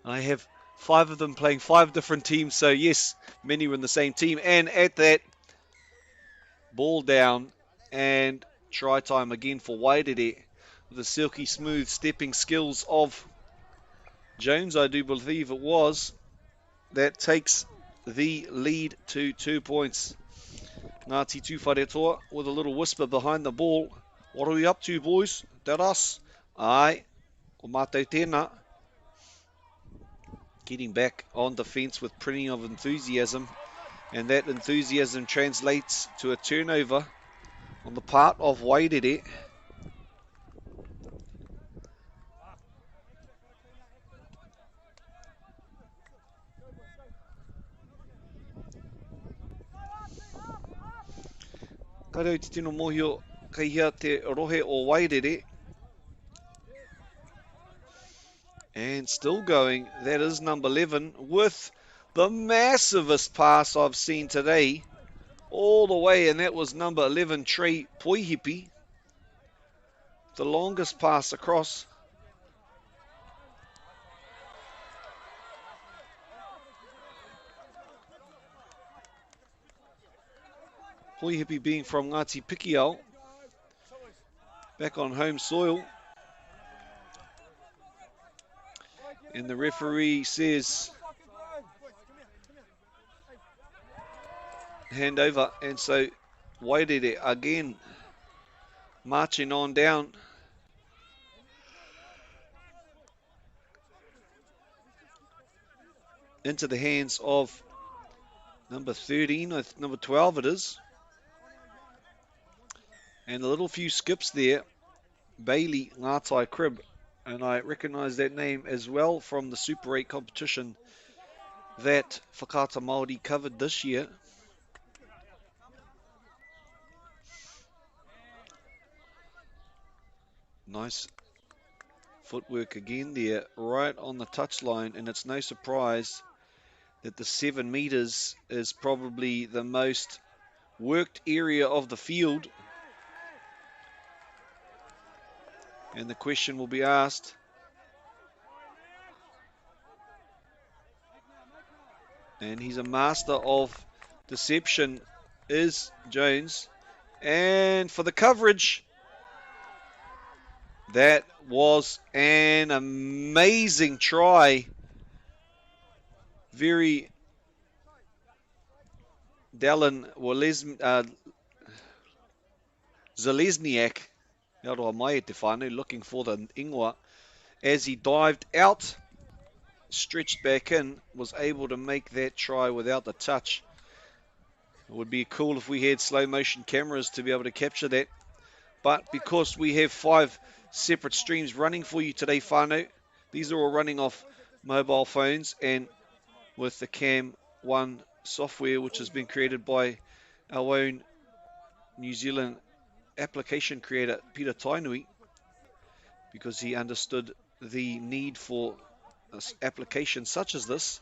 I have 5 of them playing 5 different teams, so yes, many were in the same team. And at that, ball down and try time again for Wairere with the silky smooth stepping skills of Jones, I do believe it was. That takes the lead to 2 points. Ngāti Tūwharetoa with a little whisper behind the ball. What are we up to, boys? That us? Aye. Ko mātou tēnā. Getting back on defence with plenty of enthusiasm. And that enthusiasm translates to a turnover on the part of Wairere. Karau te tino mohio kei hea te rohe o Wairere. And still going, that is number 11 with the massivest pass I've seen today. All the way, and that was number 11, Trey Poihipi. The longest pass across. Poihipi being from Ngāti Pikiao. Back on home soil. And the referee says hand over, and so Wairere again marching on down. Into the hands of number 13, number 12 it is. And a little few skips there. Bailey Ngātai Crib. And I recognise that name as well from the Super 8 competition that Whakaata Māori covered this year. Nice footwork again there, right on the touchline, and it's no surprise that the 7 metres is probably the most worked area of the field. And the question will be asked, and he's a master of deception, is Jones. And for the coverage, that was an amazing try. Very Dallin Zalesniak, looking for the ingoa, as he dived out, stretched back in, was able to make that try without the touch. It would be cool if we had slow motion cameras to be able to capture that. But because we have 5 separate streams running for you today, whānau, these are all running off mobile phones and with the Cam 1 software, which has been created by our own New Zealand application creator, Peter Tainui, because he understood the need for an application such as this,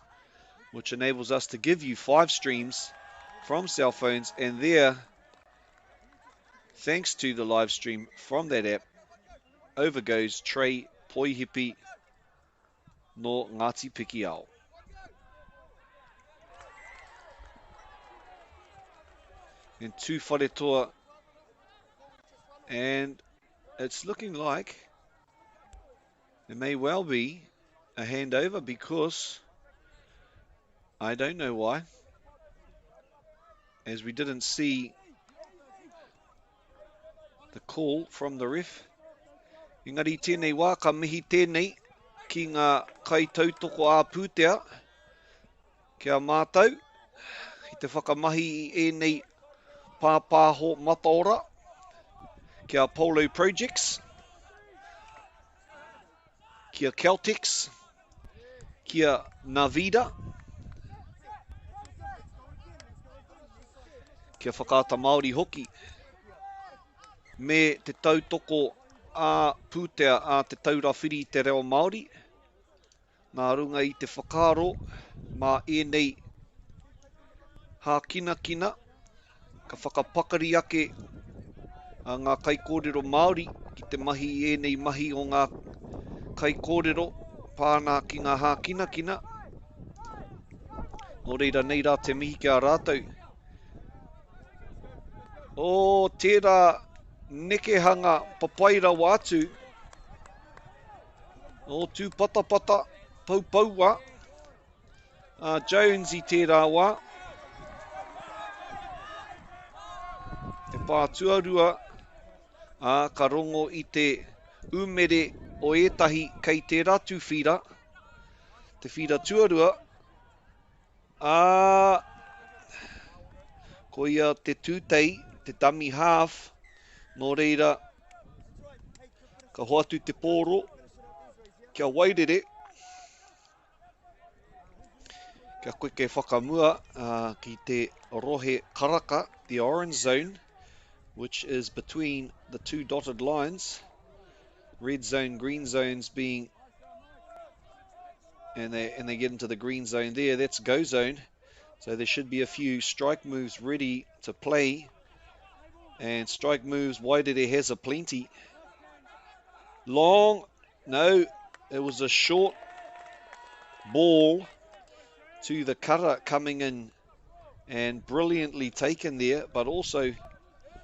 which enables us to give you 5 streams from cell phones, and there, thanks to the live stream from that app, over goes Trey Poihipi no Ngāti Pikiao. and two whare. And it's looking like it may well be a handover because I don't know why, as we didn't see the call from the ref. Engari tēnei wā ka mihi tēnei ki ngā kaitautoko a pūtea kia mātou i te whakamahi i ēnei pāpāho mataora kia Polo Projects, kia Celtics, kia Navida, kia whakaata Māori hoki, me te tautoko a pūtea a te taurawhiri te reo Māori, nā runga i te whakaro mā ēnei hākina-kina, ka whakapakari ake a ngā kaikōrero Māori ki te mahi i ēnei mahi o ngā kaikōrero pāna ki ngā hākina-kina. Nō reira nei rā te mihi kia rātou. O tērā nekehanga papaira wātu. O tū patapata paupaua. Jones i tērā wā. Te pātuarua ka rongo i te umere o ētahi kei te ratu whira. Te whira tuarua. Ko ia te tūtei, te dummy half. Nō reira, ka hoatu te pōro. Kia wairere. Kia koe ke whakamua ki te rohe karaka, the orange zone, which is between the two dotted lines. Red zone, green zones being, and they get into the green zone there. That's go zone. So there should be a few strike moves ready to play. And strike moves, Wairere has a plenty. Long, no, it was a short ball to the kara coming in and brilliantly taken there, but also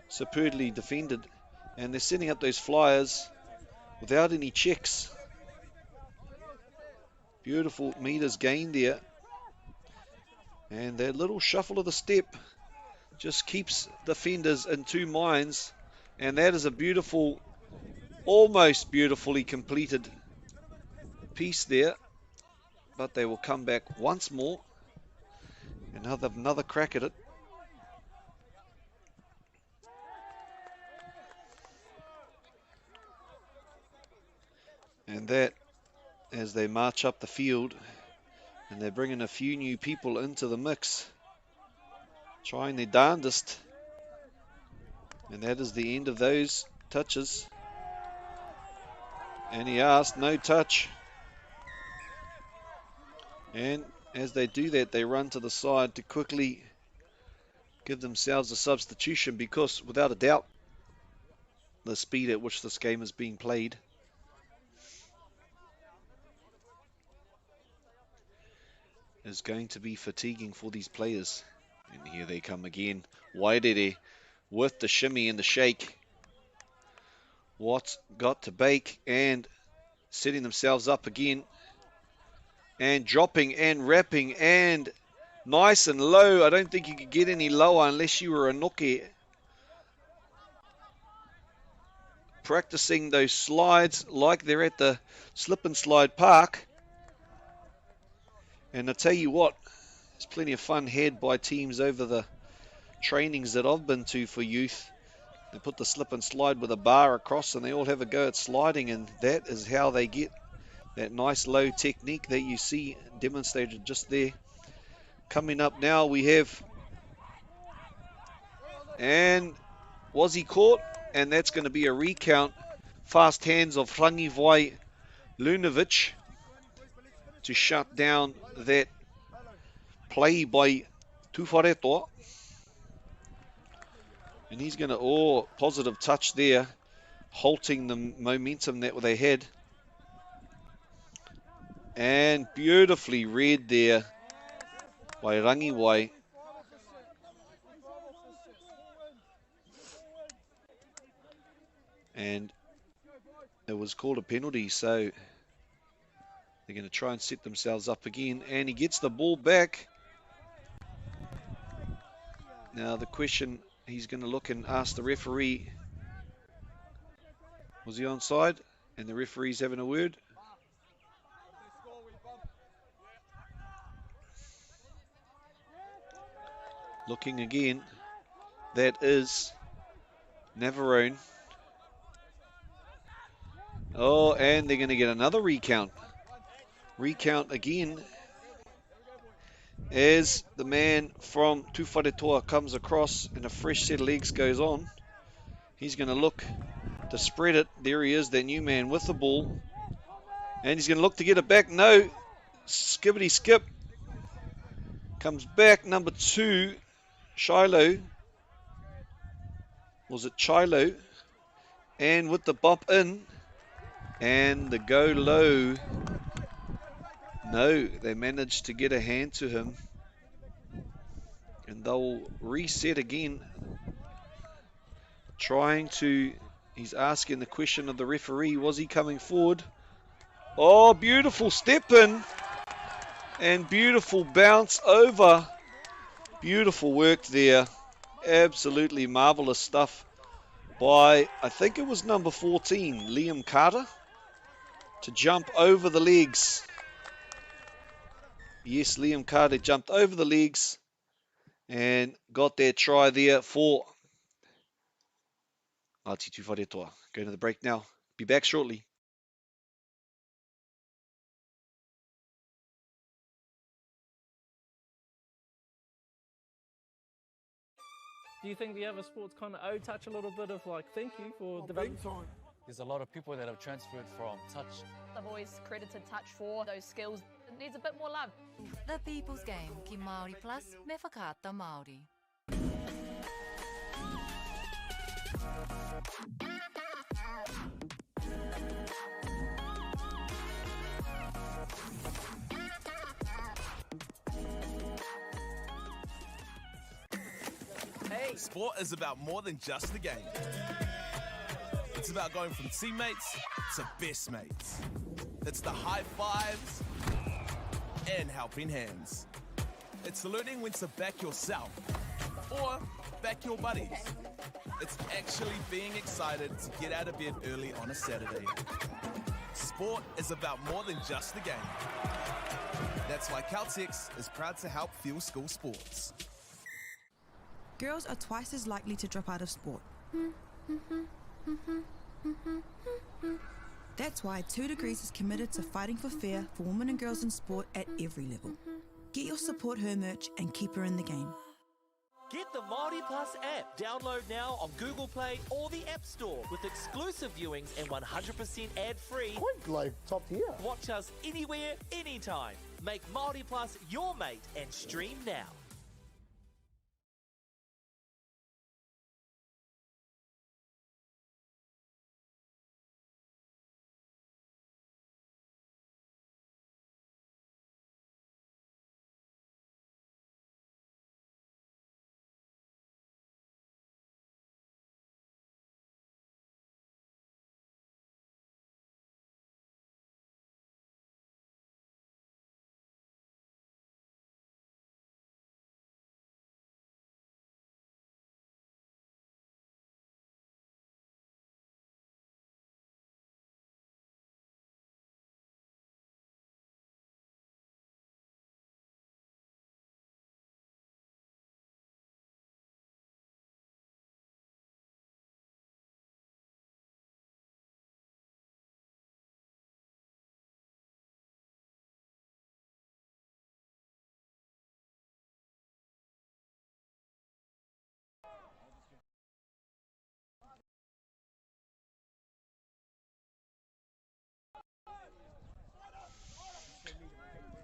superbly defended. And they're setting up those flyers without any checks. Beautiful meters gained there. And that little shuffle of the step just keeps defenders in two minds. And that is a beautiful, almost beautifully completed piece there. But they will come back once more and have another crack at it. And that, as they march up the field, and they're bringing a few new people into the mix, trying their darndest. And that is the end of those touches. And he asked, no touch. And as they do that, they run to the side to quickly give themselves a substitution, because without a doubt, the speed at which this game is being played is going to be fatiguing for these players. And here they come again. Wairere with the shimmy and the shake. What's got to bake and setting themselves up again. And dropping and wrapping and nice and low. I don't think you could get any lower unless you were a noke. Practicing those slides like they're at the slip and slide park. And I tell you what, there's plenty of fun had by teams over the trainings that I've been to for youth. They put the slip and slide with a bar across and they all have a go at sliding, and that is how they get that nice low technique that you see demonstrated just there. Coming up now we have, and was he caught? And that's going to be a recount. Fast hands of Rangivai Lunovic to shut down that play by Tuwharetoa. And he's going to, positive touch there, halting the momentum that they had. And beautifully read there by Rangivai. And it was called a penalty, so they're going to try and set themselves up again. And he gets the ball back. Now the question, he's going to look and ask the referee, was he onside? And the referee's having a word. Looking again, that is Navarone. Oh, and they're going to get another recount. Recount again as the man from Tūwharetoa comes across and a fresh set of legs goes on. He's going to look to spread it. There he is, that new man with the ball. And he's going to look to get it back. No. Skibbity skip. Comes back, number 2, Shiloh. Was it Chilo? And with the bump in. And the go low. No, they managed to get a hand to him. And they'll reset again. He's asking the question of the referee, was he coming forward? Oh, beautiful step in. And beautiful bounce over. Beautiful work there. Absolutely marvellous stuff by, I think it was number 14, Liam Carter, to jump over the legs. Yes, Liam Carter jumped over the legs and got their try there for Ngāti Tūwharetoa. Going to the break now. Be back shortly. Do you think the other sports kind of owe touch a little bit of like thank you for development? There's a lot of people that have transferred from touch. I've always credited touch for those skills. It needs a bit more love. The People's Game ki Māori Plus me whakaata Māori. Sport is about more than just the game. It's about going from teammates to best mates. It's the high fives and helping hands. It's learning when to back yourself or back your buddies. It's actually being excited to get out of bed early on a Saturday. Sport is about more than just the game. That's why Caltex is proud to help fuel school sports. Girls are twice as likely to drop out of sport. That's why 2 Degrees is committed to fighting for fair for women and girls in sport at every level. Get your Support Her merch and keep her in the game. Get the Māori Plus app. Download now on Google Play or the App Store with exclusive viewings and 100% ad-free. Quite like top tier. Watch us anywhere, anytime. Make Māori Plus your mate and stream now.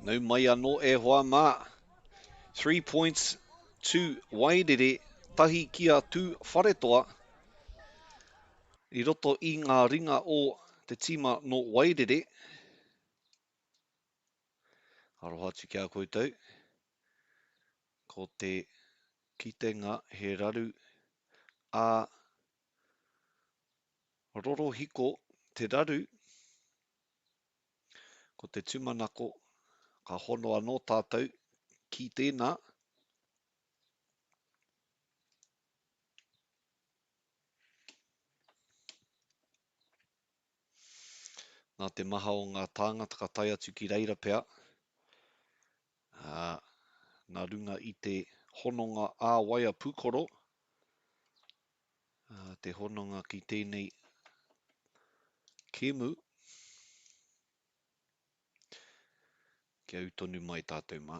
Nau mai anō e hoa mā. 3 points to Wairere, tahi kia Tūwharetoa. I roto i ngā ringa o te tima no Wairere. Aroha atu kia koutou. Ko te kitenga he raru a Roro hiko te raru. Ko te tumanako ka hono anō tātou ki tēnā. Nā te maha o ngā tāngata ka tai atu ki reira pea. Nā runga i te hononga āwaia pūkoro. Te hononga ki tēnei kēmu. Kia utonu mai tātou mā.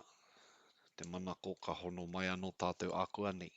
Te manako ka hono mai anō tātou ākua nei.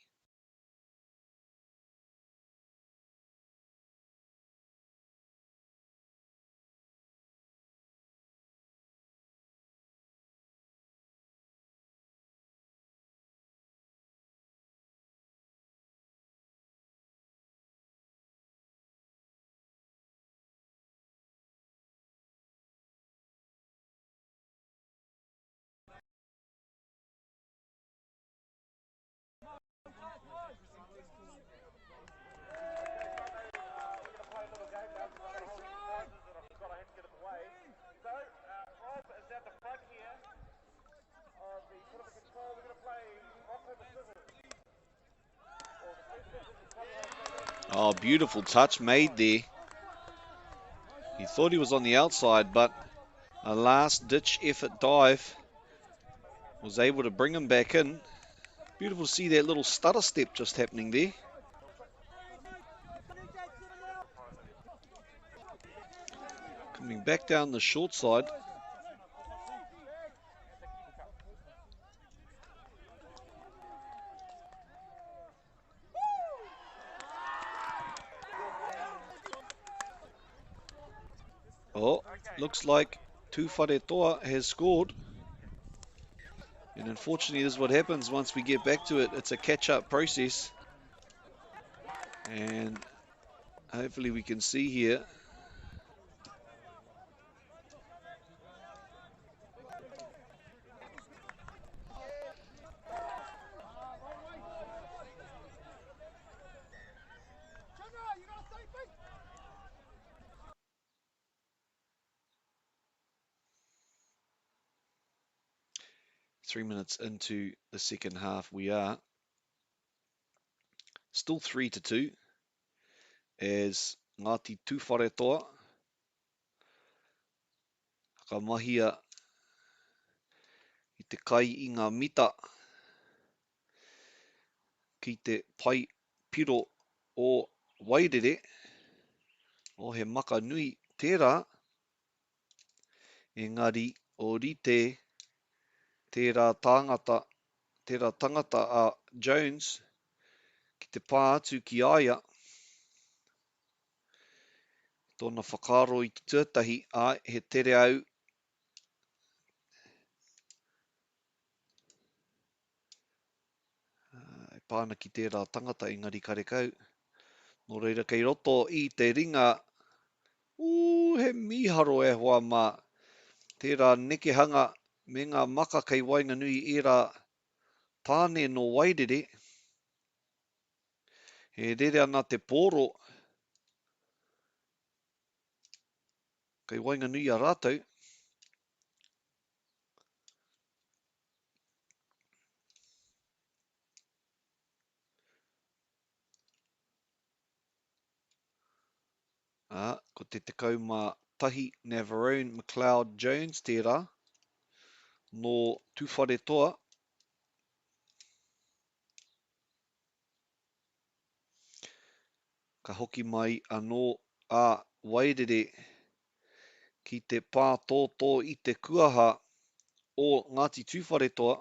Oh, beautiful touch made there. He thought he was on the outside, but a last-ditch effort dive was able to bring him back in. Beautiful to see that little stutter step just happening there. Coming back down the short side. Oh, looks like Tūwhare has scored. And unfortunately, this is what happens once we get back to it. It's a catch-up process. And hopefully we can see here. Three minutes into the second half, we are still 3-2 as Ngāti Tūwhare toa ka mahia i te kai i ngā mita ki te pai piro o Wairere o he maka nui tērā. Engari o rite tērā tangata a Jones ki te pā atu ki aia. Tōna whakaro i te tuatahi he tere au. Pāna ki tērā tangata engari karekau. Nō reira kei roto i te ringa. He miharo e hoa mā. Tērā nekehanga me ngā maka kei Wainganui era tāne no Wairere. He rere ana te pōro kei Wainganui a rātou. Ko te tekau mā tahi Navarone McLeod Jones tērā no Tūwhare toa. Ka hoki mai anō a Wairere ki te pā tōtō i te kuaha o Ngāti Tūwhare toa.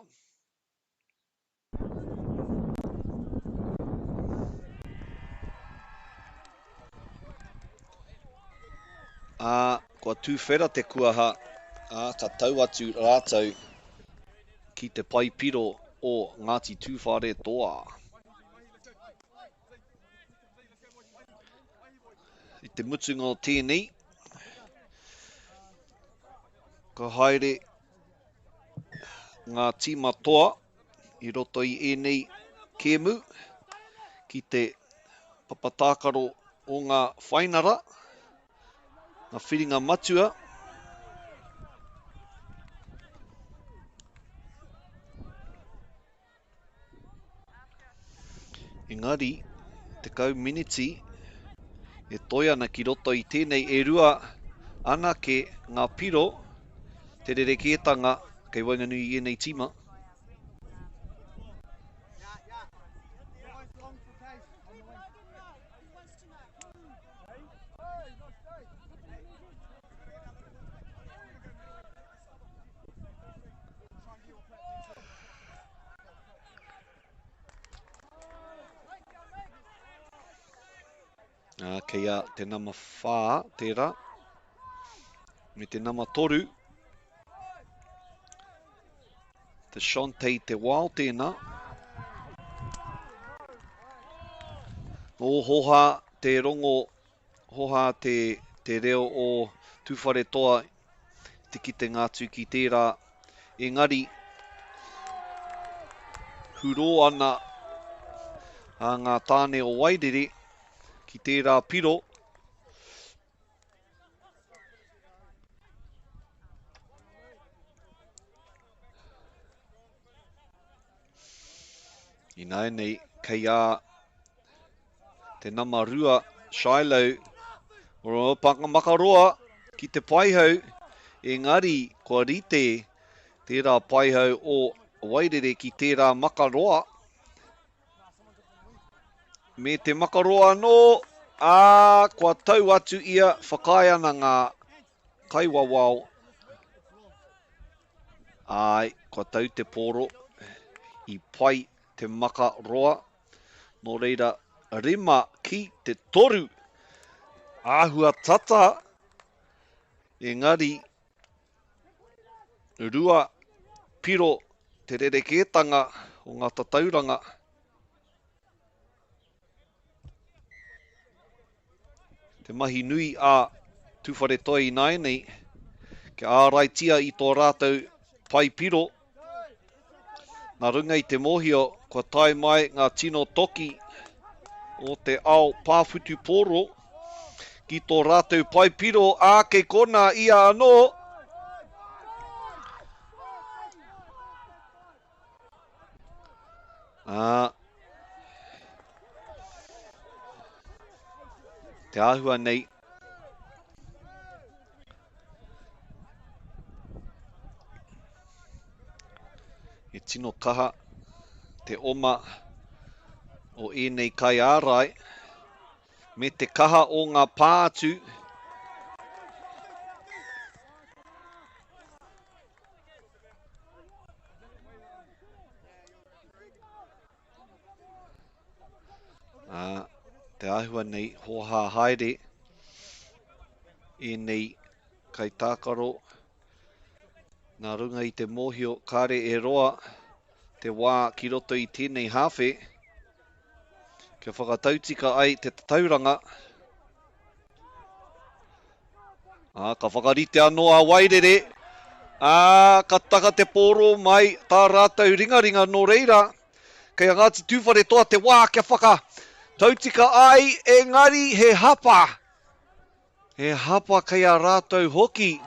Kua tūwhera te kuaha, ka tau atu rātou ki te pai piro o Ngāti Tūwhare toa. I te mutunga o tēnei, ka haere ngā tīma toa i roto i enei kēmu ki te papatākaro o ngā whainara, ngā whiringa matua. Engari, te kau miniti, e toi ana ki roto i tēnei e rua ana ke ngā piro, te rerekētanga kei Wainganui i enei tima. Kei a te nama whā, tērā, me te nama toru, te Shantei te wao tēnā. O hoha te rongo, hoha te reo o tūwhare toa, te kite ngātu ki tērā. Engari, huro ana a ngā tāne o Wairere, ki tērā piro. Ina nei, kei a te nama rua, Shiloh, o Pakamakaroa, ki te paihau, engari, kua rite, tērā paihau o Wairere ki tērā Makaroa. Me te Makaroa no, kua tau atu ia, whakai ana ngā kaiwawao. Ai, kua tau te poro, i pai te Makaroa. Nō reira, rima ki te toru. Āhua tata. Engari, rua piro te rerekētanga o ngā tatauranga. Te mahi nui a tūwhare toi i nei, ke āraitia i tō rātou pai piro. Nā runga i te mōhio, kua tai mai ngā tino toki o te ao pāwhutu poro, ki tō rātou pai piro, kei kona ia anō. Te āhua nei. E tino kaha, te oma o enei kai ārai, me te kaha o ngā pātu. Te āhua nei, hoha haere, enei kai tākaro, nā runga i te mōhio, kāre e roa, te wā ki roto i tēnei hawhe, kia whakatautika ai te tauranga. Ka whakarite anō a Wairere, ka taka te poro mai, tā rātou ringaringa nō reira, kei ngāti tūwhare toa te wā kia whakatautika ai, engari he hapa. He hapa kei a rātou hoki.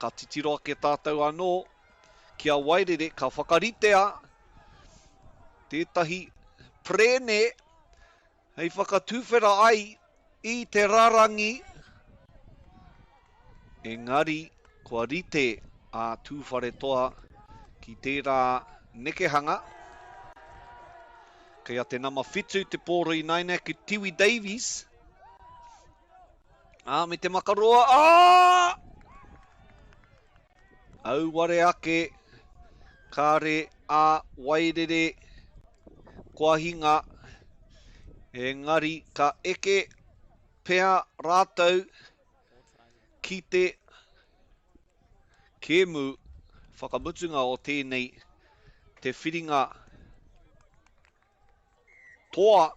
Ka titiro ake tātou anō, kia Wairere, ka whakaritea, tētahi prene, hei whakatūwhera ai i te rarangi. Engari, kua rite a tūwhare toa ki tērā nekehanga. Kia te nama whitu te pōro i naina ki Tiwi Davies. Me te Makaroa, auware ake, kāre a Wairere, kua hinga, engari ka eke pea rātou ki te kēmu whakamutunga o tēnei te whiringa toa.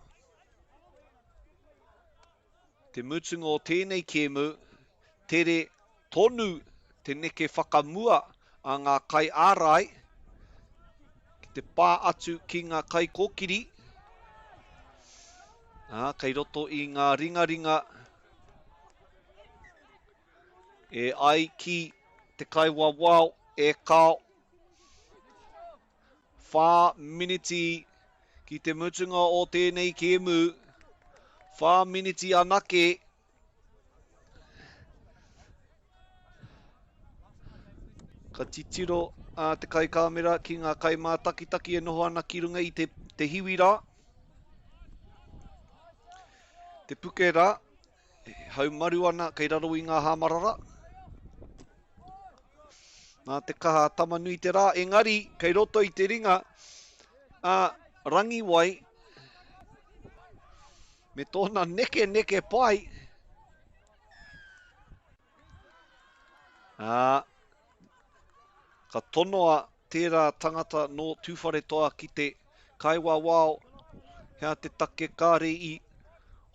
Te mutunga o tēnei kēmu, tere tonu te neke whakamua a ngā kai ārai, ki te pā atu ki ngā kai kōkiri, kei roto i ngā ringa e ai ki te kai wawao e kao. 4 miniti ki te mutunga o tēnei kēmu. 4 miniti anake. Ka titiro te kai kamera ki ngā kai mā takitaki e noho ana ki runga i te hiwira. Te puke rā, hau maru ana kei raro i ngā hamarara. Nā te kaha tamanui te rā, engari kei roto i te ringa rangi wai me tōna neke pai. Ka tonoa tērā tangata no tūwhare toa ki te kaiwawao, hea te take kāre i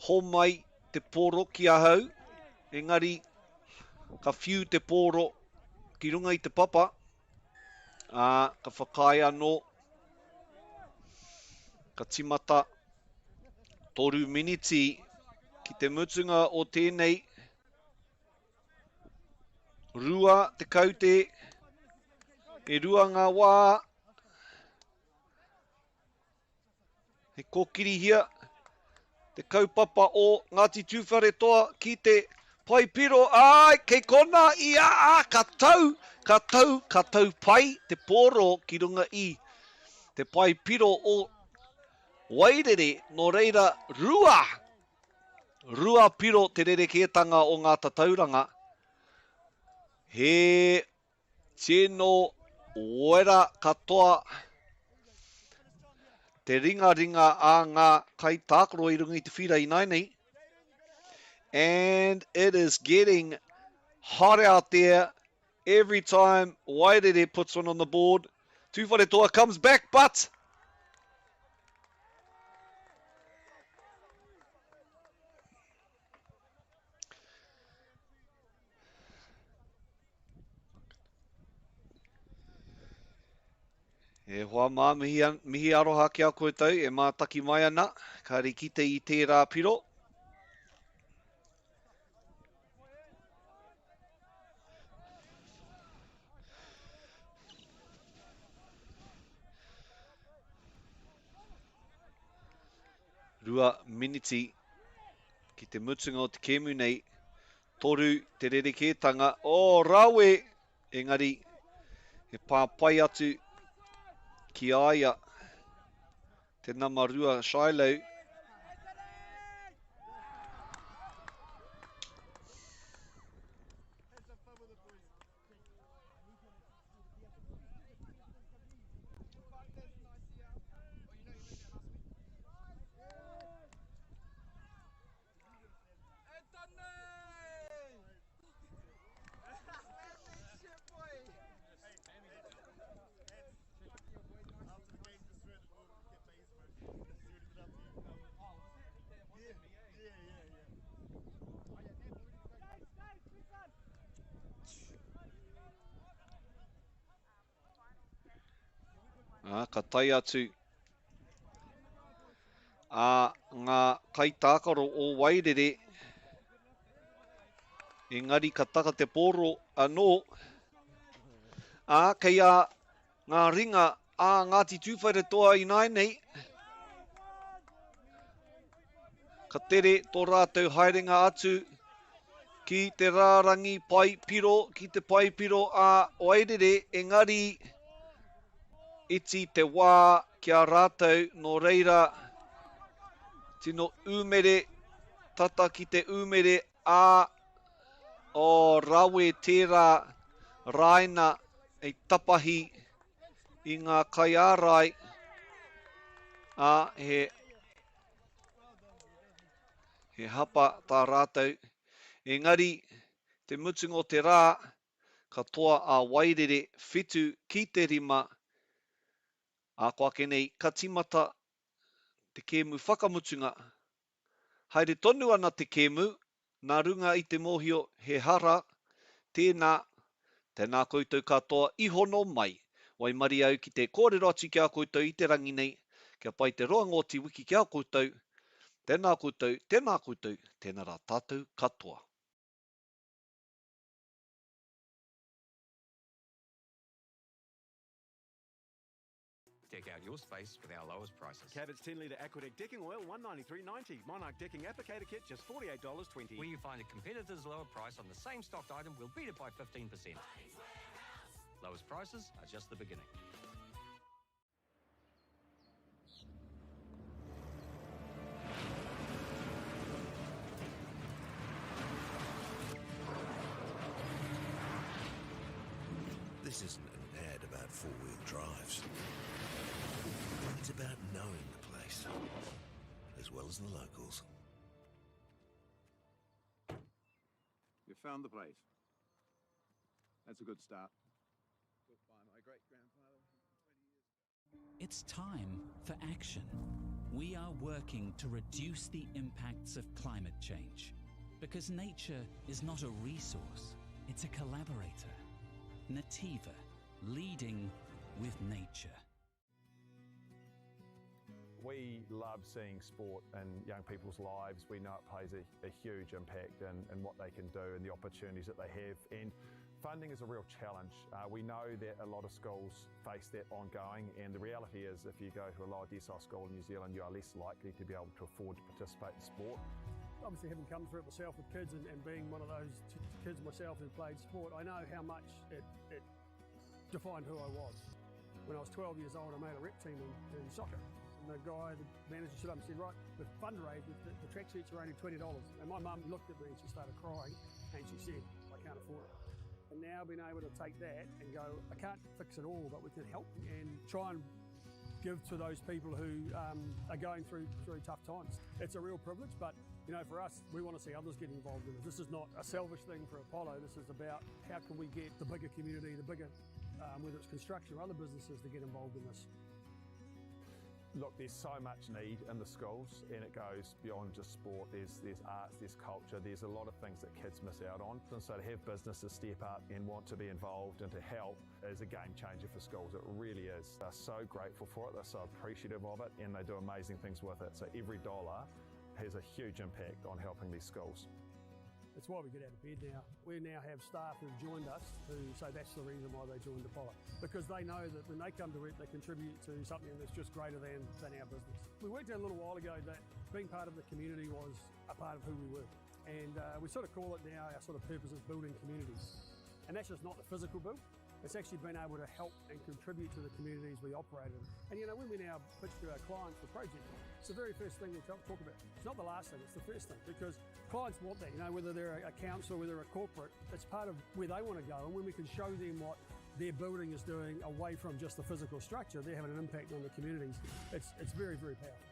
homai te pōro ki ahau. Engari, ka whiu te pōro ki runga i te papa. Ka whakai anō. Ka timata 3 miniti ki te mutunga o tēnei. Rua te kaute. E rua ngā wā. He kōkiri hia. Te kaupapa o Ngāti Tūwhare toa ki te paipiro. Ai, kei kona ia ka tau pai te pōro ki runga i te paipiro o Wairere, no reira rua piro te rerekētanga o ngā tatauranga. He tēno wera katoa te ringa a ngā kai tākaro i runga i te whira i nainei. And it is getting hot out there every time Wairere puts one on the board. Tūwhare toa comes back, but e hoa mā mihi aroha ki a koe tau, e mā taki mai ana, ka rikite i tērā piro. Rua miniti ki te mutunga o te kēmu nei, 3 te rerekētanga, rawe, engari, he pāpai atu ki aia te namarua Shiloh. Ka tai atu ngā kaitākaro o Wairere. Engari ka taka te pōro anō. Kei ngā ringa Ngāti Tūwhare toa i nainei. Ka tere tō rātou haerenga atu ki te rārangi pai piro, ki te pai piro a Wairere. Engari, iti te wā kia rātou no reira tino umere, tata ki te umere rawe tērā raina e tapahi i ngā kai ārai he hapa tā rātou. Engari, te mutunga o te rā, katoa a Wairere whitu ki te rima. Koa kenei, ka timata te kēmu whakamutunga. Haere tonu ana te kēmu, nā runga i te mōhio he hara, Tēnā, tēnā koutou katoa I hono mai. Wai mari au ki te kōrero ati kia koutou I te rangi nei, kia pai te roa ngoti wiki kia koutou. Tēnā koutou, tēnā koutou, tēnā rā tātou katoa. Deck out your space with our lowest prices. Cabot's 10-litre Aquadeck decking oil, $193.90. Monarch decking applicator kit, just $48.20. Where you find a competitor's lower price on the same stocked item, we'll beat it by 15%. Lowest prices are just the beginning. This isn't an ad about four-wheel drives. It's about knowing the place, as well as the locals. You found the place. That's a good start. Built by my great-grandfather 20 years ago. It's time for action. We are working to reduce the impacts of climate change, because nature is not a resource, it's a collaborator. Nativa, leading with nature. We love seeing sport in young people's lives. We know it plays a huge impact in what they can do and the opportunities that they have. And funding is a real challenge. We know that a lot of schools face that ongoing, and the reality is if you go to a lower decile school in New Zealand, you are less likely to be able to afford to participate in sport. Obviously, having come through it myself with kids and being one of those kids myself who played sport, I know how much it defined who I was. When I was 12 years old, I made a rep team in soccer. And the guy, the manager stood up and said, right, the fundraise, the tracksuits are only $20. And my mum looked at me and she started crying and she said, I can't afford it. And now being able to take that and go, I can't fix it all, but we can help and try and give to those people who are going through tough times. It's a real privilege, but you know, for us, we want to see others get involved in it. This is not a selfish thing for Apollo. This is about how can we get the bigger community, the bigger, whether it's construction or other businesses, to get involved in this. Look, there's so much need in the schools, and it goes beyond just sport. There's arts, there's culture, there's a lot of things that kids miss out on. And so to have businesses step up and want to be involved and to help is a game changer for schools. It really is. They're so grateful for it, they're so appreciative of it, and they do amazing things with it. So every dollar has a huge impact on helping these schools. That's why we get out of bed now. We now have staff who've joined us who say that's the reason why they joined Apollo. Because they know that when they come to it, they contribute to something that's just greater than our business. We worked out a little while ago that being part of the community was a part of who we were. And we sort of call it now, our sort of purpose is building communities. And that's just not the physical build. It's actually been able to help and contribute to the communities we operate in. And you know, when we now pitch to our clients for projects, it's the very first thing we talk about. It's not the last thing, it's the first thing, because clients want that, you know, whether they're a council, whether they're a corporate, it's part of where they want to go. And when we can show them what their building is doing away from just the physical structure, they're having an impact on the communities. It's very, very powerful.